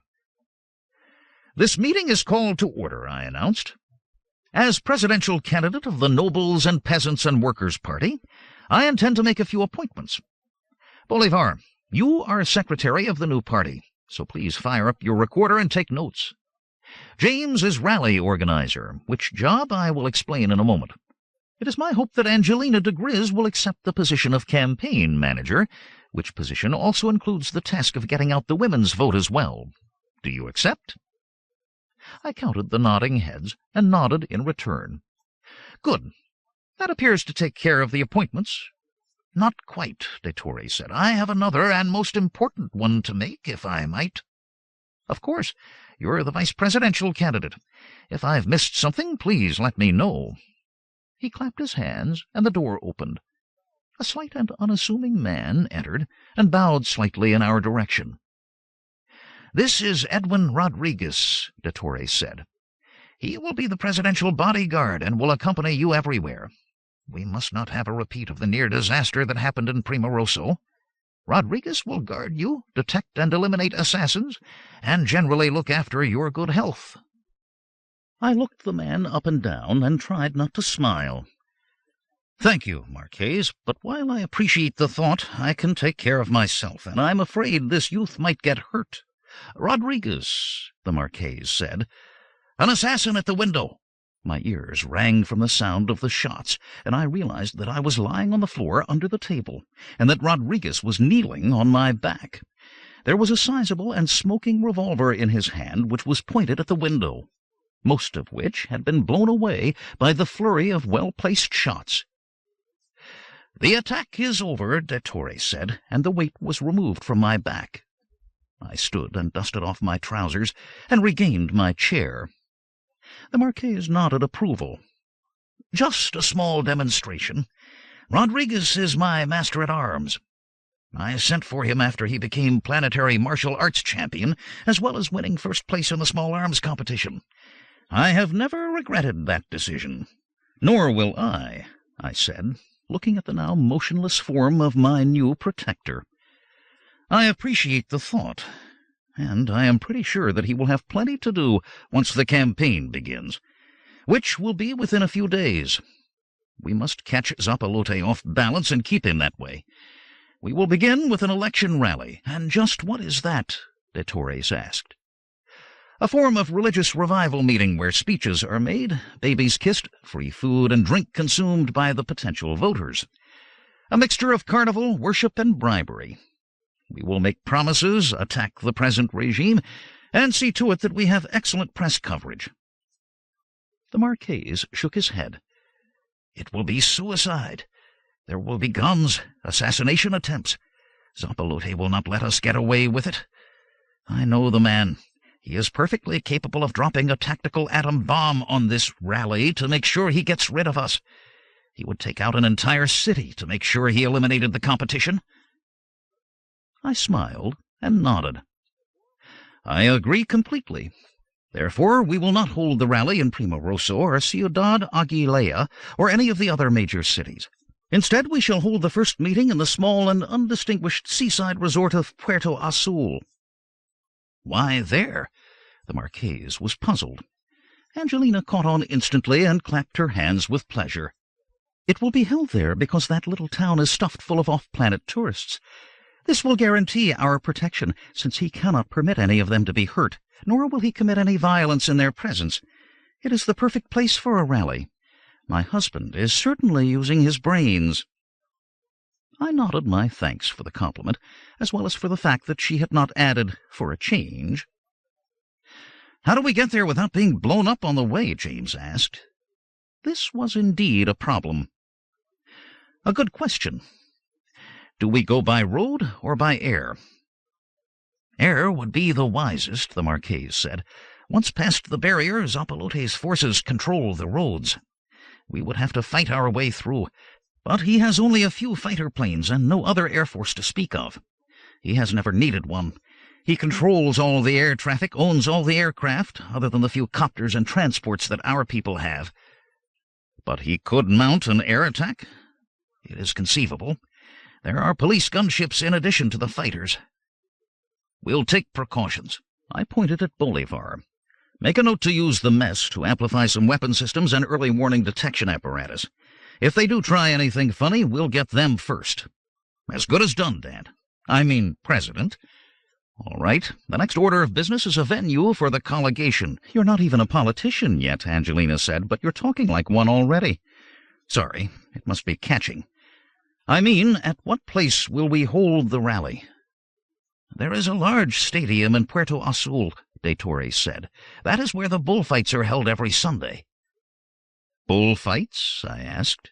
"This meeting is called to order," I announced. "As presidential candidate of the Nobles and Peasants and Workers' Party, I intend to make a few appointments. Bolivar, you are secretary of the new party, so please fire up your recorder and take notes. James is rally organizer, which job I will explain in a moment. It is my hope that Angelina diGriz will accept the position of campaign manager, which position also includes the task of getting out the women's vote as well. Do you accept?" I counted the nodding heads and nodded in return. "Good. That appears to take care of the appointments." "Not quite," de Torres said. "I have another and most important one to make, if I might." "Of course. You're the vice-presidential candidate. If I've missed something, please let me know." He clapped his hands, and the door opened. A slight and unassuming man entered and bowed slightly in our direction. "This is Edwin Rodriguez," de Torres said. "He will be the presidential bodyguard and will accompany you everywhere. We must not have a repeat of the near disaster that happened in Primaroso. Rodriguez will guard you, detect and eliminate assassins, and generally look after your good health." I looked the man up and down and tried not to smile. Thank you, Marquise, but while I appreciate the thought, I can take care of myself, and I'm afraid this youth might get hurt. Rodriguez, the Marquise said. An assassin at the window. My ears rang from the sound of the shots, and I realized that I was lying on the floor under the table, and that Rodriguez was kneeling on my back. There was a sizable and smoking revolver in his hand, which was pointed at the window, most of which had been blown away by the flurry of well-placed shots. The attack is over, de Torre said, and the weight was removed from my back. I stood and dusted off my trousers and regained my chair. The Marquise nodded approval. Just a small demonstration. Rodriguez is my master-at-arms. I sent for him after he became planetary martial arts champion, as well as winning first place in the small arms competition. I have never regretted that decision. Nor will I said, looking at the now motionless form of my new protector. I appreciate the thought, and I am pretty sure that he will have plenty to do once the campaign begins, which will be within a few days. We must catch Zapalote off balance and keep him that way. We will begin with an election rally. And just what is that? de Torres asked. A form of religious revival meeting where speeches are made, babies kissed, free food and drink consumed by the potential voters. A mixture of carnival, worship, and bribery. We will make promises, attack the present regime, and see to it that we have excellent press coverage. The Marquise shook his head. It will be suicide. There will be guns, assassination attempts. Zapalote will not let us get away with it. I know the man. He is perfectly capable of dropping a tactical atom bomb on this rally to make sure he gets rid of us. He would take out an entire city to make sure he eliminated the competition. I smiled and nodded. I agree completely. Therefore, we will not hold the rally in Primo Rosso or Ciudad Aguilera or any of the other major cities. Instead, we shall hold the first meeting in the small and undistinguished seaside resort of Puerto Azul. Why there? The Marquise was puzzled. Angelina caught on instantly and clapped her hands with pleasure. It will be held there because that little town is stuffed full of off-planet tourists. This will guarantee our protection, since he cannot permit any of them to be hurt, nor will he commit any violence in their presence. It is the perfect place for a rally. My husband is certainly using his brains. I nodded my thanks for the compliment, as well as for the fact that she had not added, for a change. How do we get there without being blown up on the way? James asked. This was indeed a problem. A good question. Do we go by road or by air? Air would be the wisest, the Marquise said. Once past the barrier, Zapalote's forces control the roads. We would have to fight our way through, but he has only a few fighter planes and no other air force to speak of. He has never needed one. He controls all the air traffic, owns all the aircraft, other than the few copters and transports that our people have. But he could mount an air attack? It is conceivable. There are police gunships in addition to the fighters. We'll take precautions. I pointed at Bolivar. Make a note to use the mess to amplify some weapon systems and early warning detection apparatus. If they do try anything funny, we'll get them first. As good as done, Dad. I mean, President. All right, the next order of business is a venue for the collegation. You're not even a politician yet, Angelina said, but you're talking like one already. Sorry, it must be catching. I mean, at what place will we hold the rally? There is a large stadium in Puerto Azul, de Torres said. That is where the bullfights are held every Sunday. Bullfights? I asked.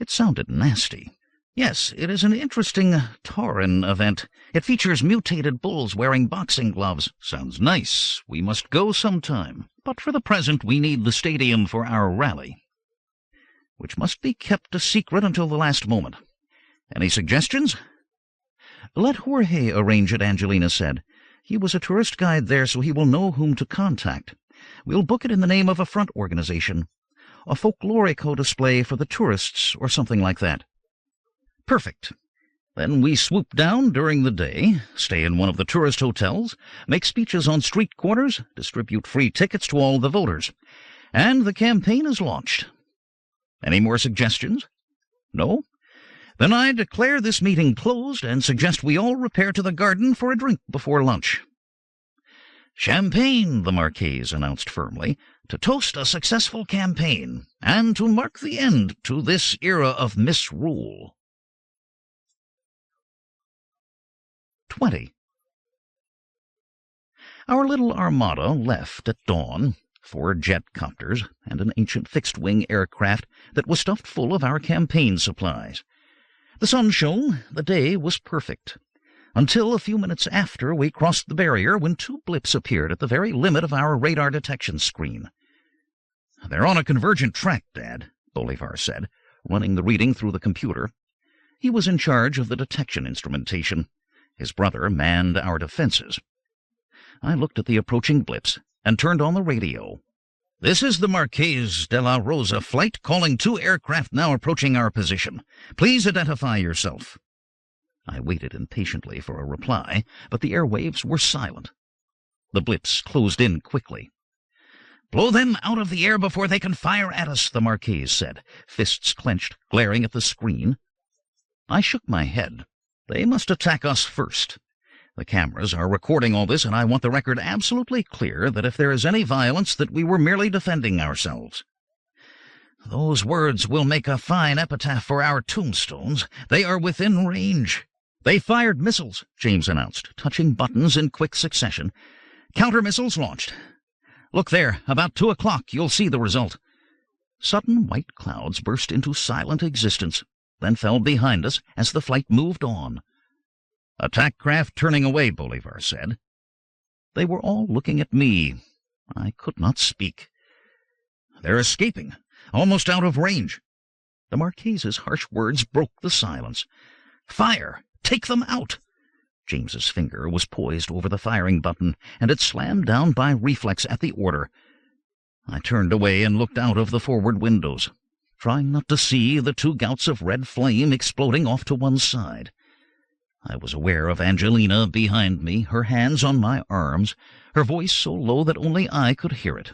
It sounded nasty. Yes, it is an interesting Tauran event. It features mutated bulls wearing boxing gloves. Sounds nice. We must go sometime. But for the present, we need the stadium for our rally, which must be kept a secret until the last moment. Any suggestions? Let Jorge arrange it, Angelina said. He was a tourist guide there, so he will know whom to contact. We'll book it in the name of a front organization. A folklorico display for the tourists or something like that. Perfect. Then we swoop down during the day, stay in one of the tourist hotels, make speeches on street corners, distribute free tickets to all the voters. And the campaign is launched. Any more suggestions? No? Then I declare this meeting closed and suggest we all repair to the garden for a drink before lunch. Champagne, the Marquise announced firmly, to toast a successful campaign, and to mark the end to this era of misrule. 20. Our little armada left at dawn, 4 jet copters and an ancient fixed-wing aircraft that was stuffed full of our campaign supplies. The sun shone, the day was perfect, until a few minutes after we crossed the barrier when 2 blips appeared at the very limit of our radar detection screen. "They're on a convergent track, Dad," Bolivar said, running the reading through the computer. He was in charge of the detection instrumentation. His brother manned our defenses. I looked at the approaching blips and turned on the radio. "This is the Marquise de la Rosa flight calling 2 aircraft now approaching our position. Please identify yourself." I waited impatiently for a reply, but the airwaves were silent. The blips closed in quickly. "Blow them out of the air before they can fire at us," the Marquise said, fists clenched, glaring at the screen. I shook my head. "They must attack us first. The cameras are recording all this, and I want the record absolutely clear that if there is any violence, that we were merely defending ourselves." "Those words will make a fine epitaph for our tombstones. They are within range." "They fired missiles," James announced, touching buttons in quick succession. "Counter-missiles launched. Look there, about 2 o'clock, you'll see the result." Sudden white clouds burst into silent existence, then fell behind us as the flight moved on. "Attack craft turning away," Bolivar said. They were all looking at me. I could not speak. "They're escaping, almost out of range." The Marquise's harsh words broke the silence. "Fire! Take them out!" James's finger was poised over the firing button, and it slammed down by reflex at the order. I turned away and looked out of the forward windows, trying not to see the 2 gouts of red flame exploding off to one side. I was aware of Angelina behind me, her hands on my arms, her voice so low that only I could hear it.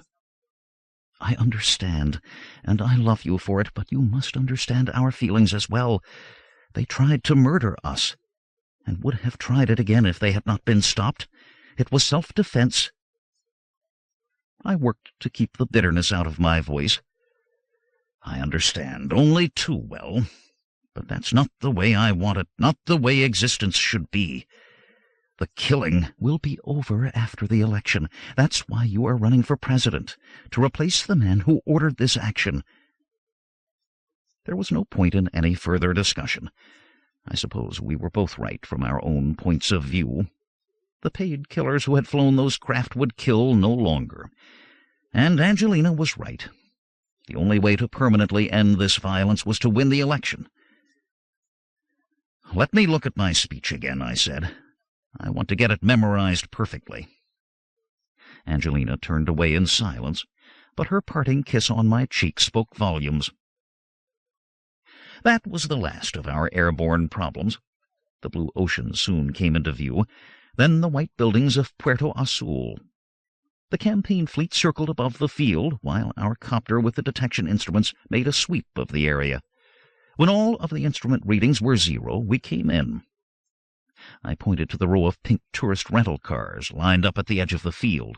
"I understand, and I love you for it, but you must understand our feelings as well. They tried to murder us, and would have tried it again if they had not been stopped. It was self-defense." I worked to keep the bitterness out of my voice. "I understand, only too well. But that's not the way I want it, not the way existence should be. The killing will be over after the election. That's why you are running for president, to replace the man who ordered this action." There was no point in any further discussion. I suppose we were both right from our own points of view. The paid killers who had flown those craft would kill no longer. And Angelina was right. The only way to permanently end this violence was to win the election. "Let me look at my speech again," I said. "I want to get it memorized perfectly." Angelina turned away in silence, but her parting kiss on my cheek spoke volumes. That was the last of our airborne problems. The blue ocean soon came into view, then the white buildings of Puerto Azul. The campaign fleet circled above the field, while our copter with the detection instruments made a sweep of the area. When all of the instrument readings were 0, we came in. I pointed to the row of pink tourist rental cars lined up at the edge of the field.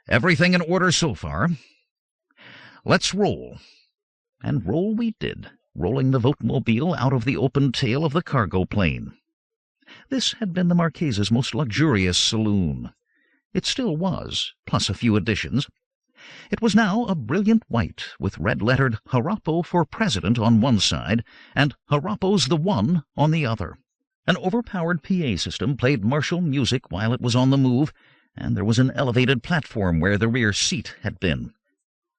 "Everything in order so far. Let's roll." And roll we did, rolling the vote-mobile out of the open tail of the cargo plane. This had been the Marquise's most luxurious saloon. It still was, plus a few additions. It was now a brilliant white, with red-lettered Jarapo for President on one side, and Jarapo's the One on the other. An overpowered PA system played martial music while it was on the move, and there was an elevated platform where the rear seat had been.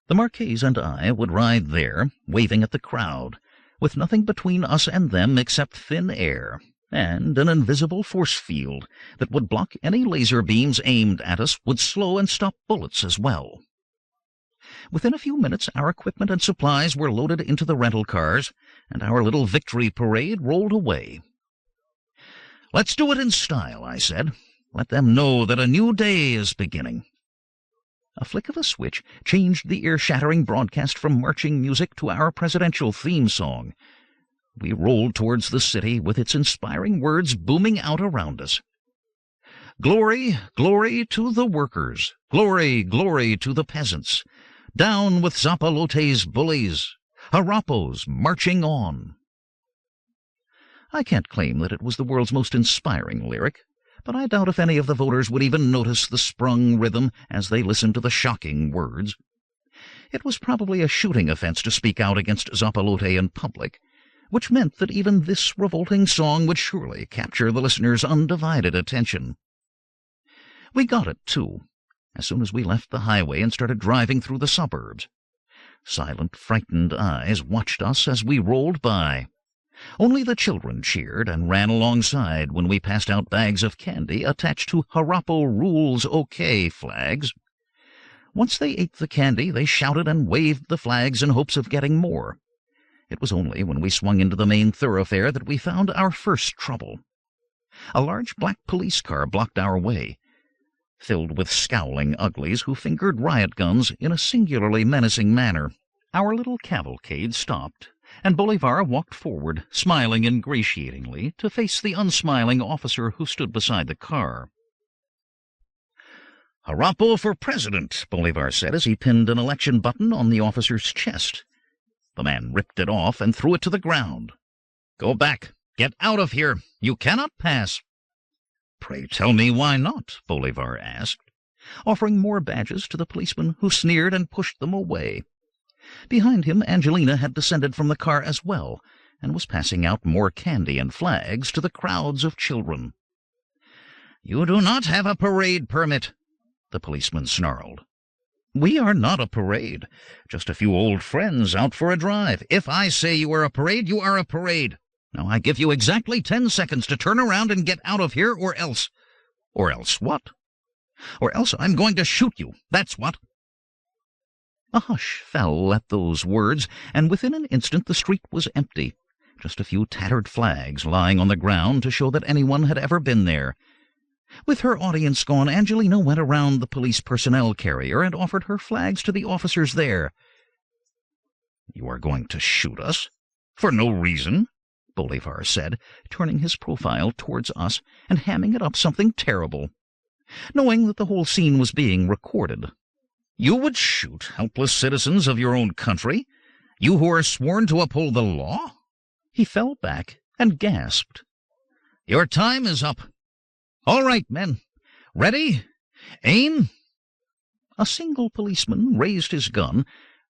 The Marquise and I would ride there, waving at the crowd, with nothing between us and them except thin air, and an invisible force field that would block any laser beams aimed at us, would slow and stop bullets as well. Within a few minutes our equipment and supplies were loaded into the rental cars, and our little victory parade rolled away. "Let's do it in style," I said. "Let them know that a new day is beginning." A flick of a switch changed the ear-shattering broadcast from marching music to our presidential theme song. We rolled towards the city with its inspiring words booming out around us. Glory, glory to the workers. Glory, glory to the peasants. Down with Zapalote's bullies. Harapos marching on. I can't claim that it was the world's most inspiring lyric, but I doubt if any of the voters would even notice the sprung rhythm as they listened to the shocking words. It was probably a shooting offense to speak out against Zapalote in public, which meant that even this revolting song would surely capture the listener's undivided attention. We got it, too, as soon as we left the highway and started driving through the suburbs. Silent, frightened eyes watched us as we rolled by. Only the children cheered and ran alongside when we passed out bags of candy attached to Harapo Rules OK flags. Once they ate the candy, they shouted and waved the flags in hopes of getting more. It was only when we swung into the main thoroughfare that we found our first trouble. A large black police car blocked our way, filled with scowling uglies who fingered riot guns in a singularly menacing manner. Our little cavalcade stopped, and Bolivar walked forward, smiling ingratiatingly, to face the unsmiling officer who stood beside the car. "Harapo for president," Bolivar said as he pinned an election button on the officer's chest. The man ripped it off and threw it to the ground. "Go back. Get out of here. You cannot pass." "Pray tell me why not?" Bolivar asked, offering more badges to the policeman, who sneered and pushed them away. Behind him, Angelina had descended from the car as well, and was passing out more candy and flags to the crowds of children. "You do not have a parade permit," the policeman snarled. "We are not a parade, just a few old friends out for a drive. If I say you are a parade, you are a parade. Now I give you exactly 10 seconds to turn around and get out of here, or else." "Or else what?" "Or else I'm going to shoot you, that's what." A hush fell at those words, and within an instant the street was empty, just a few tattered flags lying on the ground to show that anyone had ever been there. With her audience gone, Angelina went around the police personnel carrier and offered her flags to the officers there. "You are going to shoot us? For no reason?" Bolivar said, turning his profile towards us and hamming it up something terrible. Knowing that the whole scene was being recorded. "You would shoot helpless citizens of your own country? You who are sworn to uphold the law?" He fell back and gasped. "Your time is up. All right, men. Ready? Aim!" A single policeman raised his gun,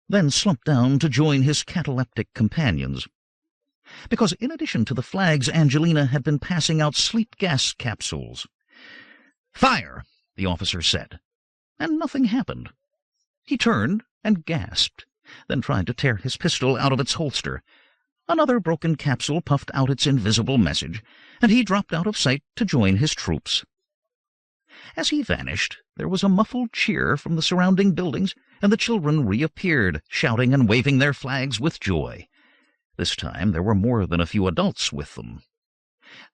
then slumped down to join his cataleptic companions. Because in addition to the flags, Angelina had been passing out sleep gas capsules. "Fire!" the officer said, and nothing happened. He turned and gasped, then tried to tear his pistol out of its holster. Another broken capsule puffed out its invisible message, and he dropped out of sight to join his troops. As he vanished, there was a muffled cheer from the surrounding buildings, and the children reappeared, shouting and waving their flags with joy. This time there were more than a few adults with them.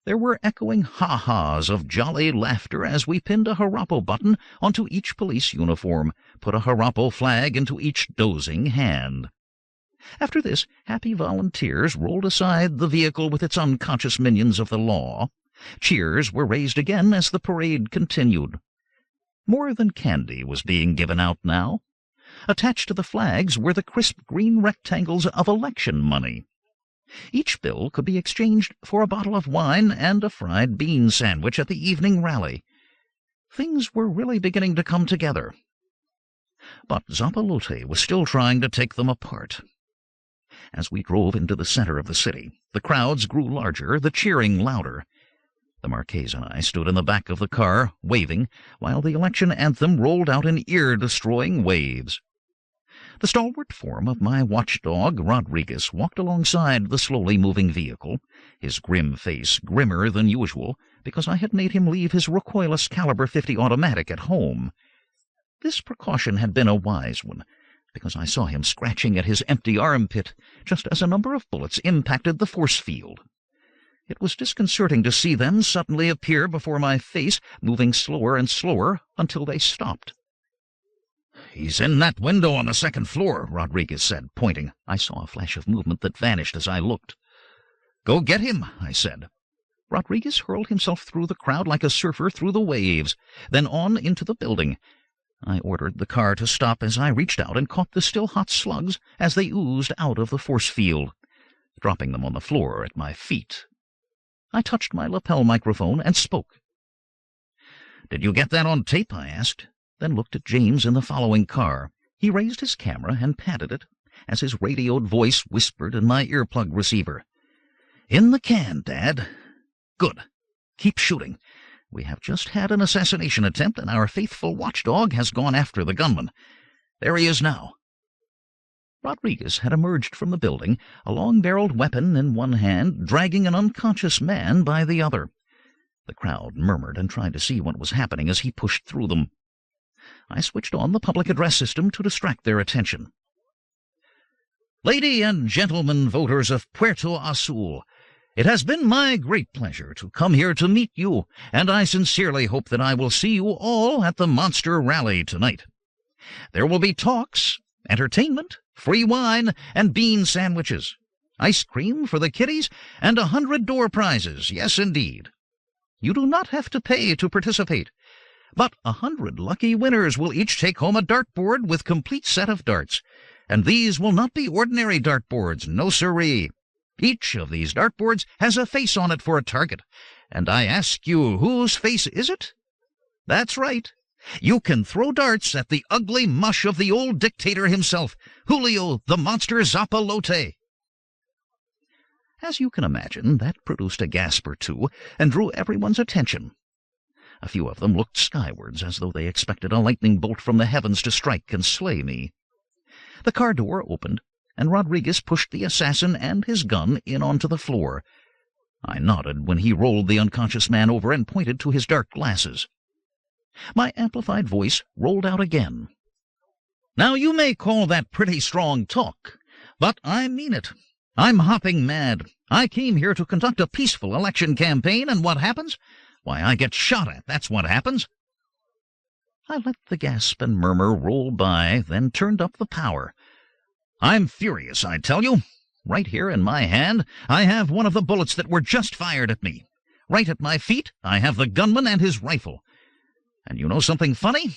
There were echoing ha-has of jolly laughter as we pinned a Harapo button onto each police uniform, put a Harapo flag into each dozing hand. After this, happy volunteers rolled aside the vehicle with its unconscious minions of the law. Cheers were raised again as the parade continued. More than candy was being given out now. Attached to the flags were the crisp green rectangles of election money. Each bill could be exchanged for a bottle of wine and a fried bean sandwich at the evening rally. Things were really beginning to come together. But Zapalote was still trying to take them apart. As we drove into the center of the city, the crowds grew larger, the cheering louder. The Marquez and I stood in the back of the car, waving, while the election anthem rolled out in ear-destroying waves. The stalwart form of my watchdog, Rodriguez, walked alongside the slowly moving vehicle, his grim face grimmer than usual, because I had made him leave his recoilless caliber .50 automatic at home. This precaution had been a wise one, because I saw him scratching at his empty armpit, just as a number of bullets impacted the force field. It was disconcerting to see them suddenly appear before my face, moving slower and slower until they stopped. He's in that window on the second floor, Rodriguez said, pointing. I saw a flash of movement that vanished as I looked. Go get him, I said. Rodriguez hurled himself through the crowd like a surfer through the waves, then on into the building. I ordered the car to stop as I reached out and caught the still-hot slugs as they oozed out of the force field, dropping them on the floor at my feet. I touched my lapel microphone and spoke. "Did you get that on tape?" I asked, then looked at James in the following car. He raised his camera and patted it as his radioed voice whispered in my earplug receiver. "In the can, Dad." "Good. Keep shooting. We have just had an assassination attempt, and our faithful watchdog has gone after the gunman. There he is now." Rodriguez had emerged from the building, a long-barreled weapon in one hand, dragging an unconscious man by the other. The crowd murmured and tried to see what was happening as he pushed through them. I switched on the public address system to distract their attention. "Lady and gentlemen voters of Puerto Azul, it has been my great pleasure to come here to meet you, and I sincerely hope that I will see you all at the Monster Rally tonight. There will be talks, entertainment, free wine, and bean sandwiches, ice cream for the kiddies, and 100 door prizes, yes indeed. You do not have to pay to participate, but 100 lucky winners will each take home a dartboard with complete set of darts, and these will not be ordinary dartboards, no siree. Each of these dartboards has a face on it for a target, and I ask you, whose face is it? That's right. You can throw darts at the ugly mush of the old dictator himself, Julio the Monster Zapalote." As you can imagine, that produced a gasp or two and drew everyone's attention. A few of them looked skywards as though they expected a lightning bolt from the heavens to strike and slay me. The car door opened, and Rodriguez pushed the assassin and his gun in onto the floor. I nodded when he rolled the unconscious man over and pointed to his dark glasses. My amplified voice rolled out again. "Now you may call that pretty strong talk, but I mean it. I'm hopping mad. I came here to conduct a peaceful election campaign, and what happens? Why, I get shot at, that's what happens." I let the gasp and murmur roll by, then turned up the power. "I'm furious, I tell you. Right here in my hand, I have one of the bullets that were just fired at me. Right at my feet, I have the gunman and his rifle. And you know something funny?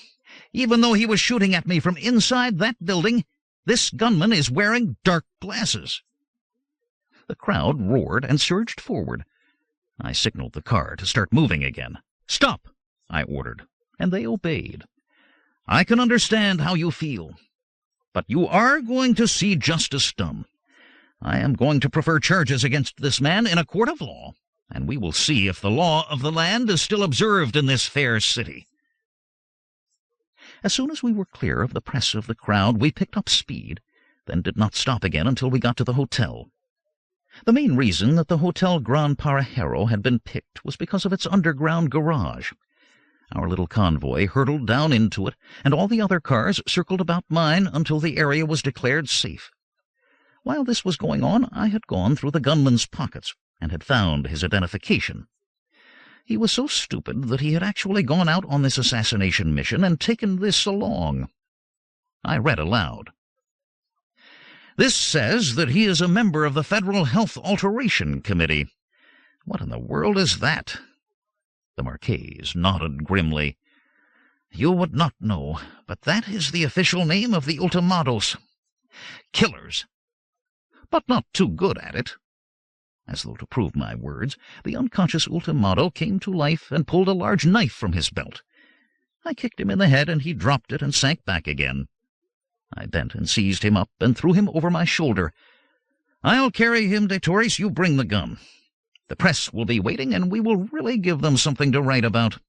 Even though he was shooting at me from inside that building, this gunman is wearing dark glasses." The crowd roared and surged forward. I signaled the car to start moving again. "Stop," I ordered, and they obeyed. "I can understand how you feel, but you are going to see justice done. I am going to prefer charges against this man in a court of law, and we will see if the law of the land is still observed in this fair city." As soon as we were clear of the press of the crowd, we picked up speed, then did not stop again until we got to the hotel. The main reason that the Hotel Gran Parajero had been picked was because of its underground garage. Our little convoy hurtled down into it, and all the other cars circled about mine until the area was declared safe. While this was going on, I had gone through the gunman's pockets and had found his identification. He was so stupid that he had actually gone out on this assassination mission and taken this along. I read aloud. "This says that he is a member of the Federal Health Alteration Committee. What in the world is that?" The Marquise nodded grimly. "You would not know, but that is the official name of the Ultimados. Killers. But not too good at it." As though to prove my words, the unconscious Ultimado came to life and pulled a large knife from his belt. I kicked him in the head, and he dropped it and sank back again. I bent and seized him up and threw him over my shoulder. "I'll carry him, de Torres. You bring the gun. The press will be waiting, and we will really give them something to write about."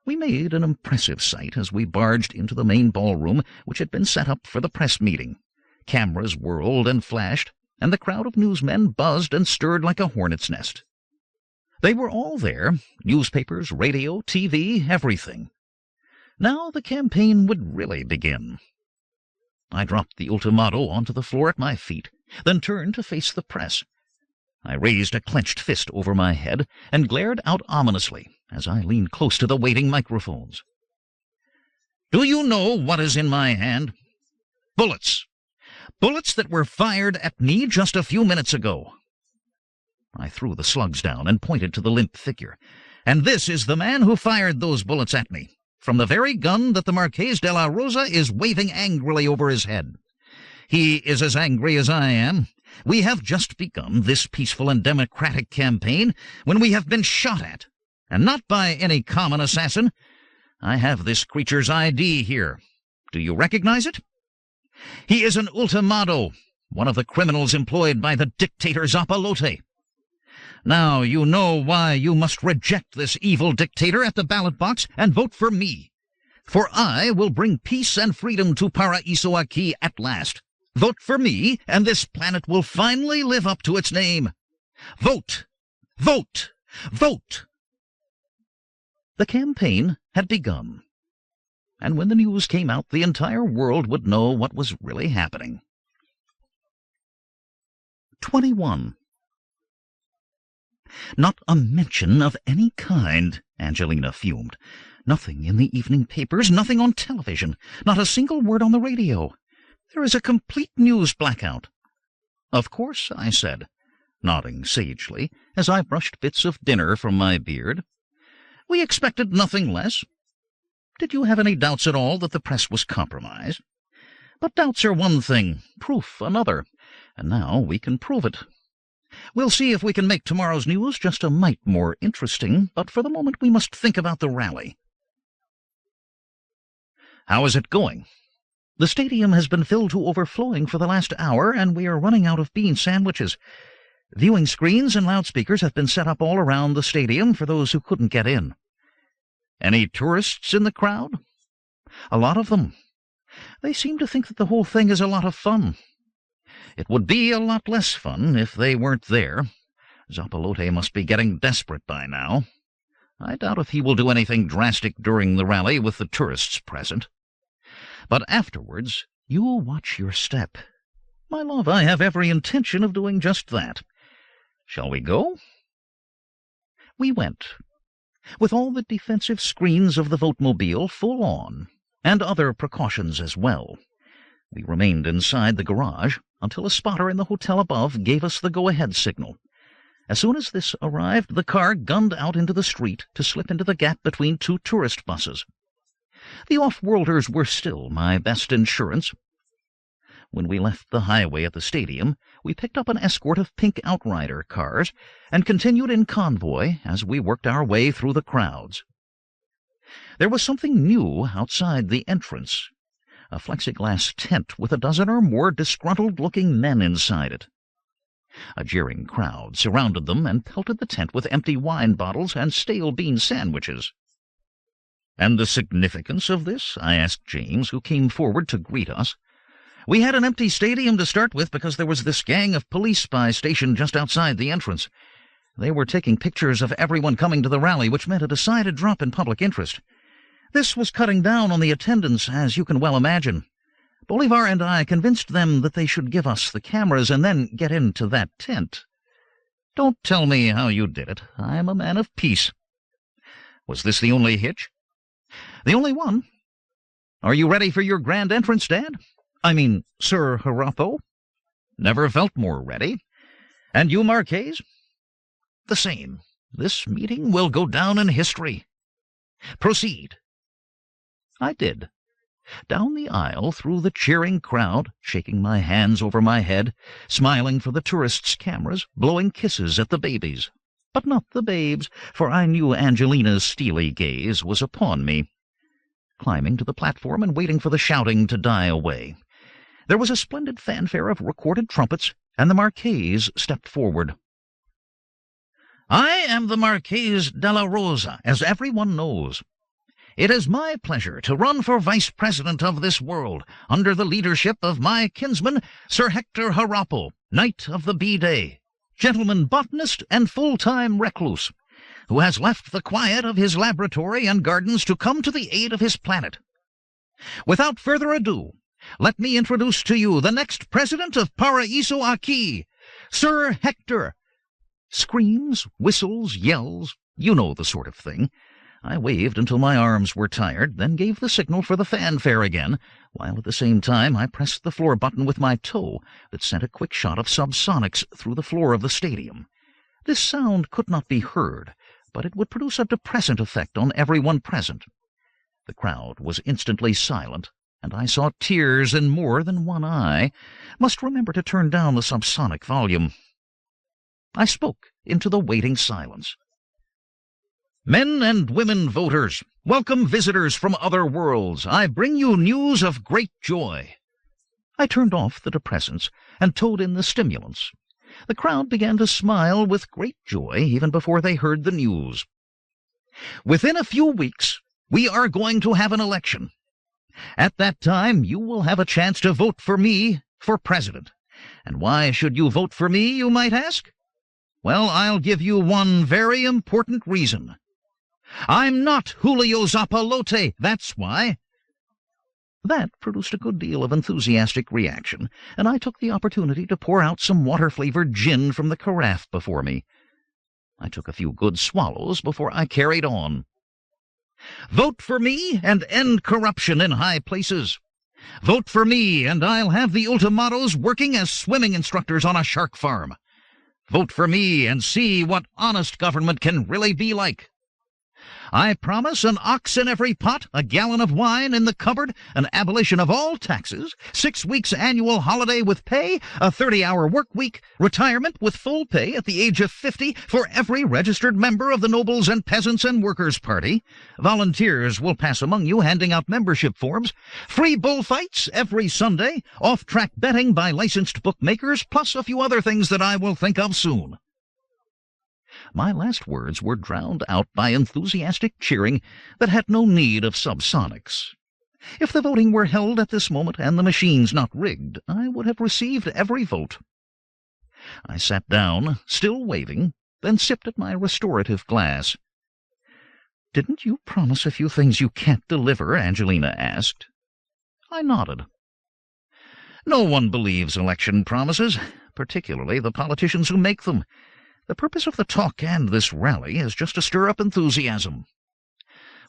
We made an impressive sight as we barged into the main ballroom, which had been set up for the press meeting. Cameras whirled and flashed, and the crowd of newsmen buzzed and stirred like a hornet's nest. They were all there, newspapers, radio, TV, everything. Now the campaign would really begin. I dropped the Ultimato onto the floor at my feet, then turned to face the press. I raised a clenched fist over my head and glared out ominously as I leaned close to the waiting microphones. Do you know what is in my hand? Bullets. Bullets that were fired at me just a few minutes ago. I threw the slugs down and pointed to the limp figure. And this is the man who fired those bullets at me, from the very gun that the Marqués de la Rosa is waving angrily over his head. He is as angry as I am. We have just begun this peaceful and democratic campaign when we have been shot at, and not by any common assassin. I have this creature's ID here. Do you recognize it? He is an ultimado, one of the criminals employed by the dictator Zapalote. Now you know why you must reject this evil dictator at the ballot box and vote for me. For I will bring peace and freedom to Paraiso-Aqui at last. Vote for me, and this planet will finally live up to its name. Vote! Vote! Vote! The campaign had begun, and when the news came out, the entire world would know what was really happening. 21. Not a mention of any kind, Angelina fumed. Nothing in the evening papers, nothing on television, not a single word on the radio. There is a complete news blackout. Of course, I said, nodding sagely as I brushed bits of dinner from my beard. We expected nothing less. Did you have any doubts at all that the press was compromised? But doubts are one thing, proof another, and now we can prove it. We'll see if we can make tomorrow's news just a mite more interesting, but for the moment we must think about the rally. How is it going? The stadium has been filled to overflowing for the last hour, and we are running out of bean sandwiches. Viewing screens and loudspeakers have been set up all around the stadium for those who couldn't get in. Any tourists in the crowd? A lot of them. They seem to think that the whole thing is a lot of fun. It would be a lot less fun if they weren't there. Zapalote must be getting desperate by now. I doubt if he will do anything drastic during the rally with the tourists present. But afterwards, you watch your step. My love, I have every intention of doing just that. Shall we go? We went, with all the defensive screens of the vote-mobile full on, and other precautions as well. We remained inside the garage until a spotter in the hotel above gave us the go-ahead signal. As soon as this arrived, the car gunned out into the street to slip into the gap between two tourist buses. The off-worlders were still my best insurance. When we left the highway at the stadium, we picked up an escort of pink Outrider cars and continued in convoy as we worked our way through the crowds. There was something new outside the entrance, a plexiglass tent with a dozen or more disgruntled-looking men inside it. A jeering crowd surrounded them and pelted the tent with empty wine bottles and stale bean sandwiches. And the significance of this? I asked James, who came forward to greet us. We had an empty stadium to start with because there was this gang of police spies stationed just outside the entrance. They were taking pictures of everyone coming to the rally, which meant a decided drop in public interest. This was cutting down on the attendance, as you can well imagine. Bolivar and I convinced them that they should give us the cameras and then get into that tent. Don't tell me how you did it. I am a man of peace. Was this the only hitch? The only one. Are you ready for your grand entrance, Dad? I mean, Sir Harapo? Never felt more ready. And you, Marqués? The same. This meeting will go down in history. Proceed. I did. Down the aisle, through the cheering crowd, shaking my hands over my head, smiling for the tourists' cameras, blowing kisses at the babies. But not the babes, for I knew Angelina's steely gaze was upon me. Climbing to the platform and waiting for the shouting to die away. There was a splendid fanfare of recorded trumpets, and the Marqués stepped forward. I am the Marqués de la Rosa, as everyone knows. It is my pleasure to run for vice president of this world, under the leadership of my kinsman, Sir Hector Harapo, Knight of the B-Day, gentleman botanist and full-time recluse, who has left the quiet of his laboratory and gardens to come to the aid of his planet. Without further ado, let me introduce to you the next president of Paraiso-Aqui, Sir Hector. Screams, whistles, yells, you know the sort of thing. I waved until my arms were tired, then gave the signal for the fanfare again, while at the same time I pressed the floor button with my toe that sent a quick shot of subsonics through the floor of the stadium. This sound could not be heard, but it would produce a depressant effect on everyone present. The crowd was instantly silent, and I saw tears in more than one eye. Must remember to turn down the subsonic volume. I spoke into the waiting silence. Men and women voters, welcome visitors from other worlds, I bring you news of great joy. I turned off the depressants and towed in the stimulants. The crowd began to smile with great joy even before they heard the news. Within a few weeks, we are going to have an election. At that time, you will have a chance to vote for me for president. And why should you vote for me, you might ask? Well, I'll give you one very important reason. I'm not Julio Zapalote, that's why. That produced a good deal of enthusiastic reaction, and I took the opportunity to pour out some water-flavored gin from the carafe before me. I took a few good swallows before I carried on. Vote for me and end corruption in high places. Vote for me and I'll have the ultimatos working as swimming instructors on a shark farm. Vote for me and see what honest government can really be like. I promise an ox in every pot, a gallon of wine in the cupboard, an abolition of all taxes, 6 weeks annual holiday with pay, a 30-hour work week, retirement with full pay at the age of 50 for every registered member of the Nobles and Peasants and Workers' Party. Volunteers will pass among you handing out membership forms. Free bullfights every Sunday, off-track betting by licensed bookmakers, plus a few other things that I will think of soon. My last words were drowned out by enthusiastic cheering that had no need of subsonics. If the voting were held at this moment and the machines not rigged, I would have received every vote. I sat down, still waving, then sipped at my restorative glass. "Didn't you promise a few things you can't deliver?" Angelina asked. I nodded. No one believes election promises, particularly the politicians who make them. The purpose of the talk and this rally is just to stir up enthusiasm.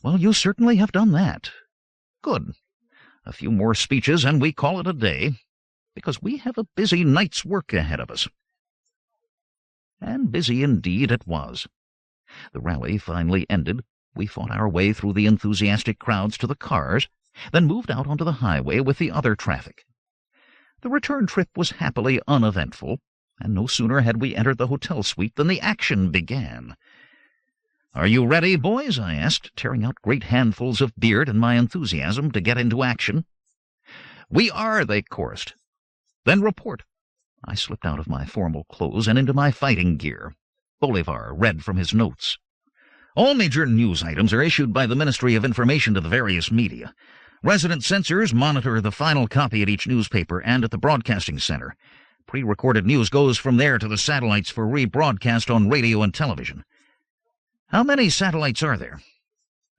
Well, you certainly have done that. Good. A few more speeches and we call it a day, because we have a busy night's work ahead of us. And busy indeed it was. The rally finally ended. We fought our way through the enthusiastic crowds to the cars, then moved out onto the highway with the other traffic. The return trip was happily uneventful, and no sooner had we entered the hotel suite than the action began. "Are you ready, boys?" I asked, tearing out great handfuls of beard in my enthusiasm to get into action. "We are," they chorused. "Then report." I slipped out of my formal clothes and into my fighting gear. Bolivar read from his notes. "All major news items are issued by the Ministry of Information to the various media. Resident censors monitor the final copy at each newspaper and at the broadcasting center. Pre-recorded news goes from there to the satellites for rebroadcast on radio and television." "How many satellites are there?"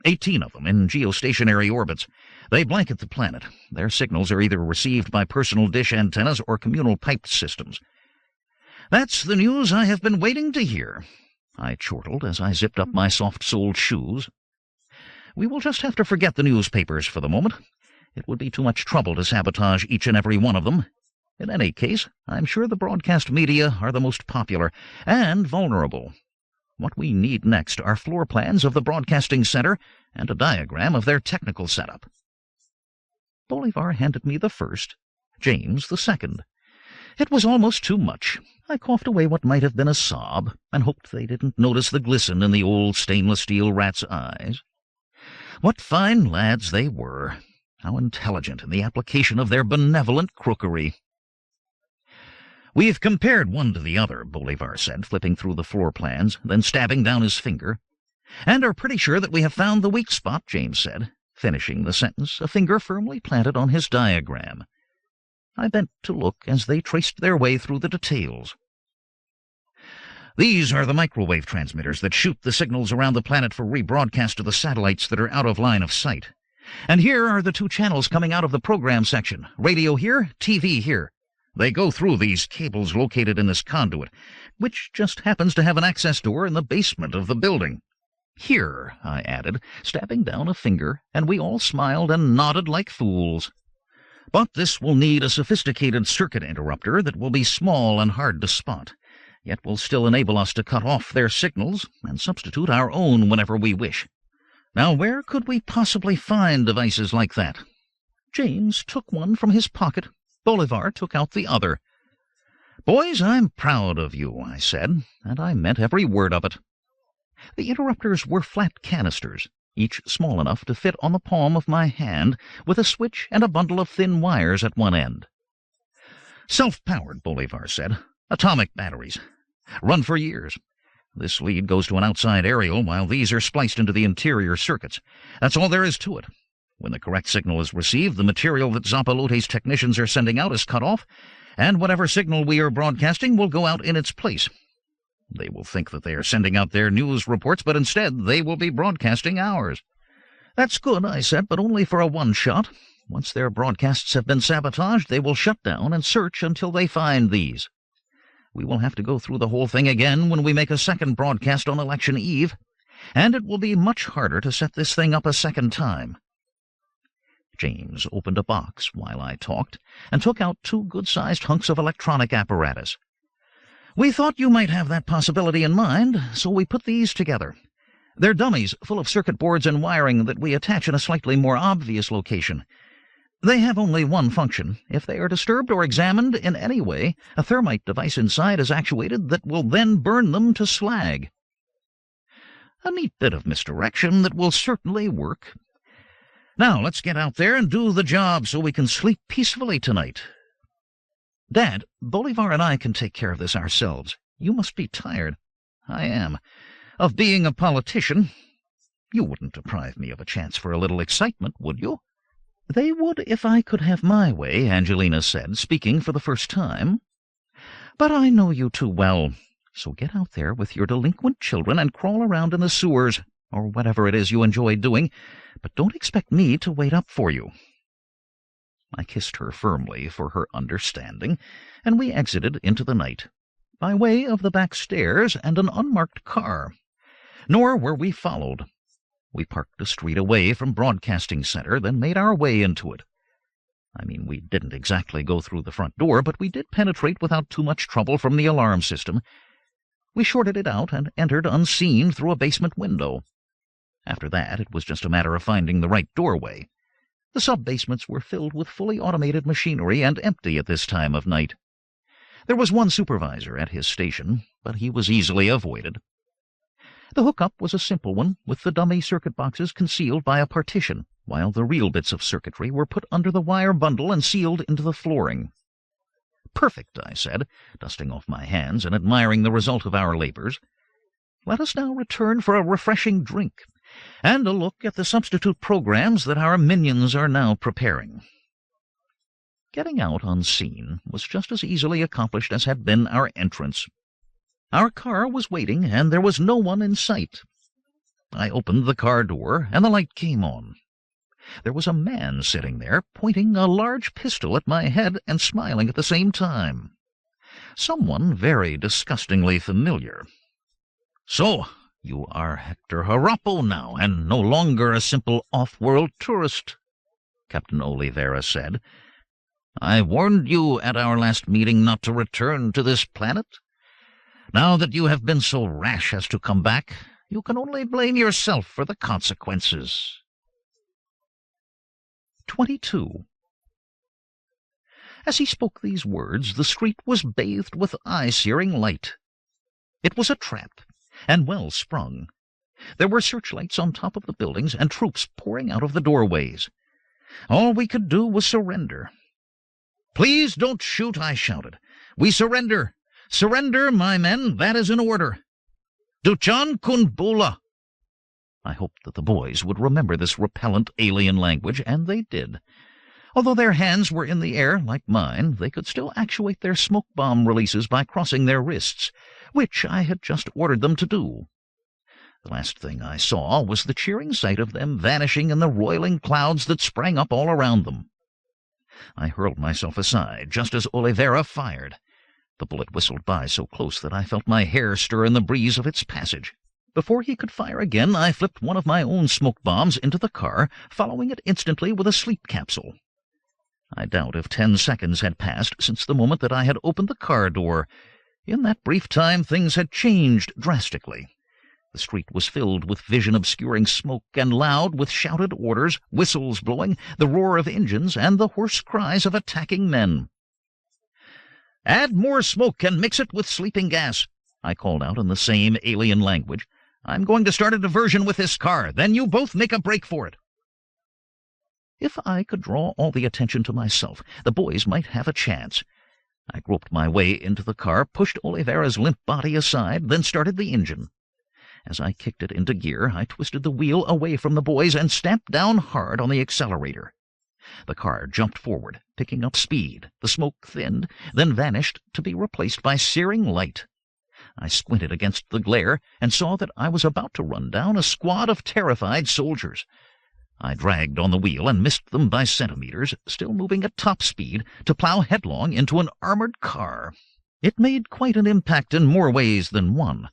18 of them in geostationary orbits. They blanket the planet. Their signals are either received by personal dish antennas or communal piped systems. "That's the news I have been waiting to hear," I chortled as I zipped up my soft-soled shoes. "We will just have to forget the newspapers for the moment. It would be too much trouble to sabotage each and every one of them. In any case, I'm sure the broadcast media are the most popular and vulnerable. What we need next are floor plans of the broadcasting center and a diagram of their technical setup." Bolivar handed me the first, James the second. It was almost too much. I coughed away what might have been a sob and hoped they didn't notice the glisten in the old stainless steel rat's eyes. What fine lads they were! How intelligent in the application of their benevolent crookery! "We've compared one to the other," Bolivar said, flipping through the floor plans, then stabbing down his finger. "And are pretty sure that we have found the weak spot," James said, finishing the sentence, a finger firmly planted on his diagram. I bent to look as they traced their way through the details. "These are the microwave transmitters that shoot the signals around the planet for rebroadcast to the satellites that are out of line of sight. And here are the 2 channels coming out of the program section, radio here, TV here. They go through these cables located in this conduit, which just happens to have an access door in the basement of the building. "Here," I added, stabbing down a finger, and we all smiled and nodded like fools. "But this will need a sophisticated circuit interrupter that will be small and hard to spot, yet will still enable us to cut off their signals and substitute our own whenever we wish. Now, where could we possibly find devices like that?" James took one from his pocket. Bolivar took out the other. "Boys, I'm proud of you," I said, and I meant every word of it. The interrupters were flat canisters, each small enough to fit on the palm of my hand, with a switch and a bundle of thin wires at one end. "Self-powered," Bolivar said. "Atomic batteries. Run for years. This lead goes to an outside aerial, while these are spliced into the interior circuits. That's all there is to it. When the correct signal is received, the material that Zappalote's technicians are sending out is cut off, and whatever signal we are broadcasting will go out in its place. They will think that they are sending out their news reports, but instead they will be broadcasting ours." "That's good," I said, "but only for a one-shot. Once their broadcasts have been sabotaged, they will shut down and search until they find these. We will have to go through the whole thing again when we make a second broadcast on election eve, and it will be much harder to set this thing up a second time." James opened a box while I talked and took out 2 good-sized hunks of electronic apparatus. "We thought you might have that possibility in mind, so we put these together. They're dummies full of circuit boards and wiring that we attach in a slightly more obvious location. They have only one function. If they are disturbed or examined in any way, a thermite device inside is actuated that will then burn them to slag. A neat bit of misdirection that will certainly work. Now let's get out there and do the job so we can sleep peacefully tonight." "Dad, Bolivar and I can take care of this ourselves. You must be tired." "I am. Of being a politician. You wouldn't deprive me of a chance for a little excitement, would you?" "They would if I could have my way," Angelina said, speaking for the first time. "But I know you too well. So get out there with your delinquent children and crawl around in the sewers, or whatever it is you enjoy doing, but don't expect me to wait up for you." I kissed her firmly for her understanding, and we exited into the night, by way of the back stairs and an unmarked car. Nor were we followed. We parked a street away from Broadcasting Center, then made our way into it. I mean, we didn't exactly go through the front door, but we did penetrate without too much trouble from the alarm system. We shorted it out and entered unseen through a basement window. After that, it was just a matter of finding the right doorway. The sub-basements were filled with fully automated machinery and empty at this time of night. There was one supervisor at his station, but he was easily avoided. The hookup was a simple one, with the dummy circuit boxes concealed by a partition, while the real bits of circuitry were put under the wire bundle and sealed into the flooring. "Perfect," I said, dusting off my hands and admiring the result of our labors. "Let us now return for a refreshing drink, and a look at the substitute programs that our minions are now preparing." Getting out unseen was just as easily accomplished as had been our entrance. Our car was waiting, and there was no one in sight. I opened the car door, and the light came on. There was a man sitting there, pointing a large pistol at my head and smiling at the same time. Someone very disgustingly familiar. "So, you are Hector Harappo now, and no longer a simple off-world tourist," Captain Oliveira said. "I warned you at our last meeting not to return to this planet. Now that you have been so rash as to come back, you can only blame yourself for the consequences." 22. As he spoke these words, the street was bathed with eye-searing light. It was a trap, and well sprung. There were searchlights on top of the buildings, and troops pouring out of the doorways. All we could do was surrender. "Please don't shoot," I shouted. "We surrender. Surrender, my men. That is an order. Duchan Kunbula." I hoped that the boys would remember this repellent alien language, and they did. Although their hands were in the air, like mine, they could still actuate their smoke bomb releases by crossing their wrists, which I had just ordered them to do. The last thing I saw was the cheering sight of them vanishing in the roiling clouds that sprang up all around them. I hurled myself aside just as Oliveira fired. The bullet whistled by so close that I felt my hair stir in the breeze of its passage. Before he could fire again, I flipped one of my own smoke bombs into the car, following it instantly with a sleep capsule. I doubt if 10 seconds had passed since the moment that I had opened the car door. In that brief time, things had changed drastically. The street was filled with vision-obscuring smoke and loud with shouted orders, whistles blowing, the roar of engines, and the hoarse cries of attacking men. "Add more smoke and mix it with sleeping gas," I called out in the same alien language. "I'm going to start a diversion with this car. Then you both make a break for it." If I could draw all the attention to myself, the boys might have a chance. I groped my way into the car, pushed Oliveira's limp body aside, then started the engine. As I kicked it into gear, I twisted the wheel away from the boys and stamped down hard on the accelerator. The car jumped forward, picking up speed. The smoke thinned, then vanished to be replaced by searing light. I squinted against the glare and saw that I was about to run down a squad of terrified soldiers. I dragged on the wheel and missed them by centimeters, still moving at top speed, to plow headlong into an armored car. It made quite an impact in more ways than one.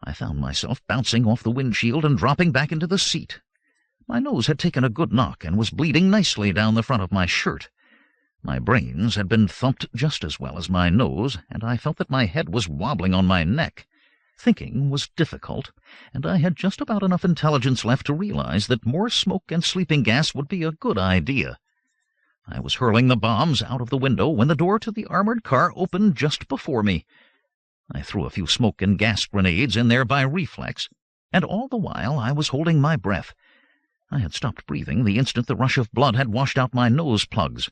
I found myself bouncing off the windshield and dropping back into the seat. My nose had taken a good knock and was bleeding nicely down the front of my shirt. My brains had been thumped just as well as my nose, and I felt that my head was wobbling on my neck. Thinking was difficult, and I had just about enough intelligence left to realize that more smoke and sleeping gas would be a good idea. I was hurling the bombs out of the window when the door to the armored car opened just before me. I threw a few smoke and gas grenades in there by reflex, and all the while I was holding my breath. I had stopped breathing the instant the rush of blood had washed out my nose plugs.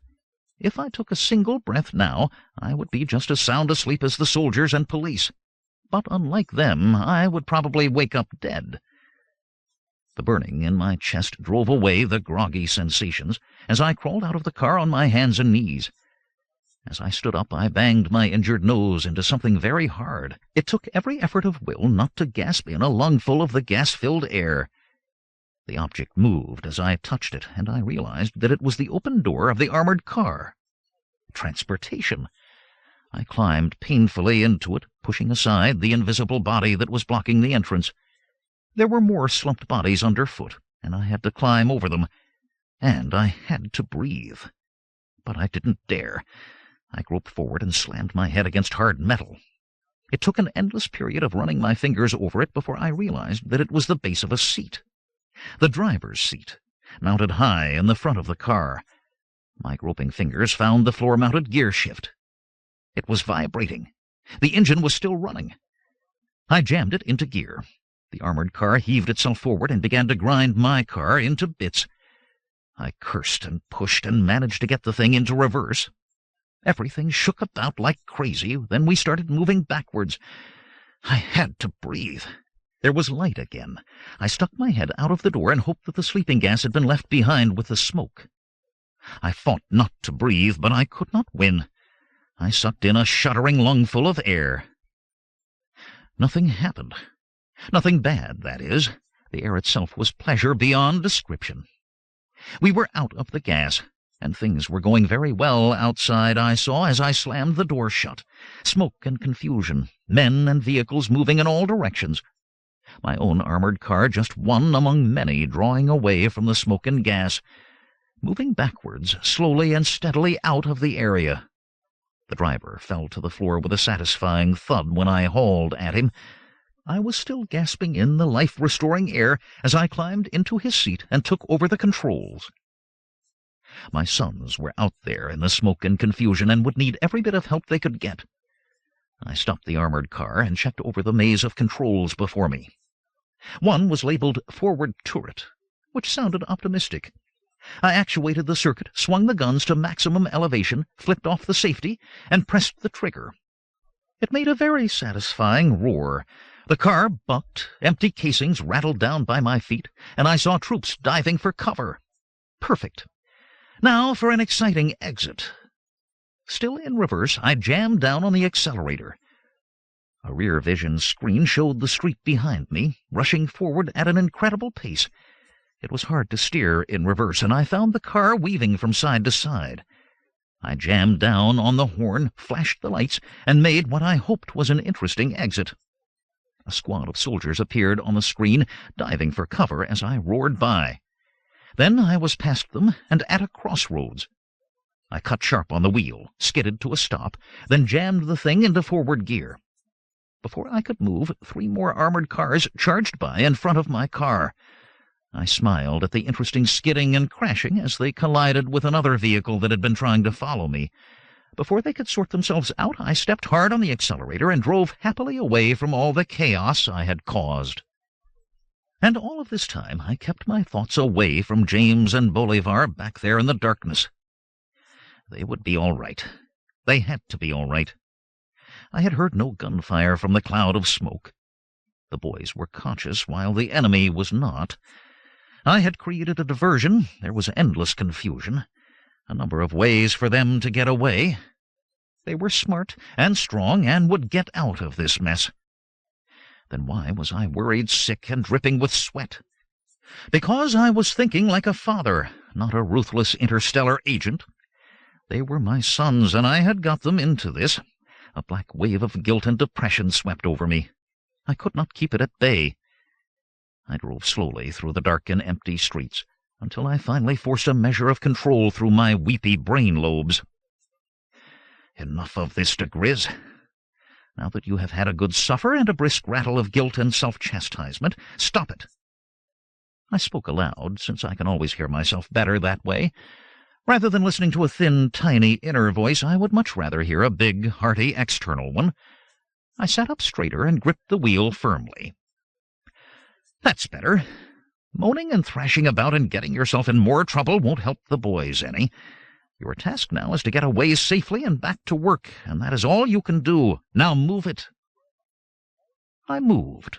If I took a single breath now, I would be just as sound asleep as the soldiers and police. But unlike them, I would probably wake up dead. The burning in my chest drove away the groggy sensations as I crawled out of the car on my hands and knees. As I stood up, I banged my injured nose into something very hard. It took every effort of will not to gasp in a lungful of the gas-filled air. The object moved as I touched it, and I realized that it was the open door of the armored car. Transportation. I climbed painfully into it, pushing aside the invisible body that was blocking the entrance. There were more slumped bodies underfoot, and I had to climb over them, and I had to breathe. But I didn't dare. I groped forward and slammed my head against hard metal. It took an endless period of running my fingers over it before I realized that it was the base of a seat. The driver's seat, mounted high in the front of the car. My groping fingers found the floor-mounted gear shift. It was vibrating. The engine was still running. I jammed it into gear. The armored car heaved itself forward and began to grind my car into bits. I cursed and pushed and managed to get the thing into reverse. Everything shook about like crazy. Then we started moving backwards. I had to breathe. There was light again. I stuck my head out of the door and hoped that the sleeping gas had been left behind with the smoke. I fought not to breathe, but I could not win. I sucked in a shuddering lungful of air. Nothing happened. Nothing bad, that is. The air itself was pleasure beyond description. We were out of the gas, and things were going very well outside, I saw, as I slammed the door shut. Smoke and confusion, men and vehicles moving in all directions. My own armored car just one among many drawing away from the smoke and gas, moving backwards, slowly and steadily out of the area. The driver fell to the floor with a satisfying thud when I hauled at him. I was still gasping in the life-restoring air as I climbed into his seat and took over the controls. My sons were out there in the smoke and confusion and would need every bit of help they could get. I stopped the armored car and checked over the maze of controls before me. One was labeled Forward Turret, which sounded optimistic. I actuated the circuit, swung the guns to maximum elevation, flipped off the safety, and pressed the trigger. It made a very satisfying roar. The car bucked, empty casings rattled down by my feet, and I saw troops diving for cover. Perfect. Now for an exciting exit. Still in reverse, I jammed down on the accelerator. A rear vision screen showed the street behind me, rushing forward at an incredible pace. It was hard to steer in reverse, and I found the car weaving from side to side. I jammed down on the horn, flashed the lights, and made what I hoped was an interesting exit. A A squad of soldiers appeared on the screen, diving for cover as I roared by. Then I was past them and at a crossroads. I cut sharp on the wheel, skidded to a stop, then jammed the thing into forward gear. Before I could move, 3 more armored cars charged by in front of my car. I smiled at the interesting skidding and crashing as they collided with another vehicle that had been trying to follow me. Before they could sort themselves out, I stepped hard on the accelerator and drove happily away from all the chaos I had caused. And all of this time I kept my thoughts away from James and Bolivar back there in the darkness. They would be all right. They had to be all right. I had heard no gunfire from the cloud of smoke. The boys were conscious while the enemy was not. I had created a diversion. There was endless confusion. A number of ways for them to get away. They were smart and strong and would get out of this mess. Then why was I worried, sick, and dripping with sweat? Because I was thinking like a father, not a ruthless interstellar agent. They were my sons, and I had got them into this. A black wave of guilt and depression swept over me. I could not keep it at bay. I drove slowly through the dark and empty streets, until I finally forced a measure of control through my weepy brain lobes. Enough of this, diGriz. Now that you have had a good suffer and a brisk rattle of guilt and self-chastisement, stop it. I spoke aloud, since I can always hear myself better that way. Rather than listening to a thin, tiny inner voice, I would much rather hear a big, hearty external one. I sat up straighter and gripped the wheel firmly. That's better. Moaning and thrashing about and getting yourself in more trouble won't help the boys any. Your task now is to get away safely and back to work, and that is all you can do. Now move it. I moved,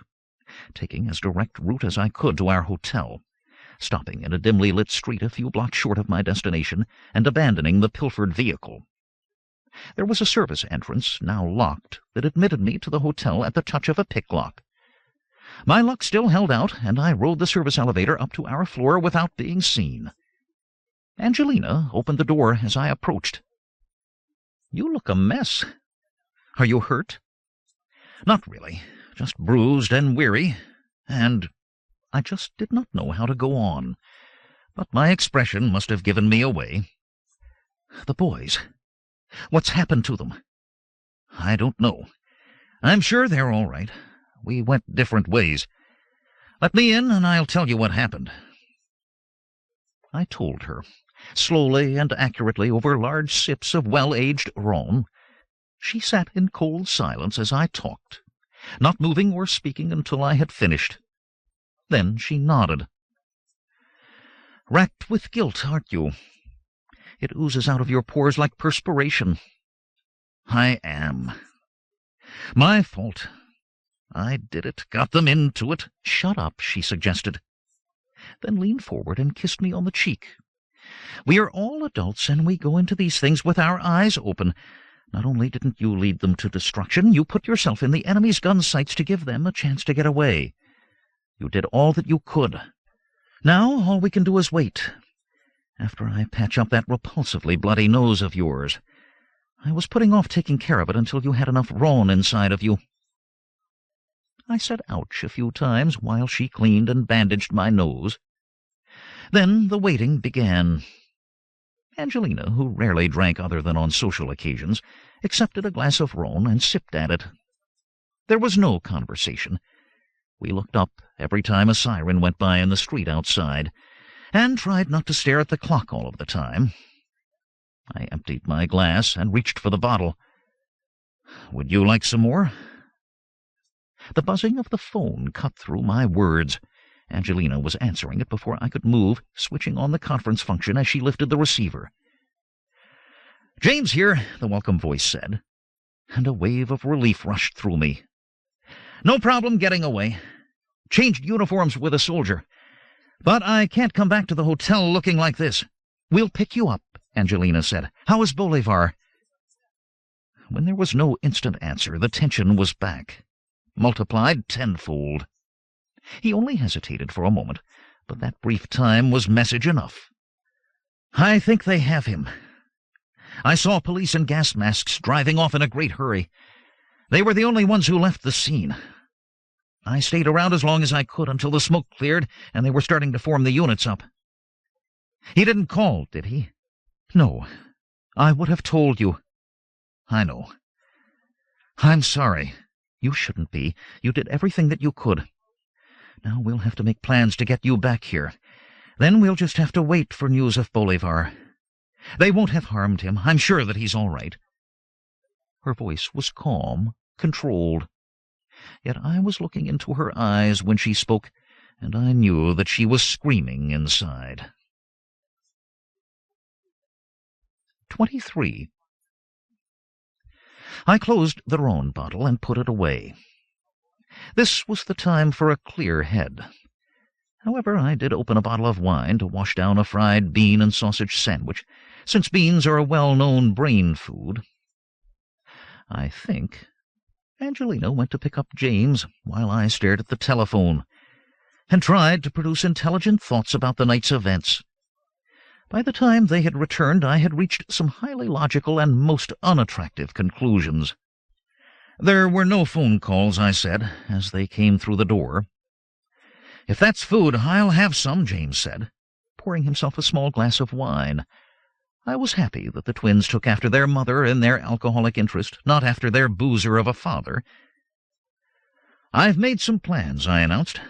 taking as direct route as I could to our hotel, stopping in a dimly lit street a few blocks short of my destination and abandoning the pilfered vehicle. There was a service entrance, now locked, that admitted me to the hotel at the touch of a picklock. My luck still held out, and I rode the service elevator up to our floor without being seen. Angelina opened the door as I approached. "You look a mess. Are you hurt?" "Not really, just bruised and weary, and I just did not know how to go on. But my expression must have given me away. The boys. What's happened to them?" "I don't know. I'm sure they're all right. We went different ways. Let me in, and I'll tell you what happened." I told her, slowly and accurately over large sips of well-aged Rhone. She sat in cold silence as I talked, not moving or speaking until I had finished. Then she nodded. "Racked with guilt, aren't you? It oozes out of your pores like perspiration." "I am. My fault. I did it, got them into it." "Shut up," she suggested, then leaned forward and kissed me on the cheek. "We are all adults, and we go into these things with our eyes open. Not only didn't you lead them to destruction, you put yourself in the enemy's gun sights to give them a chance to get away. You did all that you could. Now all we can do is wait. After I patch up that repulsively bloody nose of yours. I was putting off taking care of it until you had enough Rhone inside of you." I said ouch a few times while she cleaned and bandaged my nose. Then the waiting began. Angelina, who rarely drank other than on social occasions, accepted a glass of Rhone and sipped at it. There was no conversation. We looked up every time a siren went by in the street outside, and tried not to stare at the clock all of the time. I emptied my glass and reached for the bottle. "Would you like some more?" The buzzing of the phone cut through my words. Angelina was answering it before I could move, switching on the conference function as she lifted the receiver. "James here," the welcome voice said, and a wave of relief rushed through me. "No problem getting away. Changed uniforms with a soldier. But I can't come back to the hotel looking like this." "We'll pick you up," Angelina said. "How is Bolivar?" When there was no instant answer, the tension was back, multiplied tenfold. He only hesitated for a moment, but that brief time was message enough. "I think they have him. I saw police in gas masks driving off in a great hurry. They were the only ones who left the scene. I stayed around as long as I could until the smoke cleared and they were starting to form the units up. He didn't call, did he? No. I would have told you. I know. I'm sorry. You shouldn't be. You did everything that you could. Now we'll have to make plans to get you back here. Then we'll just have to wait for news of Bolivar. They won't have harmed him. I'm sure that he's all right. Her voice was calm, controlled. Yet I was looking into her eyes when she spoke, and I knew that she was screaming inside. 23. I closed the Rhone bottle and put it away. This was the time for a clear head. However, I did open a bottle of wine to wash down a fried bean and sausage sandwich, since beans are a well-known brain food. I think Angelina went to pick up James while I stared at the telephone and tried to produce intelligent thoughts about the night's events. By the time they had returned, I had reached some highly logical and most unattractive conclusions. There were no phone calls, I said, as they came through the door. If that's food, I'll have some, James said, pouring himself a small glass of wine. I was happy that the twins took after their mother in their alcoholic interest, not after their boozer of a father. I've made some plans, I announced.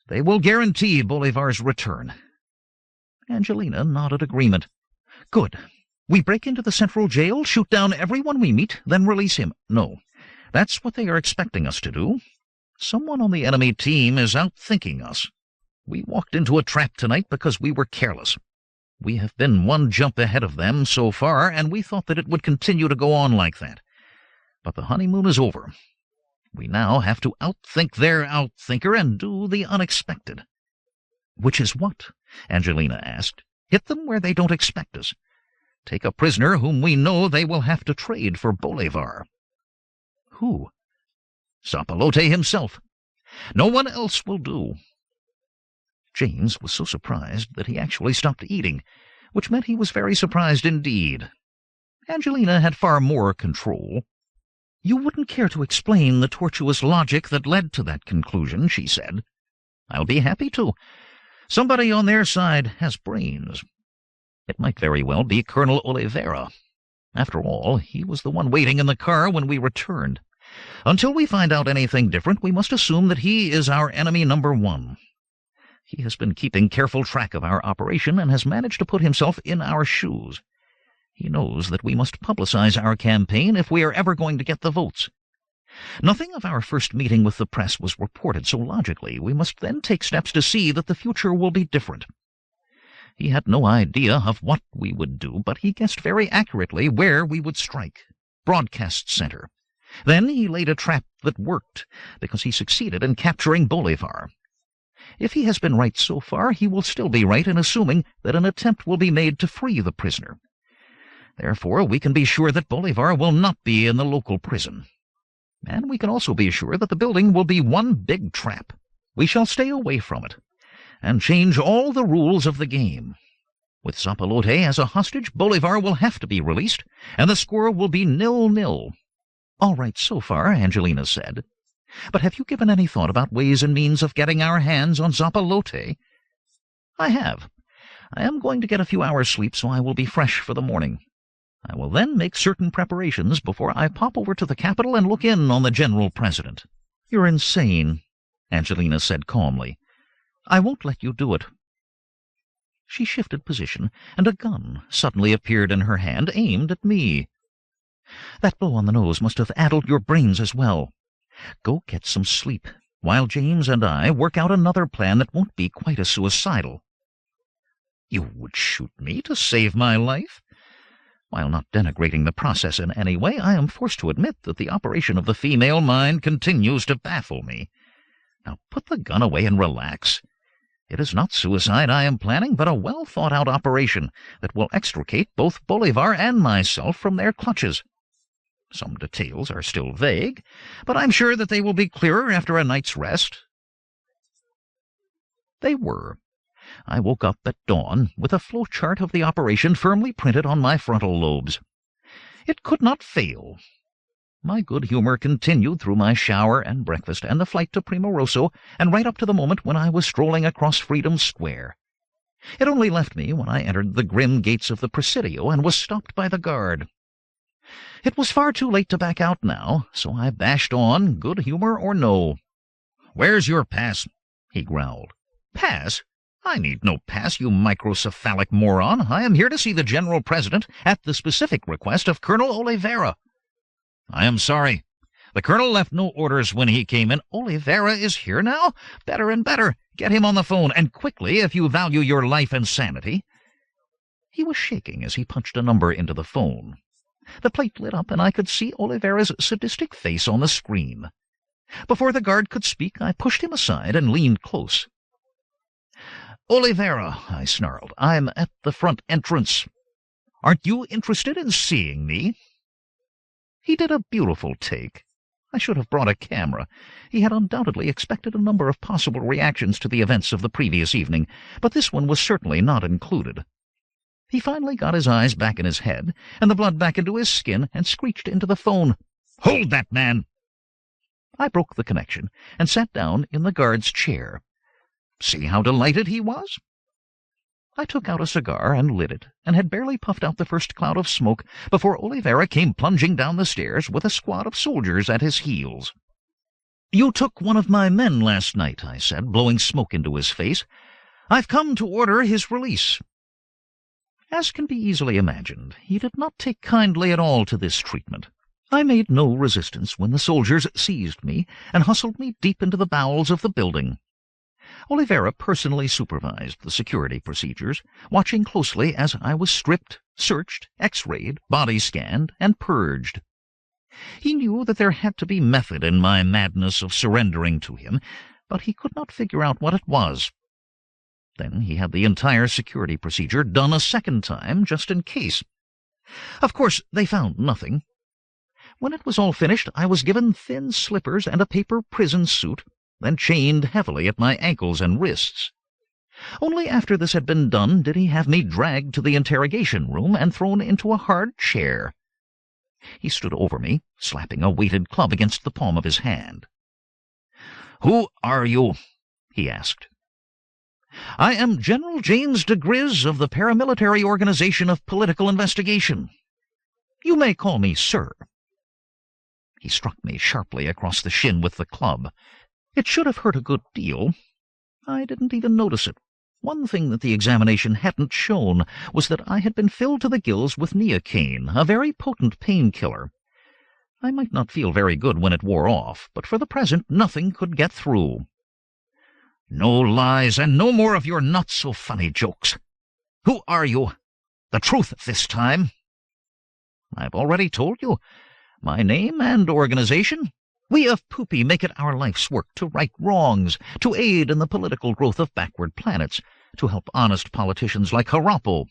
They will guarantee Bolivar's return. Angelina nodded agreement. Good. We break into the central jail, shoot down everyone we meet, then release him. No, that's what they are expecting us to do. Someone on the enemy team is outthinking us. We walked into a trap tonight because we were careless. We have been one jump ahead of them so far, and we thought that it would continue to go on like that. But the honeymoon is over. We now have to outthink their outthinker and do the unexpected. Which is what? Angelina asked. Hit them where they don't expect us. Take a prisoner whom we know they will have to trade for Bolivar. Who? Zapalote himself. No one else will do. James was so surprised that he actually stopped eating, which meant he was very surprised indeed. Angelina had far more control. You wouldn't care to explain the tortuous logic that led to that conclusion, she said. I'll be happy to. Somebody on their side has brains. It might very well be Colonel Oliveira. After all, he was the one waiting in the car when we returned. Until we find out anything different, we must assume that he is our enemy number one. He has been keeping careful track of our operation and has managed to put himself in our shoes. He knows that we must publicize our campaign if we are ever going to get the votes. Nothing of our first meeting with the press was reported, so logically we must then take steps to see that the future will be different. He had no idea of what we would do, but he guessed very accurately where we would strike. Broadcast center. Then he laid a trap that worked, because he succeeded in capturing Bolivar. If he has been right so far, he will still be right in assuming that an attempt will be made to free the prisoner. Therefore, we can be sure that Bolivar will not be in the local prison. And we can also be sure that the building will be one big trap. We shall stay away from it, and change all the rules of the game. With Zapalote as a hostage, Bolivar will have to be released, and the score will be 0-0. All right so far, Angelina said. But have you given any thought about ways and means of getting our hands on Zapalote? I have. I am going to get a few hours' sleep, so I will be fresh for the morning. I will then make certain preparations before I pop over to the capital and look in on the General President. You're insane, Angelina said calmly. I won't let you do it. She shifted position, and a gun suddenly appeared in her hand, aimed at me. That blow on the nose must have addled your brains as well. Go get some sleep, while James and I work out another plan that won't be quite as suicidal. You would shoot me to save my life? While not denigrating the process in any way, I am forced to admit that the operation of the female mind continues to baffle me. Now put the gun away and relax. It is not suicide I am planning, but a well-thought-out operation that will extricate both Bolivar and myself from their clutches. Some details are still vague, but I'm sure that they will be clearer after a night's rest. They were. I woke up at dawn with a flowchart of the operation firmly printed on my frontal lobes. It could not fail. My good humor continued through my shower and breakfast and the flight to Primo Rosso, and right up to the moment when I was strolling across Freedom Square. It only left me when I entered the grim gates of the Presidio and was stopped by the guard. It was far too late to back out now, so I bashed on, good humor or no. "Where's your pass?" he growled. "Pass? I need no pass, you microcephalic moron. I am here to see the General President at the specific request of Colonel Oliveira." "I am sorry. The Colonel left no orders when he came in." "Oliveira is here now? Better and better. Get him on the phone, and quickly, if you value your life and sanity." He was shaking as he punched a number into the phone. The plate lit up, and I could see Oliveira's sadistic face on the screen. Before the guard could speak, I pushed him aside and leaned close. "Oliveira," I snarled, "I'm at the front entrance. Aren't you interested in seeing me?" He did a beautiful take. I should have brought a camera. He had undoubtedly expected a number of possible reactions to the events of the previous evening, but this one was certainly not included. He finally got his eyes back in his head, and the blood back into his skin, and screeched into the phone, "Hold that man!" I broke the connection, and sat down in the guard's chair. See how delighted he was? I took out a cigar and lit it, and had barely puffed out the first cloud of smoke before Oliveira came plunging down the stairs with a squad of soldiers at his heels. "You took one of my men last night," I said, blowing smoke into his face. "I've come to order his release." As can be easily imagined, he did not take kindly at all to this treatment. I made no resistance when the soldiers seized me and hustled me deep into the bowels of the building. Oliveira personally supervised the security procedures, watching closely as I was stripped, searched, x-rayed, body-scanned, and purged. He knew that there had to be method in my madness of surrendering to him, but he could not figure out what it was. Then he had the entire security procedure done a second time, just in case. Of course, they found nothing. When it was all finished, I was given thin slippers and a paper prison suit, then chained heavily at my ankles and wrists. Only after this had been done did he have me dragged to the interrogation room and thrown into a hard chair. He stood over me, slapping a weighted club against the palm of his hand. "Who are you?" he asked. "I am General James diGriz of the Paramilitary Organization of Political Investigation. You may call me Sir." He struck me sharply across the shin with the club. It should have hurt a good deal. I didn't even notice it. One thing that the examination hadn't shown was that I had been filled to the gills with neocaine, a very potent painkiller. I might not feel very good when it wore off, but for the present nothing could get through. "No lies, and no more of your not-so-funny jokes. Who are you? The truth this time." "I've already told you. My name and organization. We of Poopy make it our life's work to right wrongs, to aid in the political growth of backward planets, to help honest politicians like Harappo,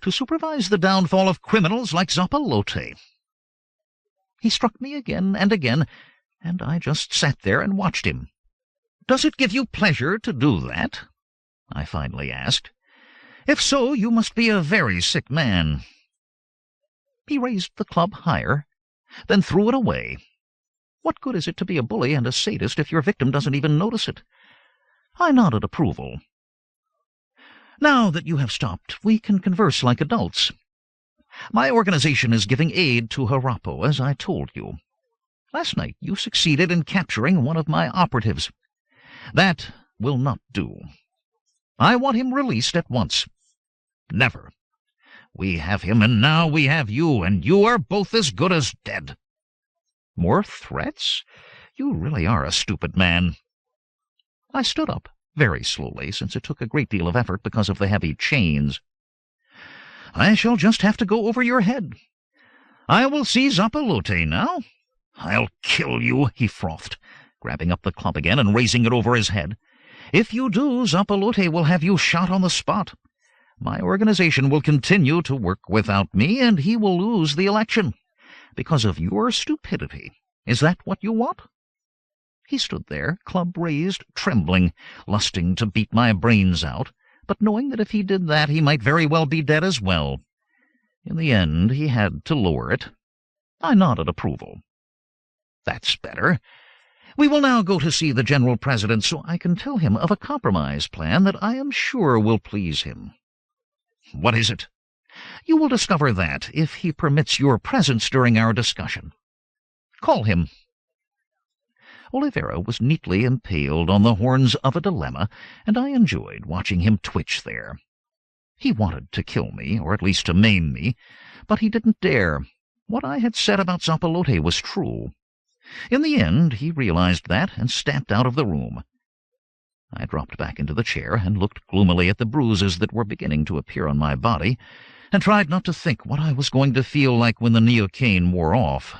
to supervise the downfall of criminals like Zappalote." He struck me again, and I just sat there and watched him. "Does it give you pleasure to do that?" I finally asked. "If so, you must be a very sick man." He raised the club higher, then threw it away. What good is it to be a bully and a sadist if your victim doesn't even notice it? I nodded approval. "Now that you have stopped, we can converse like adults. My organization is giving aid to Harappo, as I told you. Last night you succeeded in capturing one of my operatives. That will not do. I want him released at once." "Never. We have him, and now we have you, and you are both as good as dead." "More threats? You really are a stupid man." I stood up, very slowly, since it took a great deal of effort because of the heavy chains. "I shall just have to go over your head. I will see Zappalote now." "I'll kill you," he frothed, grabbing up the club again and raising it over his head. "If you do, Zappalote will have you shot on the spot. My organization will continue to work without me, and he will lose the election. Because of your stupidity. Is that what you want?" He stood there, club raised, trembling, lusting to beat my brains out, but knowing that if he did that he might very well be dead as well. In the end he had to lower it. I nodded approval. That's better. We will now go to see the General President so I can tell him of a compromise plan that I am sure will please him. What is it? You will discover that if he permits your presence during our discussion. Call him. Oliveira was neatly impaled on the horns of a dilemma, and I enjoyed watching him twitch there. He wanted to kill me, or at least to maim me, but he didn't dare. What I had said about Zappalote was true. In the end, he realized that and stamped out of the room. I dropped back into the chair and looked gloomily at the bruises that were beginning to appear on my body, and tried not to think what I was going to feel like when the neocaine wore off.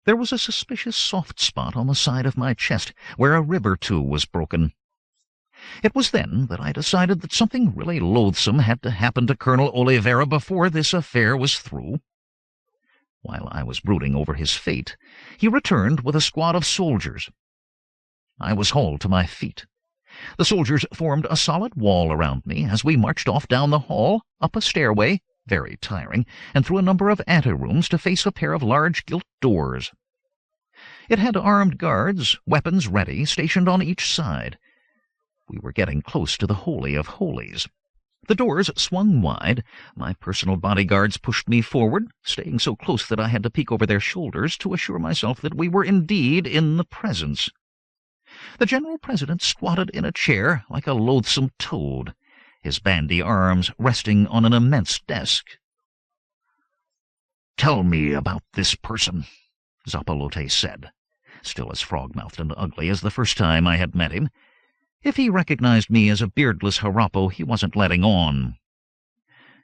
There was a suspicious soft spot on the side of my chest where a rib or two was broken. It was then that I decided that something really loathsome had to happen to Colonel Oliveira before this affair was through. While I was brooding over his fate, he returned with a squad of soldiers. I was hauled to my feet. The soldiers formed a solid wall around me as we marched off down the hall, up a stairway, very tiring, and through a number of anterooms to face a pair of large gilt doors. It had armed guards, weapons ready, stationed on each side. We were getting close to the Holy of Holies. The doors swung wide. My personal bodyguards pushed me forward, staying so close that I had to peek over their shoulders to assure myself that we were indeed in the presence. The General President squatted in a chair like a loathsome toad, his bandy arms resting on an immense desk. "Tell me about this person," Zappalote said, still as frog-mouthed and ugly as the first time I had met him. If he recognized me as a beardless Harapo, he wasn't letting on.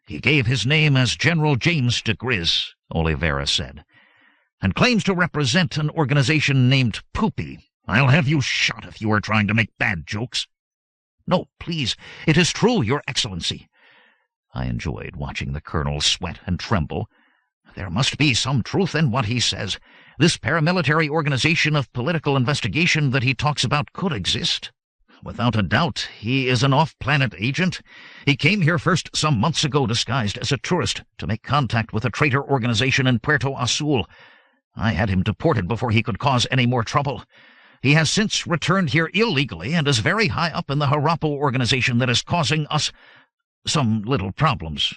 "He gave his name as General James diGriz," Oliveira said, "and claims to represent an organization named Poopy. I'll have you shot if you are trying to make bad jokes." "No, please, it is true, Your Excellency." I enjoyed watching the colonel sweat and tremble. There must be some truth in what he says. This paramilitary organization of political investigation that he talks about could exist. Without a doubt, he is an off-planet agent. He came here first some months ago disguised as a tourist to make contact with a traitor organization in Puerto Azul. I had him deported before he could cause any more trouble. He has since returned here illegally and is very high up in the Harapo organization that is causing us some little problems.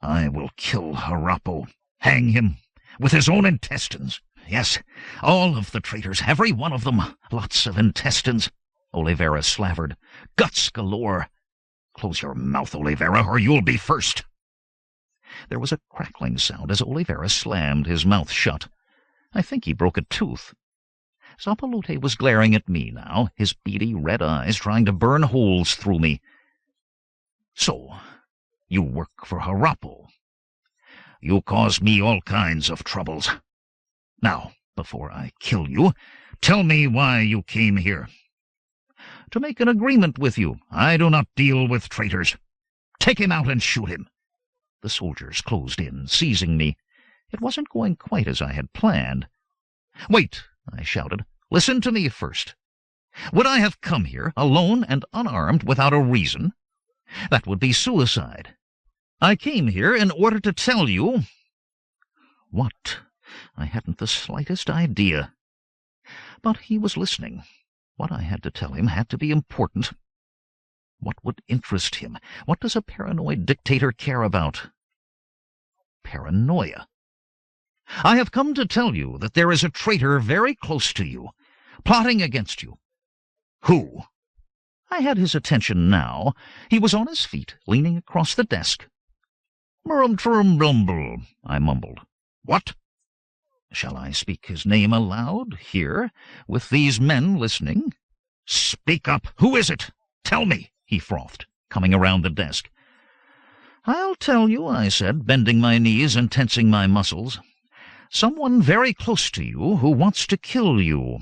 I will kill Harapo, hang him, with his own intestines. Yes, all of the traitors, every one of them. Lots of intestines. Oliveira slavered. Guts galore. Close your mouth, Oliveira, or you'll be first. There was a crackling sound as Oliveira slammed his mouth shut. I think he broke a tooth. Zappalote was glaring at me now, his beady red eyes trying to burn holes through me. "So, you work for Harapo. You cause me all kinds of troubles. Now, before I kill you, tell me why you came here." "To make an agreement with you. I do not deal with traitors. Take him out and shoot him." The soldiers closed in, seizing me. It wasn't going quite as I had planned. "Wait," I shouted. "Listen to me first. Would I have come here, alone and unarmed, without a reason? That would be suicide. I came here in order to tell you—" What? I hadn't the slightest idea. But he was listening. What I had to tell him had to be important. What would interest him? What does a paranoid dictator care about? Paranoia. "I have come to tell you that there is a traitor very close to you, plotting against you." "Who?" I had his attention now. He was on his feet, leaning across the desk. "Murumtrumbrumble," I mumbled. "What?" Shall I speak his name aloud, here, with these men listening? "Speak up! Who is it? Tell me!" he frothed, coming around the desk. "I'll tell you," I said, bending my knees and tensing my muscles. "Someone very close to you who wants to kill you."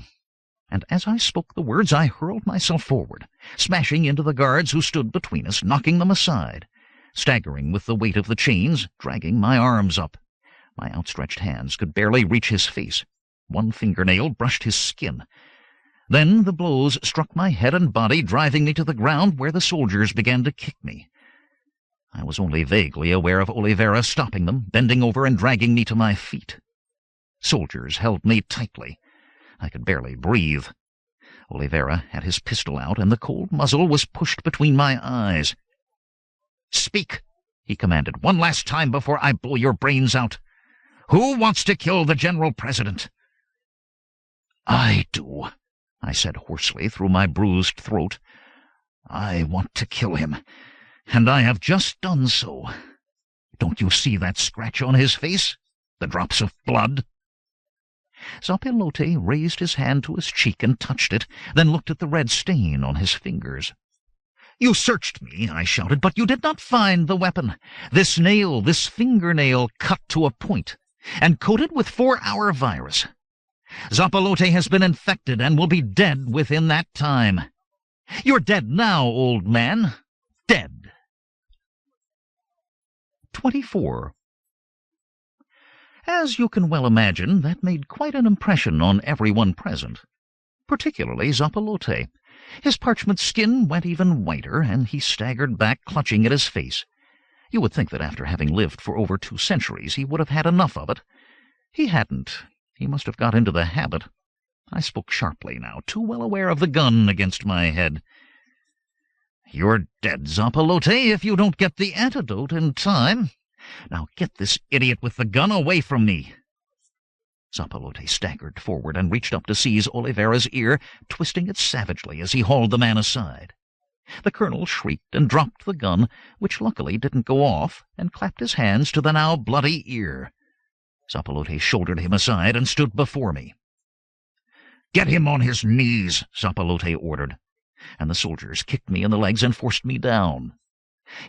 And as I spoke the words, I hurled myself forward, smashing into the guards who stood between us, knocking them aside, staggering with the weight of the chains, dragging my arms up. My outstretched hands could barely reach his face. One fingernail brushed his skin. Then the blows struck my head and body, driving me to the ground where the soldiers began to kick me. I was only vaguely aware of Oliveira stopping them, bending over and dragging me to my feet. Soldiers held me tightly. I could barely breathe. Oliveira had his pistol out, and the cold muzzle was pushed between my eyes. "Speak," he commanded, "one last time before I blow your brains out. Who wants to kill the General President?" "I do," I said hoarsely through my bruised throat. "I want to kill him, and I have just done so. Don't you see that scratch on his face? The drops of blood?" Zapilote raised his hand to his cheek and touched it, then looked at the red stain on his fingers. "You searched me," I shouted, "but you did not find the weapon. This nail, this fingernail, cut to a point, and coated with 4-hour virus. Zapilote has been infected and will be dead within that time. You're dead now, old man. Dead." 24. As you can well imagine, that made quite an impression on everyone present, particularly Zapilote. His parchment skin went even whiter, and he staggered back, clutching at his face. You would think that after having lived for over 2 centuries he would have had enough of it. He hadn't. He must have got into the habit. I spoke sharply now, too well aware of the gun against my head. "You're dead, Zapilote, if you don't get the antidote in time. Now get this idiot with the gun away from me." Zapilote staggered forward and reached up to seize Oliveira's ear, twisting it savagely as he hauled the man aside. The colonel shrieked and dropped the gun, which luckily didn't go off, and clapped his hands to the now bloody ear. Zapilote shouldered him aside and stood before me. "Get him on his knees," Zapilote ordered, and the soldiers kicked me in the legs and forced me down.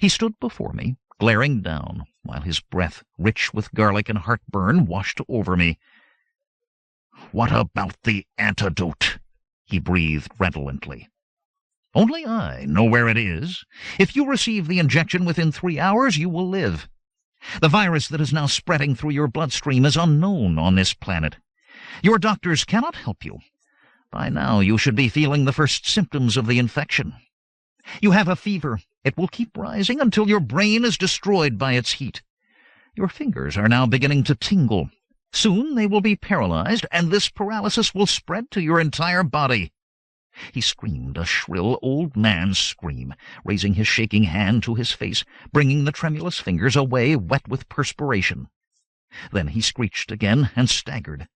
He stood before me, glaring down, while his breath, rich with garlic and heartburn, washed over me. "What about the antidote?" he breathed redolently. "Only I know where it is. If you receive the injection within 3 hours, you will live. The virus that is now spreading through your bloodstream is unknown on this planet. Your doctors cannot help you. By now you should be feeling the first symptoms of the infection. You have a fever. It will keep rising until your brain is destroyed by its heat. Your fingers are now beginning to tingle. Soon they will be paralyzed, and this paralysis will spread to your entire body." He screamed a shrill old man's scream, raising his shaking hand to his face, bringing the tremulous fingers away wet with perspiration. Then he screeched again and staggered.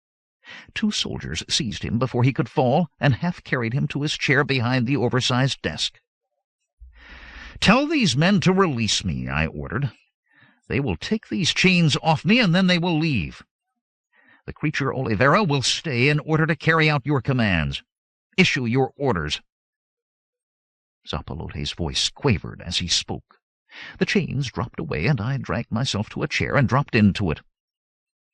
2 soldiers seized him before he could fall and half carried him to his chair behind the oversized desk. "Tell these men to release me," I ordered. "They will take these chains off me, and then they will leave. The creature Oliveira will stay in order to carry out your commands. Issue your orders." Zapilote's voice quavered as he spoke. The chains dropped away, and I dragged myself to a chair and dropped into it.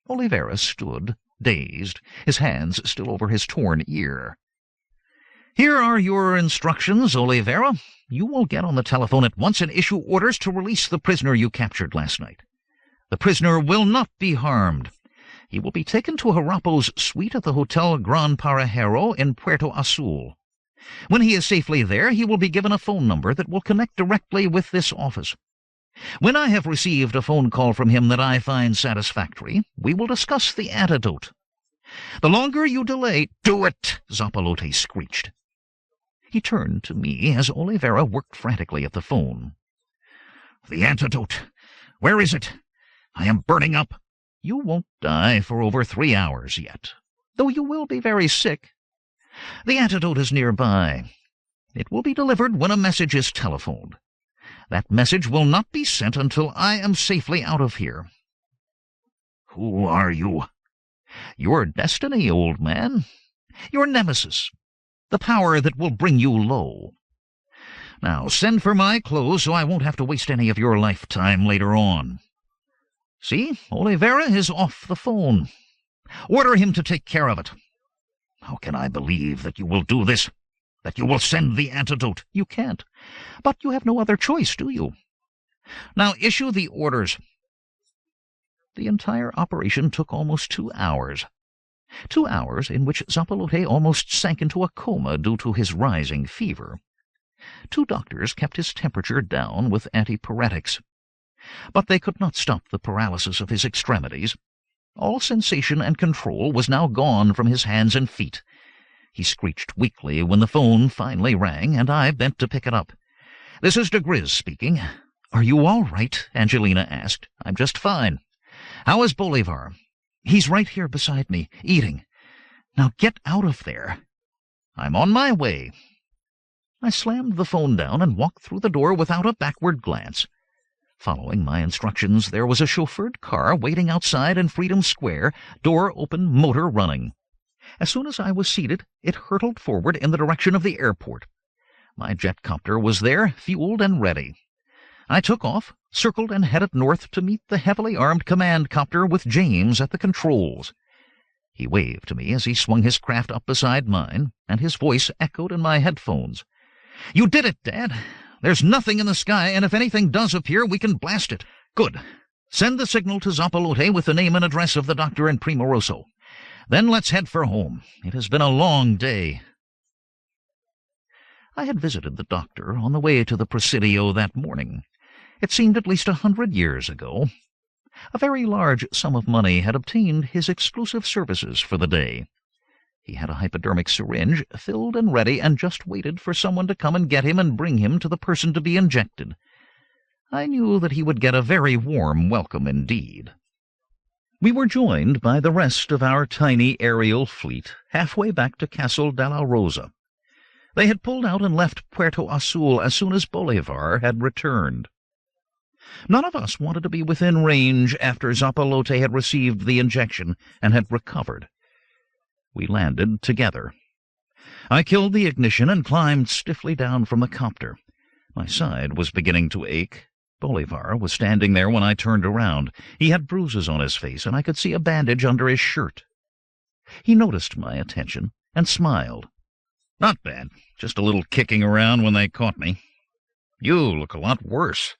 Oliveira stood, dazed, his hands still over his torn ear. "Here are your instructions, Oliveira. You will get on the telephone at once and issue orders to release the prisoner you captured last night. The prisoner will not be harmed. He will be taken to Harapo's suite at the Hotel Gran Parajero in Puerto Azul. When he is safely there, he will be given a phone number that will connect directly with this office. When I have received a phone call from him that I find satisfactory, we will discuss the antidote. The longer you delay—" "Do it!" Zapilote screeched. He turned to me as Oliveira worked frantically at the phone. "The antidote! Where is it? I am burning up." "You won't die for over 3 hours yet, though you will be very sick. The antidote is nearby. It will be delivered when a message is telephoned. That message will not be sent until I am safely out of here." "Who are you?" "Your destiny, old man. Your nemesis. The power that will bring you low. Now send for my clothes so I won't have to waste any of your lifetime later on. See, Oliveira is off the phone. Order him to take care of it. How can I believe that you will do this, that you will send the antidote? You can't, but you have no other choice, do you? Now issue the orders." The entire operation took almost 2 hours. 2 hours in which Zapilote almost sank into a coma due to his rising fever. 2 doctors kept his temperature down with antipyretics. But they could not stop the paralysis of his extremities. All sensation and control was now gone from his hands and feet, he screeched weakly when the phone finally rang, and I bent to pick it up. "This is diGriz speaking." "Are you all right?" Angelina asked. "I'm just fine." "How is Bolivar?" "He's right here beside me, eating. Now get out of there." "I'm on my way." I slammed the phone down and walked through the door without a backward glance. Following my instructions, there was a chauffeured car waiting outside in Freedom Square, door open, motor running. As soon as I was seated, it hurtled forward in the direction of the airport. My jet copter was there, fueled and ready. I took off, circled, and headed north to meet the heavily armed command copter with James at the controls. He waved to me as he swung his craft up beside mine, and his voice echoed in my headphones. "You did it, Dad. There's nothing in the sky, and if anything does appear, we can blast it. Good. Send the signal to Zappalote with the name and address of the doctor in Primo Rosso. Then let's head for home. It has been a long day." I had visited the doctor on the way to the Presidio that morning. It seemed at least 100 years ago. A very large sum of money had obtained his exclusive services for the day. He had a hypodermic syringe filled and ready and just waited for someone to come and get him and bring him to the person to be injected. I knew that he would get a very warm welcome indeed. We were joined by the rest of our tiny aerial fleet halfway back to Castle della Rosa. They had pulled out and left Puerto Azul as soon as Bolivar had returned. None of us wanted to be within range after Zappalote had received the injection and had recovered. We landed together. I killed the ignition and climbed stiffly down from the copter. My side was beginning to ache. Bolivar was standing there when I turned around. He had bruises on his face, and I could see a bandage under his shirt. He noticed my attention and smiled. "Not bad. Just a little kicking around when they caught me. You look a lot worse."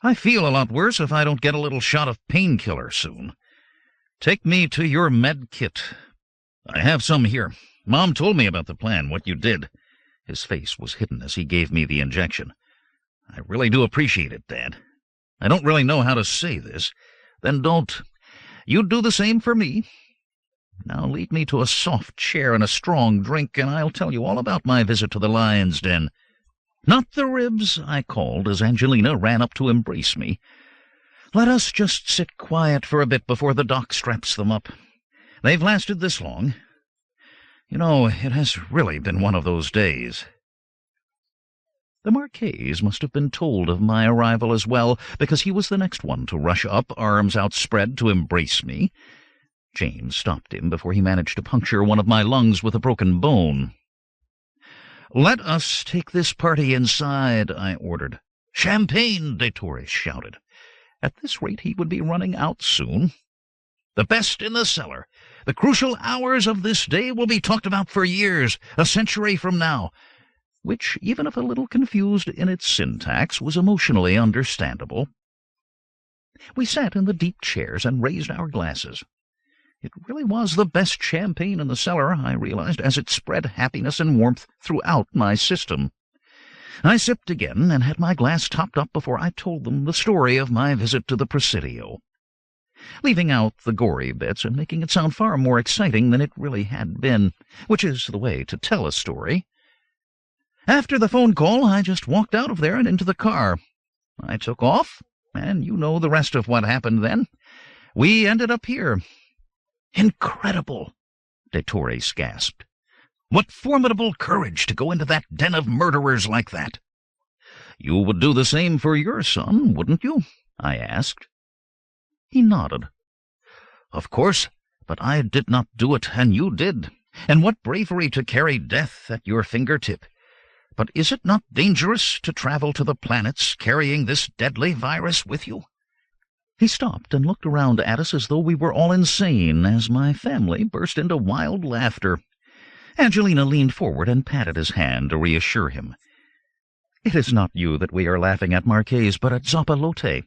"I feel a lot worse if I don't get a little shot of painkiller soon. Take me to your med kit." "I have some here. Mom told me about the plan, what you did." His face was hidden as he gave me the injection. "I really do appreciate it, Dad. I don't really know how to say this." "Then don't. You do the same for me. Now lead me to a soft chair and a strong drink, and I'll tell you all about my visit to the lion's den." "Not the ribs," I called as Angelina ran up to embrace me. "Let us just sit quiet for a bit before the doc straps them up. They've lasted this long. You know, it has really been one of those days." The Marquess must have been told of my arrival as well, because he was the next one to rush up, arms outspread, to embrace me. James stopped him before he managed to puncture one of my lungs with a broken bone. "Let us take this party inside," I ordered. "Champagne!" de Torres shouted. At this rate he would be running out soon. "The best in the cellar. The crucial hours of this day will be talked about for years, a century from now," which, even if a little confused in its syntax, was emotionally understandable. We sat in the deep chairs and raised our glasses. It really was the best champagne in the cellar, I realized, as it spread happiness and warmth throughout my system. I sipped again and had my glass topped up before I told them the story of my visit to the Presidio, leaving out the gory bits and making it sound far more exciting than it really had been, which is the way to tell a story. After the phone call, I just walked out of there and into the car. I took off, and you know the rest of what happened then. We ended up here. "Incredible!" de Torres gasped. "What formidable courage to go into that den of murderers like that." "You would do the same for your son, wouldn't you?" I asked. He nodded. "Of course, but I did not do it, and you did. And what bravery to carry death at your fingertip. But is it not dangerous to travel to the planets carrying this deadly virus with you?" He stopped and looked around at us as though we were all insane, as my family burst into wild laughter. Angelina leaned forward and patted his hand to reassure him. "It is not you that we are laughing at, Marquez, but at Zappalote.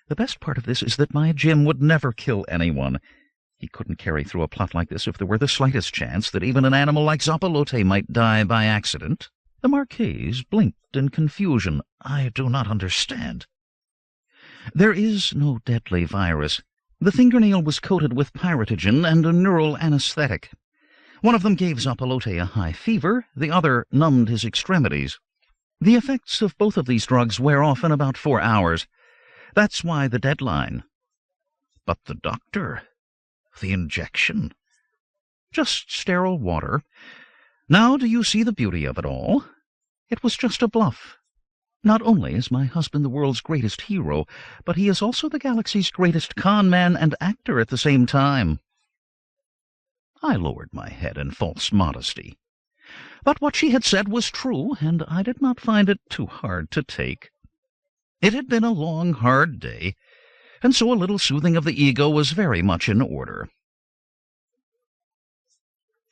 The best part of this is that my Jim would never kill anyone. He couldn't carry through a plot like this if there were the slightest chance that even an animal like Zappalote might die by accident." The Marquess blinked in confusion. "I do not understand." "There is no deadly virus. The fingernail was coated with pyrotogen and a neural anesthetic. One of them gave Zappalote a high fever, the other numbed his extremities. The effects of both of these drugs wear off in about 4 hours. That's why the deadline. But the doctor, the injection, just sterile water. Now do you see the beauty of it all? It was just a bluff. Not only is my husband the world's greatest hero, but he is also the galaxy's greatest con man and actor at the same time. I lowered my head in false modesty. But what she had said was true, and I did not find it too hard to take. It had been a long, hard day, and so a little soothing of the ego was very much in order.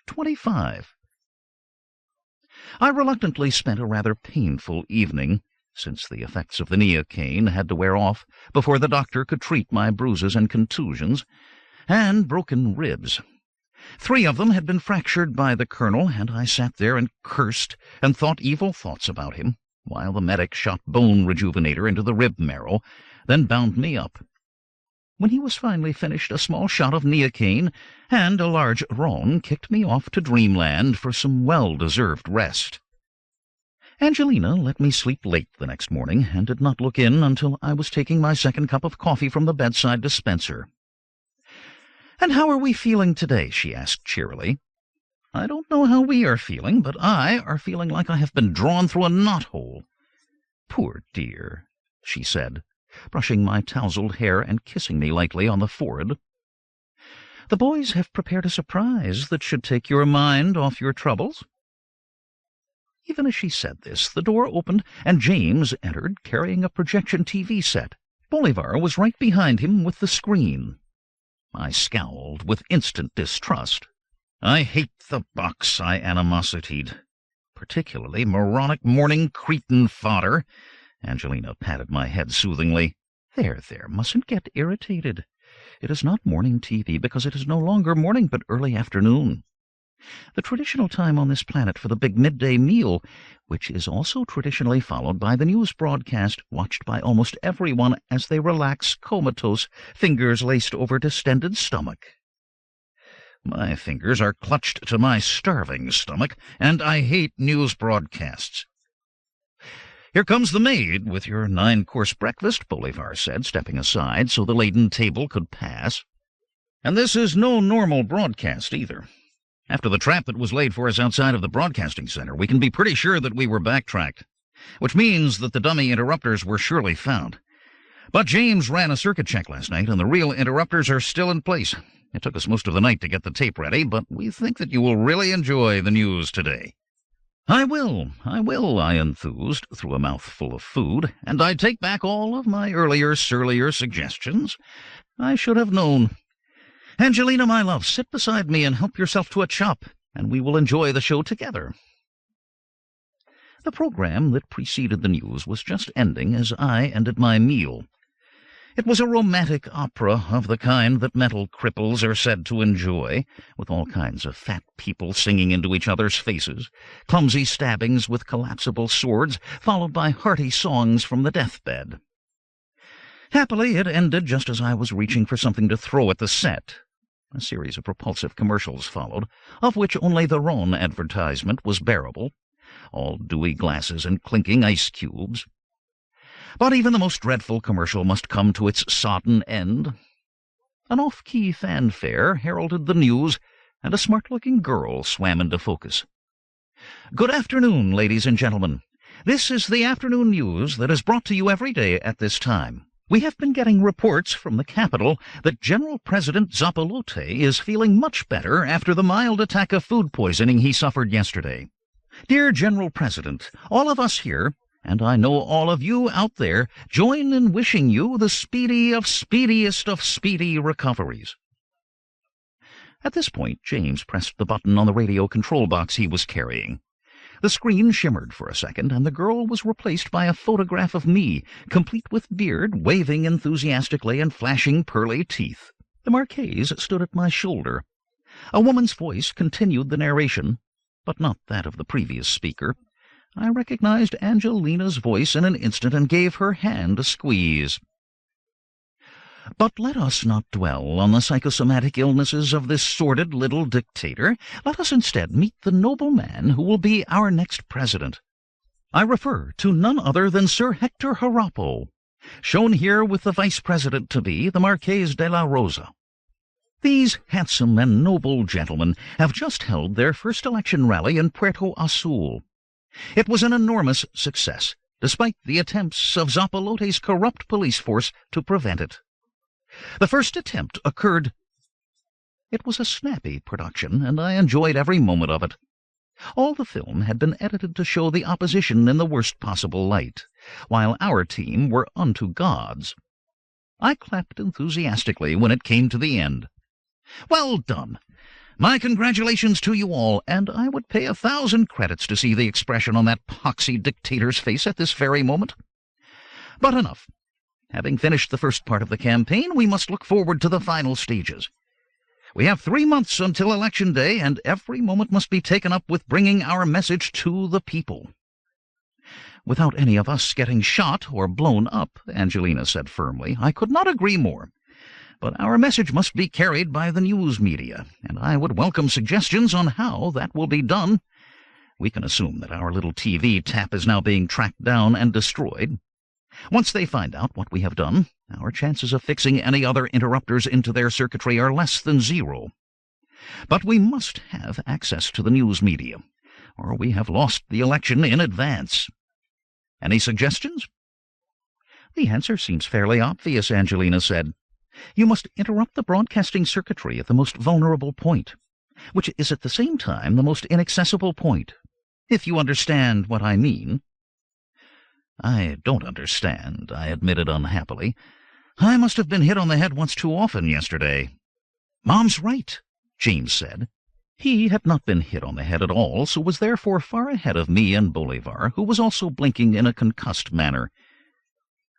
25. I reluctantly spent a rather painful evening, since the effects of the neocaine had to wear off before the doctor could treat my bruises and contusions, and broken ribs. 3 of them had been fractured by the colonel, and I sat there and cursed and thought evil thoughts about him, while the medic shot bone rejuvenator into the rib marrow, then bound me up. When he was finally finished, a small shot of neocaine and a large ron kicked me off to dreamland for some well-deserved rest. Angelina let me sleep late the next morning, and did not look in until I was taking my second cup of coffee from the bedside dispenser. "And how are we feeling today?" she asked cheerily. "I don't know how we are feeling, but I are feeling like I have been drawn through a knothole." "Poor dear," she said, brushing my tousled hair and kissing me lightly on the forehead. "The boys have prepared a surprise that should take your mind off your troubles." Even as she said this, the door opened, and James entered, carrying a projection TV set. Bolivar was right behind him with the screen. I scowled with instant distrust. I hate the box, I animositied. Particularly moronic morning cretin fodder. Angelina patted my head soothingly. There, mustn't get irritated. It is not morning TV because it is no longer morning but early afternoon. The traditional time on this planet for the big midday meal, which is also traditionally followed by the news broadcast, watched by almost everyone as they relax comatose, fingers laced over distended stomach. My fingers are clutched to my starving stomach, and I hate news broadcasts. "Here comes the maid with your 9-course breakfast," Bolivar said, stepping aside so the laden table could pass. "And this is no normal broadcast, either. After the trap that was laid for us outside of the broadcasting center, we can be pretty sure that we were backtracked, which means that the dummy interrupters were surely found. But James ran a circuit check last night, and the real interrupters are still in place. It took us most of the night to get the tape ready, but we think that you will really enjoy the news today." I will, I enthused through a mouthful of food, and I take back all of my earlier, surlier suggestions. I should have known. Angelina, my love, sit beside me and help yourself to a chop, and we will enjoy the show together. The program that preceded the news was just ending as I ended my meal. It was a romantic opera of the kind that mental cripples are said to enjoy, with all kinds of fat people singing into each other's faces, clumsy stabbings with collapsible swords, followed by hearty songs from the deathbed. Happily, it ended just as I was reaching for something to throw at the set. A series of repulsive commercials followed, of which only the Ron advertisement was bearable, all dewy glasses and clinking ice cubes. But even the most dreadful commercial must come to its sodden end. An off-key fanfare heralded the news, and a smart-looking girl swam into focus. "Good afternoon, ladies and gentlemen. This is the afternoon news that is brought to you every day at this time. We have been getting reports from the capital that General President Zappalote is feeling much better after the mild attack of food poisoning he suffered yesterday. Dear General President, all of us here, and I know all of you out there, join in wishing you the speediest of speedy recoveries." At this point, James pressed the button on the radio control box he was carrying. The screen shimmered for a second, and the girl was replaced by a photograph of me, complete with beard, waving enthusiastically and flashing pearly teeth. The Marquise stood at my shoulder. A woman's voice continued the narration, but not that of the previous speaker. I recognized Angelina's voice in an instant and gave her hand a squeeze. But let us not dwell on the psychosomatic illnesses of this sordid little dictator. Let us instead meet the noble man who will be our next president. I refer to none other than Sir Hector Harappo, shown here with the vice president-to-be, the Marqués de la Rosa. These handsome and noble gentlemen have just held their first election rally in Puerto Azul. It was an enormous success, despite the attempts of Zapalote's corrupt police force to prevent it. The first attempt occurred. It was a snappy production, and I enjoyed every moment of it. All the film had been edited to show the opposition in the worst possible light, while our team were unto gods. I clapped enthusiastically when it came to the end. Well done! My congratulations to you all, and I would pay 1,000 credits to see the expression on that poxy dictator's face at this very moment. But enough. Having finished the first part of the campaign, we must look forward to the final stages. We have 3 months until Election Day, and every moment must be taken up with bringing our message to the people. Without any of us getting shot or blown up, Angelina said firmly, I could not agree more. But our message must be carried by the news media, and I would welcome suggestions on how that will be done. We can assume that our little TV tap is now being tracked down and destroyed. Once they find out what we have done, our chances of fixing any other interrupters into their circuitry are less than zero. But we must have access to the news media, or we have lost the election in advance. Any suggestions? The answer seems fairly obvious, Angelina said. You must interrupt the broadcasting circuitry at the most vulnerable point, which is at the same time the most inaccessible point, if you understand what I mean. I don't understand, I admitted unhappily. I must have been hit on the head once too often yesterday. Mom's right, James said. He had not been hit on the head at all, so was therefore far ahead of me and Bolivar, who was also blinking in a concussed manner.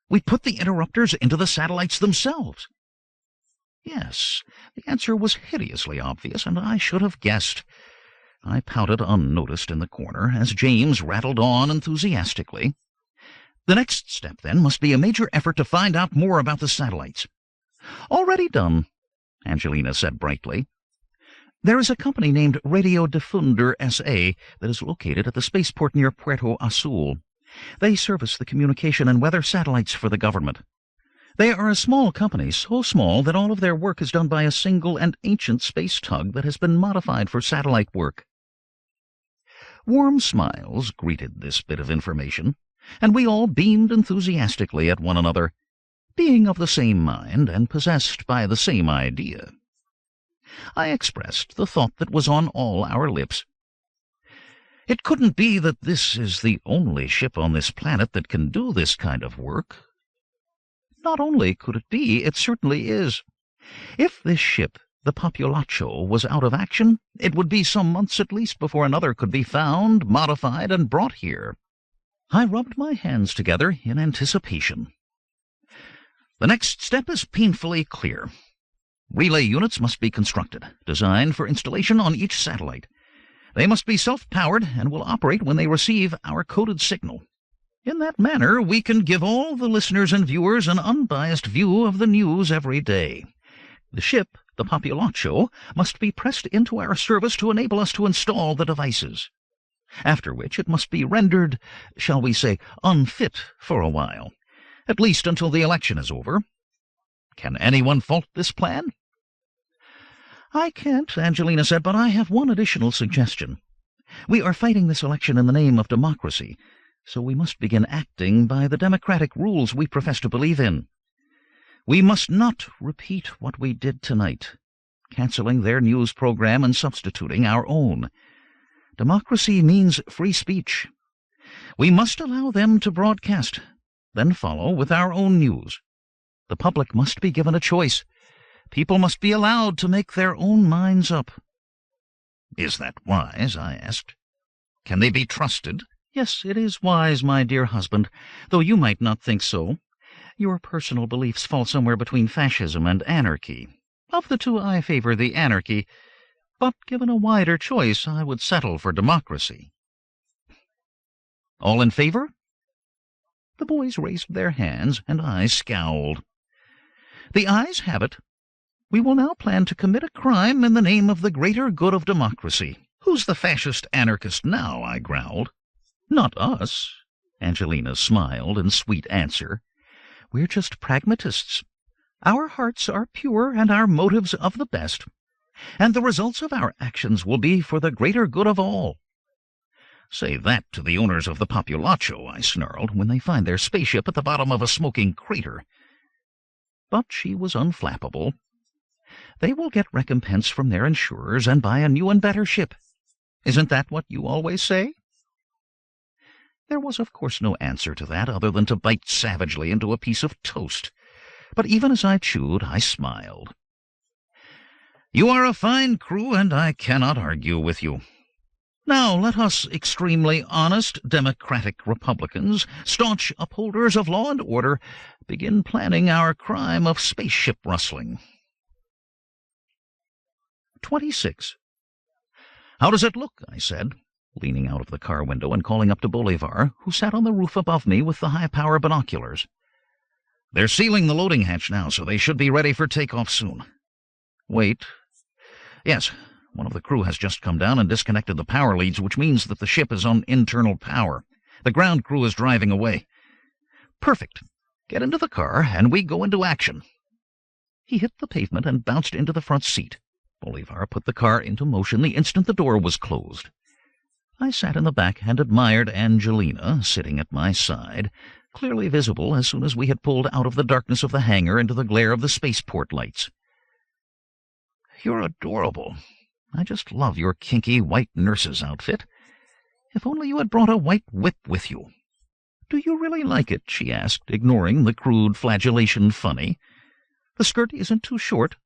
We put the interrupters into the satellites themselves. Yes, the answer was hideously obvious, and I should have guessed. I pouted unnoticed in the corner as James rattled on enthusiastically. The next step, then, must be a major effort to find out more about the satellites. Already done, Angelina said brightly. There is a company named Radio Difunder S.A. that is located at the spaceport near Puerto Azul. They service the communication and weather satellites for the government. They are a small company, so small that all of their work is done by a single and ancient space tug that has been modified for satellite work. Warm smiles greeted this bit of information, and we all beamed enthusiastically at one another, being of the same mind and possessed by the same idea. I expressed the thought that was on all our lips. It couldn't be that this is the only ship on this planet that can do this kind of work. Not only could it be, it certainly is. If this ship, the Populacho, was out of action, it would be some months at least before another could be found, modified, and brought here. I rubbed my hands together in anticipation. The next step is painfully clear. Relay units must be constructed, designed for installation on each satellite. They must be self-powered and will operate when they receive our coded signal. In that manner, we can give all the listeners and viewers an unbiased view of the news every day. The ship, the Populacho, must be pressed into our service to enable us to install the devices, after which it must be rendered, shall we say, unfit for a while, at least until the election is over. Can anyone fault this plan? I can't, Angelina said, but I have one additional suggestion. We are fighting this election in the name of democracy, so we must begin acting by the democratic rules we profess to believe in. We must not repeat what we did tonight, canceling their news program and substituting our own. Democracy means free speech. We must allow them to broadcast, then follow with our own news. The public must be given a choice. People must be allowed to make their own minds up. Is that wise? I asked. Can they be trusted? Yes, it is wise, my dear husband, though you might not think so. Your personal beliefs fall somewhere between fascism and anarchy. Of the two, I favor the anarchy, but given a wider choice, I would settle for democracy. All in favor? The boys raised their hands, and I scowled. The ayes have it. We will now plan to commit a crime in the name of the greater good of democracy. Who's the fascist anarchist now? I growled. Not us. Angelina smiled in sweet answer. We're just pragmatists. Our hearts are pure and our motives of the best, and the results of our actions will be for the greater good of all. Say that to the owners of the Populacho, I snarled, when they find their spaceship at the bottom of a smoking crater. But she was unflappable. They will get recompense from their insurers and buy a new and better ship. Isn't that what you always say? There was, of course, no answer to that other than to bite savagely into a piece of toast. But even as I chewed, I smiled. You are a fine crew, and I cannot argue with you. Now let us extremely honest democratic Republicans, staunch upholders of law and order, begin planning our crime of spaceship rustling. 26. How does it look? I said, leaning out of the car window and calling up to Bolivar, who sat on the roof above me with the high-power binoculars. They're sealing the loading hatch now, so they should be ready for takeoff soon. Wait. Yes, one of the crew has just come down and disconnected the power leads, which means that the ship is on internal power. The ground crew is driving away. Perfect. Get into the car, and we go into action. He hit the pavement and bounced into the front seat. Bolivar put the car into motion the instant the door was closed. I sat in the back and admired Angelina, sitting at my side, clearly visible as soon as we had pulled out of the darkness of the hangar into the glare of the spaceport lights. You're adorable. I just love your kinky white nurse's outfit. If only you had brought a white whip with you. Do you really like it? She asked, ignoring the crude flagellation funny. The skirt isn't too short.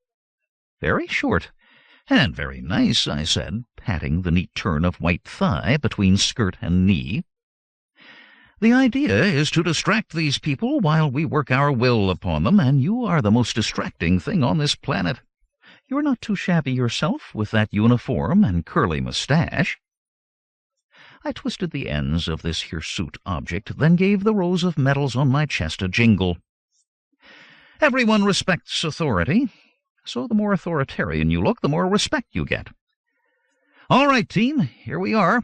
Very short. And very nice, I said, patting the neat turn of white thigh between skirt and knee. The idea is to distract these people while we work our will upon them, and you are the most distracting thing on this planet. You're not too shabby yourself, with that uniform and curly mustache. I twisted the ends of this hirsute object, then gave the rows of medals on my chest a jingle. Everyone respects authority, so the more authoritarian you look, the more respect you get. All right, team, here we are.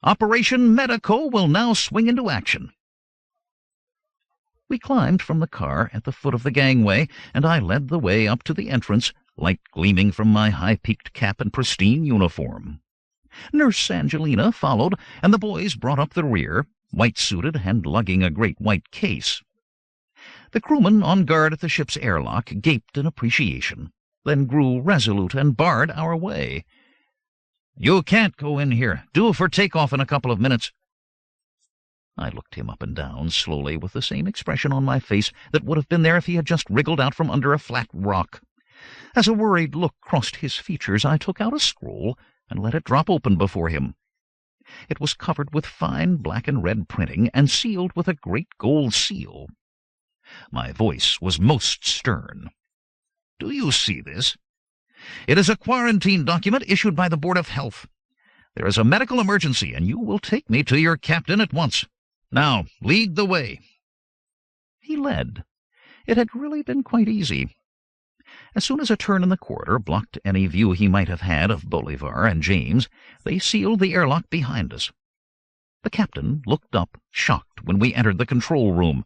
Operation Medico will now swing into action. We climbed from the car at the foot of the gangway, and I led the way up to the entrance, light gleaming from my high-peaked cap and pristine uniform. Nurse Angelina followed, and the boys brought up the rear, white-suited and lugging a great white case. The crewman on guard at the ship's airlock gaped in appreciation, then grew resolute and barred our way. You can't go in here. Due for takeoff in a couple of minutes. I looked him up and down slowly with the same expression on my face that would have been there if he had just wriggled out from under a flat rock. As a worried look crossed his features, I took out a scroll and let it drop open before him. It was covered with fine black and red printing and sealed with a great gold seal. My voice was most stern. Do you see this? It is a quarantine document issued by the Board of Health. There is a medical emergency, and you will take me to your captain at once. Now, lead the way. He led. It had really been quite easy. As soon as a turn in the corridor blocked any view he might have had of Bolivar and James, they sealed the airlock behind us. The captain looked up, shocked, when we entered the control room.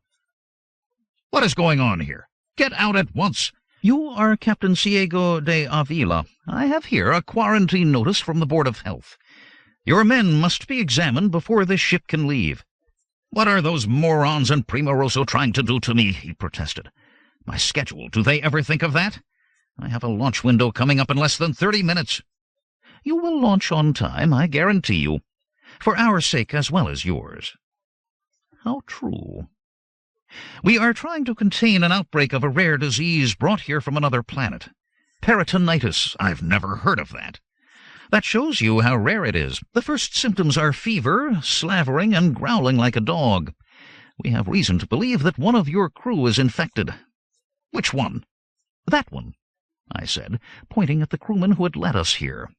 What is going on here? Get out at once! You are Captain Ciego de Avila. I have here a quarantine notice from the Board of Health. Your men must be examined before this ship can leave. What are those morons in Primoroso trying to do to me? He protested. My schedule, do they ever think of that? I have a launch window coming up in less than 30 minutes. You will launch on time, I guarantee you, for our sake as well as yours. How true. We are trying to contain an outbreak of a rare disease brought here from another planet. Peritonitis. I've never heard of that. That shows you how rare it is. The first symptoms are fever, slavering, and growling like a dog. We have reason to believe that one of your crew is infected. Which one? That one, I said, pointing at the crewman who had led us here.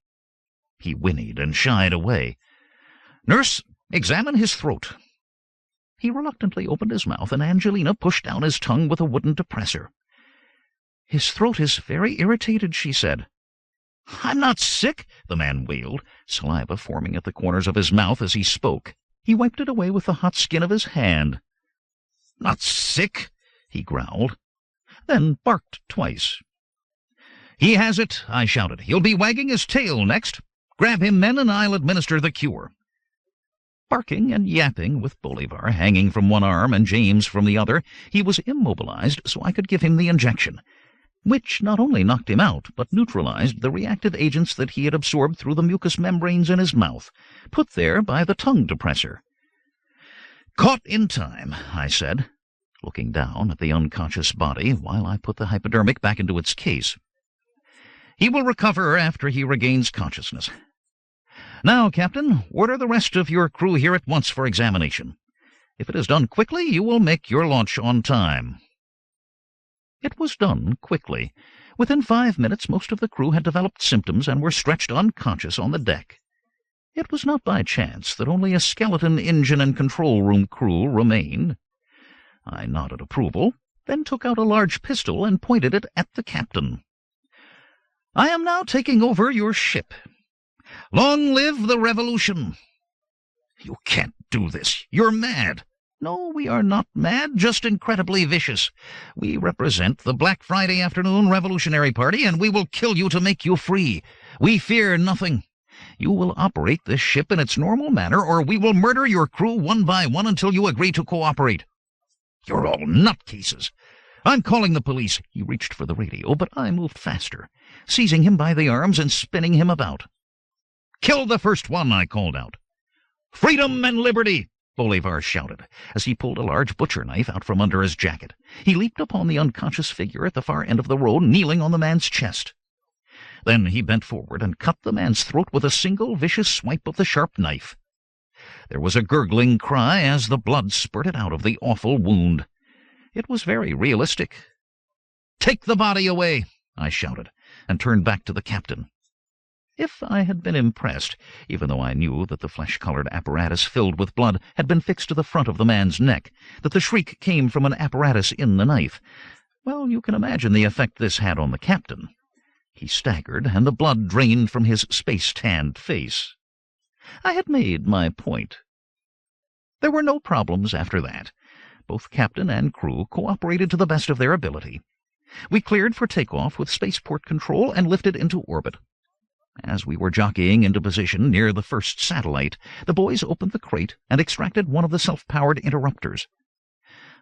He whinnied and shied away. Nurse, examine his throat. He reluctantly opened his mouth, and Angelina pushed down his tongue with a wooden depressor. "His throat is very irritated," she said. "I'm not sick," the man wailed, saliva forming at the corners of his mouth as he spoke. He wiped it away with the hot skin of his hand. "Not sick," he growled, then barked twice. "He has it," I shouted. "He'll be wagging his tail next. Grab him, men, and I'll administer the cure." Barking and yapping, with Bolivar hanging from one arm and James from the other, he was immobilized so I could give him the injection, which not only knocked him out, but neutralized the reactive agents that he had absorbed through the mucous membranes in his mouth, put there by the tongue depressor. "Caught in time," I said, looking down at the unconscious body while I put the hypodermic back into its case. "He will recover after he regains consciousness. Now, Captain, order the rest of your crew here at once for examination. If it is done quickly, you will make your launch on time." It was done quickly. Within 5 minutes, most of the crew had developed symptoms and were stretched unconscious on the deck. It was not by chance that only a skeleton engine and control room crew remained. I nodded approval, then took out a large pistol and pointed it at the captain. "I am now taking over your ship. Long live the revolution!" "You can't do this. You're mad." "No, we are not mad, just incredibly vicious. We represent the Black Friday Afternoon Revolutionary Party, and we will kill you to make you free. We fear nothing. You will operate this ship in its normal manner, or we will murder your crew one by one until you agree to cooperate." "You're all nutcases. I'm calling the police." He reached for the radio, but I moved faster, seizing him by the arms and spinning him about. "Kill the first one," I called out. "Freedom and liberty!" Bolivar shouted, as he pulled a large butcher knife out from under his jacket. He leaped upon the unconscious figure at the far end of the road, kneeling on the man's chest. Then he bent forward and cut the man's throat with a single vicious swipe of the sharp knife. There was a gurgling cry as the blood spurted out of the awful wound. It was very realistic. "Take the body away," I shouted, and turned back to the captain. If I had been impressed, even though I knew that the flesh-colored apparatus filled with blood had been fixed to the front of the man's neck, that the shriek came from an apparatus in the knife, well, you can imagine the effect this had on the captain. He staggered, and the blood drained from his space-tanned face. I had made my point. There were no problems after that. Both captain and crew cooperated to the best of their ability. We cleared for takeoff with spaceport control and lifted into orbit. As we were jockeying into position near the first satellite, the boys opened the crate and extracted one of the self-powered interrupters.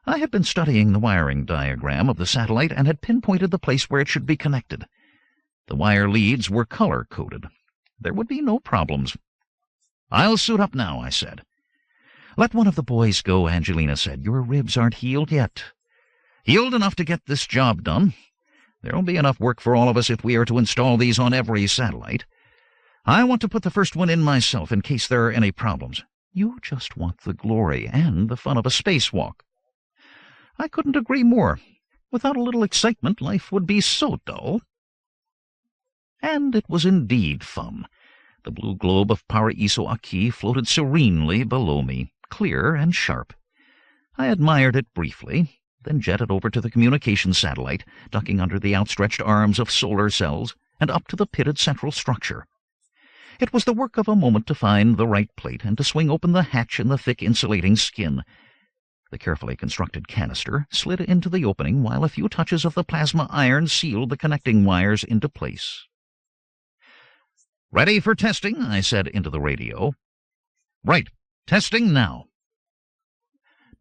I had been studying the wiring diagram of the satellite and had pinpointed the place where it should be connected. The wire leads were color-coded. There would be no problems. "I'll suit up now," I said. "Let one of the boys go," Angelina said. "Your ribs aren't healed yet." "Healed enough to get this job done. There'll be enough work for all of us if we are to install these on every satellite. I want to put the first one in myself in case there are any problems." "You just want the glory and the fun of a spacewalk." I couldn't agree more. Without a little excitement, life would be so dull. And it was indeed fun. The blue globe of Paraiso-Aqui floated serenely below me, clear and sharp. I admired it briefly, then jetted over to the communication satellite, ducking under the outstretched arms of solar cells, and up to the pitted central structure. It was the work of a moment to find the right plate and to swing open the hatch in the thick insulating skin. The carefully constructed canister slid into the opening while a few touches of the plasma iron sealed the connecting wires into place. "Ready for testing," I said into the radio. "Right. Testing now."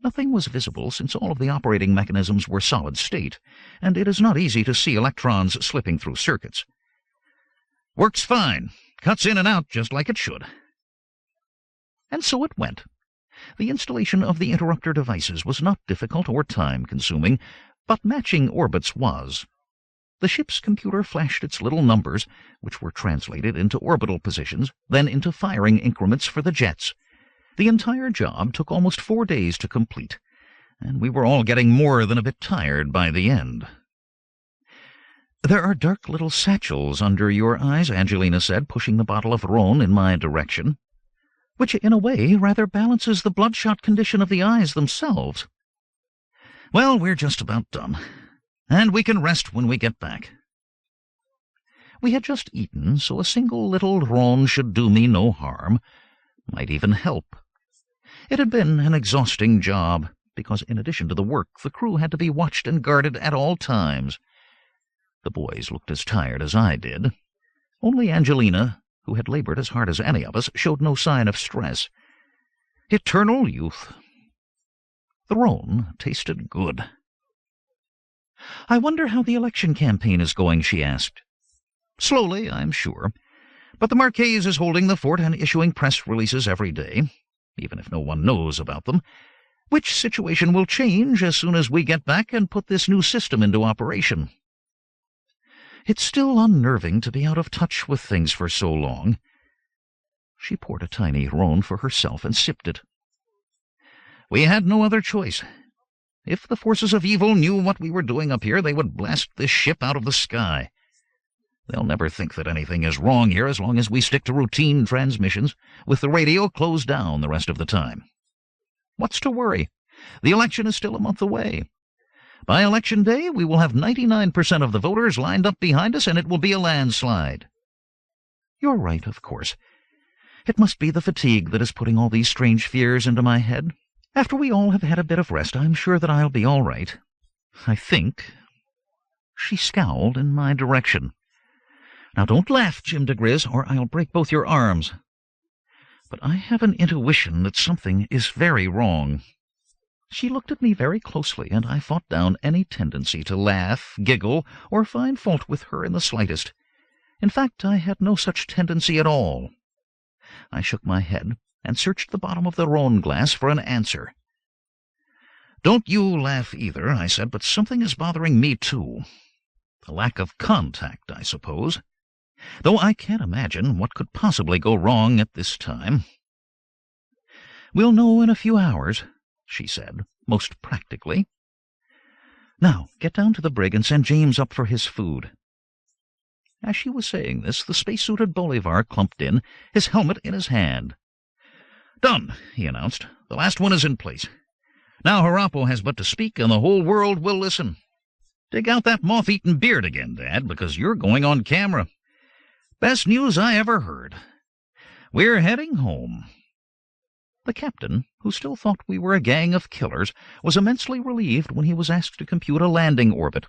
Nothing was visible since all of the operating mechanisms were solid state, and it is not easy to see electrons slipping through circuits. "Works fine. Cuts in and out just like it should." And so it went. The installation of the interrupter devices was not difficult or time-consuming, but matching orbits was. The ship's computer flashed its little numbers, which were translated into orbital positions, then into firing increments for the jets. The entire job took almost 4 days to complete, and we were all getting more than a bit tired by the end. "There are dark little satchels under your eyes," Angelina said, pushing the bottle of Rhone in my direction, "which in a way rather balances the bloodshot condition of the eyes themselves." "Well, we're just about done. and we can rest when we get back. We had just eaten, so a single little roan should do me no harm, might even help. It had been an exhausting job, because in addition to the work, the crew had to be watched and guarded at all times. The boys looked as tired as I did. Only Angelina, who had labored as hard as any of us, showed no sign of stress. Eternal youth. The roan tasted good. "I wonder how the election campaign is going," she asked. "Slowly, I'm sure. But the Marquise is holding the fort and issuing press releases every day, even if no one knows about them, which situation will change as soon as we get back and put this new system into operation. It's still unnerving to be out of touch with things for so long." She poured a tiny roan for herself and sipped it. "We had no other choice. If the forces of evil knew what we were doing up here, they would blast this ship out of the sky. They'll never think that anything is wrong here as long as we stick to routine transmissions, with the radio closed down the rest of the time. What's to worry? The election is still a month away. By Election Day, we will have 99% of the voters lined up behind us, and it will be a landslide." "You're right, of course. It must be the fatigue that is putting all these strange fears into my head. After we all have had a bit of rest, I'm sure that I'll be all right. I think." She scowled in my direction. "Now don't laugh, Jim diGriz, or I'll break both your arms. But I have an intuition that something is very wrong." She looked at me very closely, and I fought down any tendency to laugh, giggle, or find fault with her in the slightest. In fact, I had no such tendency at all. I shook my head and searched the bottom of the roan glass for an answer. "Don't you laugh either," I said, "but something is bothering me too. The lack of contact, I suppose. Though I can't imagine what could possibly go wrong at this time." "We'll know in a few hours," she said, most practically. "Now, get down to the brig and send James up for his food." As she was saying this, the space-suited Bolivar clumped in, his helmet in his hand. "Done," he announced. "The last one is in place. Now Harappo has but to speak, and the whole world will listen. Dig out that moth-eaten beard again, Dad, because you're going on camera. Best news I ever heard. We're heading home." The captain, who still thought we were a gang of killers, was immensely relieved when he was asked to compute a landing orbit.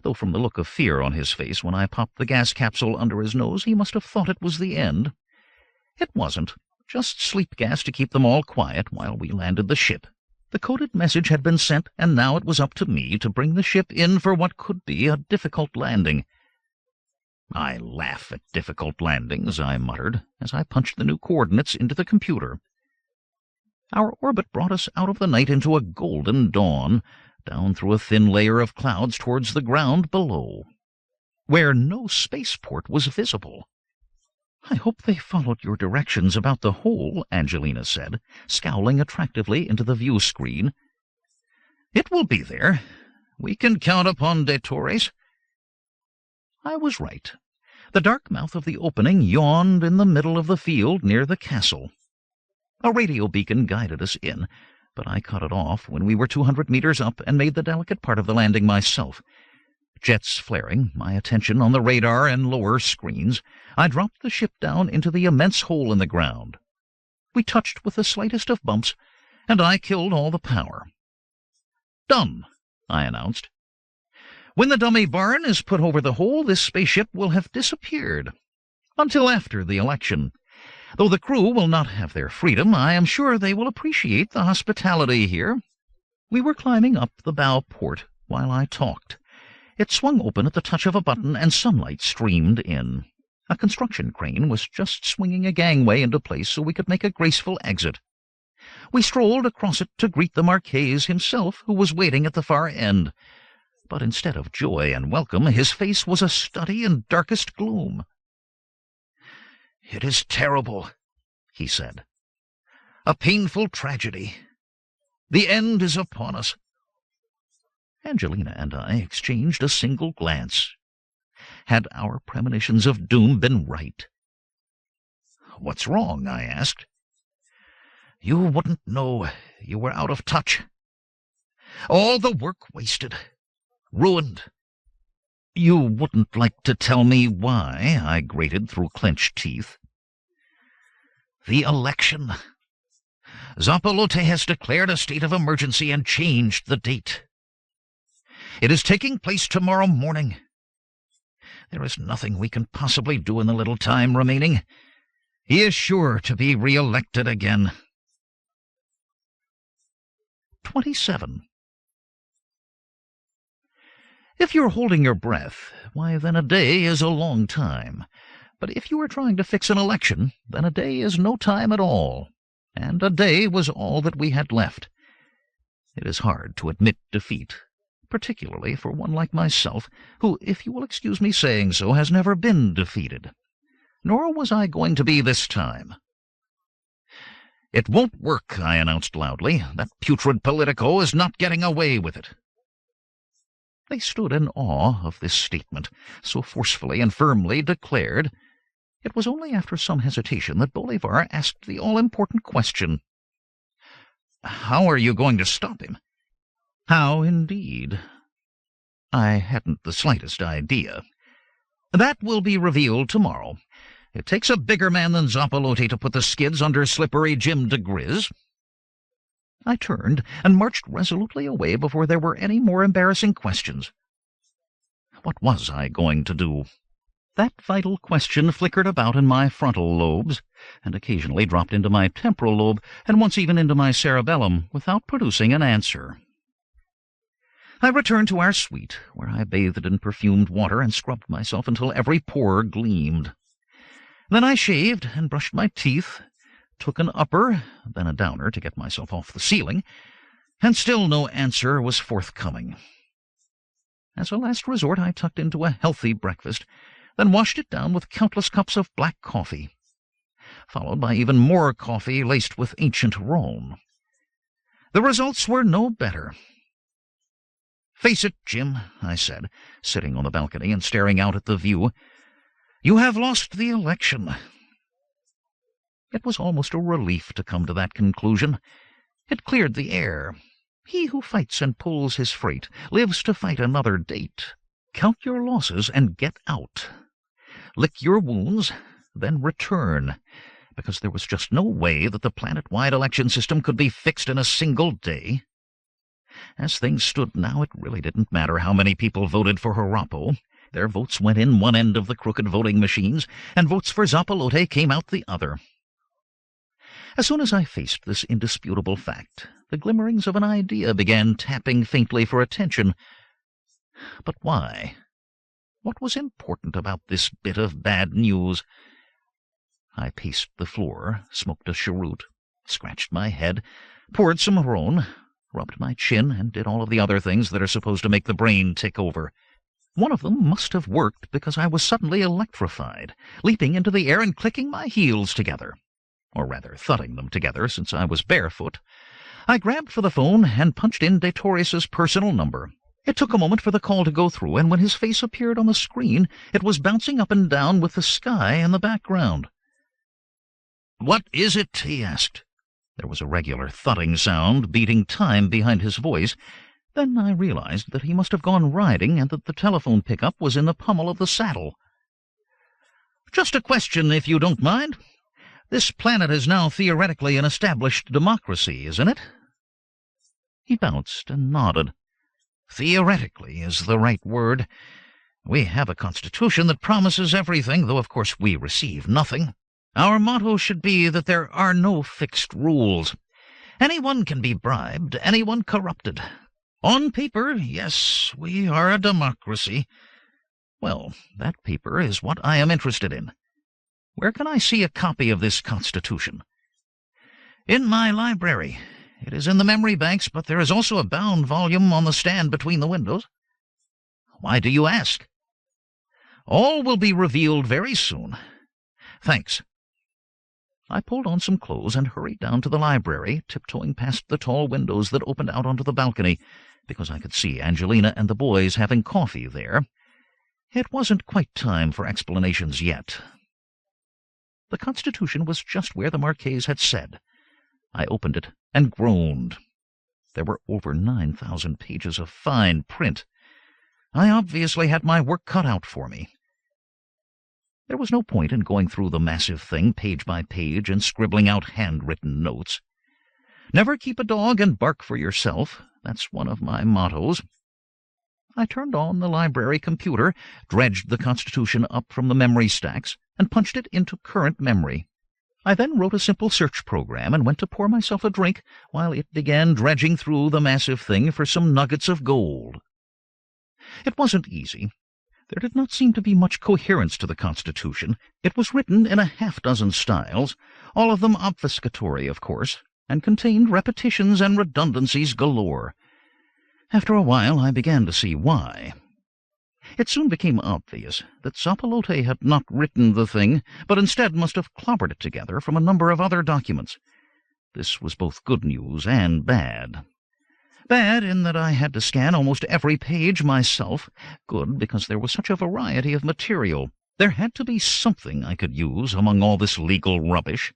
Though from the look of fear on his face when I popped the gas capsule under his nose, he must have thought it was the end. It wasn't, just sleep gas to keep them all quiet while we landed the ship. The coded message had been sent, and now it was up to me to bring the ship in for what could be a difficult landing. "I laugh at difficult landings," I muttered, as I punched the new coordinates into the computer. Our orbit brought us out of the night into a golden dawn, down through a thin layer of clouds towards the ground below, where no spaceport was visible. "I hope they followed your directions about the hole," Angelina said, scowling attractively into the view screen. "It will be there. We can count upon De Torres." I was right. The dark mouth of the opening yawned in the middle of the field near the castle. A radio beacon guided us in, but I cut it off when we were 200 meters up and made the delicate part of the landing myself. Jets flaring, my attention on the radar and lower screens, I dropped the ship down into the immense hole in the ground. We touched with the slightest of bumps, and I killed all the power. "Done," I announced. "When the dummy barn is put over the hole, this spaceship will have disappeared. Until after the election. Though the crew will not have their freedom, I am sure they will appreciate the hospitality here." We were climbing up the bow port while I talked. It swung open at the touch of a button, and sunlight streamed in. A construction crane was just swinging a gangway into place so we could make a graceful exit. We strolled across it to greet the Marquise himself, who was waiting at the far end. But instead of joy and welcome, his face was a study in darkest gloom. "It is terrible," he said. "A painful tragedy. The end is upon us." Angelina and I exchanged a single glance. Had our premonitions of doom been right? "What's wrong?" I asked. "You wouldn't know. You were out of touch. All the work wasted. Ruined. You wouldn't like to tell me why, I grated through clenched teeth. The election. Zapolote has declared a state of emergency and changed the date. It is taking place tomorrow morning. There is nothing we can possibly do in the little time remaining. He is sure to be re-elected again. 27. If you're holding your breath, why, then a day is a long time. But if you are trying to fix an election, then a day is no time at all. And a day was all that we had left. It is hard to admit defeat, particularly for one like myself, who, if you will excuse me saying so, has never been defeated. Nor was I going to be this time. It won't work, I announced loudly. That putrid Politico is not getting away with it. They stood in awe of this statement, so forcefully and firmly declared. It was only after some hesitation that Bolivar asked the all-important question. How are you going to stop him? How, indeed? I hadn't the slightest idea. That will be revealed tomorrow. It takes a bigger man than Zapolote to put the skids under slippery Jim diGriz. I turned and marched resolutely away before there were any more embarrassing questions. What was I going to do? That vital question flickered about in my frontal lobes, and occasionally dropped into my temporal lobe, and once even into my cerebellum, without producing an answer. I returned to our suite, where I bathed in perfumed water and scrubbed myself until every pore gleamed. Then I shaved and brushed my teeth, took an upper, then a downer to get myself off the ceiling, and still no answer was forthcoming. As a last resort, I tucked into a healthy breakfast, then washed it down with countless cups of black coffee, followed by even more coffee laced with ancient Rhone. The results were no better. "Face it, Jim," I said, sitting on the balcony and staring out at the view. "You have lost the election." It was almost a relief to come to that conclusion. It cleared the air. He who fights and pulls his freight lives to fight another date. Count your losses and get out. Lick your wounds, then return, because there was just no way that the planet-wide election system could be fixed in a single day. As things stood now, it really didn't matter how many people voted for Jarapo. Their votes went in one end of the crooked voting machines, and votes for Zapolote came out the other. As soon as I faced this indisputable fact, the glimmerings of an idea began tapping faintly for attention. But why? What was important about this bit of bad news? I paced the floor, smoked a cheroot, scratched my head, poured some Rhone, rubbed my chin, and did all of the other things that are supposed to make the brain tick over. One of them must have worked because I was suddenly electrified, leaping into the air and clicking my heels together. Or rather, thudding them together, since I was barefoot. I grabbed for the phone and punched in de Torres's personal number. It took a moment for the call to go through, and when his face appeared on the screen, it was bouncing up and down with the sky in the background. "What is it?" he asked. There was a regular thudding sound, beating time behind his voice. Then I realized that he must have gone riding and that the telephone pickup was in the pommel of the saddle. "Just a question, if you don't mind. This planet is now theoretically an established democracy, isn't it?" He bounced and nodded. "Theoretically is the right word. We have a constitution that promises everything, though of course we receive nothing. Our motto should be that there are no fixed rules. Anyone can be bribed, anyone corrupted. On paper, yes, we are a democracy. Well, that paper is what I am interested in. Where can I see a copy of this Constitution?" "In my library. It is in the memory banks, but there is also a bound volume on the stand between the windows." "Why do you ask?" "All will be revealed very soon. Thanks." I pulled on some clothes and hurried down to the library, tiptoeing past the tall windows that opened out onto the balcony, because I could see Angelina and the boys having coffee there. It wasn't quite time for explanations yet. The Constitution was just where the Marquise had said. I opened it and groaned. There were over 9,000 pages of fine print. I obviously had my work cut out for me. There was no point in going through the massive thing page by page and scribbling out handwritten notes. Never keep a dog and bark for yourself. That's one of my mottos. I turned on the library computer, dredged the Constitution up from the memory stacks, and punched it into current memory. I then wrote a simple search program and went to pour myself a drink while it began dredging through the massive thing for some nuggets of gold. It wasn't easy. There did not seem to be much coherence to the Constitution. It was written in a half-dozen styles, all of them obfuscatory, of course, and contained repetitions and redundancies galore. After a while I began to see why. It soon became obvious that Zapolote had not written the thing, but instead must have clobbered it together from a number of other documents. This was both good news and bad. Bad in that I had to scan almost every page myself. Good because there was such a variety of material. There had to be something I could use among all this legal rubbish.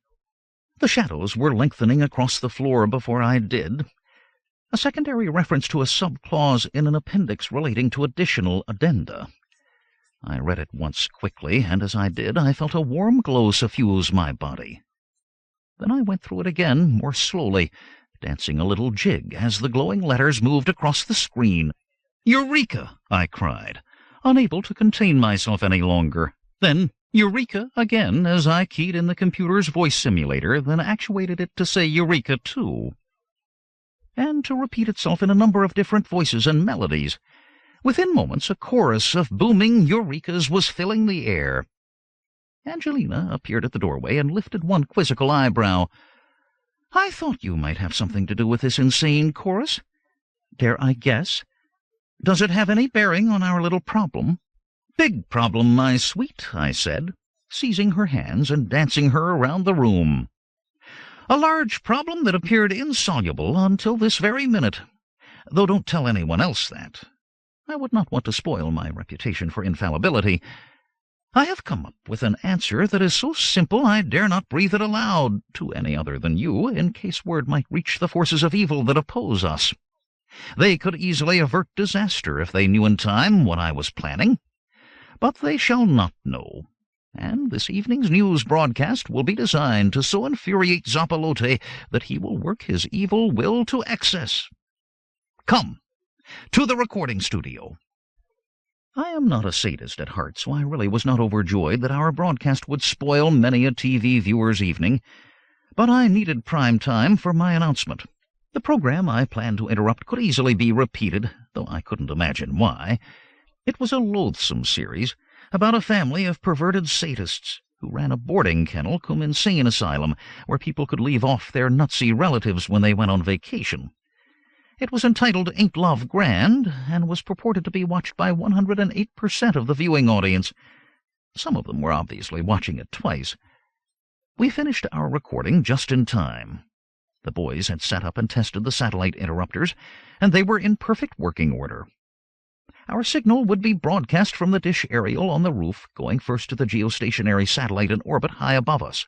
The shadows were lengthening across the floor before I did. A secondary reference to a subclause in an appendix relating to additional addenda. I read it once quickly, and as I did, I felt a warm glow suffuse my body. Then I went through it again, more slowly, dancing a little jig as the glowing letters moved across the screen. "Eureka!" I cried, unable to contain myself any longer. Then, "Eureka!" again as I keyed in the computer's voice simulator, then actuated it to say Eureka too, and to repeat itself in a number of different voices and melodies. Within moments, a chorus of booming Eurekas was filling the air. Angelina appeared at the doorway and lifted one quizzical eyebrow. "I thought you might have something to do with this insane chorus. Dare I guess? Does it have any bearing on our little problem?" "Big problem, my sweet," I said, seizing her hands and dancing her around the room. "A large problem that appeared insoluble until this very minute. Though don't tell anyone else that. I would not want to spoil my reputation for infallibility. I have come up with an answer that is so simple I dare not breathe it aloud to any other than you, in case word might reach the forces of evil that oppose us. They could easily avert disaster if they knew in time what I was planning. But they shall not know, and this evening's news broadcast will be designed to so infuriate Zapolote that he will work his evil will to excess. Come, to the recording studio." I am not a sadist at heart, so I really was not overjoyed that our broadcast would spoil many a TV viewer's evening, but I needed prime time for my announcement. The program I planned to interrupt could easily be repeated, though I couldn't imagine why. It was a loathsome series about a family of perverted sadists who ran a boarding kennel cum insane asylum where people could leave off their nutsy relatives when they went on vacation. It was entitled Ain't Love Grand, and was purported to be watched by 108% of the viewing audience. Some of them were obviously watching it twice. We finished our recording just in time. The boys had set up and tested the satellite interrupters, and they were in perfect working order. Our signal would be broadcast from the dish aerial on the roof, going first to the geostationary satellite in orbit high above us.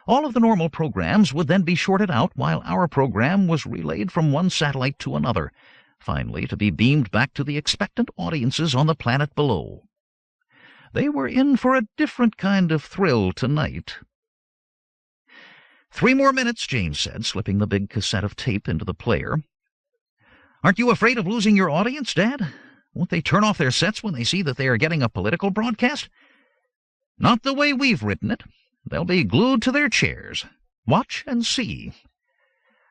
All of the normal programs would then be shorted out while our program was relayed from one satellite to another, finally to be beamed back to the expectant audiences on the planet below. They were in for a different kind of thrill tonight. 3 more minutes, James said, slipping the big cassette of tape into the player. "Aren't you afraid of losing your audience, Dad? Won't they turn off their sets when they see that they are getting a political broadcast?" "Not the way we've written it. They'll be glued to their chairs. Watch and see."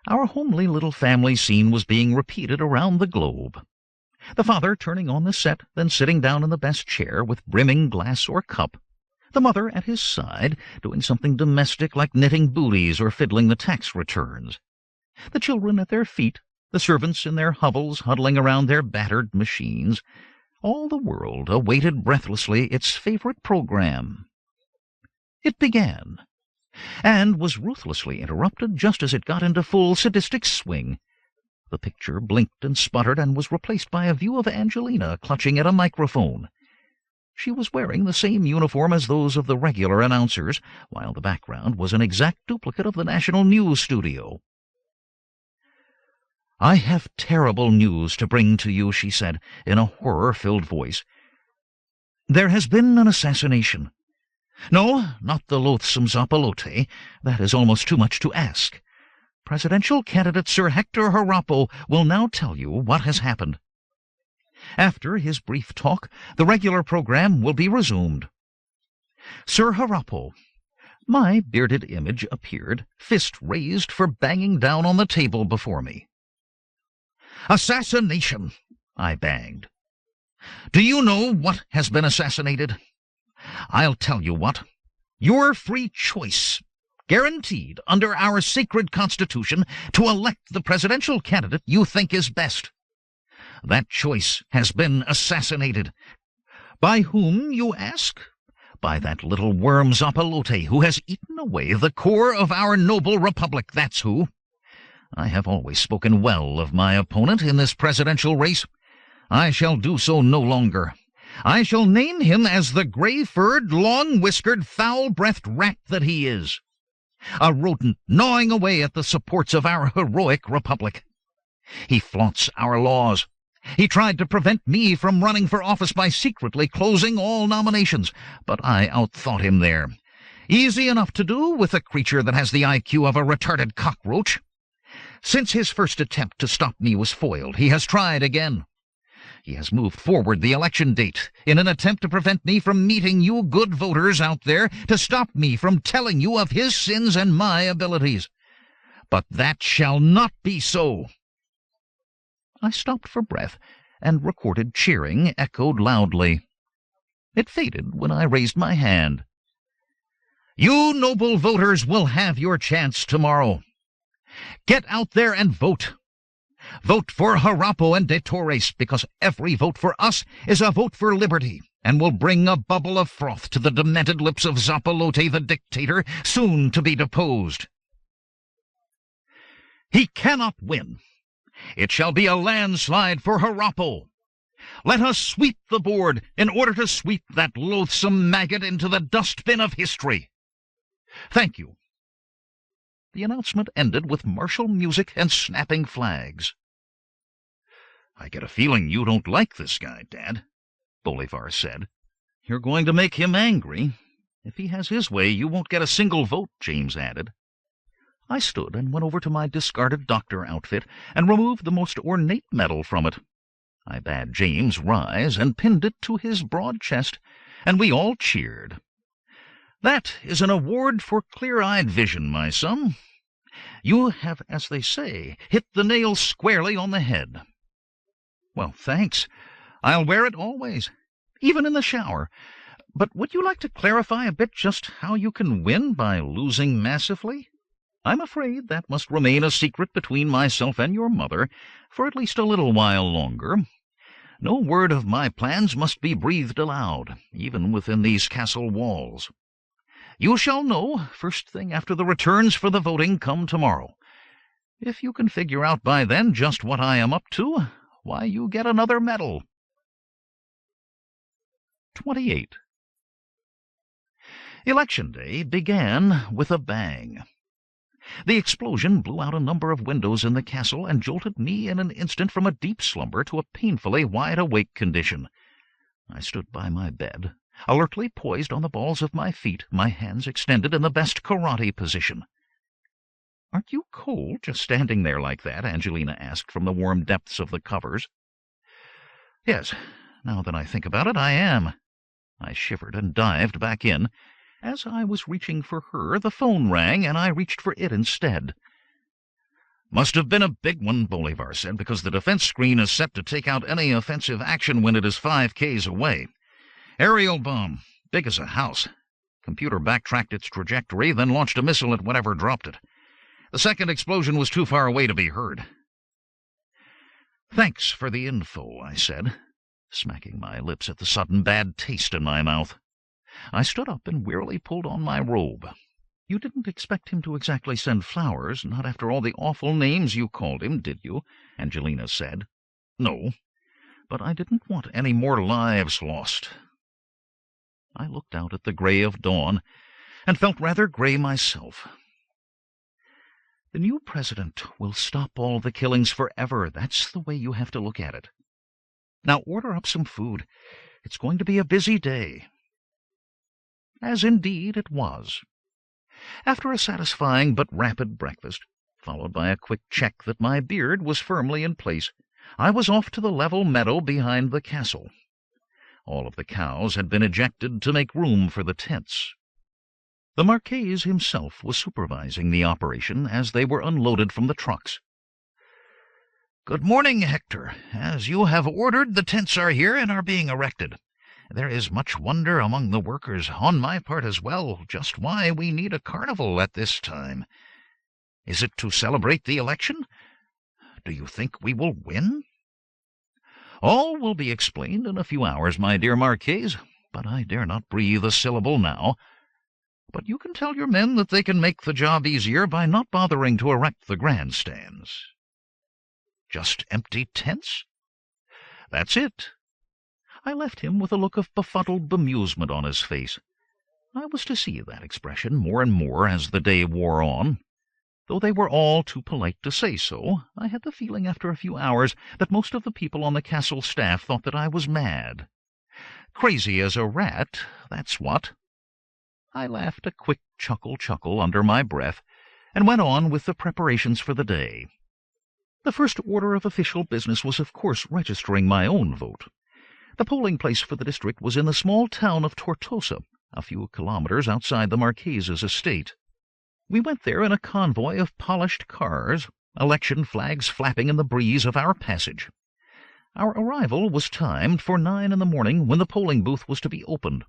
Our homely little family scene was being repeated around the globe. The father turning on the set, then sitting down in the best chair with brimming glass or cup. The mother at his side, doing something domestic like knitting booties or fiddling the tax returns. The children at their feet, the servants in their hovels huddling around their battered machines. All the world awaited breathlessly its favorite program. It began, and was ruthlessly interrupted just as it got into full sadistic swing. The picture blinked and sputtered and was replaced by a view of Angelina clutching at a microphone. She was wearing the same uniform as those of the regular announcers, while the background was an exact duplicate of the national news studio. "I have terrible news to bring to you," she said, in a horror-filled voice. "There has been an assassination. No, not the loathsome Zappalote. That is almost too much to ask. Presidential candidate Sir Hector Harappo will now tell you what has happened. After his brief talk, the regular program will be resumed. Sir Harappo." My bearded image appeared, fist raised for banging down on the table before me. "Assassination!" I banged. "Do you know what has been assassinated? I'll tell you what. Your free choice, guaranteed under our sacred Constitution to elect the presidential candidate you think is best. That choice has been assassinated. By whom, you ask? By that little worm Zappalote, who has eaten away the core of our noble republic, that's who. I have always spoken well of my opponent in this presidential race. I shall do so no longer. I shall name him as the gray-furred, long-whiskered, foul-breathed rat that he is. A rodent gnawing away at the supports of our heroic republic. He flaunts our laws. He tried to prevent me from running for office by secretly closing all nominations, but I outthought him there. Easy enough to do with a creature that has the IQ of a retarded cockroach. Since his first attempt to stop me was foiled, he has tried again. He has moved forward the election date in an attempt to prevent me from meeting you good voters out there, to stop me from telling you of his sins and my abilities. But that shall not be so." I stopped for breath, and recorded cheering echoed loudly. It faded when I raised my hand. "You noble voters will have your chance tomorrow. Get out there and vote. Vote for Harappo and de Torres, because every vote for us is a vote for liberty, and will bring a bubble of froth to the demented lips of Zappalote the dictator, soon to be deposed. He cannot win. It shall be a landslide for Harappo. Let us sweep the board in order to sweep that loathsome maggot into the dustbin of history. Thank you." The announcement ended with martial music and snapping flags. "I get a feeling you don't like this guy, Dad," Bolivar said. "You're going to make him angry. If he has his way, you won't get a single vote," James added. I stood and went over to my discarded doctor outfit and removed the most ornate medal from it. I bade James rise and pinned it to his broad chest, and we all cheered. "That is an award for clear-eyed vision, my son. You have, as they say, hit the nail squarely on the head." "Well, thanks. I'll wear it always, even in the shower. But would you like to clarify a bit just how you can win by losing massively? I'm afraid that must remain a secret between myself and your mother for at least a little while longer. No word of my plans must be breathed aloud, even within these castle walls. You shall know first thing after the returns for the voting come tomorrow. If you can figure out by then just what I am up to, why, you get another medal." 28. Election Day began with a bang. The explosion blew out a number of windows in the castle and jolted me in an instant from a deep slumber to a painfully wide-awake condition. I stood by my bed, alertly poised on the balls of my feet, my hands extended in the best karate position. "Aren't you cold just standing there like that?" Angelina asked from the warm depths of the covers. "Yes, now that I think about it, I am." I shivered and dived back in. As I was reaching for her, the phone rang, and I reached for it instead. "Must have been a big one," Bolivar said, "because the defense screen is set to take out any offensive action when it is 5 Ks away. Aerial bomb, big as a house. Computer backtracked its trajectory, then launched a missile at whatever dropped it. The second explosion was too far away to be heard." "Thanks for the info," I said, smacking my lips at the sudden bad taste in my mouth. I stood up and wearily pulled on my robe. "You didn't expect him to exactly send flowers, not after all the awful names you called him, did you?" Angelina said. "No, but I didn't want any more lives lost." I looked out at the gray of dawn and felt rather gray myself. The new president will stop all the killings forever. That's the way you have to look at it. Now order up some food. It's going to be a busy day." As indeed it was. After a satisfying but rapid breakfast, followed by a quick check that my beard was firmly in place, I was off to the level meadow behind the castle. All of the cows had been ejected to make room for the tents. The Marquess himself was supervising the operation as they were unloaded from the trucks. "Good morning, Hector. As you have ordered, the tents are here and are being erected. There is much wonder among the workers, on my part as well, just why we need a carnival at this time. Is it to celebrate the election? Do you think we will win?" "All will be explained in a few hours, my dear Marquise, but I dare not breathe a syllable now. But you can tell your men that they can make the job easier by not bothering to erect the grandstands." "Just empty tents?" "That's it." I left him with a look of befuddled bemusement on his face. I was to see that expression more and more as the day wore on. Though they were all too polite to say so, I had the feeling after a few hours that most of the people on the castle staff thought that I was mad. Crazy as a rat, that's what. I laughed a quick chuckle under my breath, and went on with the preparations for the day. The first order of official business was, of course, registering my own vote. The polling place for the district was in the small town of Tortosa, a few kilometers outside the Marquess's estate. We went there in a convoy of polished cars, election flags flapping in the breeze of our passage. Our arrival was timed for 9 in the morning, when the polling booth was to be opened.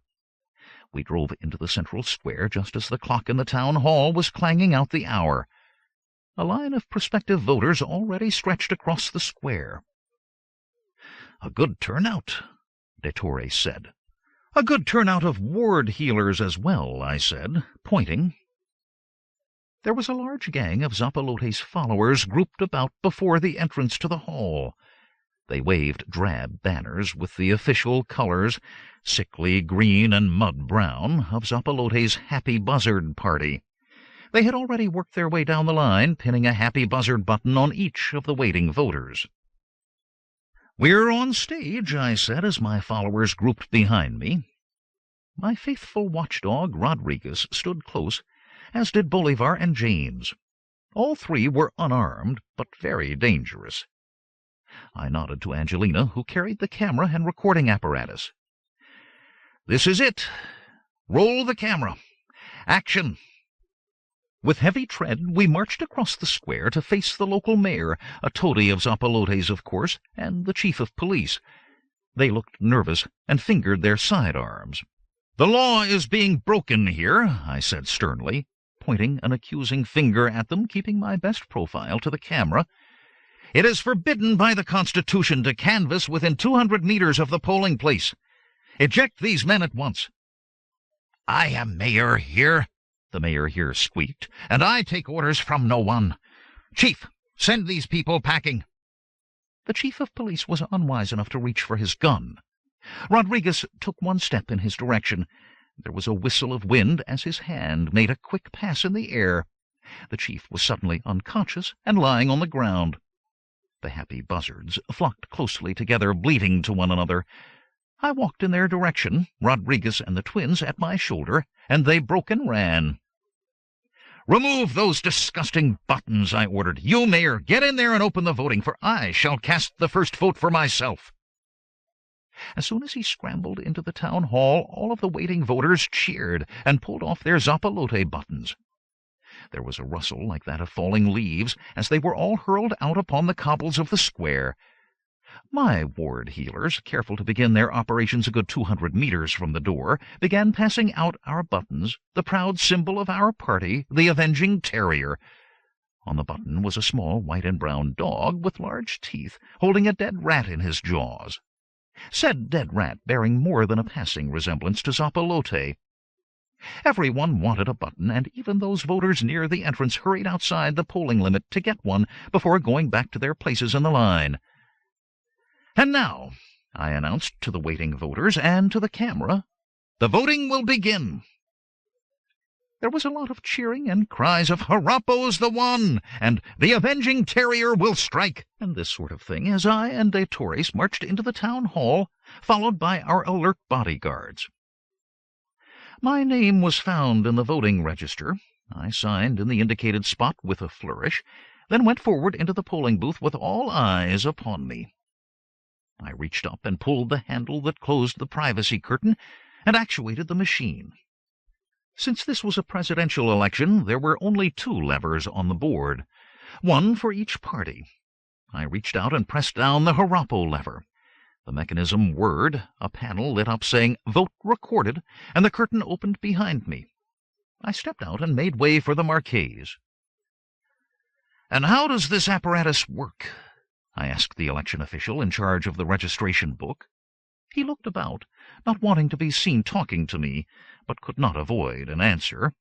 We drove into the central square just as the clock in the town hall was clanging out the hour. A line of prospective voters already stretched across the square. "A good turnout," de Torre said. "A good turnout of ward heelers as well," I said, pointing. There was a large gang of Zapalote's followers grouped about before the entrance to the hall. They waved drab banners with the official colors, sickly green and mud-brown, of Zapalote's Happy Buzzard Party. They had already worked their way down the line, pinning a Happy Buzzard button on each of the waiting voters. "We're on stage," I said as my followers grouped behind me. My faithful watchdog Rodriguez stood close, as did Bolivar and James. All three were unarmed, but very dangerous. I nodded to Angelina, who carried the camera and recording apparatus. "This is it. Roll the camera. Action!" With heavy tread, we marched across the square to face the local mayor, a toady of Zapalote's, of course, and the chief of police. They looked nervous and fingered their sidearms. "The law is being broken here," I said sternly, pointing an accusing finger at them, keeping my best profile to the camera. "It is forbidden by the Constitution to canvass within 200 meters of the polling place. Eject these men at once." "I am mayor here," the mayor here squeaked, "and I take orders from no one. Chief, send these people packing." The chief of police was unwise enough to reach for his gun. Rodriguez took one step in his direction. There was a whistle of wind as his hand made a quick pass in the air. The chief was suddenly unconscious and lying on the ground. The happy buzzards flocked closely together, bleating to one another. I walked in their direction, Rodriguez and the twins at my shoulder, and they broke and ran. "Remove those disgusting buttons," I ordered. "You, Mayor, get in there and open the voting, for I shall cast the first vote for myself." As soon as he scrambled into the town hall, all of the waiting voters cheered and pulled off their Zapalote buttons. There was a rustle like that of falling leaves as they were all hurled out upon the cobbles of the square. My ward heelers, careful to begin their operations a good 200 meters from the door, began passing out our buttons, the proud symbol of our party, the avenging terrier. On the button was a small white and brown dog with large teeth, holding a dead rat in his jaws. Said dead rat bearing more than a passing resemblance to Zapalote. Everyone wanted a button, and even those voters near the entrance hurried outside the polling limit to get one before going back to their places in the line. "And now," I announced to the waiting voters and to the camera, "the voting will begin." There was a lot of cheering and cries of "Harappo's the one!" and "The avenging terrier will strike!" and this sort of thing as I and de Torres marched into the town hall, followed by our alert bodyguards. My name was found in the voting register. I signed in the indicated spot with a flourish, then went forward into the polling booth with all eyes upon me. I reached up and pulled the handle that closed the privacy curtain and actuated the machine. Since this was a presidential election, there were only 2 levers on the board, one for each party. I reached out and pressed down the Harappo lever. The mechanism whirred, a panel lit up saying "Vote Recorded," and the curtain opened behind me. I stepped out and made way for the marquees. "And how does this apparatus work?" I asked the election official in charge of the registration book. He looked about, not wanting to be seen talking to me, but could not avoid an answer.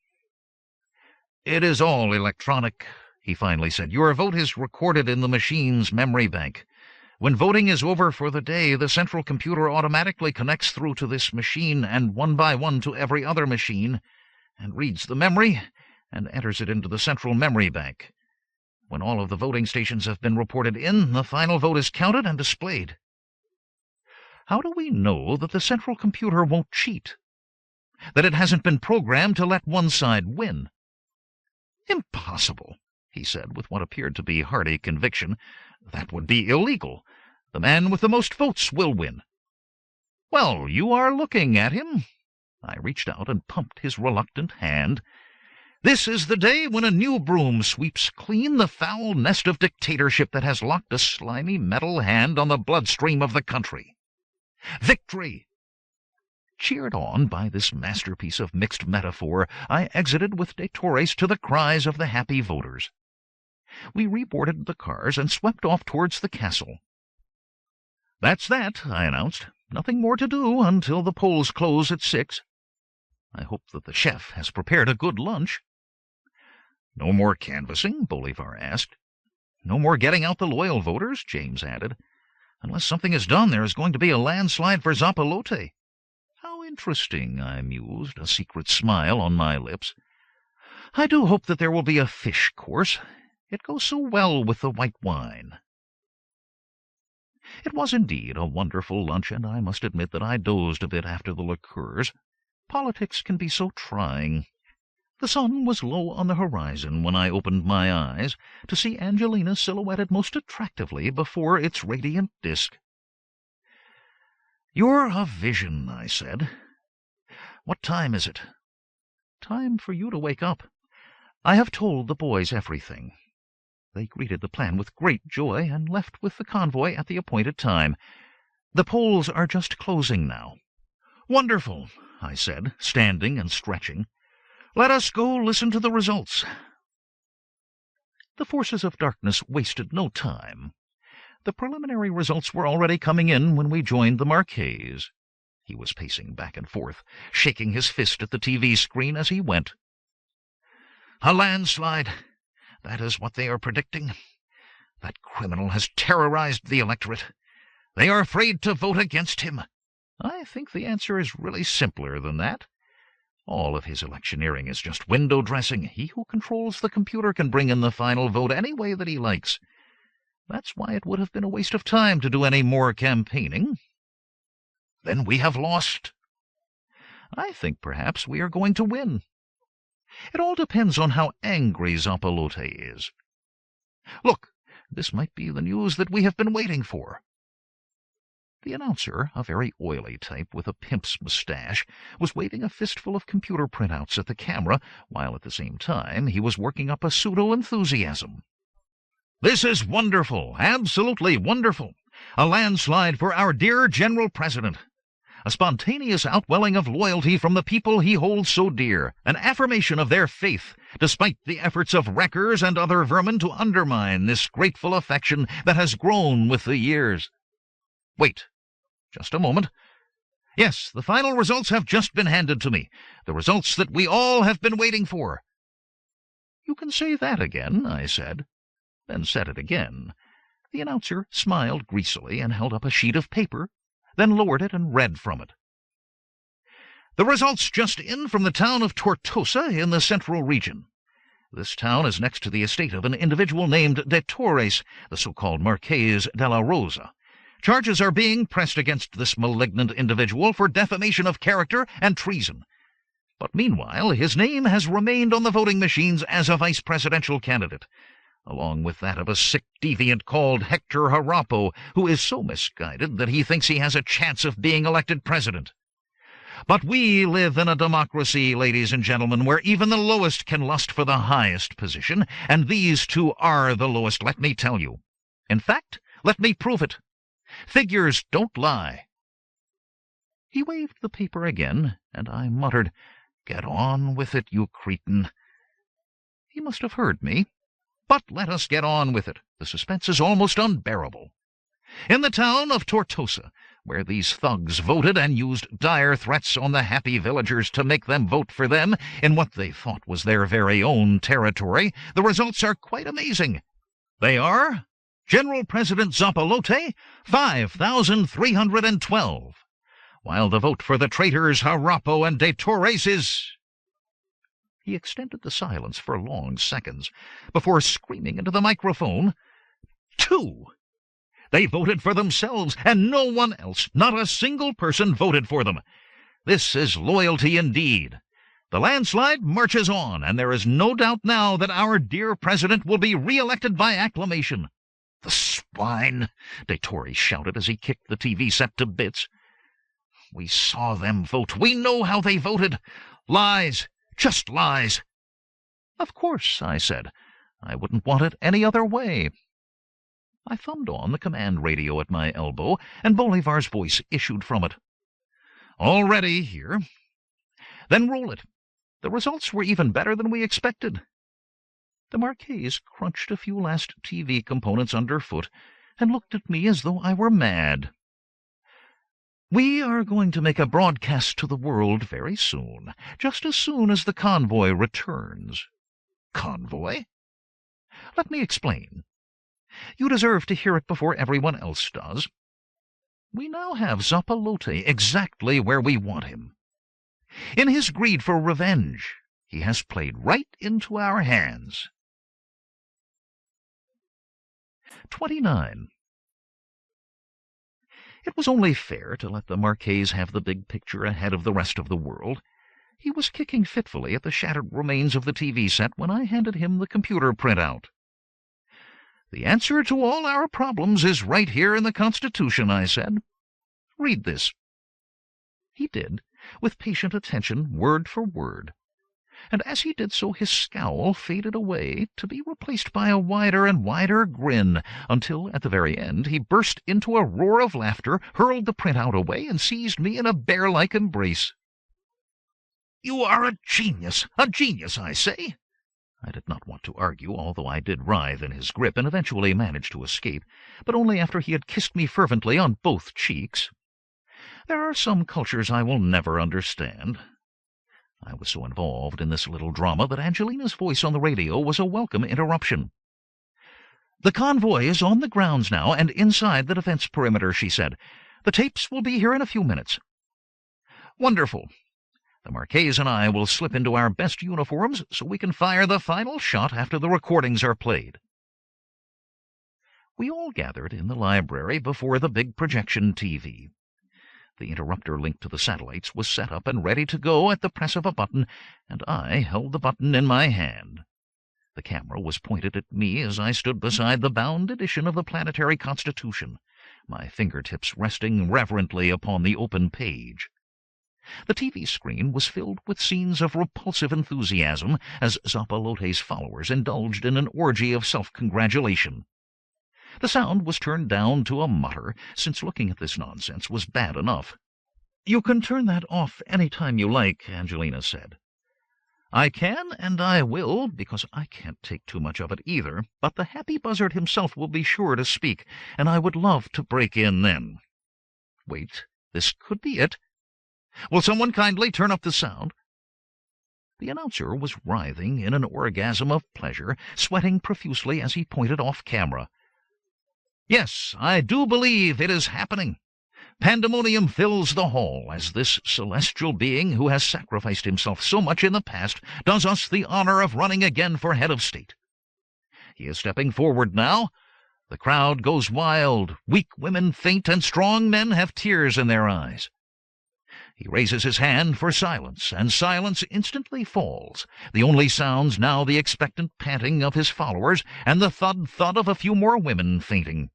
"It is all electronic," he finally said. "Your vote is recorded in the machine's memory bank. When voting is over for the day, the central computer automatically connects through to this machine and one by one to every other machine, and reads the memory and enters it into the central memory bank. When all of the voting stations have been reported in, the final vote is counted and displayed." "How do we know that the central computer won't cheat? That it hasn't been programmed to let one side win?" "Impossible," he said with what appeared to be hearty conviction. "That would be illegal. The man with the most votes will win." "Well, you are looking at him." I reached out and pumped his reluctant hand. "This is the day when a new broom sweeps clean the foul nest of dictatorship that has locked a slimy metal hand on the bloodstream of the country. Victory!" Cheered on by this masterpiece of mixed metaphor, I exited with de Torres to the cries of the happy voters. We reboarded the cars and swept off towards the castle. "That's that," I announced. "Nothing more to do until the polls close at 6. I hope that the chef has prepared a good lunch." "No more canvassing?" Bolivar asked. "No more getting out the loyal voters?" James added. "Unless something is done, there is going to be a landslide for Zapalote." "How interesting," I mused, a secret smile on my lips. "I do hope that there will be a fish course. It goes so well with the white wine." It was indeed a wonderful lunch, and I must admit that I dozed a bit after the liqueurs. Politics can be so trying. The sun was low on the horizon when I opened my eyes to see Angelina silhouetted most attractively before its radiant disk. "You're a vision," I said. "What time is it?" "Time for you to wake up. I have told the boys everything." They greeted the plan with great joy and left with the convoy at the appointed time. "The polls are just closing now." "Wonderful," I said, standing and stretching. "Let us go listen to the results." The forces of darkness wasted no time. The preliminary results were already coming in when we joined the Marquess. He was pacing back and forth, shaking his fist at the TV screen as he went. "A landslide. That is what they are predicting. That criminal has terrorized the electorate. They are afraid to vote against him. I think the answer is really simpler than that. All of his electioneering is just window dressing. He who controls the computer can bring in the final vote any way that he likes. That's why it would have been a waste of time to do any more campaigning." "Then we have lost." "I think perhaps we are going to win. It all depends on how angry Zapalote is. Look, this might be the news that we have been waiting for." The announcer, a very oily type with a pimp's mustache, was waving a fistful of computer printouts at the camera, while at the same time he was working up a pseudo-enthusiasm. "This is wonderful, absolutely wonderful. A landslide for our dear General President. A spontaneous outwelling of loyalty from the people he holds so dear, an affirmation of their faith, despite the efforts of wreckers and other vermin to undermine this grateful affection that has grown with the years. Wait, just a moment. Yes, the final results have just been handed to me, the results that we all have been waiting for." "You can say that again," I said, then said it again. The announcer smiled greasily and held up a sheet of paper, then lowered it and read from it. The results just in from the town of Tortosa in the central region. This town is next to the estate of an individual named de Torres, the so-called Marqués de la Rosa. Charges are being pressed against this malignant individual for defamation of character and treason. But meanwhile, his name has remained on the voting machines as a vice presidential candidate, along with that of a sick deviant called Hector Harapo, who is so misguided that he thinks he has a chance of being elected president. But we live in a democracy, ladies and gentlemen, where even the lowest can lust for the highest position, and these two are the lowest, let me tell you. In fact, let me prove it. Figures don't lie. He waved the paper again, and I muttered, "Get on with it, you cretin." He must have heard me. But let us get on with it. The suspense is almost unbearable. In the town of Tortosa, where these thugs voted and used dire threats on the happy villagers to make them vote for them in what they thought was their very own territory, the results are quite amazing. They are: General President Zapalote, 5,312, while the vote for the traitors Harapo and de Torres is... He extended the silence for long seconds before screaming into the microphone, 2! They voted for themselves, and no one else, not a single person, voted for them. This is loyalty indeed. The landslide marches on, and there is no doubt now that our dear president will be re-elected by acclamation. The swine! De Torres shouted as he kicked the TV set to bits. We saw them vote. We know how they voted. Lies. Just lies. Of course, I said. I wouldn't want it any other way. I thumbed on the command radio at my elbow, and Bolivar's voice issued from it. All ready here. Then roll it. The results were even better than we expected. The Marqués crunched a few last TV components underfoot and looked at me as though I were mad. We are going to make a broadcast to the world very soon, just as soon as the convoy returns. Convoy? Let me explain. You deserve to hear it before everyone else does. We now have Zapalote exactly where we want him. In his greed for revenge, he has played right into our hands. 29. It was only fair to let the Marqués have the big picture ahead of the rest of the world. He was kicking fitfully at the shattered remains of the TV set when I handed him the computer printout. The answer to all our problems is right here in the Constitution, I said. Read this. He did, with patient attention, word for word. And as he did so, his scowl faded away, to be replaced by a wider and wider grin, until, at the very end, he burst into a roar of laughter, hurled the printout away, and seized me in a bear-like embrace. You are a genius, I say. I did not want to argue, although I did writhe in his grip and eventually managed to escape, but only after he had kissed me fervently on both cheeks. There are some cultures I will never understand. I was so involved in this little drama that Angelina's voice on the radio was a welcome interruption. The convoy is on the grounds now and inside the defense perimeter, she said. The tapes will be here in a few minutes. Wonderful. The Marqués and I will slip into our best uniforms so we can fire the final shot after the recordings are played. We all gathered in the library before the big projection TV. The interrupter linked to the satellites was set up and ready to go at the press of a button, and I held the button in my hand. The camera was pointed at me as I stood beside the bound edition of the Planetary Constitution, my fingertips resting reverently upon the open page. The TV screen was filled with scenes of repulsive enthusiasm as Zapalote's followers indulged in an orgy of self-congratulation. The sound was turned down to a mutter, since looking at this nonsense was bad enough. You can turn that off any time you like, Angelina said. I can and I will, because I can't take too much of it either, but the happy buzzard himself will be sure to speak, and I would love to break in then. Wait, this could be it. Will someone kindly turn up the sound? The announcer was writhing in an orgasm of pleasure, sweating profusely as he pointed off camera. Yes, I do believe it is happening. Pandemonium fills the hall as this celestial being who has sacrificed himself so much in the past does us the honor of running again for head of state. He is stepping forward now. The crowd goes wild. Weak women faint, and strong men have tears in their eyes. He raises his hand for silence, and silence instantly falls. The only sounds now the expectant panting of his followers and the thud-thud of a few more women fainting.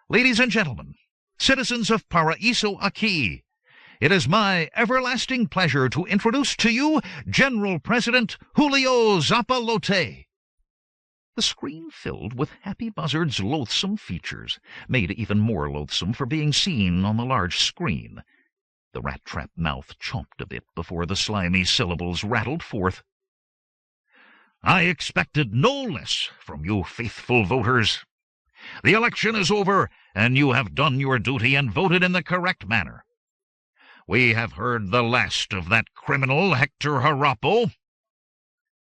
Ladies and gentlemen, citizens of Paraiso-Aqui, it is my everlasting pleasure to introduce to you General President Julio Zapalote. The screen filled with Happy Buzzard's loathsome features, made even more loathsome for being seen on the large screen. The rat-trap mouth chomped a bit before the slimy syllables rattled forth. I expected no less from you faithful voters. The election is over, and you have done your duty and voted in the correct manner. We have heard the last of that criminal Hector Harappo.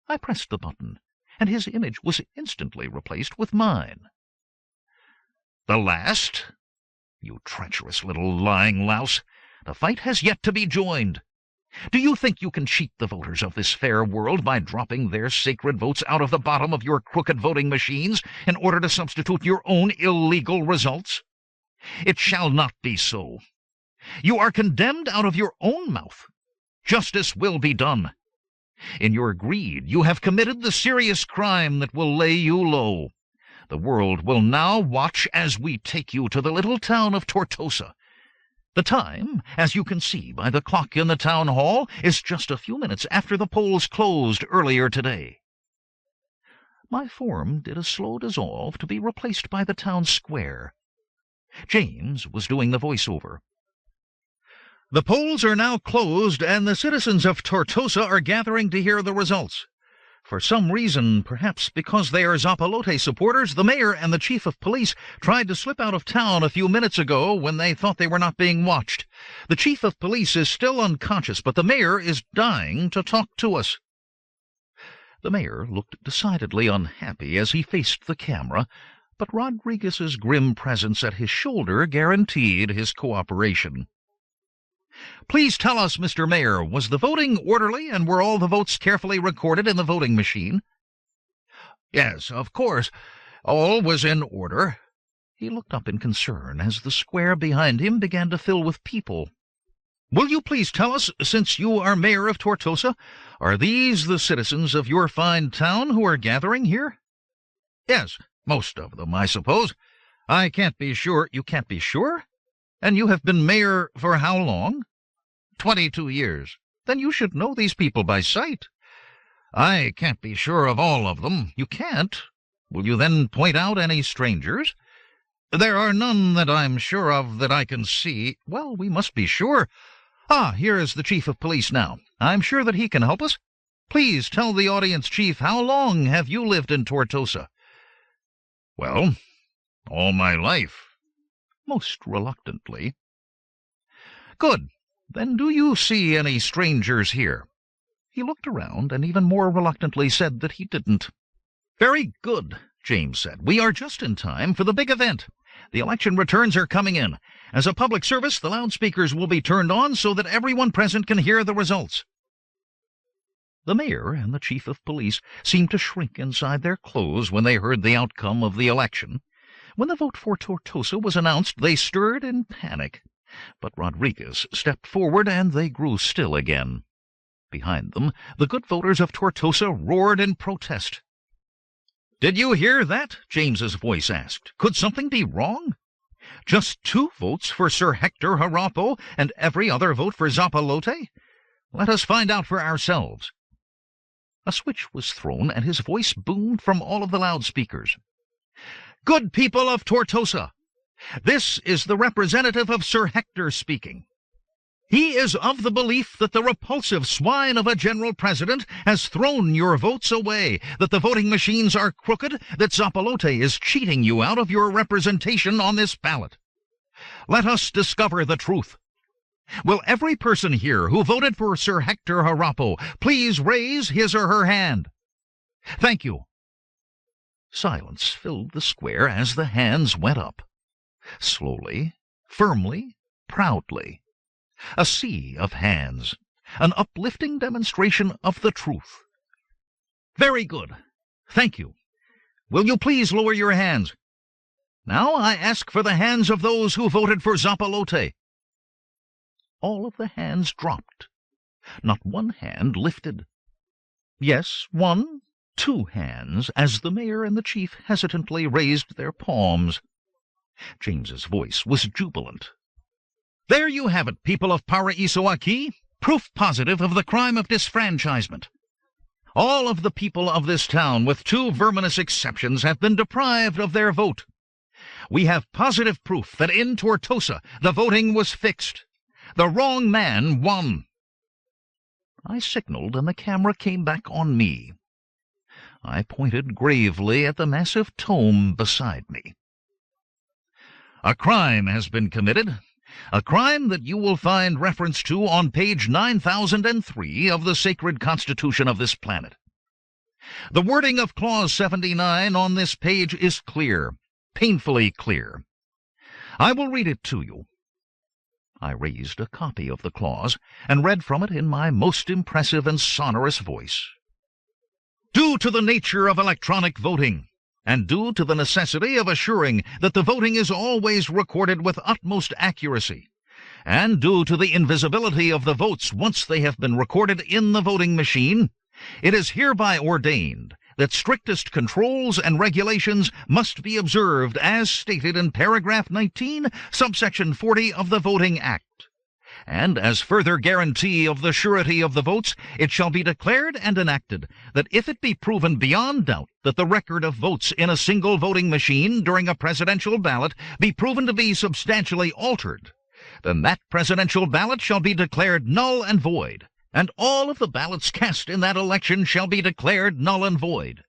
I pressed the button, and his image was instantly replaced with mine. The last? You treacherous little lying louse. The fight has yet to be joined. Do you think you can cheat the voters of this fair world by dropping their sacred votes out of the bottom of your crooked voting machines in order to substitute your own illegal results? It shall not be so. You are condemned out of your own mouth. Justice will be done. In your greed, you have committed the serious crime that will lay you low. The world will now watch as we take you to the little town of Tortosa. The time, as you can see by the clock in the town hall, is just a few minutes after the polls closed earlier today. My form did a slow dissolve to be replaced by the town square. James was doing the voiceover. The polls are now closed, and the citizens of Tortosa are gathering to hear the results. For some reason, perhaps because they are Zapalote supporters, the mayor and the chief of police tried to slip out of town a few minutes ago when they thought they were not being watched. The chief of police is still unconscious, but the mayor is dying to talk to us. The mayor looked decidedly unhappy as he faced the camera, but Rodriguez's grim presence at his shoulder guaranteed his cooperation. Please tell us, Mr. Mayor, was the voting orderly, and were all the votes carefully recorded in the voting machine? Yes, of course. All was in order. He looked up in concern as the square behind him began to fill with people. Will you please tell us, since you are mayor of Tortosa, are these the citizens of your fine town who are gathering here? Yes, most of them, I suppose. I can't be sure. You can't be sure? And you have been mayor for how long? 22 years. Then you should know these people by sight. I can't be sure of all of them. You can't? Will you then point out any strangers? There are none that I'm sure of that I can see. Well, we must be sure. Ah, here is the chief of police now. I'm sure that he can help us. Please tell the audience, chief, how long have you lived in Tortosa? Well, all my life. Most reluctantly. Good. Then do you see any strangers here? He looked around and even more reluctantly said that he didn't. Very good, James said. We are just in time for the big event. The election returns are coming in. As a public service, the loudspeakers will be turned on so that everyone present can hear the results. The mayor and the chief of police seemed to shrink inside their clothes when they heard the outcome of the election. When the vote for Tortosa was announced, they stirred in panic. But Rodriguez stepped forward, and they grew still again. Behind them, the good voters of Tortosa roared in protest. Did you hear that? James's voice asked. Could something be wrong? Just 2 votes for Sir Hector Harappo, and every other vote for Zapalote? Let us find out for ourselves. A switch was thrown, and his voice boomed from all of the loudspeakers. Good people of Tortosa, this is the representative of Sir Hector speaking. He is of the belief that the repulsive swine of a general president has thrown your votes away, that the voting machines are crooked, that Zapalote is cheating you out of your representation on this ballot. Let us discover the truth. Will every person here who voted for Sir Hector Harappo please raise his or her hand? Thank you. Silence filled the square as the hands went up. Slowly, firmly, proudly. A sea of hands, an uplifting demonstration of the truth. Very good. Thank you. Will you please lower your hands? Now I ask for the hands of those who voted for Zapalote. All of the hands dropped. Not one hand lifted. Yes, 1, 2 hands, as the mayor and the chief hesitantly raised their palms. James's voice was jubilant. There you have it, people of Paraiso-Aqui, proof positive of the crime of disfranchisement. All of the people of this town, with 2 verminous exceptions, have been deprived of their vote. We have positive proof that in Tortosa the voting was fixed. The wrong man won. I signaled, and the camera came back on me. I pointed gravely at the massive tome beside me. A crime has been committed. A crime that you will find reference to on page 9003 of the sacred constitution of this planet. The wording of Clause 79 on this page is clear, painfully clear. I will read it to you. I raised a copy of the clause and read from it in my most impressive and sonorous voice. Due to the nature of electronic voting, and due to the necessity of assuring that the voting is always recorded with utmost accuracy, and due to the invisibility of the votes once they have been recorded in the voting machine, it is hereby ordained that strictest controls and regulations must be observed as stated in paragraph 19, subsection 40 of the Voting Act. And as further guarantee of the surety of the votes, it shall be declared and enacted that if it be proven beyond doubt that the record of votes in a single voting machine during a presidential ballot be proven to be substantially altered, then that presidential ballot shall be declared null and void, and all of the ballots cast in that election shall be declared null and void.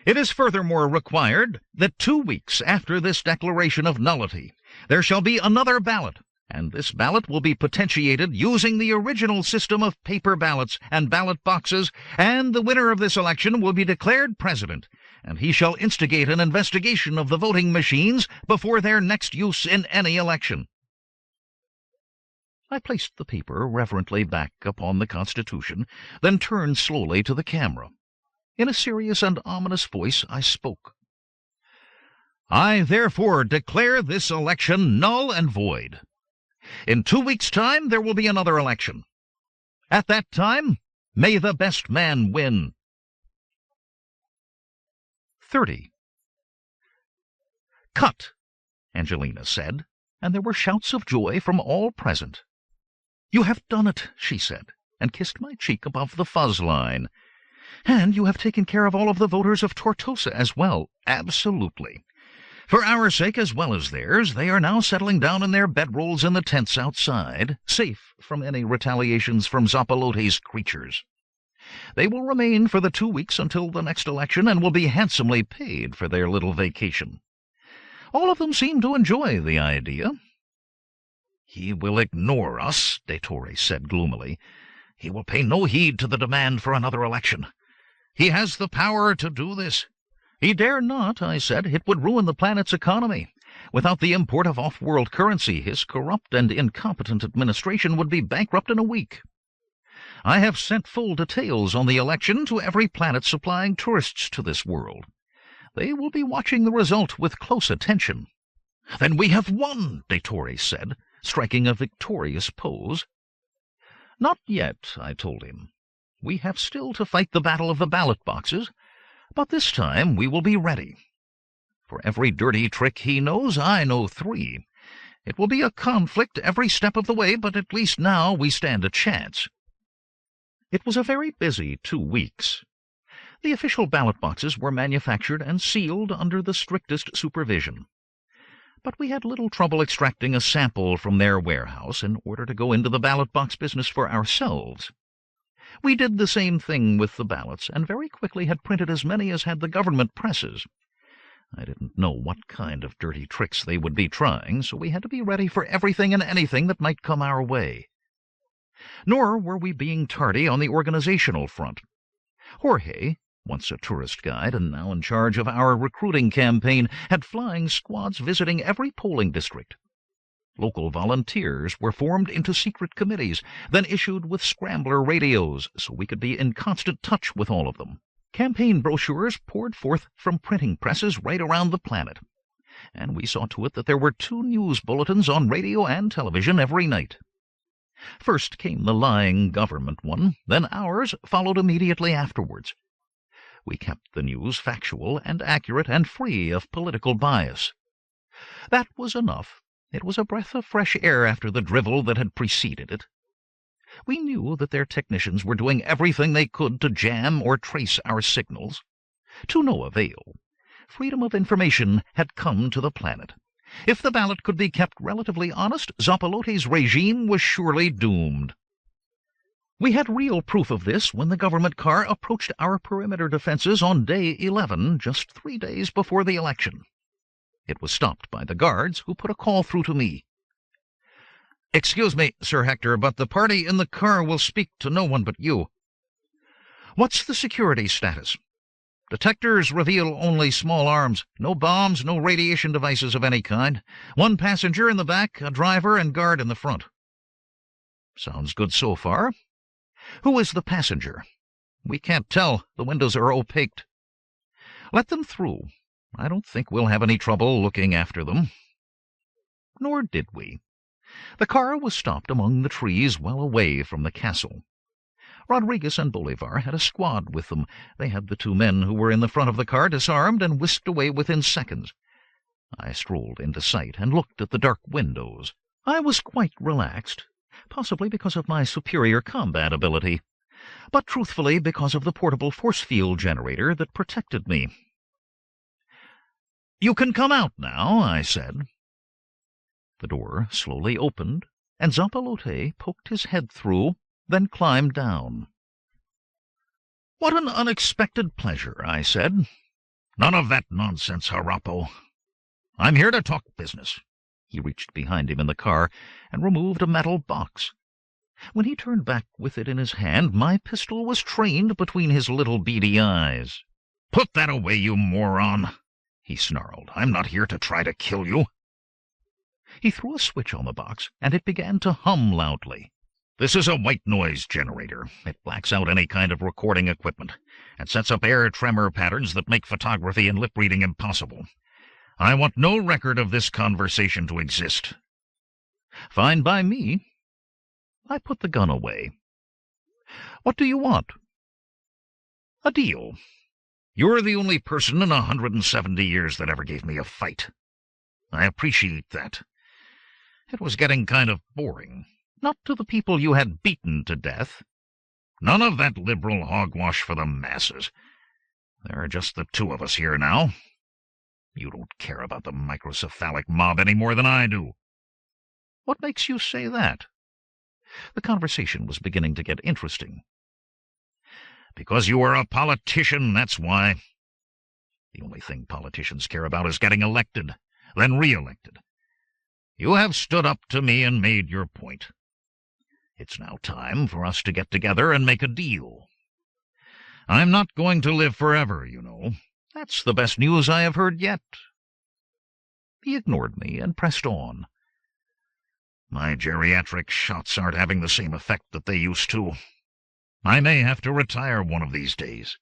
It is furthermore required that 2 weeks after this declaration of nullity, there shall be another ballot, and this ballot will be potentiated using the original system of paper ballots and ballot boxes, and the winner of this election will be declared president, and he shall instigate an investigation of the voting machines before their next use in any election. I placed the paper reverently back upon the Constitution, then turned slowly to the camera. In a serious and ominous voice I spoke. I therefore declare this election null and void. In 2 weeks' time there will be another election. At that time, may the best man win. 30. Cut, Angelina said, and there were shouts of joy from all present. You have done it, she said, and kissed my cheek above the fuzz line. And you have taken care of all of the voters of Tortosa as well, absolutely. For our sake as well as theirs, they are now settling down in their bedrolls in the tents outside, safe from any retaliations from Zapalote's creatures. They will remain for the 2 weeks until the next election and will be handsomely paid for their little vacation. All of them seem to enjoy the idea. He will ignore us, De Torre said gloomily. He will pay no heed to the demand for another election. He has the power to do this. He dare not, I said. It would ruin the planet's economy. Without the import of off-world currency, his corrupt and incompetent administration would be bankrupt in a week. I have sent full details on the election to every planet supplying tourists to this world. They will be watching the result with close attention. Then we have won, De Torre said, striking a victorious pose. Not yet, I told him. We have still to fight the battle of the ballot boxes, but this time we will be ready. For every dirty trick he knows, I know 3. It will be a conflict every step of the way, but at least now we stand a chance. It was a very busy 2 weeks. The official ballot boxes were manufactured and sealed under the strictest supervision. But we had little trouble extracting a sample from their warehouse in order to go into the ballot box business for ourselves. We did the same thing with the ballots, and very quickly had printed as many as had the government presses. I didn't know what kind of dirty tricks they would be trying, so we had to be ready for everything and anything that might come our way. Nor were we being tardy on the organizational front. Jorge, once a tourist guide and now in charge of our recruiting campaign, had flying squads visiting every polling district. Local volunteers were formed into secret committees, then issued with scrambler radios so we could be in constant touch with all of them. Campaign brochures poured forth from printing presses right around the planet, and we saw to it that there were 2 news bulletins on radio and television every night. First came the lying government one, then ours followed immediately afterwards. We kept the news factual and accurate and free of political bias. That was enough. It was a breath of fresh air after the drivel that had preceded it. We knew that their technicians were doing everything they could to jam or trace our signals. To no avail. Freedom of information had come to the planet. If the ballot could be kept relatively honest, Zappalotti's regime was surely doomed. We had real proof of this when the government car approached our perimeter defenses on day 11, just 3 days before the election. It was stopped by the guards, who put a call through to me. "Excuse me, Sir Hector, but the party in the car will speak to no one but you." "What's the security status?" "Detectors reveal only small arms. No bombs, no radiation devices of any kind. 1 passenger in the back, a driver and guard in the front." "Sounds good so far. Who is the passenger?" "We can't tell. The windows are opaqued." "Let them through. I don't think we'll have any trouble looking after them." Nor did we. The car was stopped among the trees well away from the castle. Rodriguez and Bolivar had a squad with them. They had the 2 men who were in the front of the car disarmed and whisked away within seconds. I strolled into sight and looked at the dark windows. I was quite relaxed, possibly because of my superior combat ability, but truthfully because of the portable force field generator that protected me. "You can come out now," I said. The door slowly opened, and Zappalotte poked his head through, then climbed down. "What an unexpected pleasure," I said. "None of that nonsense, Harappo. I'm here to talk business." He reached behind him in the car and removed a metal box. When he turned back with it in his hand, my pistol was trained between his little beady eyes. "Put that away, you moron," he snarled. "I'm not here to try to kill you." He threw a switch on the box, and it began to hum loudly. "This is a white noise generator. It blacks out any kind of recording equipment, and sets up air tremor patterns that make photography and lip-reading impossible. I want no record of this conversation to exist." "Fine by me." I put the gun away. "What do you want?" "A deal. You're the only person in 170 years that ever gave me a fight. I appreciate that. It was getting kind of boring. Not to the people you had beaten to death. None of that liberal hogwash for the masses. There are just the 2 of us here now. You don't care about the microcephalic mob any more than I do." "What makes you say that?" The conversation was beginning to get interesting. "Because you are a politician, that's why. The only thing politicians care about is getting elected, then re-elected. You have stood up to me and made your point. It's now time for us to get together and make a deal. I'm not going to live forever, you know. That's the best news I have heard yet." He ignored me and pressed on. "My geriatric shots aren't having the same effect that they used to. I may have to retire one of these days.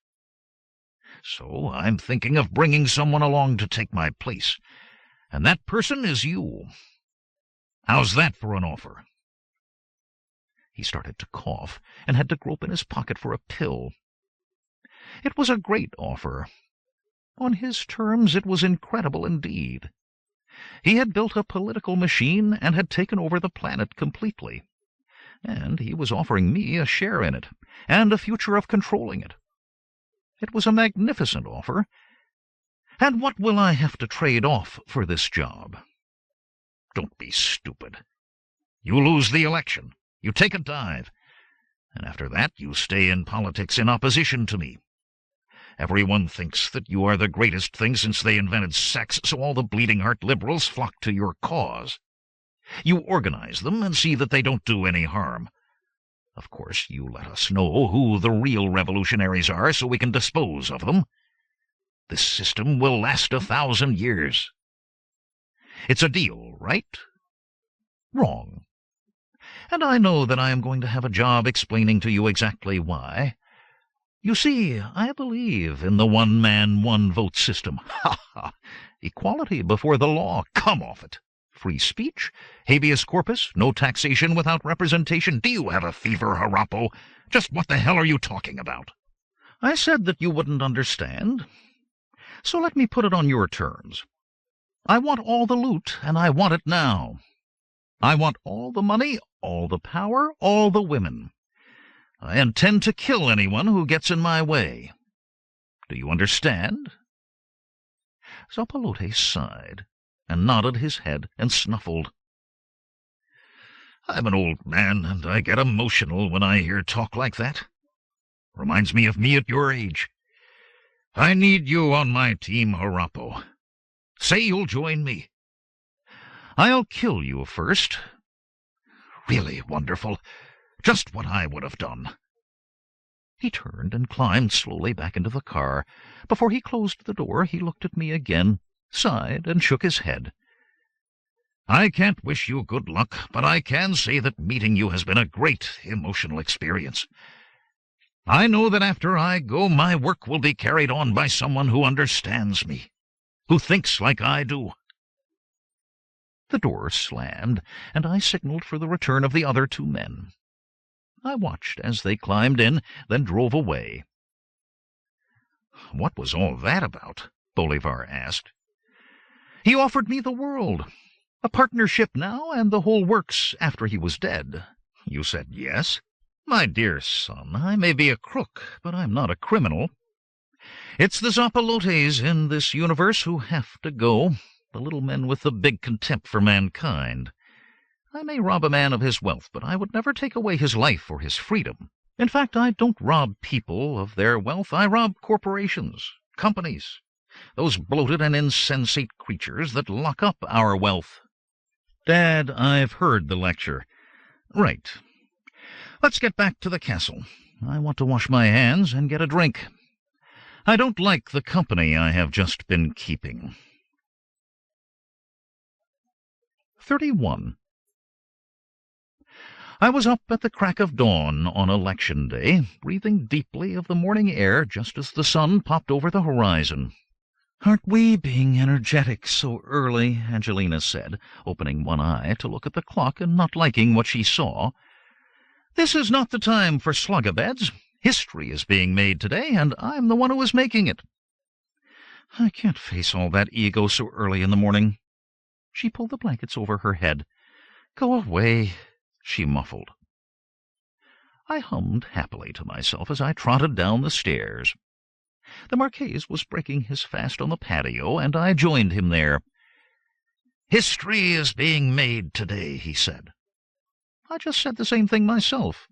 So I'm thinking of bringing someone along to take my place, and that person is you. How's that for an offer?" He started to cough and had to grope in his pocket for a pill. It was a great offer. On his terms, it was incredible indeed. He had built a political machine and had taken over the planet completely, and he was offering me a share in it and a future of controlling it. It was a magnificent offer. And what will I have to trade off for this job? Don't be stupid. You lose the election. You take a dive. And after that, you stay in politics in opposition to me. Everyone thinks that you are the greatest thing since they invented sex, so all the bleeding-heart liberals flock to your cause. You organize them and see that they don't do any harm. Of course, you let us know who the real revolutionaries are so we can dispose of them. This system will last 1,000 years. It's a deal, right?" Wrong. And I know that I am going to have a job explaining to you exactly why. You see, I believe in the one-man, one-vote system. Ha ha! Equality before the law. Come off it. Free speech, habeas corpus, no taxation without representation. Do you have a fever, Harapo? Just what the hell are you talking about? I said that you wouldn't understand. So let me put it on your terms. I want all the loot, and I want it now. I want all the money, all the power, all the women. I intend to kill anyone who gets in my way. Do you understand? Zapalote sighed and nodded his head and snuffled. I'm an old man, and I get emotional when I hear talk like that. Reminds me of me at your age. I need you on my team, Harapo. Say you'll join me. I'll kill you first. Really wonderful. Just what I would have done. He turned and climbed slowly back into the car. Before he closed the door, he looked at me again, sighed, and shook his head. I can't wish you good luck, but I can say that meeting you has been a great emotional experience. I know that after I go, my work will be carried on by someone who understands me, who thinks like I do. The door slammed, and I signaled for the return of the other two men. I watched as they climbed in, then drove away. What was all that about? Bolivar asked. He offered me the world, a partnership now, and the whole works after he was dead. You said yes? My dear son, I may be a crook, but I'm not a criminal. It's the Zapalotes in this universe who have to go, the little men with the big contempt for mankind. I may rob a man of his wealth, but I would never take away his life or his freedom. In fact, I don't rob people of their wealth. I rob corporations, companies, those bloated and insensate creatures that lock up our wealth. Dad, I've heard the lecture. Right. Let's get back to the castle. I want to wash my hands and get a drink. I don't like the company I have just been keeping. 31. I was up at the crack of dawn on Election Day, breathing deeply of the morning air just as the sun popped over the horizon. Aren't we being energetic so early? Angelina said, opening one eye to look at the clock and not liking what she saw. This is not the time for slug-a-beds. History is being made today, and I'm the one who is making it. I can't face all that ego so early in the morning. She pulled the blankets over her head. Go away, she muffled. I hummed happily to myself as I trotted down the stairs. The Marquess was breaking his fast on the patio, and I joined him there. History is being made today, he said. I just said the same thing myself.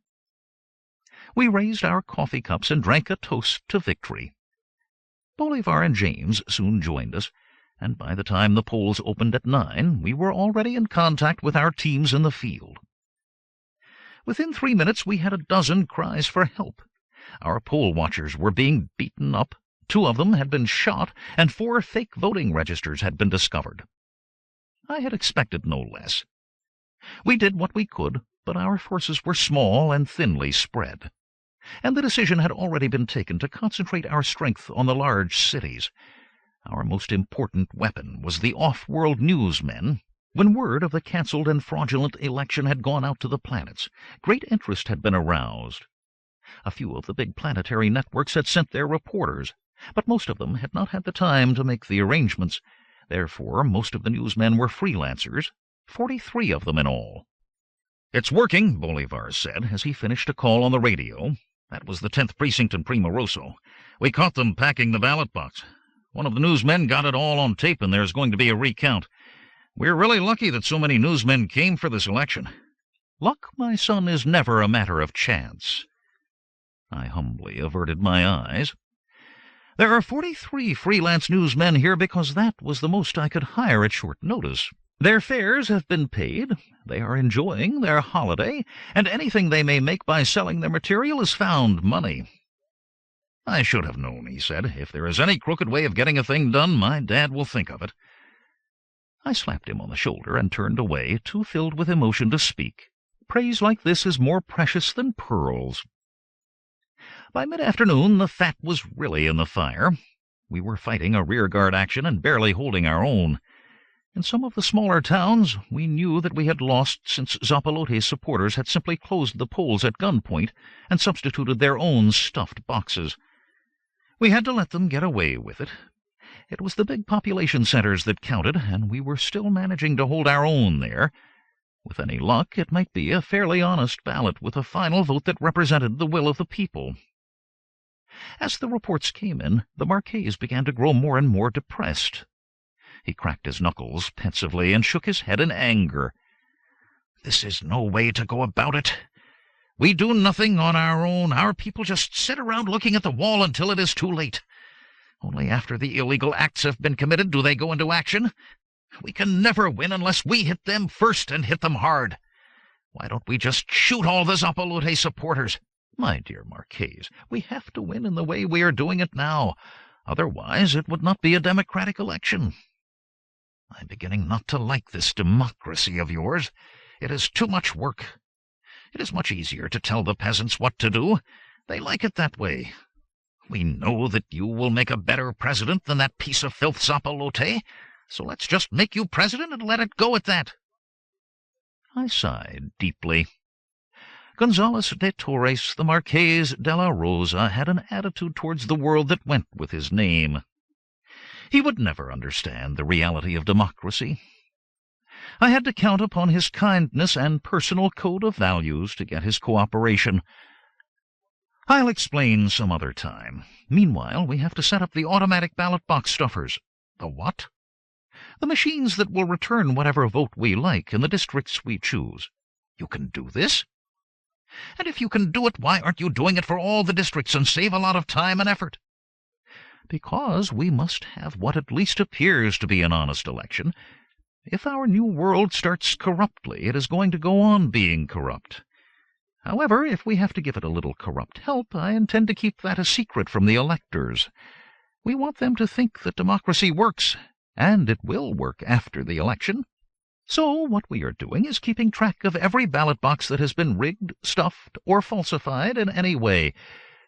We raised our coffee cups and drank a toast to victory. Bolivar and James soon joined us, and by the time the polls opened at 9, we were already in contact with our teams in the field. Within 3 minutes we had a dozen cries for help. Our poll watchers were being beaten up, 2 of them had been shot, and 4 fake voting registers had been discovered. I had expected no less. We did what we could, but our forces were small and thinly spread, and the decision had already been taken to concentrate our strength on the large cities. Our most important weapon was the off-world newsmen. When word of the cancelled and fraudulent election had gone out to the planets, great interest had been aroused. A few of the big planetary networks had sent their reporters, but most of them had not had the time to make the arrangements. Therefore, most of the newsmen were freelancers, 43 of them in all. It's working, Bolivar said, as he finished a call on the radio. That was the 10th Precinct in Primaroso. We caught them packing the ballot box. One of the newsmen got it all on tape, and there's going to be a recount. We're really lucky that so many newsmen came for this election. Luck, my son, is never a matter of chance. I humbly averted my eyes. There are 43 freelance newsmen here because that was the most I could hire at short notice. Their fares have been paid, they are enjoying their holiday, and anything they may make by selling their material is found money. I should have known, he said. If there is any crooked way of getting a thing done, my dad will think of it. I slapped him on the shoulder and turned away, too filled with emotion to speak. Praise like this is more precious than pearls. By mid-afternoon the fat was really in the fire. We were fighting a rearguard action and barely holding our own. In some of the smaller towns, we knew that we had lost since Zapalote's supporters had simply closed the polls at gunpoint and substituted their own stuffed boxes. We had to let them get away with it. It was the big population centers that counted, and we were still managing to hold our own there. With any luck, it might be a fairly honest ballot with a final vote that represented the will of the people. As the reports came in, the Marquis began to grow more and more depressed. He cracked his knuckles pensively and shook his head in anger. "This is no way to go about it. We do nothing on our own. Our people just sit around looking at the wall until it is too late. Only after the illegal acts have been committed do they go into action. We can never win unless we hit them first and hit them hard. Why don't we just shoot all the Zapalote supporters? My dear Marquis, we have to win in the way we are doing it now. Otherwise it would not be a democratic election. I'm beginning not to like this democracy of yours. It is too much work. It is much easier to tell the peasants what to do. They like it that way. We know that you will make a better president than that piece of filth Zapalote, so let's just make you president and let it go at that." I sighed deeply. Gonzales de Torres, the Marqués de la Rosa, had an attitude towards the world that went with his name. He would never understand the reality of democracy. I had to count upon his kindness and personal code of values to get his cooperation. I'll explain some other time. Meanwhile, we have to set up the automatic ballot box stuffers. The what? The machines that will return whatever vote we like in the districts we choose. You can do this? And if you can do it, why aren't you doing it for all the districts and save a lot of time and effort? Because we must have what at least appears to be an honest election. If our new world starts corruptly, it is going to go on being corrupt. However, if we have to give it a little corrupt help, I intend to keep that a secret from the electors. We want them to think that democracy works, and it will work after the election. So what we are doing is keeping track of every ballot box that has been rigged, stuffed, or falsified in any way,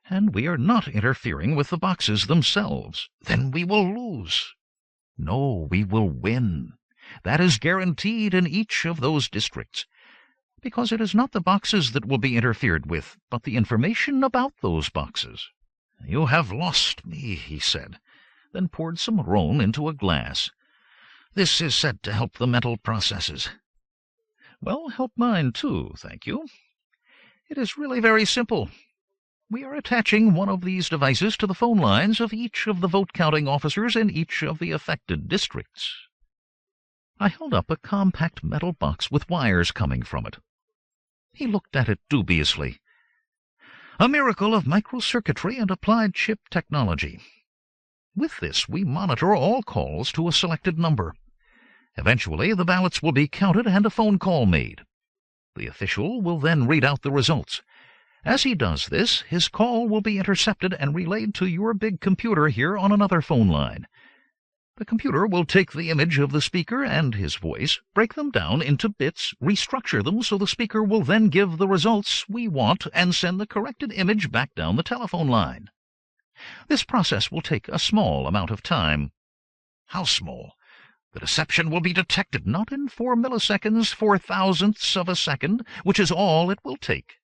and we are not interfering with the boxes themselves. Then we will lose. No, we will win. That is guaranteed in each of those districts, because it is not the boxes that will be interfered with, but the information about those boxes. "You have lost me," he said, then poured some Rhone into a glass. "This is said to help the mental processes." "Well, help mine too, thank you. It is really very simple. We are attaching one of these devices to the phone lines of each of the vote-counting officers in each of the affected districts." I held up a compact metal box with wires coming from it. He looked at it dubiously. "A miracle of microcircuitry and applied chip technology. With this, we monitor all calls to a selected number. Eventually, the ballots will be counted and a phone call made. The official will then read out the results. As he does this, his call will be intercepted and relayed to your big computer here on another phone line. The computer will take the image of the speaker and his voice, break them down into bits, restructure them so the speaker will then give the results we want and send the corrected image back down the telephone line. This process will take a small amount of time." "How small?" "The deception will be detected not in 4 milliseconds, 4,000ths of a second, which is all it will take.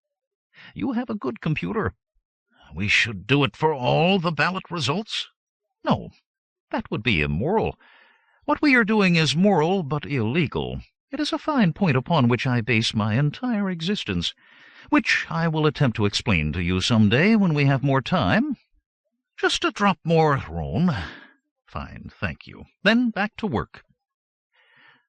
You have a good computer." "We should do it for all the ballot results?" "No, that would be immoral. What we are doing is moral but illegal. It is a fine point upon which I base my entire existence, which I will attempt to explain to you some day when we have more time. Just a drop more Rhone." "Fine, thank you. Then back to work."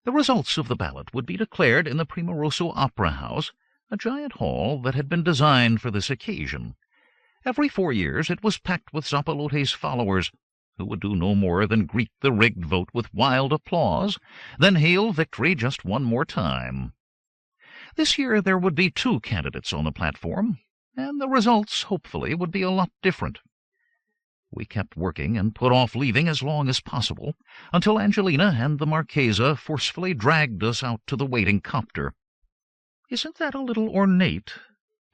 The results of the ballot would be declared in the Primoroso Opera House, a giant hall that had been designed for this occasion. Every 4 years it was packed with Zapalote's followers, who would do no more than greet the rigged vote with wild applause, then hail victory just one more time. This year there would be 2 candidates on the platform, and the results, hopefully, would be a lot different. We kept working and put off leaving as long as possible, until Angelina and the Marchesa forcefully dragged us out to the waiting copter. "Isn't that a little ornate?"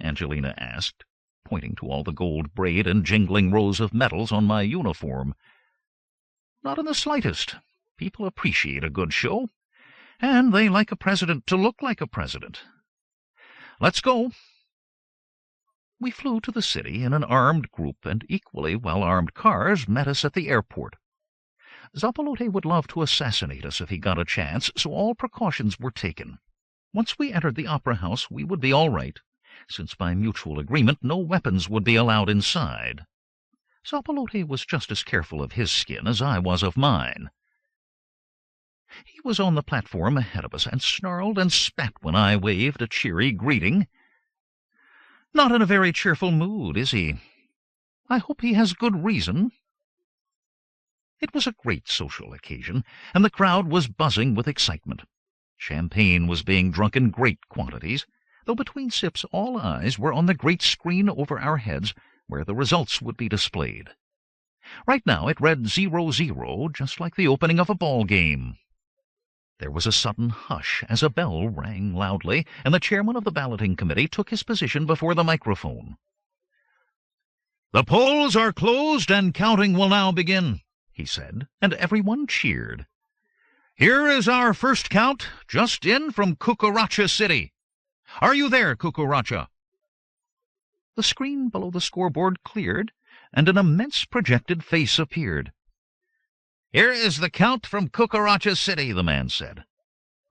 Angelina asked, pointing to all the gold braid and jingling rows of medals on my uniform. "Not in the slightest. People appreciate a good show, and they like a president to look like a president. Let's go." We flew to the city in an armed group, and equally well-armed cars met us at the airport. Zappalotte would love to assassinate us if he got a chance, so all precautions were taken. Once we entered the opera house, we would be all right, since by mutual agreement no weapons would be allowed inside. Zappalotte was just as careful of his skin as I was of mine. He was on the platform ahead of us, and snarled and spat when I waved a cheery greeting. "Not in a very cheerful mood, is he? I hope he has good reason." It was a great social occasion, and the crowd was buzzing with excitement. Champagne was being drunk in great quantities, though between sips all eyes were on the great screen over our heads where the results would be displayed. Right now it read 0-0, just like the opening of a ball game. There was a sudden hush as a bell rang loudly, and the chairman of the balloting committee took his position before the microphone. "The polls are closed and counting will now begin," he said, and everyone cheered. "Here is our first count, just in from Cucaracha City. Are you there, Cucaracha?" The screen below the scoreboard cleared, and an immense projected face appeared. "Here is the count from Cucaracha City," the man said,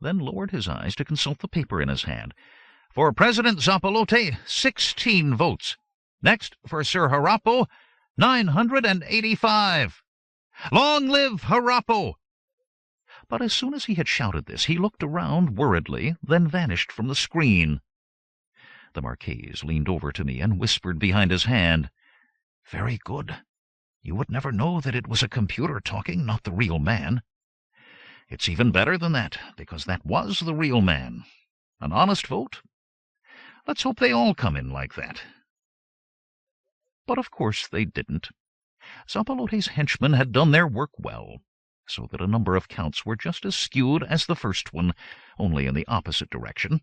then lowered his eyes to consult the paper in his hand. "For President Zappalotte, 16 votes. Next, for Sir Harappo, 985. Long live Harappo!" But as soon as he had shouted this, he looked around worriedly, then vanished from the screen. The Marquise leaned over to me and whispered behind his hand, "Very good. You would never know that it was a computer talking, not the real man. It's even better than that, because that was the real man. An honest vote? Let's hope they all come in like that." But of course they didn't. Zappalotte's henchmen had done their work well, so that a number of counts were just as skewed as the first one, only in the opposite direction.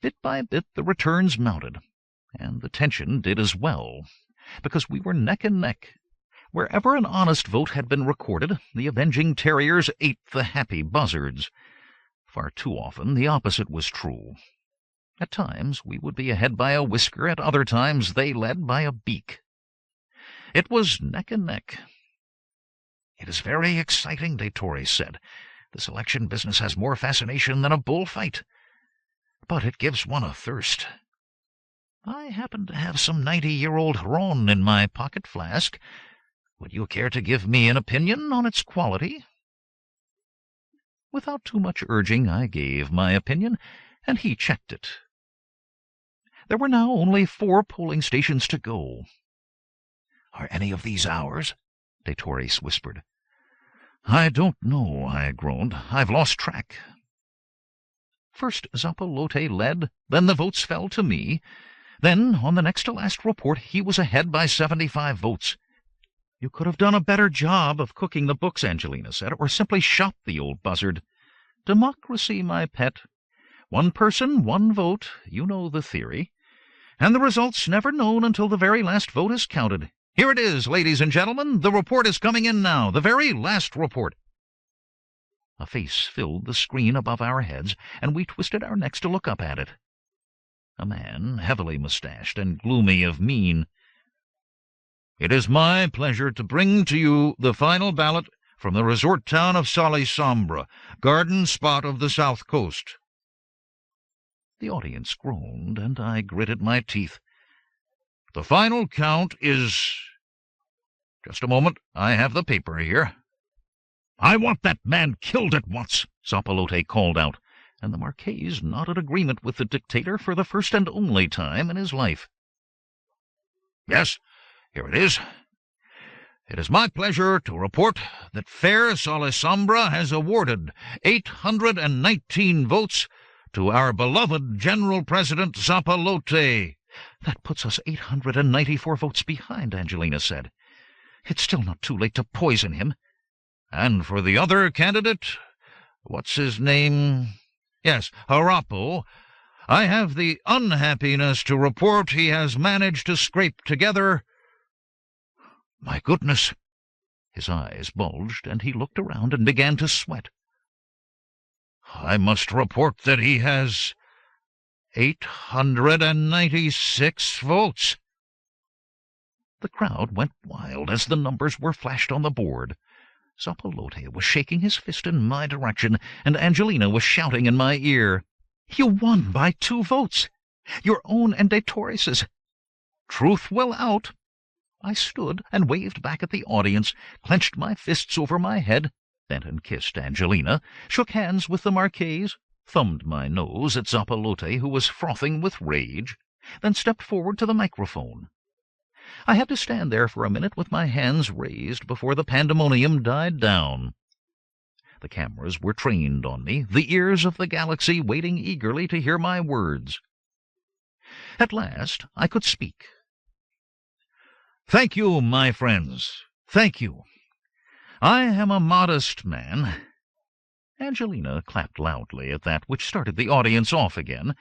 Bit by bit the returns mounted, and the tension did as well, because we were neck and neck. Wherever an honest vote had been recorded, the avenging terriers ate the happy buzzards. Far too often the opposite was true. At times we would be ahead by a whisker, at other times they led by a beak. It was neck and neck. "It is very exciting," De Torres said. "This election business has more fascination than a bullfight. But it gives one a thirst. I happen to have some 90-year-old Ron in my pocket flask. Would you care to give me an opinion on its quality?" Without too much urging, I gave my opinion, and he checked it. There were now only 4 polling stations to go. "Are any of these ours?" De Torres whispered. "I don't know," I groaned. "I've lost track." First Zappalotte led, then the votes fell to me. Then, on the next-to-last report, he was ahead by 75 votes. "You could have done a better job of cooking the books," Angelina said, "or simply shot the old buzzard. Democracy, my pet. One person, one vote. You know the theory. And the results never known until the very last vote is counted. Here it is, ladies and gentlemen. The report is coming in now. The very last report." A face filled the screen above our heads, and we twisted our necks to look up at it. A man, heavily mustached and gloomy of mien. "It is my pleasure to bring to you the final ballot from the resort town of Sombra, garden spot of the south coast." The audience groaned, and I gritted my teeth. "The final count is—" "Just a moment, I have the paper here." "I want that man killed at once," Zappalotte called out, and the Marquise nodded agreement with the dictator for the first and only time in his life. "Yes, here it is. It is my pleasure to report that fair Sombra has awarded 819 votes to our beloved General President Zappalotte." "That puts us 894 votes behind," Angelina said. It's still not too late to poison him. And for the other candidate, what's his name? Yes, Harappo. I have the unhappiness to report he has managed to scrape together— My goodness! His eyes bulged, and he looked around and began to sweat. I must report that he has 896 votes. The crowd went wild as the numbers were flashed on the board. Zappalote was shaking his fist in my direction, and Angelina was shouting in my ear, "You won by 2 votes! Your own and de Torres's! Truth will out!" I stood and waved back at the audience, clenched my fists over my head, bent and kissed Angelina, shook hands with the Marquise, thumbed my nose at Zappalote, who was frothing with rage, then stepped forward to the microphone. I had to stand there for a minute with my hands raised before the pandemonium died down. The cameras were trained on me, the ears of the galaxy waiting eagerly to hear my words. At last I could speak. Thank you, my friends. Thank you. I am a modest man. Angelina clapped loudly at that, which started the audience off again.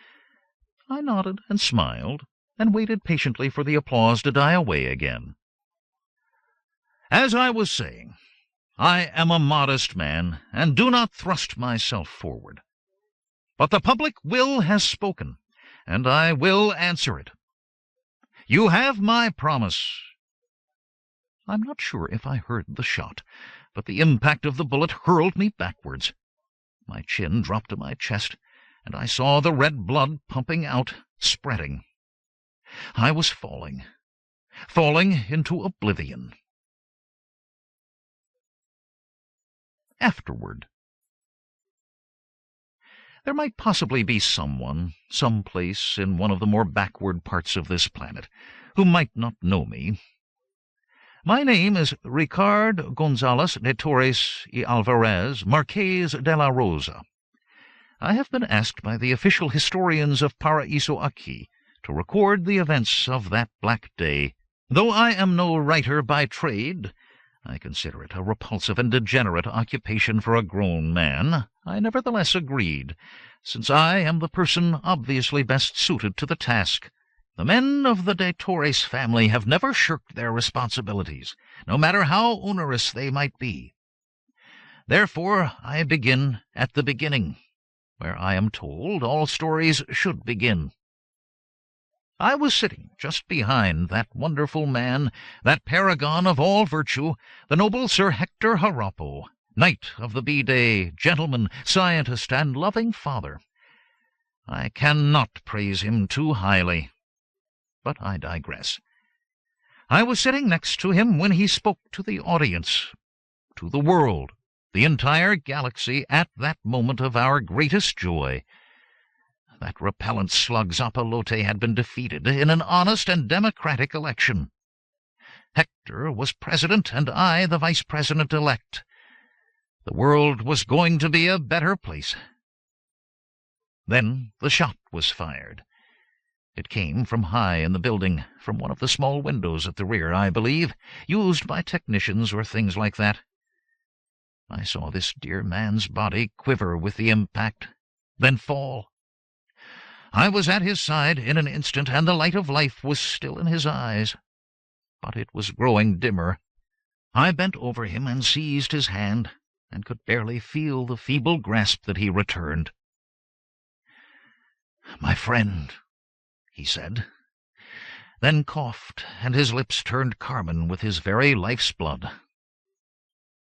I nodded and smiled, and waited patiently for the applause to die away again. As I was saying, I am a modest man, and do not thrust myself forward. But the public will has spoken, and I will answer it. You have my promise. I'm not sure if I heard the shot, but the impact of the bullet hurled me backwards. My chin dropped to my chest, and I saw the red blood pumping out, spreading. I was falling into oblivion. Afterward. There might possibly be someone, someplace in one of the more backward parts of this planet, who might not know me. My name is Ricard Gonzalez de Torres y Alvarez, Marqués de la Rosa. I have been asked by the official historians of Paraiso-Aqui to record the events of that black day. Though I am no writer by trade, I consider it a repulsive and degenerate occupation for a grown man. I nevertheless agreed, since I am the person obviously best suited to the task. The men of the de Torres family have never shirked their responsibilities, no matter how onerous they might be. Therefore I begin at the beginning, where I am told all stories should begin. I was sitting just behind that wonderful man, that paragon of all virtue, the noble Sir Hector Harappo, knight of the B-Day, gentleman, scientist, and loving father. I cannot praise him too highly. But I digress. I was sitting next to him when he spoke to the audience, to the world, the entire galaxy, at that moment of our greatest joy. That repellent slug Zappalote had been defeated in an honest and democratic election. Hector was president, and I the vice president-elect. The world was going to be a better place. Then the shot was fired. It came from high in the building, from one of the small windows at the rear, I believe, used by technicians or things like that. I saw this dear man's body quiver with the impact, then fall. I was at his side in an instant, and the light of life was still in his eyes. But it was growing dimmer. I bent over him and seized his hand, and could barely feel the feeble grasp that he returned. "My friend," he said, then coughed, and his lips turned carmine with his very life's blood.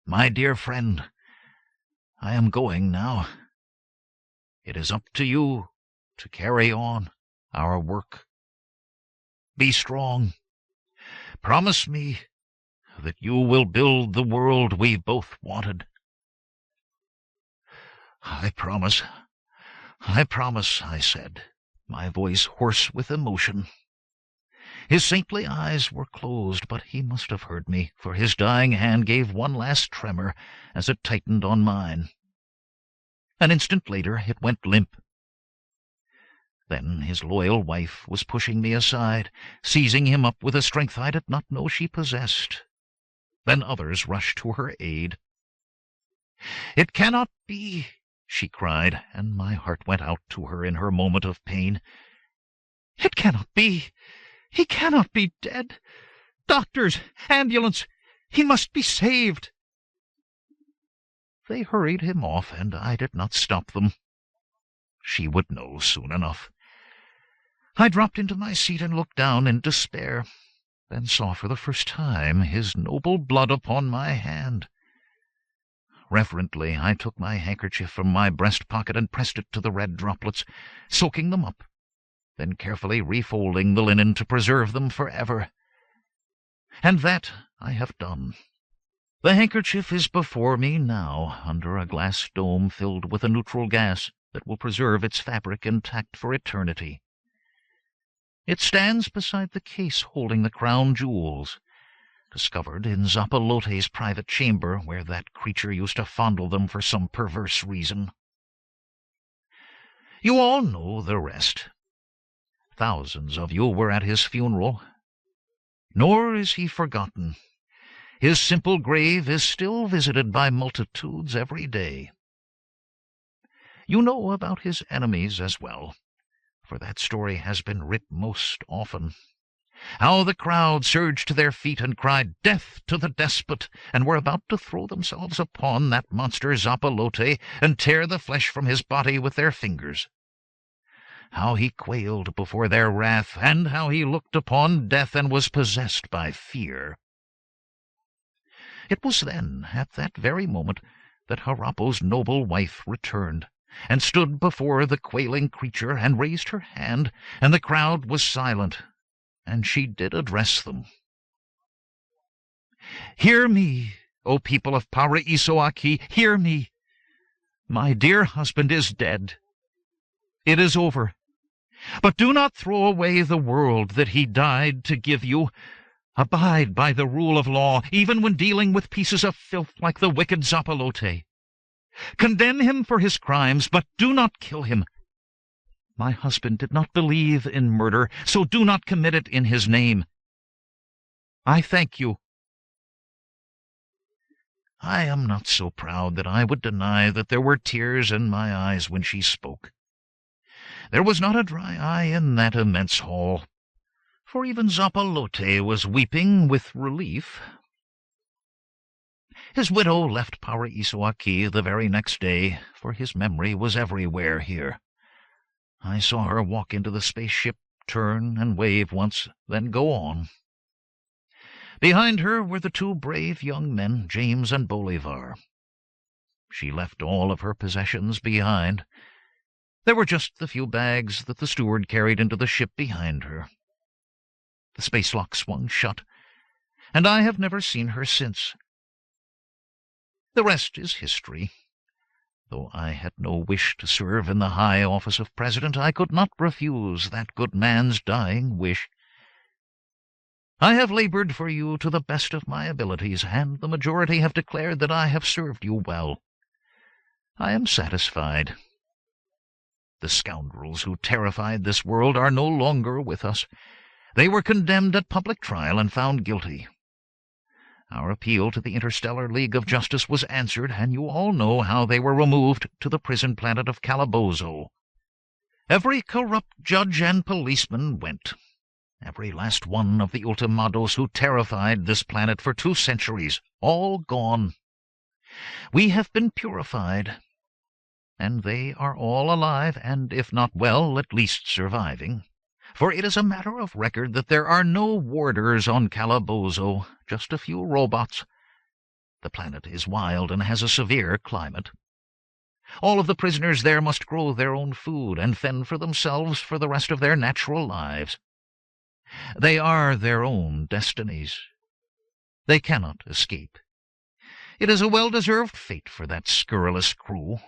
"My dear friend, I am going now. It is up to you to carry on our work. Be strong. Promise me that you will build the world we both wanted." I promise, I said, my voice hoarse with emotion. His saintly eyes were closed, but he must have heard me, for his dying hand gave one last tremor as it tightened on mine. An instant later it went limp. Then his loyal wife was pushing me aside, seizing him up with a strength I did not know she possessed. Then others rushed to her aid. "It cannot be," she cried, and my heart went out to her in her moment of pain. "It cannot be. He cannot be dead. Doctors! Ambulance! He must be saved!" They hurried him off, and I did not stop them. She would know soon enough. I dropped into my seat and looked down in despair, then saw for the first time his noble blood upon my hand. Reverently I took my handkerchief from my breast pocket and pressed it to the red droplets, soaking them up, then carefully refolding the linen to preserve them forever. And that I have done. The handkerchief is before me now, under a glass dome filled with a neutral gas that will preserve its fabric intact for eternity. It stands beside the case holding the crown jewels, discovered in Zappalotte's private chamber, where that creature used to fondle them for some perverse reason. You all know the rest. Thousands of you were at his funeral. Nor is he forgotten. His simple grave is still visited by multitudes every day. You know about his enemies as well, for that story has been writ most often. How the crowd surged to their feet and cried, "Death to the despot!" and were about to throw themselves upon that monster Zappalotte and tear the flesh from his body with their fingers. How he quailed before their wrath, and how he looked upon death and was possessed by fear. It was then, at that very moment, that Harappo's noble wife returned, and stood before the quailing creature, and raised her hand, and the crowd was silent, and she did address them. "Hear me, O people of Paraiso-Aqui, hear me. My dear husband is dead. It is over. But do not throw away the world that he died to give you. Abide by the rule of law, even when dealing with pieces of filth like the wicked Zappalotte. Condemn him for his crimes, but do not kill him. My husband did not believe in murder, so do not commit it in his name. I thank you." I am not so proud that I would deny that there were tears in my eyes when she spoke. There was not a dry eye in that immense hall, for even Zappalotte was weeping with relief. His widow left Paraiso-Aqui the very next day, for his memory was everywhere here. I saw her walk into the spaceship, turn and wave once, then go on. Behind her were the two brave young men, James and Bolivar. She left all of her possessions behind. There were just the few bags that the steward carried into the ship behind her. The space lock swung shut, and I have never seen her since. The rest is history. Though I had no wish to serve in the high office of president, I could not refuse that good man's dying wish. I have labored for you to the best of my abilities, and the majority have declared that I have served you well. I am satisfied. The scoundrels who terrified this world are no longer with us. They were condemned at public trial and found guilty. Our appeal to the Interstellar League of Justice was answered, and you all know how they were removed to the prison planet of Calabozo. Every corrupt judge and policeman went. Every last one of the ultimados who terrified this planet for 2 centuries, all gone. We have been purified, and they are all alive, and if not well, at least surviving. For it is a matter of record that there are no warders on Calabozo, just a few robots. The planet is wild and has a severe climate. All of the prisoners there must grow their own food and fend for themselves for the rest of their natural lives. They are their own destinies. They cannot escape. It is a well-deserved fate for that scurrilous crew.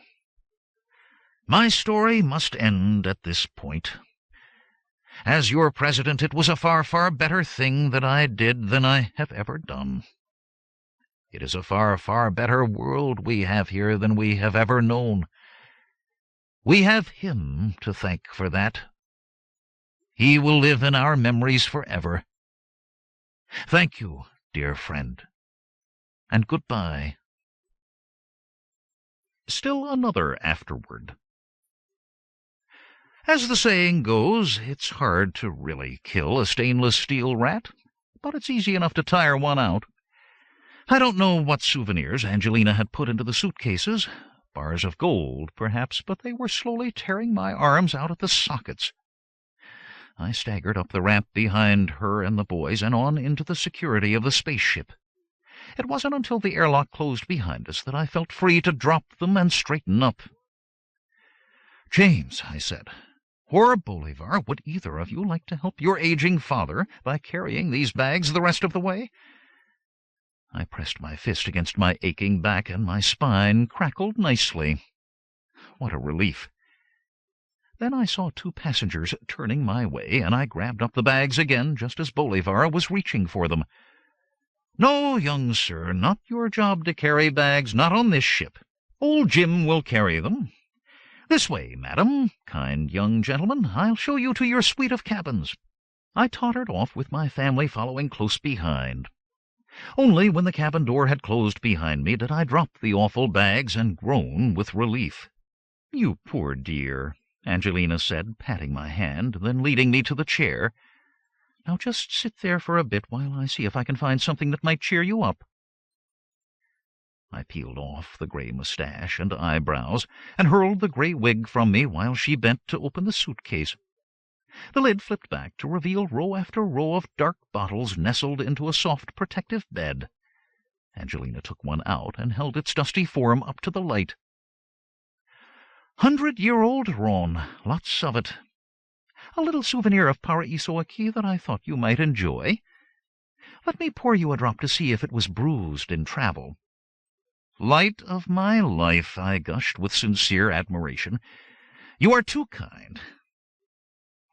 My story must end at this point. As your president, it was a far, far better thing that I did than I have ever done. It is a far, far better world we have here than we have ever known. We have him to thank for that. He will live in our memories forever. Thank you, dear friend. and goodbye. Still another afterword. As the saying goes, it's hard to really kill a stainless steel rat, but it's easy enough to tire one out. I don't know what souvenirs Angelina had put into the suitcases, bars of gold, perhaps, but they were slowly tearing my arms out at the sockets. I staggered up the ramp behind her and the boys and on into the security of the spaceship. It wasn't until the airlock closed behind us that I felt free to drop them and straighten up. "James," I said, "or Bolivar, would either of you like to help your aging father by carrying these bags the rest of the way?" I pressed my fist against my aching back, and my spine crackled nicely. What a relief! Then I saw two passengers turning my way, and I grabbed up the bags again just as Bolivar was reaching for them. "No, young sir, not your job to carry bags, not on this ship. Old Jim will carry them. This way, madam, kind young gentleman. I'll show you to your suite of cabins." I tottered off with my family following close behind. Only when the cabin door had closed behind me did I drop the awful bags and groan with relief. "You poor dear," Angelina said, patting my hand, then leading me to the chair. "Now just sit there for a bit while I see if I can find something that might cheer you up." I peeled off the gray mustache and eyebrows and hurled the gray wig from me while she bent to open the suitcase. The lid flipped back to reveal row after row of dark bottles nestled into a soft protective bed. Angelina took one out and held its dusty form up to the light. "100-year-old Ron, lots of it. A little souvenir of Paraiso-Aqui that I thought you might enjoy. Let me pour you a drop to see if it was bruised in travel." "Light of my life," I gushed with sincere admiration. "You are too kind."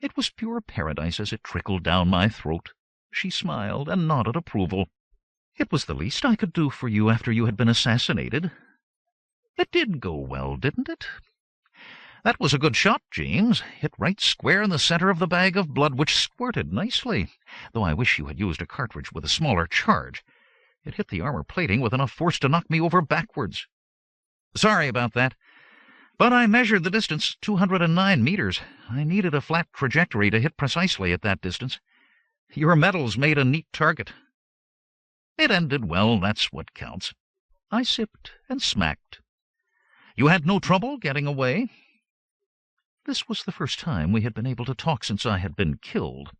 It was pure paradise as it trickled down my throat. She smiled and nodded approval. "It was the least I could do for you after you had been assassinated. It did go well, didn't it? That was a good shot, James. Hit right square in the center of the bag of blood, which squirted nicely, though I wish you had used a cartridge with a smaller charge. It hit the armor plating with enough force to knock me over backwards. Sorry about that. But I measured the distance, 209 meters. I needed a flat trajectory to hit precisely at that distance. Your medals made a neat target. It ended well, that's what counts." I sipped and smacked. "You had no trouble getting away?" This was the first time we had been able to talk since I had been killed.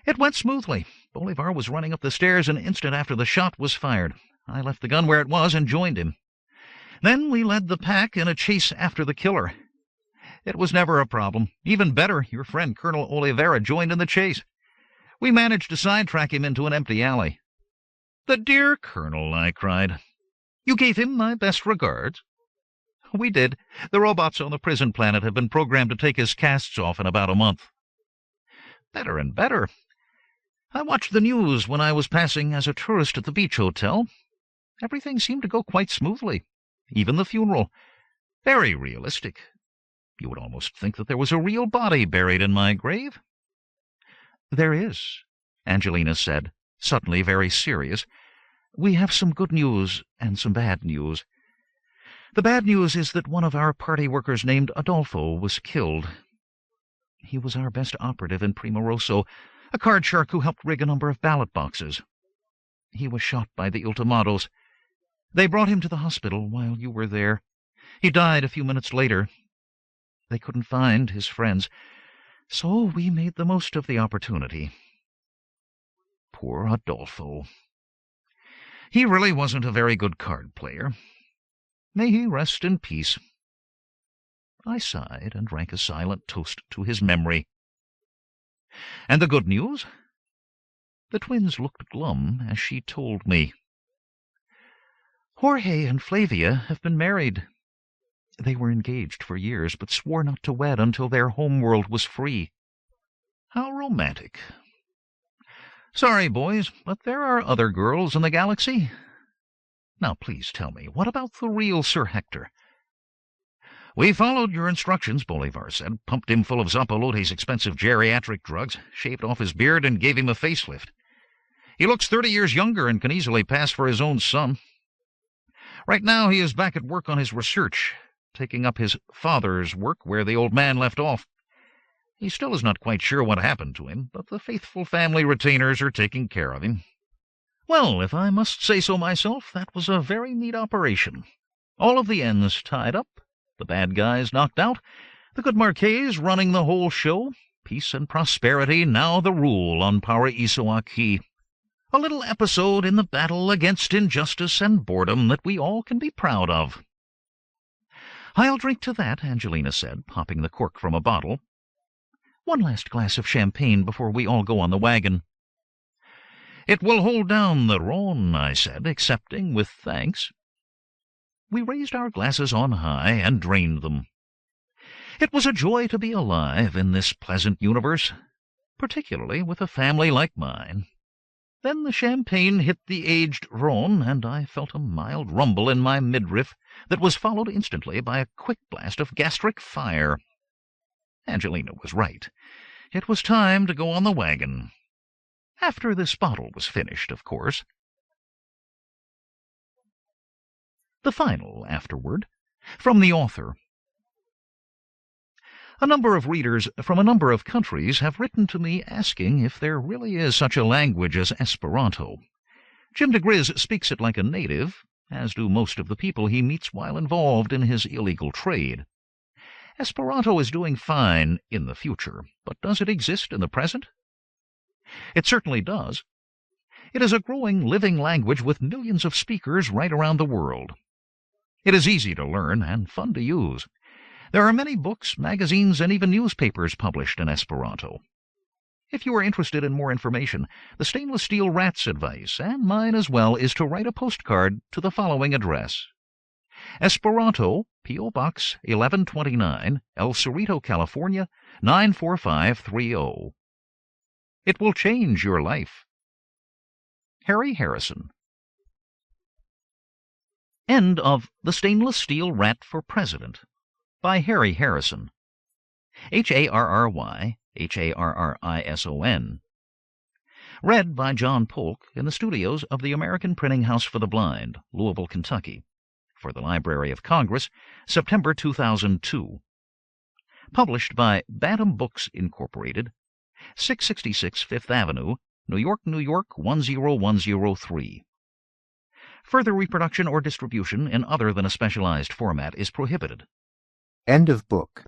"It went smoothly. Bolivar was running up the stairs an instant after the shot was fired. I left the gun where it was and joined him. Then we led the pack in a chase after the killer. It was never a problem. Even better, your friend Colonel Oliveira joined in the chase. We managed to sidetrack him into an empty alley." "The dear Colonel," I cried. "You gave him my best regards?" "We did. The robots on the prison planet have been programmed to take his casts off in about a month." "Better and better. I watched the news when I was passing as a tourist at the beach hotel. Everything seemed to go quite smoothly. Even the funeral. Very realistic. You would almost think that there was a real body buried in my grave." "There is," Angelina said, suddenly very serious. "We have some good news and some bad news. The bad news is that one of our party workers named Adolfo was killed. He was our best operative in Primo Rosso, a card shark who helped rig a number of ballot boxes. He was shot by the Ultimatos. They brought him to the hospital while you were there. He died a few minutes later. They couldn't find his friends, so we made the most of the opportunity." Poor Adolfo. He really wasn't a very good card player. May he rest in peace. I sighed and drank a silent toast to his memory. "And the good news?" The twins looked glum as she told me. "Jorge and Flavia have been married. They were engaged for years, but swore not to wed until their homeworld was free." "How romantic. Sorry, boys, but there are other girls in the galaxy. Now please tell me, what about the real Sir Hector?" "We followed your instructions," Bolivar said, "pumped him full of Zappalote's expensive geriatric drugs, shaved off his beard, and gave him a facelift. He looks 30 years younger and can easily pass for his own son. Right now he is back at work on his research, taking up his father's work where the old man left off. He still is not quite sure what happened to him, but the faithful family retainers are taking care of him. Well, if I must say so myself, that was a very neat operation. All of the ends tied up, the bad guys knocked out, the good Marquets running the whole show, peace and prosperity now the rule on Paraiso-Aqui. A little episode in the battle against injustice and boredom that we all can be proud of. "I'll drink to that," Angelina said, popping the cork from a bottle. "One last glass of champagne before we all go on the wagon." "It will hold down the Rhone," I said, accepting with thanks. We raised our glasses on high and drained them. It was a joy to be alive in this pleasant universe, particularly with a family like mine. Then the champagne hit the aged Rhone, and I felt a mild rumble in my midriff that was followed instantly by a quick blast of gastric fire. Angelina was right. It was time to go on the wagon. After this bottle was finished, of course. The Final Afterword, from the author. A number of readers from a number of countries have written to me asking if there really is such a language as Esperanto. Jim diGriz speaks it like a native, as do most of the people he meets while involved in his illegal trade. Esperanto is doing fine in the future, but does it exist in the present? It certainly does. It is a growing, living language with millions of speakers right around the world. It is easy to learn and fun to use. There are many books, magazines, and even newspapers published in Esperanto. If you are interested in more information, the Stainless Steel Rat's advice, and mine as well, is to write a postcard to the following address: Esperanto, P.O. Box 1129, El Cerrito, California, 94530. It will change your life. Harry Harrison. End of The Stainless Steel Rat for President by Harry Harrison. Harrison. Read by John Polk in the studios of the American Printing House for the Blind, Louisville, Kentucky, for the Library of Congress, September 2002. Published by Bantam Books, Incorporated, 666 Fifth Avenue, New York, New York, 10103. Further reproduction or distribution in other than a specialized format is prohibited. End of book.